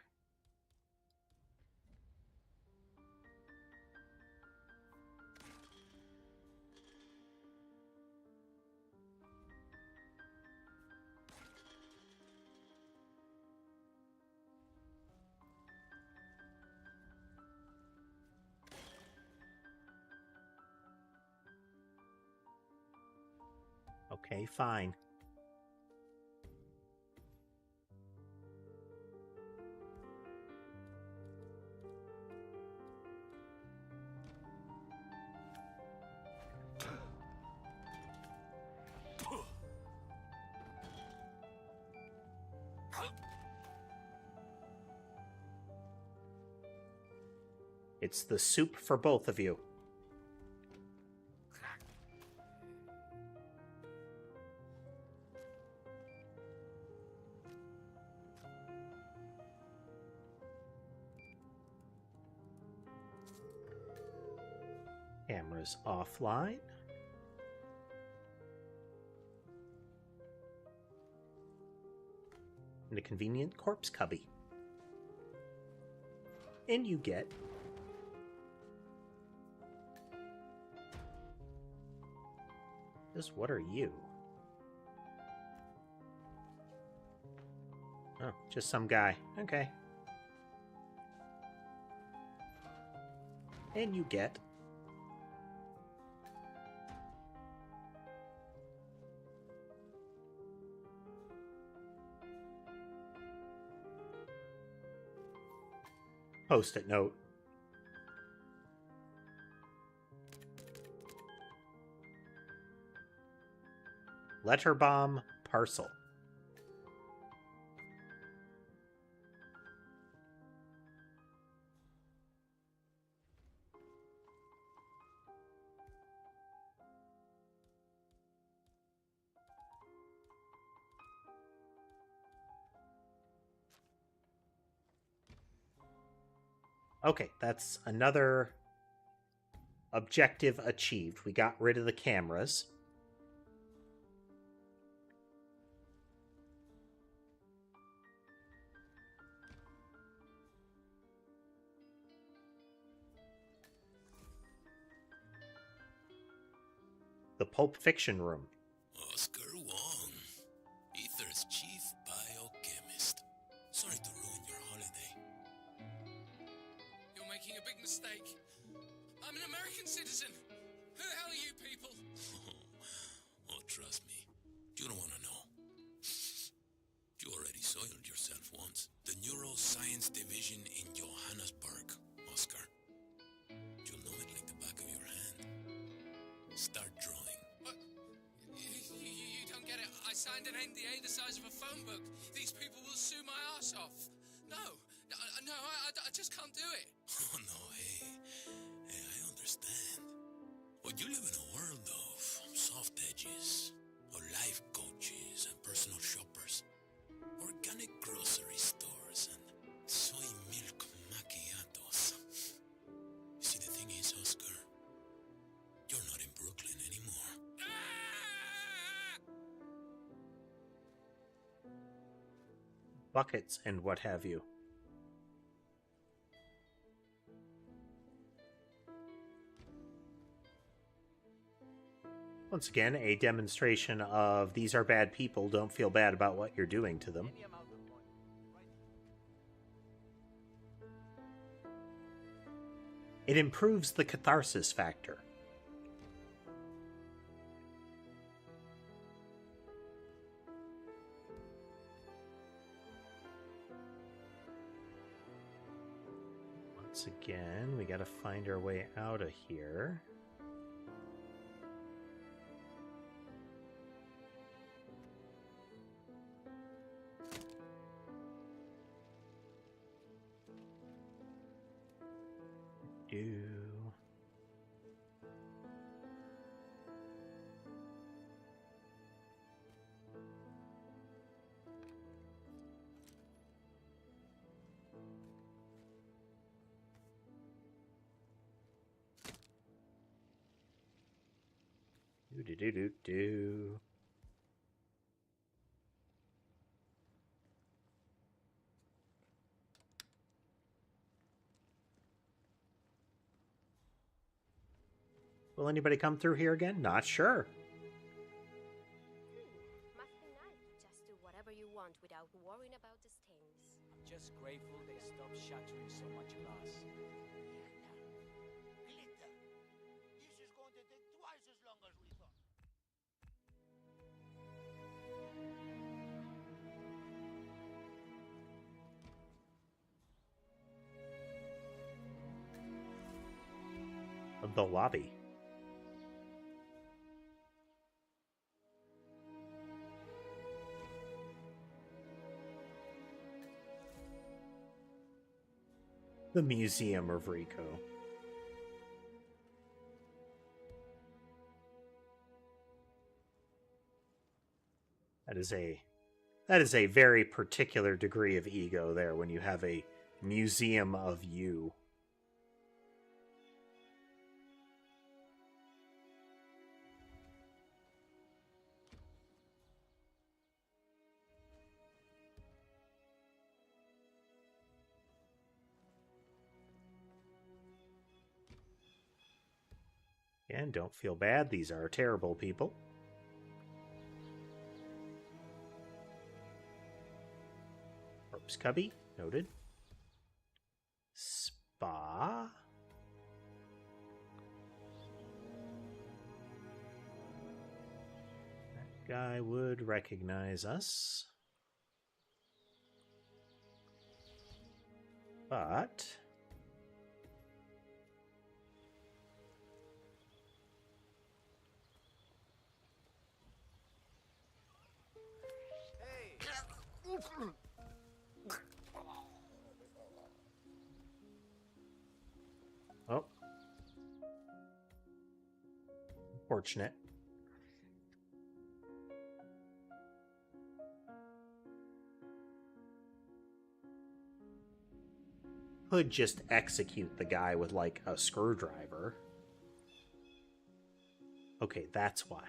Okay, fine. It's the soup for both of you. Camera's offline. And a convenient corpse cubby. And you get what are you? Oh, just some guy. Okay. And you get Post-it note. Letter bomb parcel. Okay, that's another objective achieved. We got rid of the cameras. Pulp Fiction room. Oscar Wong, Ether's chief biochemist. Sorry to ruin your holiday. You're making a big mistake. I'm an American citizen. Who the hell are you people? Oh, trust me. You don't want to know. You already soiled yourself once. The Neuroscience Division in Johannesburg, Oscar. You'll know it like the back of your hand. Start drawing. What? You don't get it. I signed an NDA the size of a phone book. These people will sue my ass off. No, I just can't do it. Oh, no, hey, I understand. But you live in a world of soft edges, of life coaches and personal shoppers, organic grocery stores and soy milk macchiatos. See, the thing is, Oscar, you're not in Brooklyn anymore. Buckets and what have you. Once again, a demonstration of these are bad people, don't feel bad about what you're doing to them. It improves the catharsis factor. Once again, we gotta find our way out of here. Do. Will anybody come through here again? Not sure. Must be nice to just do whatever you want without worrying about the stains. I'm just grateful they stopped shattering so much glass. Glitter. This is going to take twice as long as we thought. The lobby. The Museum of Rico. That is a very particular degree of ego there when you have a museum of you. And don't feel bad, these are terrible people. Corpse cubby, noted. Spa. That guy would recognize us. But oh. Fortunate. Could just execute the guy with, like, a screwdriver. Okay, that's why.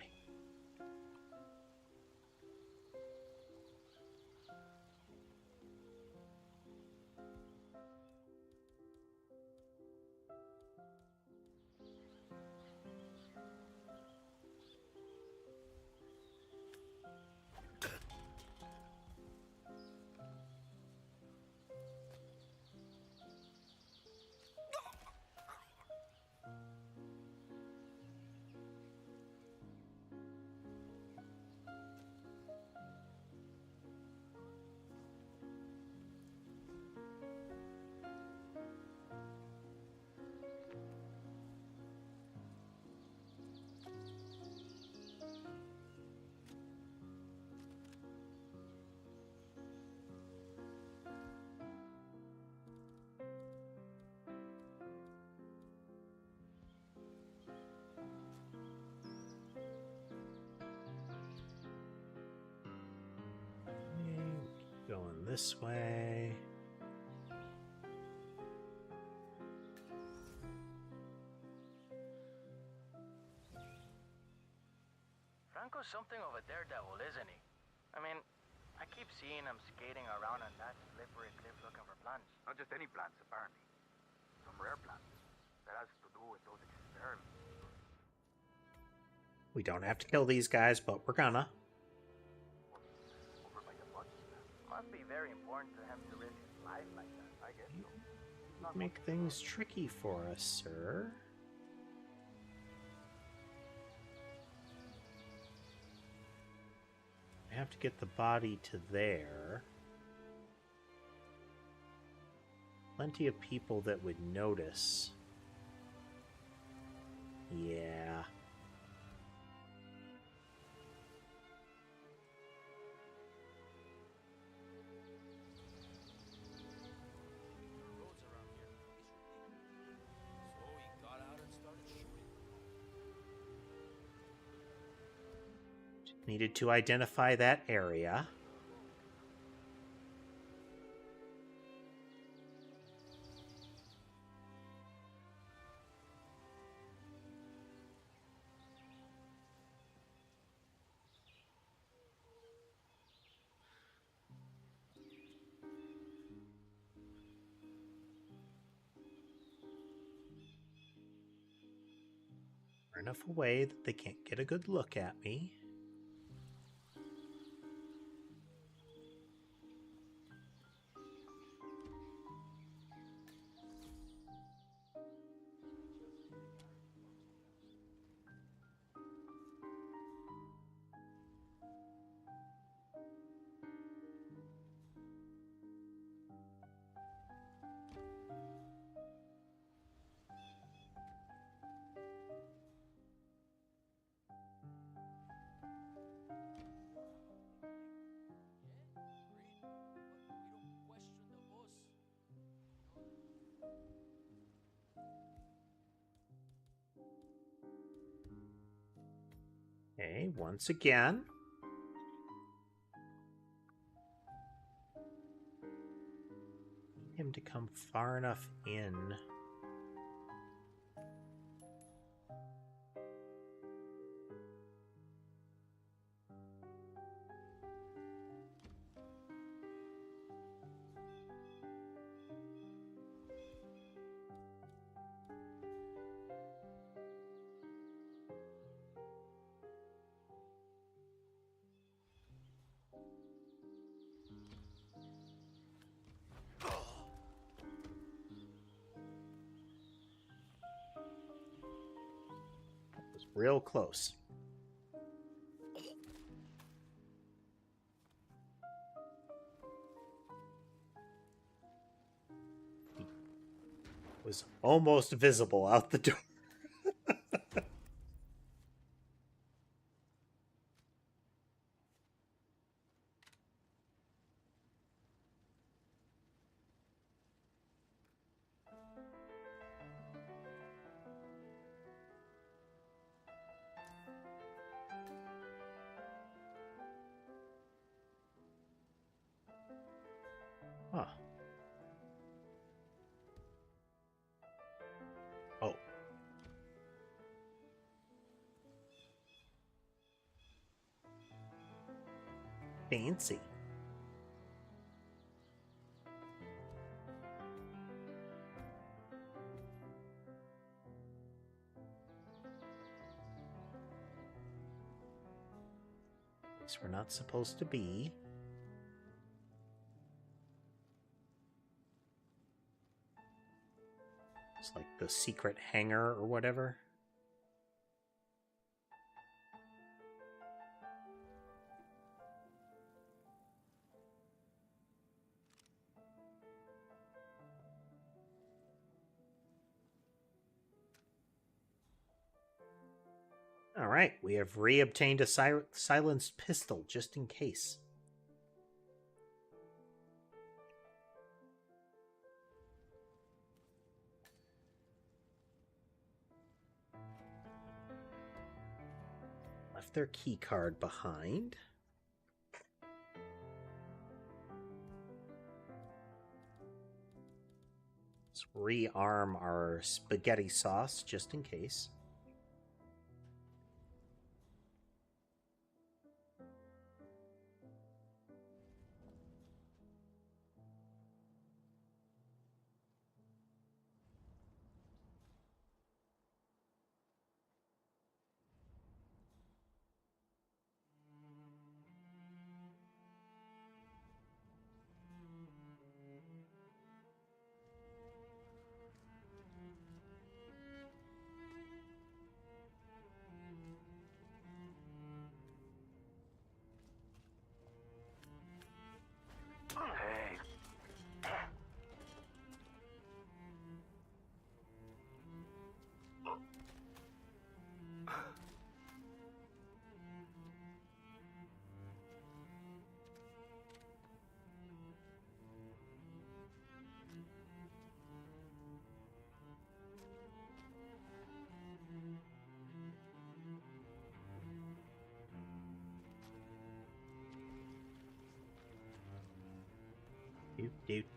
this way. Franco's something of a daredevil, isn't he? I mean, I keep seeing him skating around on that slippery cliff looking for plants. Not just any plants, apparently. Some rare plants. That has to do with those experiments. We don't have to kill these guys, but we're gonna. Over by the bus. Must be very important to him to risk his life like that. I guess so. Make things tricky for us, sir. I have to get the body to there. Plenty of people that would notice. Yeah. Needed to identify that area. Far enough away that they can't get a good look at me. Okay, once again. Need him to come far enough in. Real close. He was almost visible out the door. Huh. Oh. Fancy. Place we're not supposed to be. It's like the secret hangar or whatever. All right, we have re-obtained a silenced pistol just in case. Left their key card behind. Let's rearm our spaghetti sauce just in case. Hey.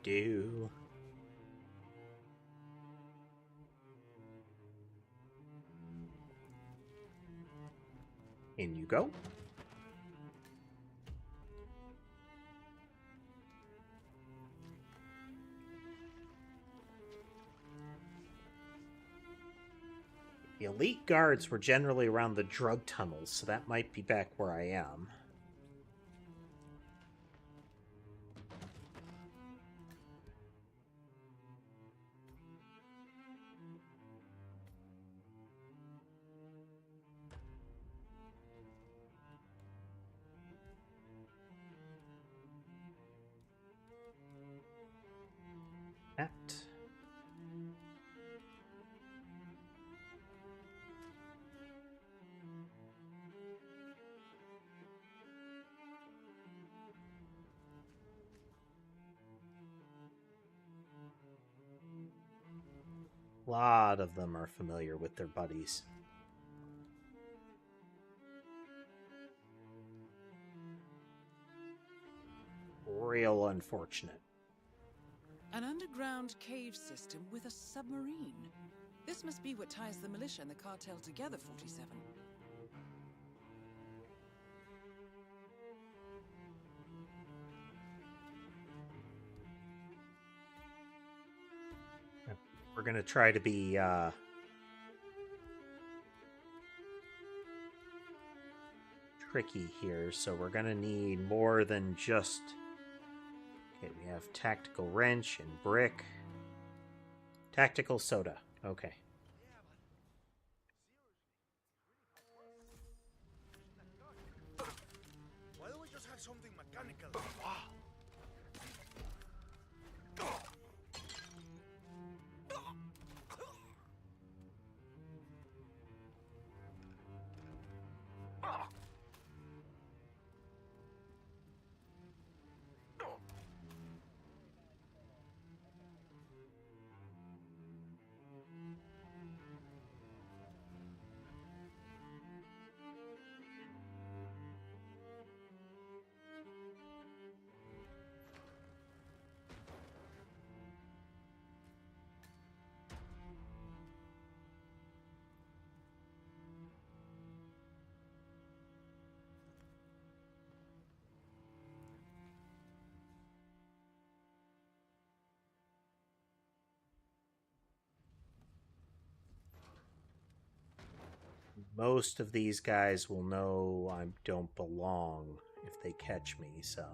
Do. In you go. The elite guards were generally around the drug tunnels, so that might be back where I am. That. A lot of them are familiar with their buddies. Real unfortunate. An underground cave system with a submarine. This must be what ties the militia and the cartel together, 47. We're going to try to be tricky here, so we're going to need more than just... Okay, we have tactical wrench and brick. Tactical soda. Okay. Why don't we just have something mechanical? Most of these guys will know I don't belong if they catch me, so...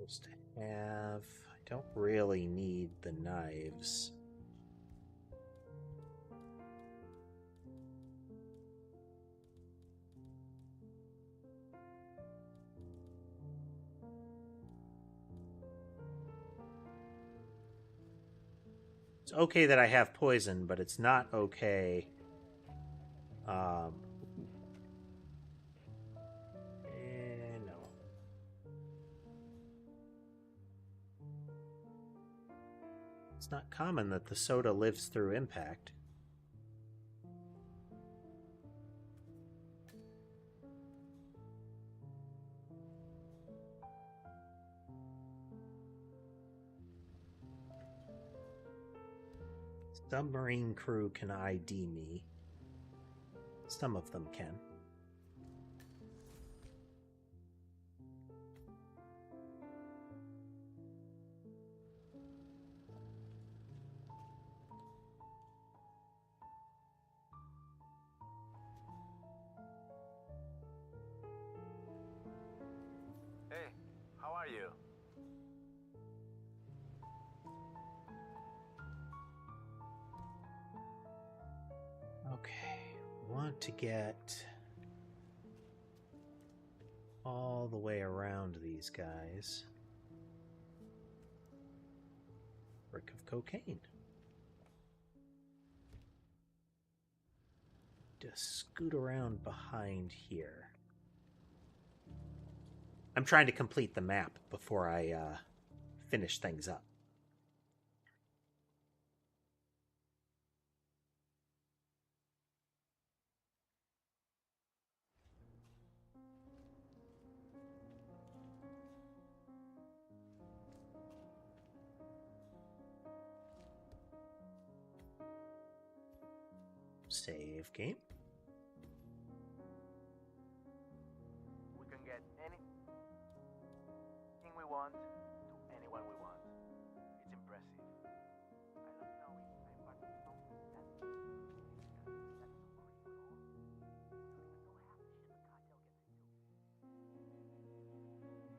Supposed to have... I don't really need the knives. It's okay that I have poison, but it's not okay. No. It's not common that the soda lives through impact. Submarine crew can ID me. Some of them can. Hey, how are you? Okay, want to get all the way around these guys. Brick of cocaine. Just scoot around behind here. I'm trying to complete the map before I finish things up. Save game. We can get anything we want to anyone we want. It's impressive. I love knowing I'm part of something that significant. That's not worrying at all. We don't even know half the shit the cartel gets into.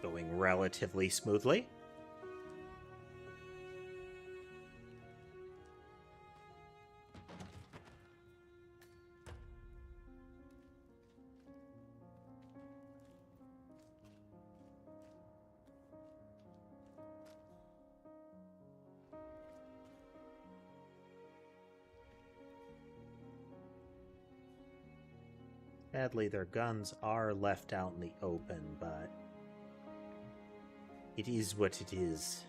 Going relatively smoothly. Sadly, their guns are left out in the open, but it is what it is.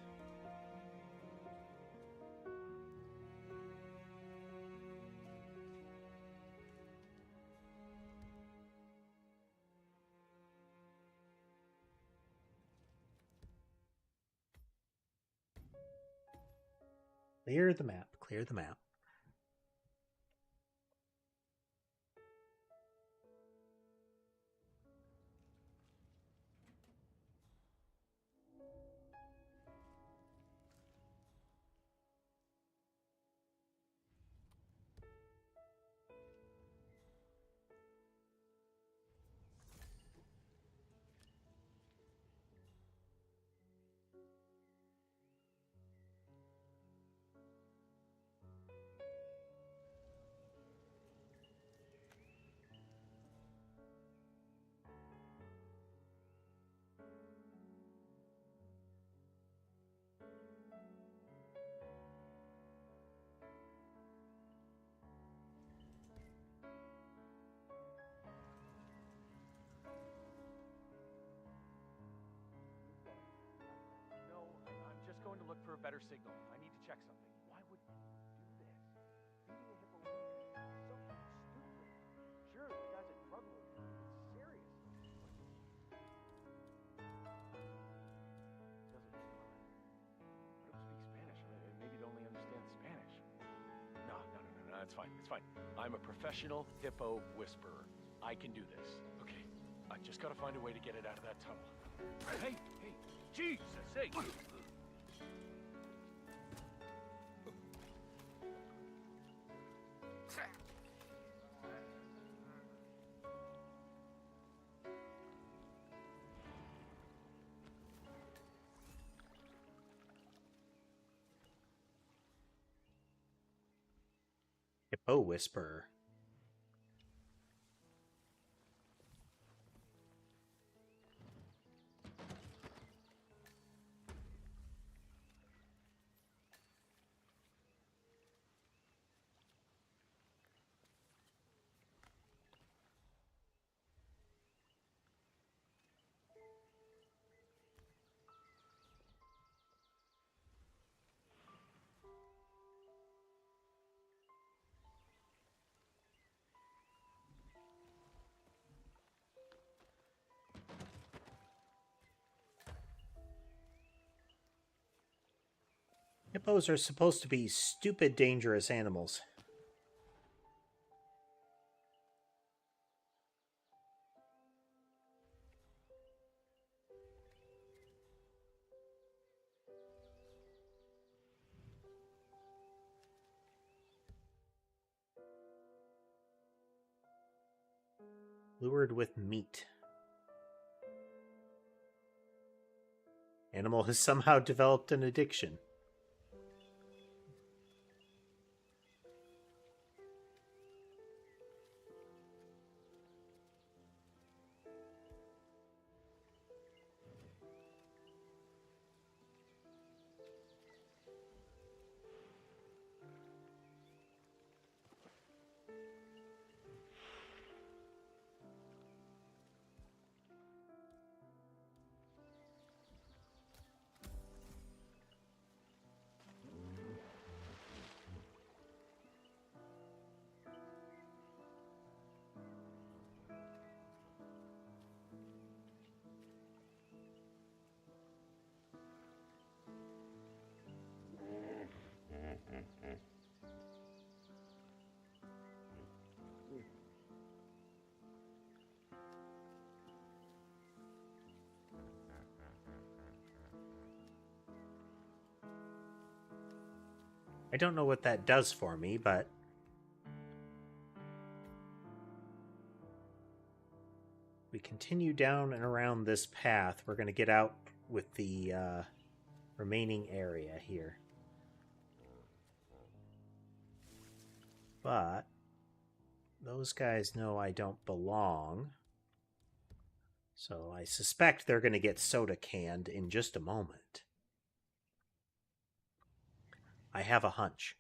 Clear the map, clear the map. No, I'm just going to look for a better signal. I need to check something. Why would you do this? Feeding a hippo is so stupid. Sure, the guy's a drug lord. It's serious. it's fine. It's fine. I'm a professional hippo whisperer. I can do this. Okay, I just gotta find a way to get it out of that tunnel. Hey, hey, Jesus, hey! Hippo Whisperer. Hippos are supposed to be stupid, dangerous animals. Lured with meat. Animal has somehow developed an addiction. I don't know what that does for me, but we continue down and around this path. We're going to get out with the remaining area here. But those guys know I don't belong. So I suspect they're going to get soda canned in just a moment. I have a hunch.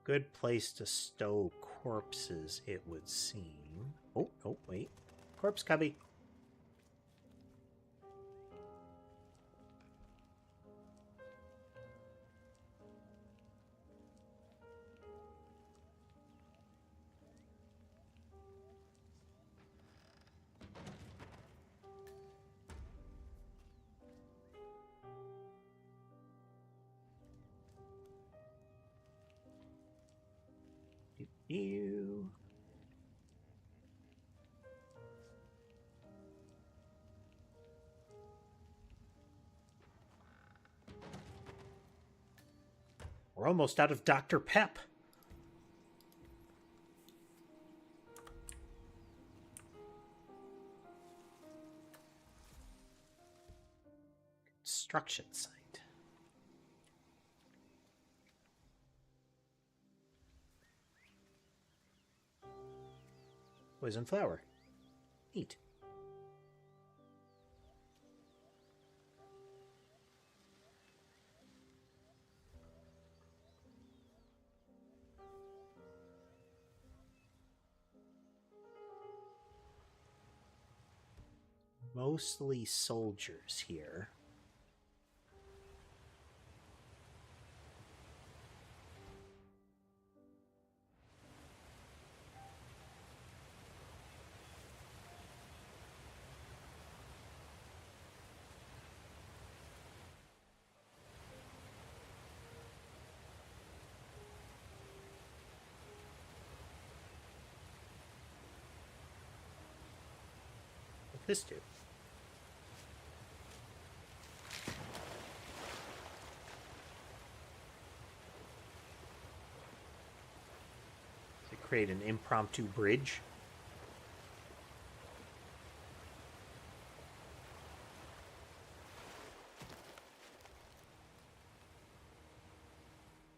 Good place to stow corpses, it would seem. Oh, wait. Corpse cubby. You. We're almost out of Dr. Pep. Construction site. Poison flower. Neat. Mostly soldiers here. this do? Does it create an impromptu bridge?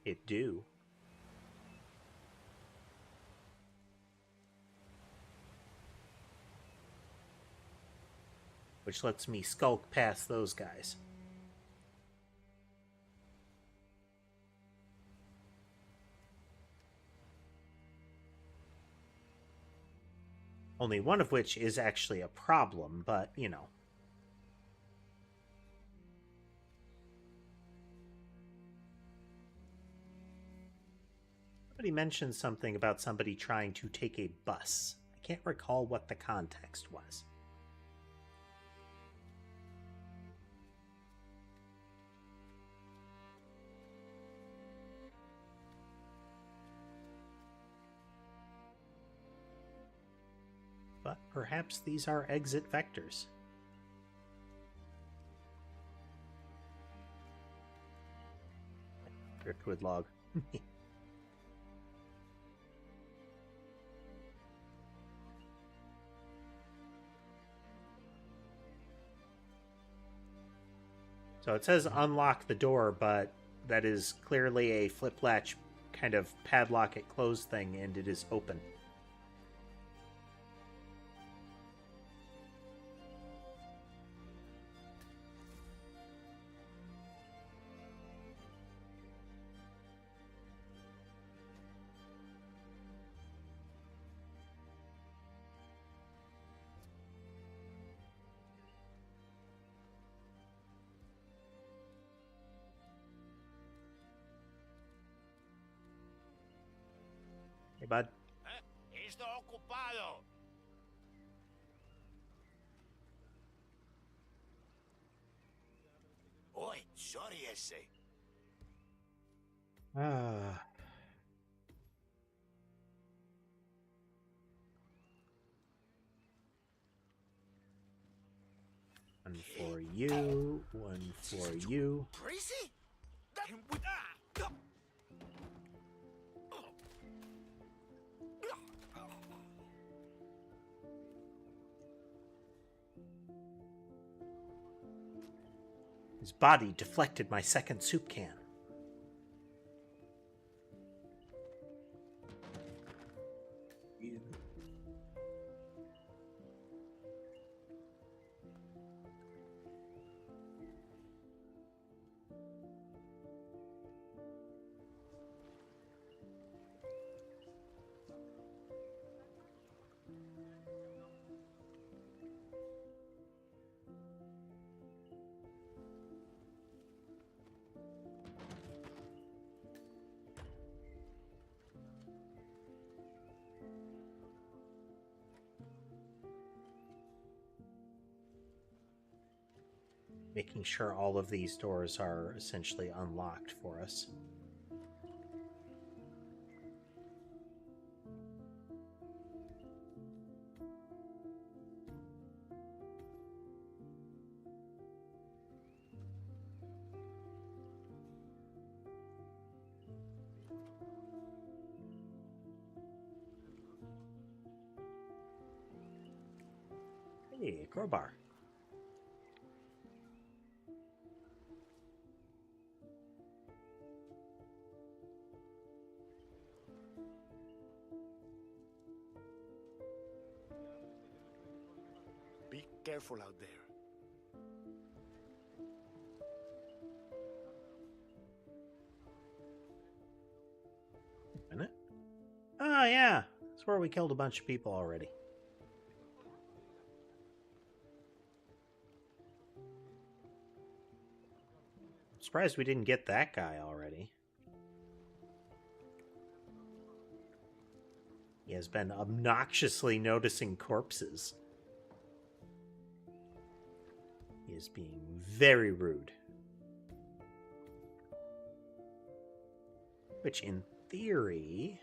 It do. Which lets me skulk past those guys. Only one of which is actually a problem, but, you know. Somebody mentioned something about somebody trying to take a bus. I can't recall what the context was. But perhaps these are exit vectors. Driftwood log. So it says unlock the door, but that is clearly a flip latch kind of padlock it close thing, and it is open. Hey, bud. Estoy ocupado. Oi, sorry ese. Ah. One for you, one for you. Crazy? His body deflected my second soup can. Making sure all of these doors are essentially unlocked for us. Hey, crowbar. Be careful out there. Isn't it? Oh, yeah. That's where we killed a bunch of people already. I'm surprised we didn't get that guy already. He has been obnoxiously noticing corpses. He is being very rude. Which, in theory...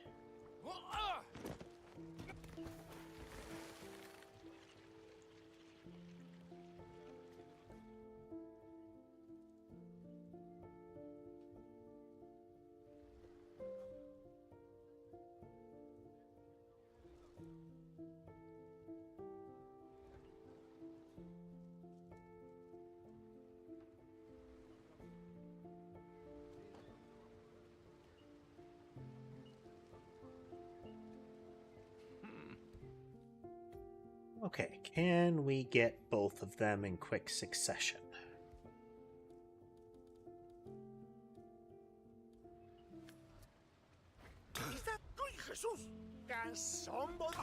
Okay, can we get both of them in quick succession? Is that good, Jesus? Can somebody...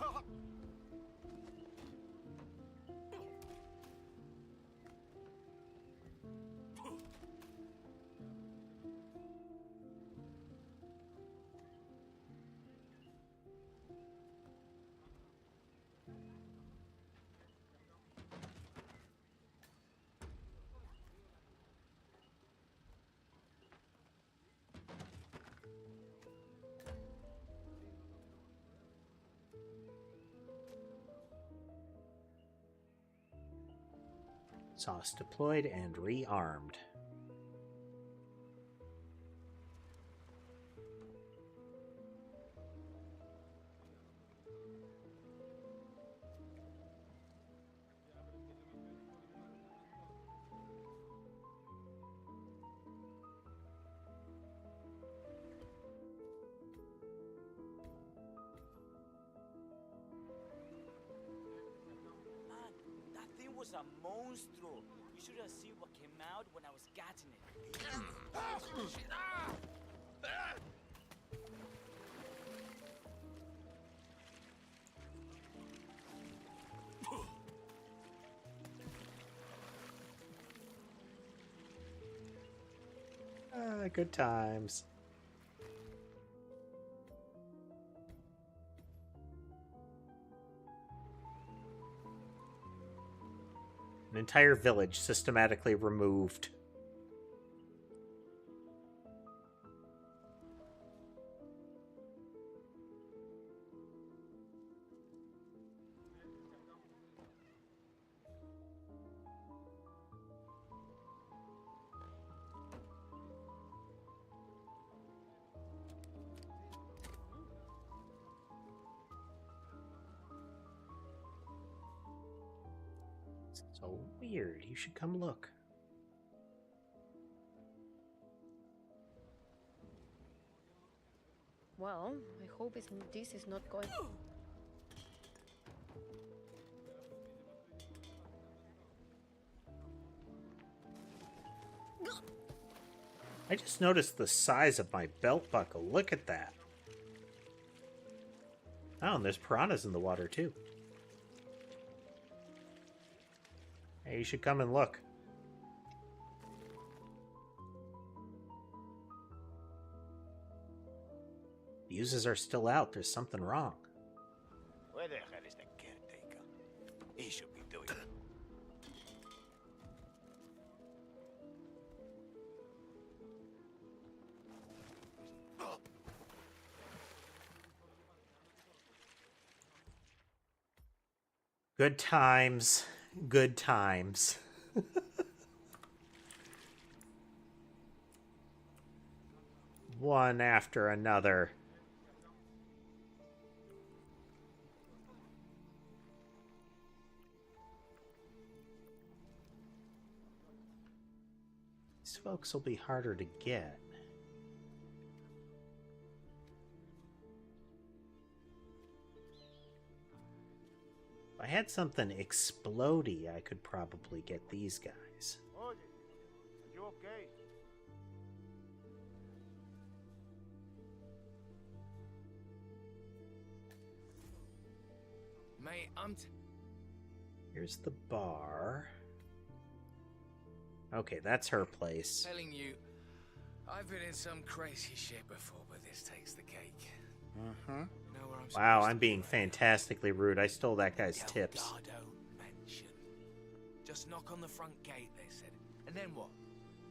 Sauce deployed and rearmed. Man, that thing was a monstro. You should have seen what came out when I was getting it. Good times. An entire village systematically removed. So weird. You should come look. Well, I hope this is not going... I just noticed the size of my belt buckle. Look at that. Oh, and there's piranhas in the water too. Hey, you should come and look. Fuses are still out. There's something wrong. Where the hell is the caretaker? He should be doing it. Good times. Good times. One after another. These folks will be harder to get. If I had something explodey, I could probably get these guys. Oye, are you okay? Mate, Here's the bar. Okay, that's her place. telling you, I've been in some crazy shit before, but this takes the cake. Mm-hmm. You know where I'm Wow, supposed I'm to being fantastically rude. I stole that guy's Del tips. Dardo Mansion. Just knock on the front gate, they said. And then what?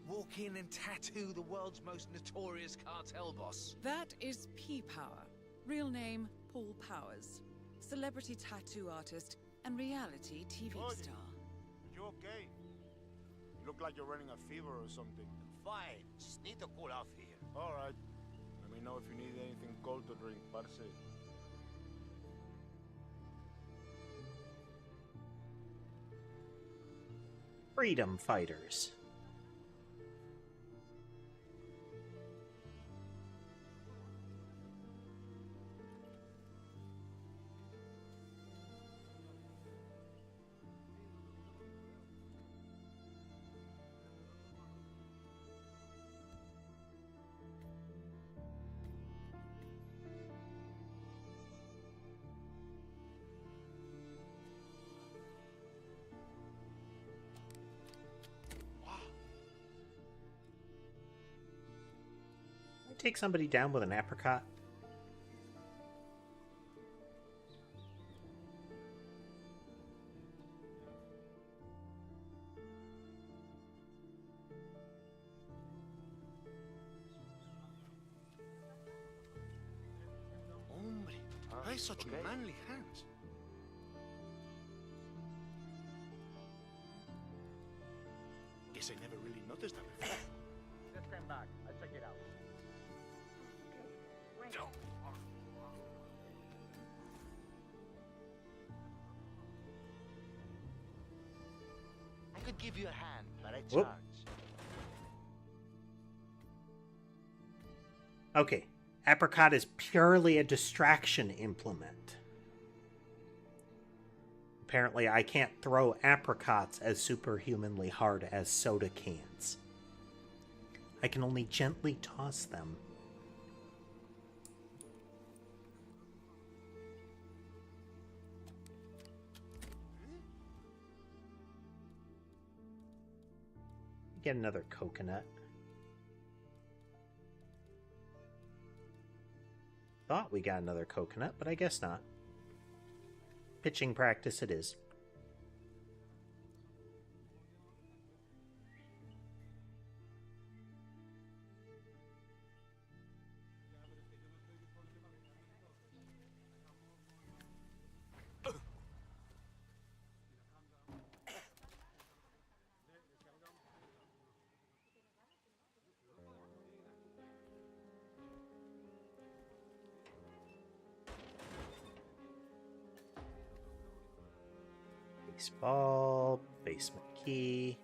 Walk in and tattoo the world's most notorious cartel boss. That is P-Power. Real name, Paul Powers. Celebrity tattoo artist and reality TV star. Are you okay? You look like you're running a fever or something. Fine, just need to cool off here. All right. Let me know if you need anything cold to drink, parce. Freedom fighters. take somebody down with an apricot? Hombre, I have such manly hands. Guess I never really noticed that before. Just stand back. I'll check it out. I could give you a hand, but I Whoop. charge. Okay, apricot is purely a distraction implement. Apparently, I can't throw apricots as superhumanly hard as soda cans. I can only gently toss them. Get another coconut. Thought we got another coconut, but I guess not. Pitching practice it is. Baseball, basement key.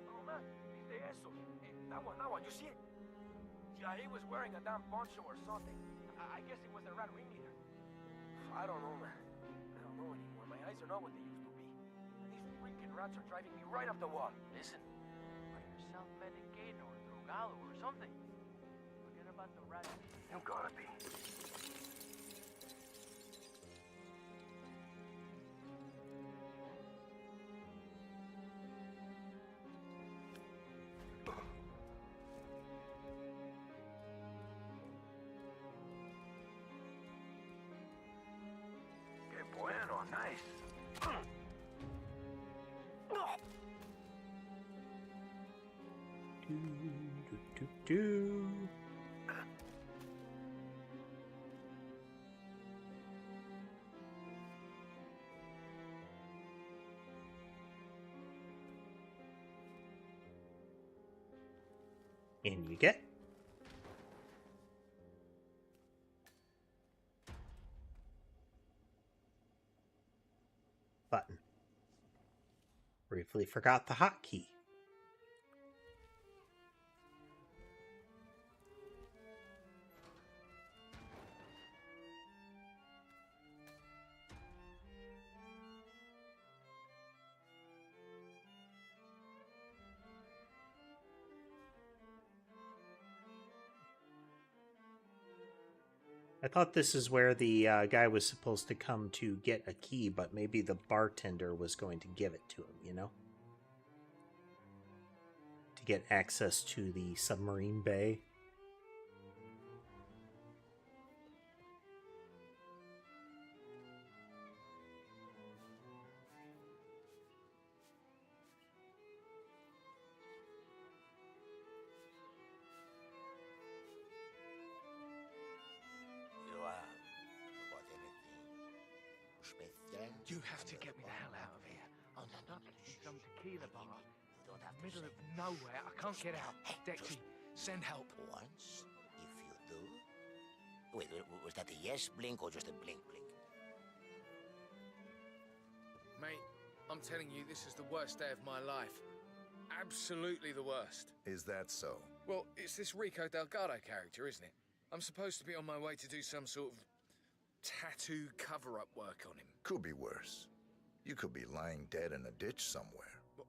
Oh man, ¿viste eso? That one, you see it? Yeah, he was wearing a damn poncho or something. I guess it was the rat ringleader. I don't know, man. I don't know anymore. My eyes are not what they used to be. And these freaking rats are driving me right up the wall. Listen, are you self-medicating or drogado or something? Forget about the rat. You gotta be. Que bueno, nice. Do. In you get. Button. Briefly forgot the hotkey. I thought this is where the guy was supposed to come to get a key, but maybe the bartender was going to give it to him, you know? To get access to the submarine bay. You have to get me the hell out of here. Oh, no. Some tequila bar. You don't have to Middle say of nowhere. I can't get out. Dexy, send help. once. If you do... Wait, was that a yes blink or just a blink blink? Mate, I'm telling you, this is the worst day of my life. Absolutely the worst. Is that so? Well, it's this Rico Delgado character, isn't it? I'm supposed to be on my way to do some sort of tattoo cover-up work on him. Could be worse. You could be lying dead in a ditch somewhere. Well,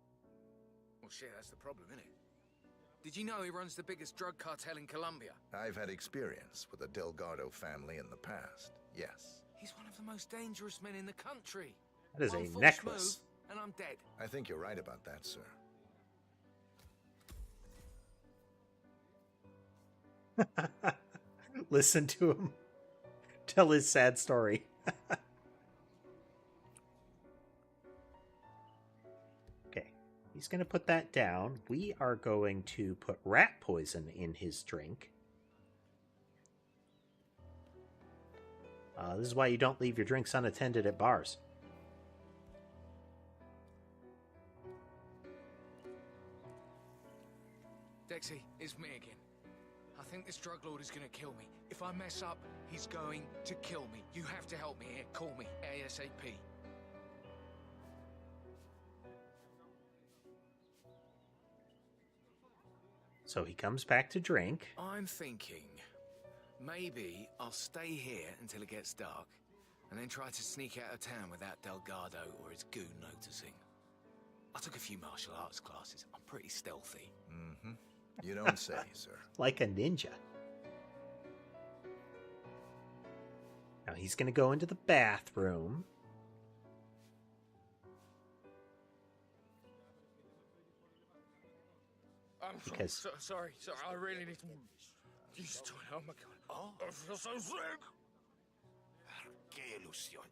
shit, that's the problem, isn't it? Did you know he runs the biggest drug cartel in Colombia? I've had experience with the Delgado family in the past, yes. He's one of the most dangerous men in the country. That is One a false necklace. move, and I'm dead. I think you're right about that, sir. Listen to him tell his sad story. Okay, he's going to put that down. We are going to put rat poison in his drink. This is why you don't leave your drinks unattended at bars. Dexy, it's me again. I think this drug lord is gonna kill me. If I mess up, he's going to kill me. You have to help me here. Call me ASAP. So he comes back to drink. I'm thinking maybe I'll stay here until it gets dark and then try to sneak out of town without Delgado or his goon noticing. I took a few martial arts classes. I'm pretty stealthy. Mm-hmm. You don't say, sir. Like a ninja. Now he's going to go into the bathroom. I'm Because sorry. I really need to use the toilet. Oh my god. Oh, I feel so sick. Qué ilusión.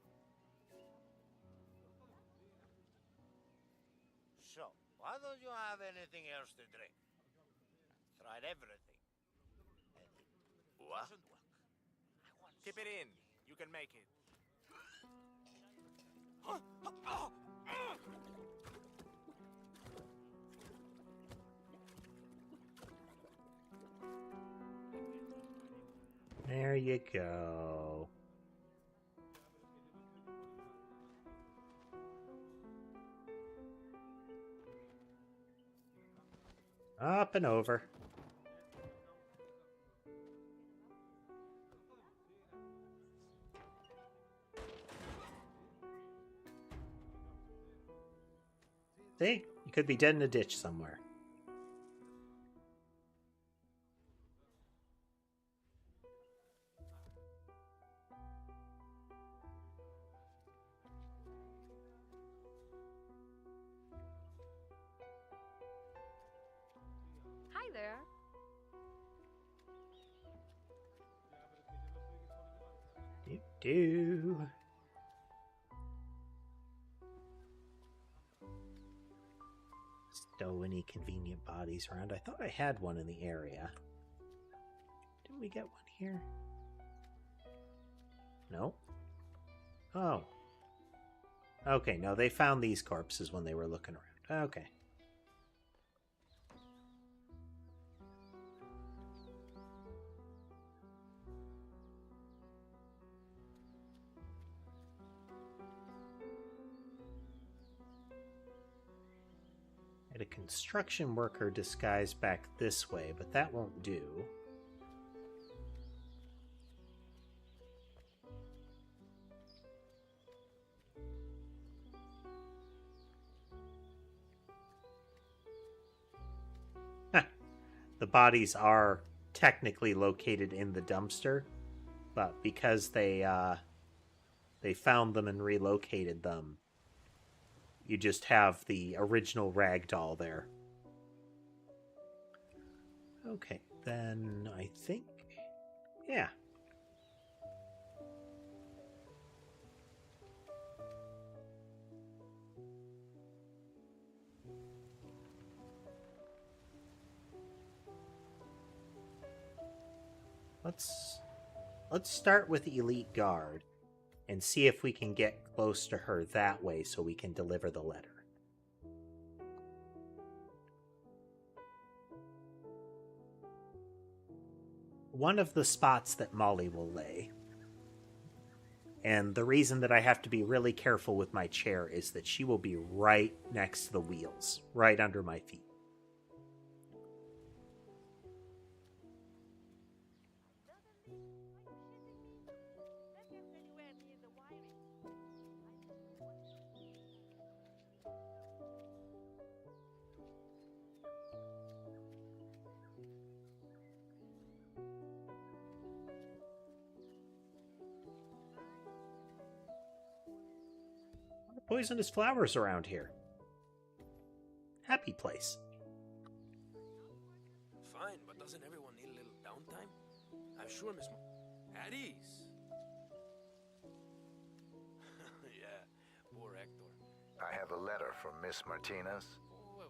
So, why don't you have anything else to drink? Tried everything. What? Tip it in. You can make it. there you go. Up and over. See? You could be dead in a ditch somewhere. Hi there. Do. Stow any convenient bodies around. I thought I had one in the area. Didn't we get one here? No? Oh. Okay, no, they found these corpses when they were looking around. Okay. Had a construction worker disguised back this way, but that won't do. The bodies are technically located in the dumpster, but because they found them and relocated them, you just have the original ragdoll there. Okay, then I think, yeah. Let's start with Elite Guard and see if we can get close to her that way so we can deliver the letter. One of the spots that Molly will lay, and the reason that I have to be really careful with my chair is that she will be right next to the wheels, right under my feet. poisonous flowers around here. Happy place. Fine, but doesn't everyone need a little downtime? I'm sure Miss At ease. Yeah, poor Hector. I have a letter from Miss Martinez. Wait.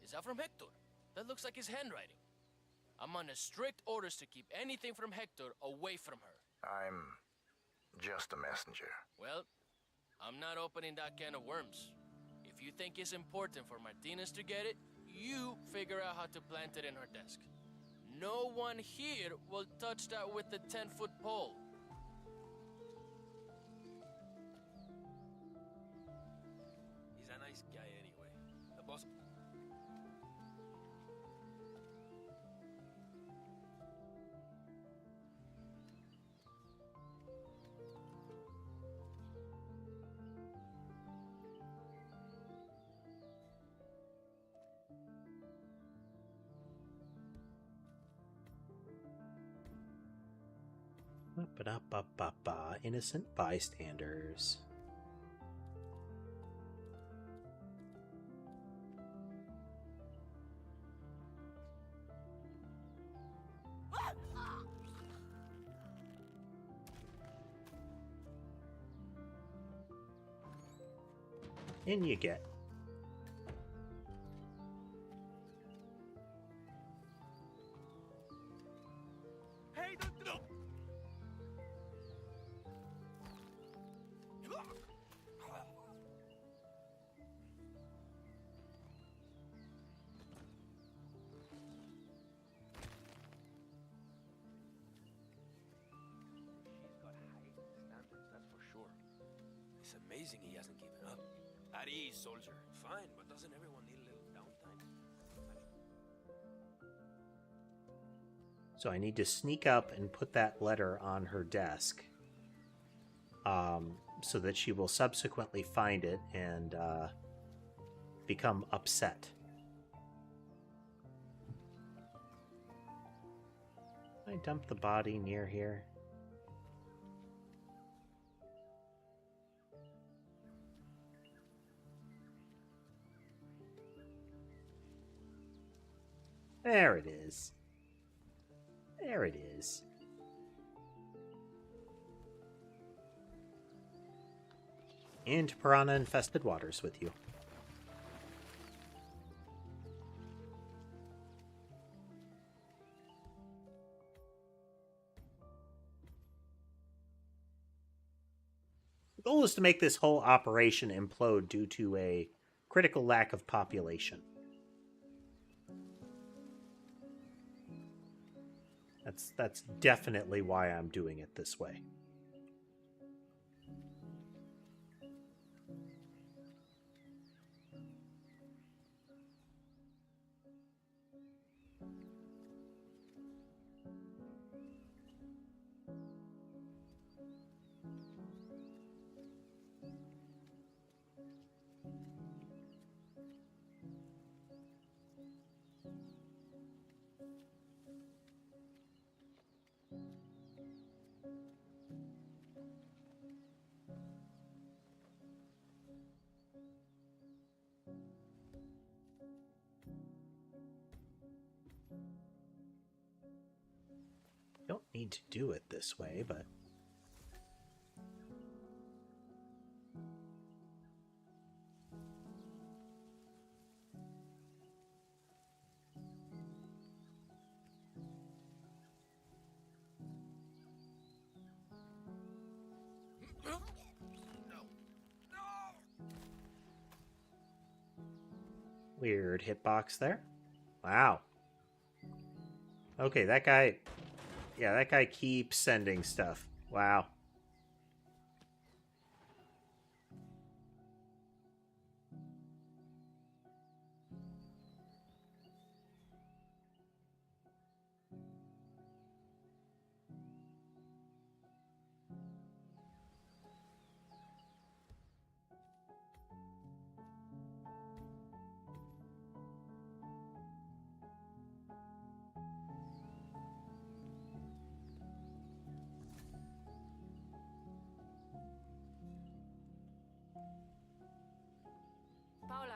Is that from Hector? That looks like his handwriting. I'm under strict orders to keep anything from Hector away from her. I'm just a messenger. Well, I'm not opening that can of worms. If you think it's important for Martinez to get it, you figure out how to plant it in her desk. No one here will touch that with the 10-foot pole. He's a nice guy anyway. The boss... Ba-da-ba-ba-ba. Innocent bystanders. In you get. Hey, don't... She's got high standards, that's for sure. It's amazing he hasn't given up. At ease, soldier. Fine, but doesn't everyone need a little downtime? So I need to sneak up and put that letter on her desk, so that she will subsequently find it and become upset. I dump the body near here. There it is. There it is. Into piranha-infested waters with you. The goal is to make this whole operation implode due to a critical lack of population. That's definitely why I'm doing it this way. Don't need to do it this way, but... Weird hitbox there. Wow. Okay, that guy... Yeah, that guy keeps sending stuff. Wow.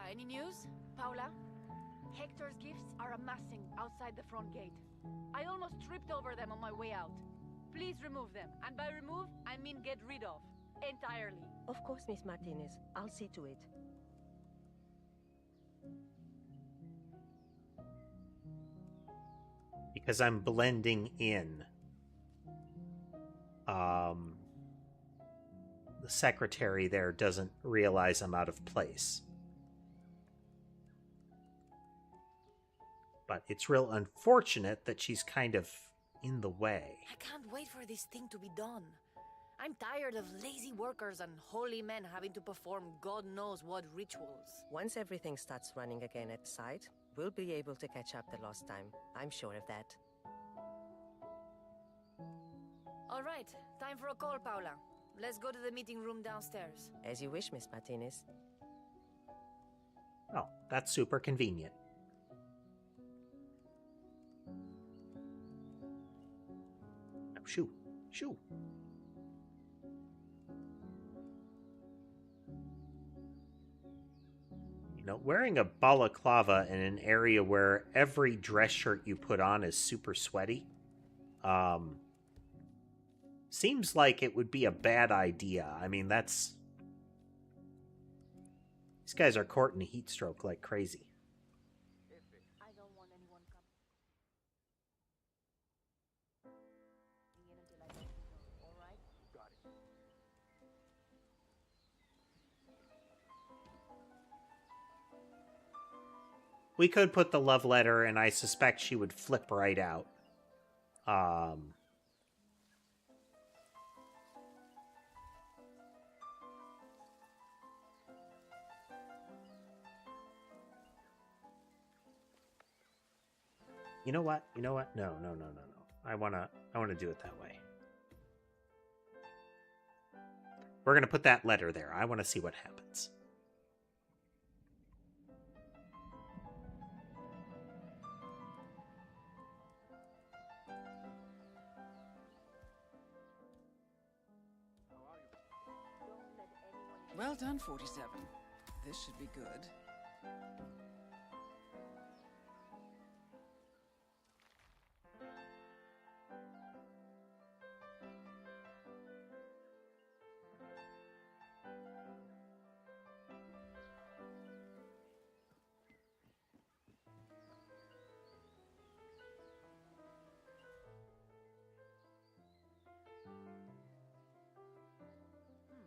any news? Paula? Hector's gifts are amassing outside the front gate. I almost tripped over them on my way out. Please remove them. And by remove, I mean get rid of. Entirely. Of course, Miss Martinez. I'll see to it. Because I'm blending in. The secretary there doesn't realize I'm out of place. But it's real unfortunate that she's kind of in the way. I can't wait for this thing to be done. I'm tired of lazy workers and holy men having to perform God knows what rituals. Once everything starts running again at site, we'll be able to catch up the lost time. I'm sure of that. All right, time for a call, Paula. Let's go to the meeting room downstairs. As you wish, Miss Martinez. Oh, that's super convenient. Oh, shoo, shoo. You know, wearing a balaclava in an area where every dress shirt you put on is super sweaty, seems like it would be a bad idea. I mean, these guys are courting a heat stroke like crazy. I don't want anyone coming in until I let you know, all right? Got it. We could put the love letter, and I suspect she would flip right out. You know what? You know what? No. I wanna do it that way. We're gonna put that letter there. I wanna see what happens. Well done, 47. This should be good.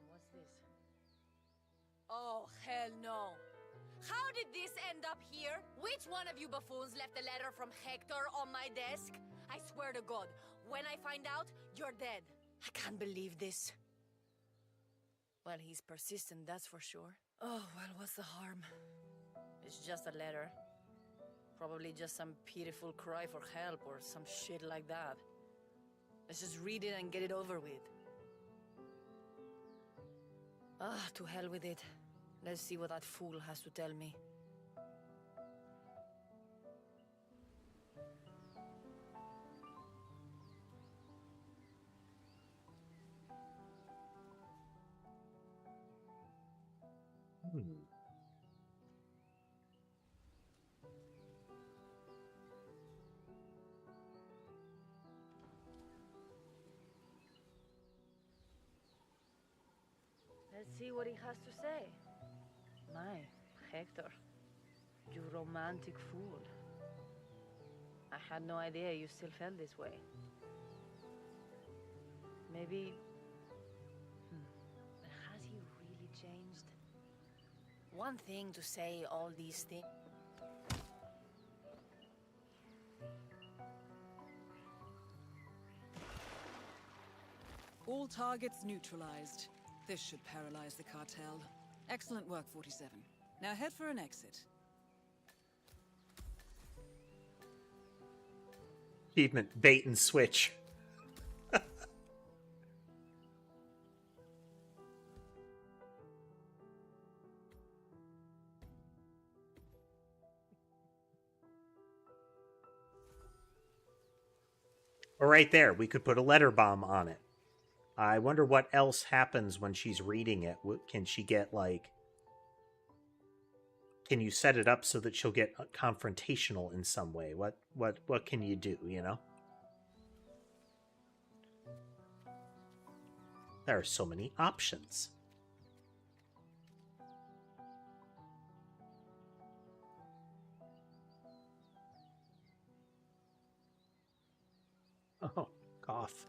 What's this? Oh, hell no. How did this end up here? Which one of you buffoons left a letter from Hector on my desk? I swear to God, when I find out, you're dead. I can't believe this. Well, he's persistent, that's for sure. Oh, well, what's the harm? It's just a letter. Probably just some pitiful cry for help or some shit like that. Let's just read it and get it over with. Ah, to hell with it. Let's see what that fool has to tell me. Let's see what he has to say. My, Hector, you romantic fool. I had no idea you still felt this way. Maybe... Has he really changed? One thing to say all these things. All targets neutralized. This should paralyze the cartel. Excellent work, 47. Now head for an exit. Achievement, bait and switch. Or right there, we could put a letter bomb on it. I wonder what else happens when she's reading it. Can she get, like... can you set it up so that she'll get confrontational in some way? What can you do, you know? There are so many options. Oh, cough.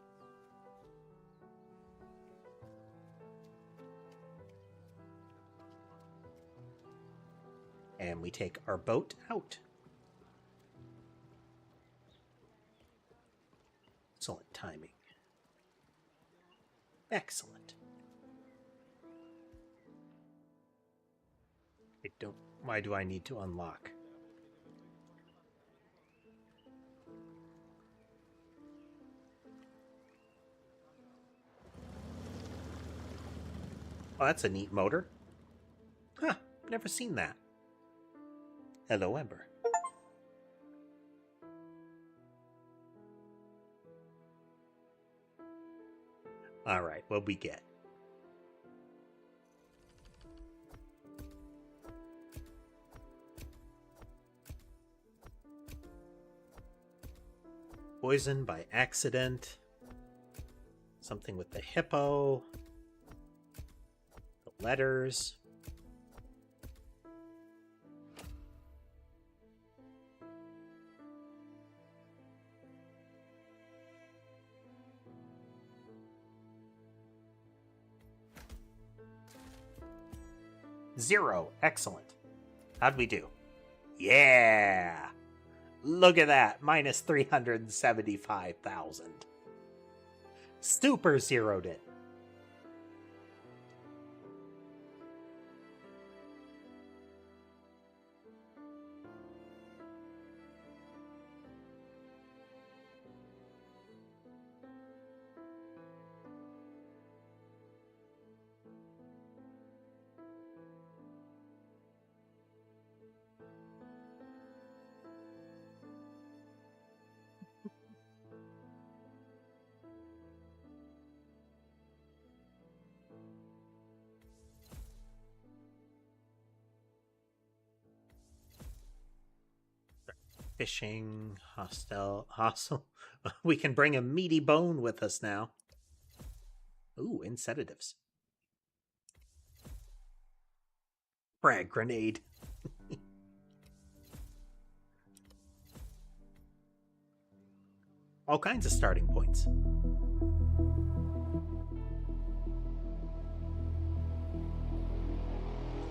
And we take our boat out. Excellent timing. Excellent. Why do I need to unlock? Oh, that's a neat motor. Huh, never seen that. Hello, Ember. Alright, what we get? Poison by accident. Something with the hippo. The letters. Zero. Excellent. How'd we do? Yeah! Look at that. Minus 375,000. Super zeroed it. Fishing, hostile. We can bring a meaty bone with us now. Ooh, and sedatives. Frag grenade. All kinds of starting points.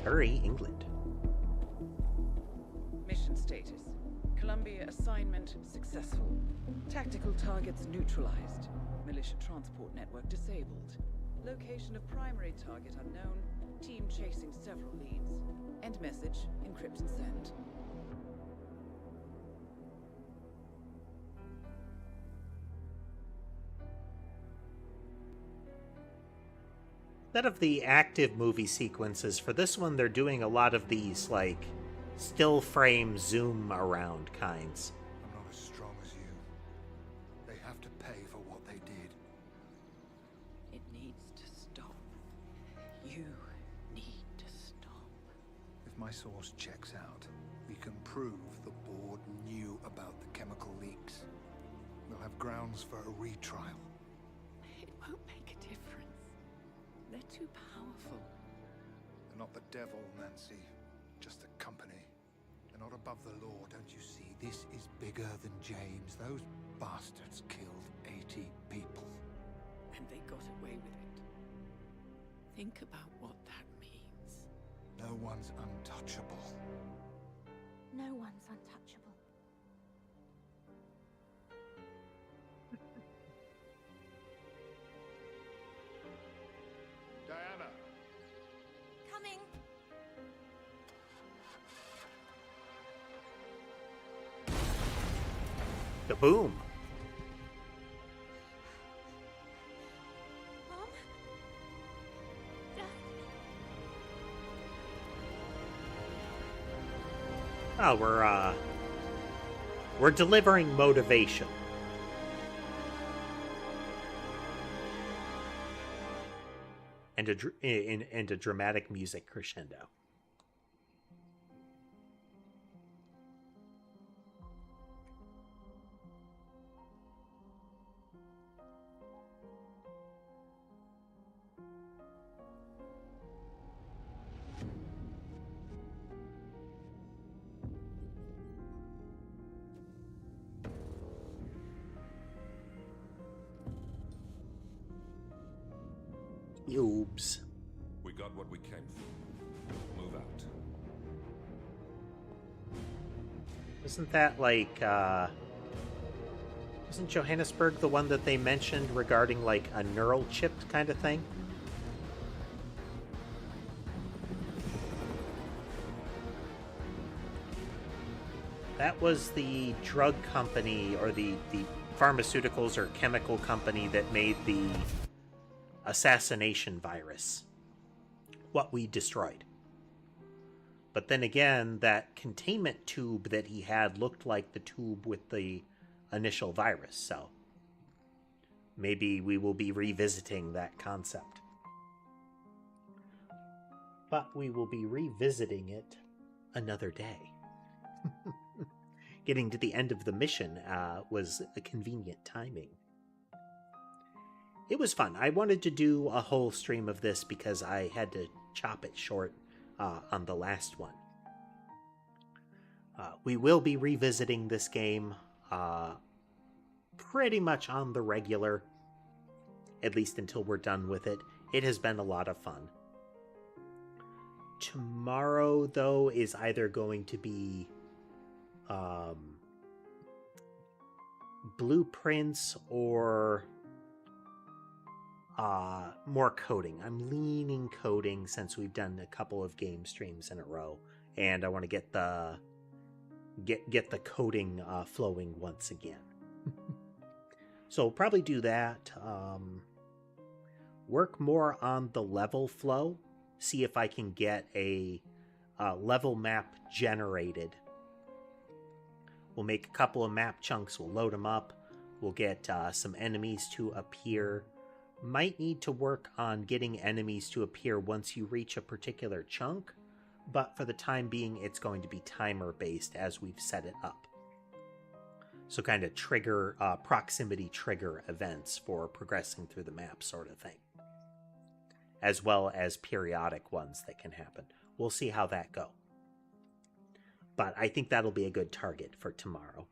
Surrey, England. Mission status. Columbia assignment successful. Tactical targets neutralized. Militia transport network disabled. Location of primary target unknown. Team chasing several leads. End message. Encrypt and send. Instead of the active movie sequences, for this one they're doing a lot of these, like, still frame zoom around kinds. I'm not as strong as you. They have to pay for what they did. It needs to stop. You need to stop. If my source checks out, we can prove the board knew about the chemical leaks. We'll have grounds for a retrial. It won't make a difference. They're too powerful. They're not the devil, Nancy. Just a company. They're not above the law, don't you see? This is bigger than James. Those bastards killed 80 people. And they got away with it. Think about what that means. No one's untouchable. No one's untouchable. Diana! Coming. Kaboom! Mom? Dad? Oh, we're delivering motivation. And a dramatic music crescendo. Oops. We got what we came for. Move out. Isn't that like, wasn't Johannesburg the one that they mentioned regarding like a neural chip kind of thing? That was the drug company or the pharmaceuticals or chemical company that made the Assassination virus. What we destroyed. But then again, that containment tube that he had looked like the tube with the initial virus, so maybe we will be revisiting that concept. But we will be revisiting it another day. Getting to the end of the mission was a convenient timing. It was fun. I wanted to do a whole stream of this because I had to chop it short on the last one. We will be revisiting this game pretty much on the regular, at least until we're done with it. It has been a lot of fun. Tomorrow, though, is either going to be blueprints or more coding. I'm leaning coding since we've done a couple of game streams in a row, and I want to get the coding flowing once again. So we'll probably do that. Work more on the level flow. See if I can get a level map generated. We'll make a couple of map chunks. We'll load them up. We'll get some enemies to appear. Might need to work on getting enemies to appear once you reach a particular chunk, but for the time being, it's going to be timer-based as we've set it up. So kind of trigger, proximity trigger events for progressing through the map sort of thing. As well as periodic ones that can happen. We'll see how that goes. But I think that'll be a good target for tomorrow.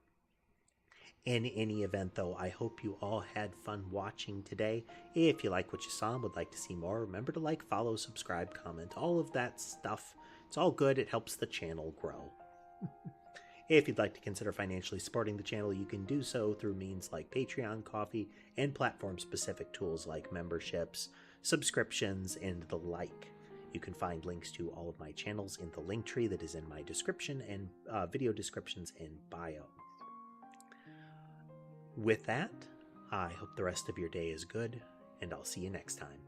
In any event, though, I hope you all had fun watching today. If you like what you saw and would like to see more, remember to like, follow, subscribe, comment, all of that stuff. It's all good. It helps the channel grow. If you'd like to consider financially supporting the channel, you can do so through means like Patreon, Coffee, and platform-specific tools like memberships, subscriptions, and the like. You can find links to all of my channels in the link tree that is in my description and video descriptions and bio. With that, I hope the rest of your day is good, and I'll see you next time.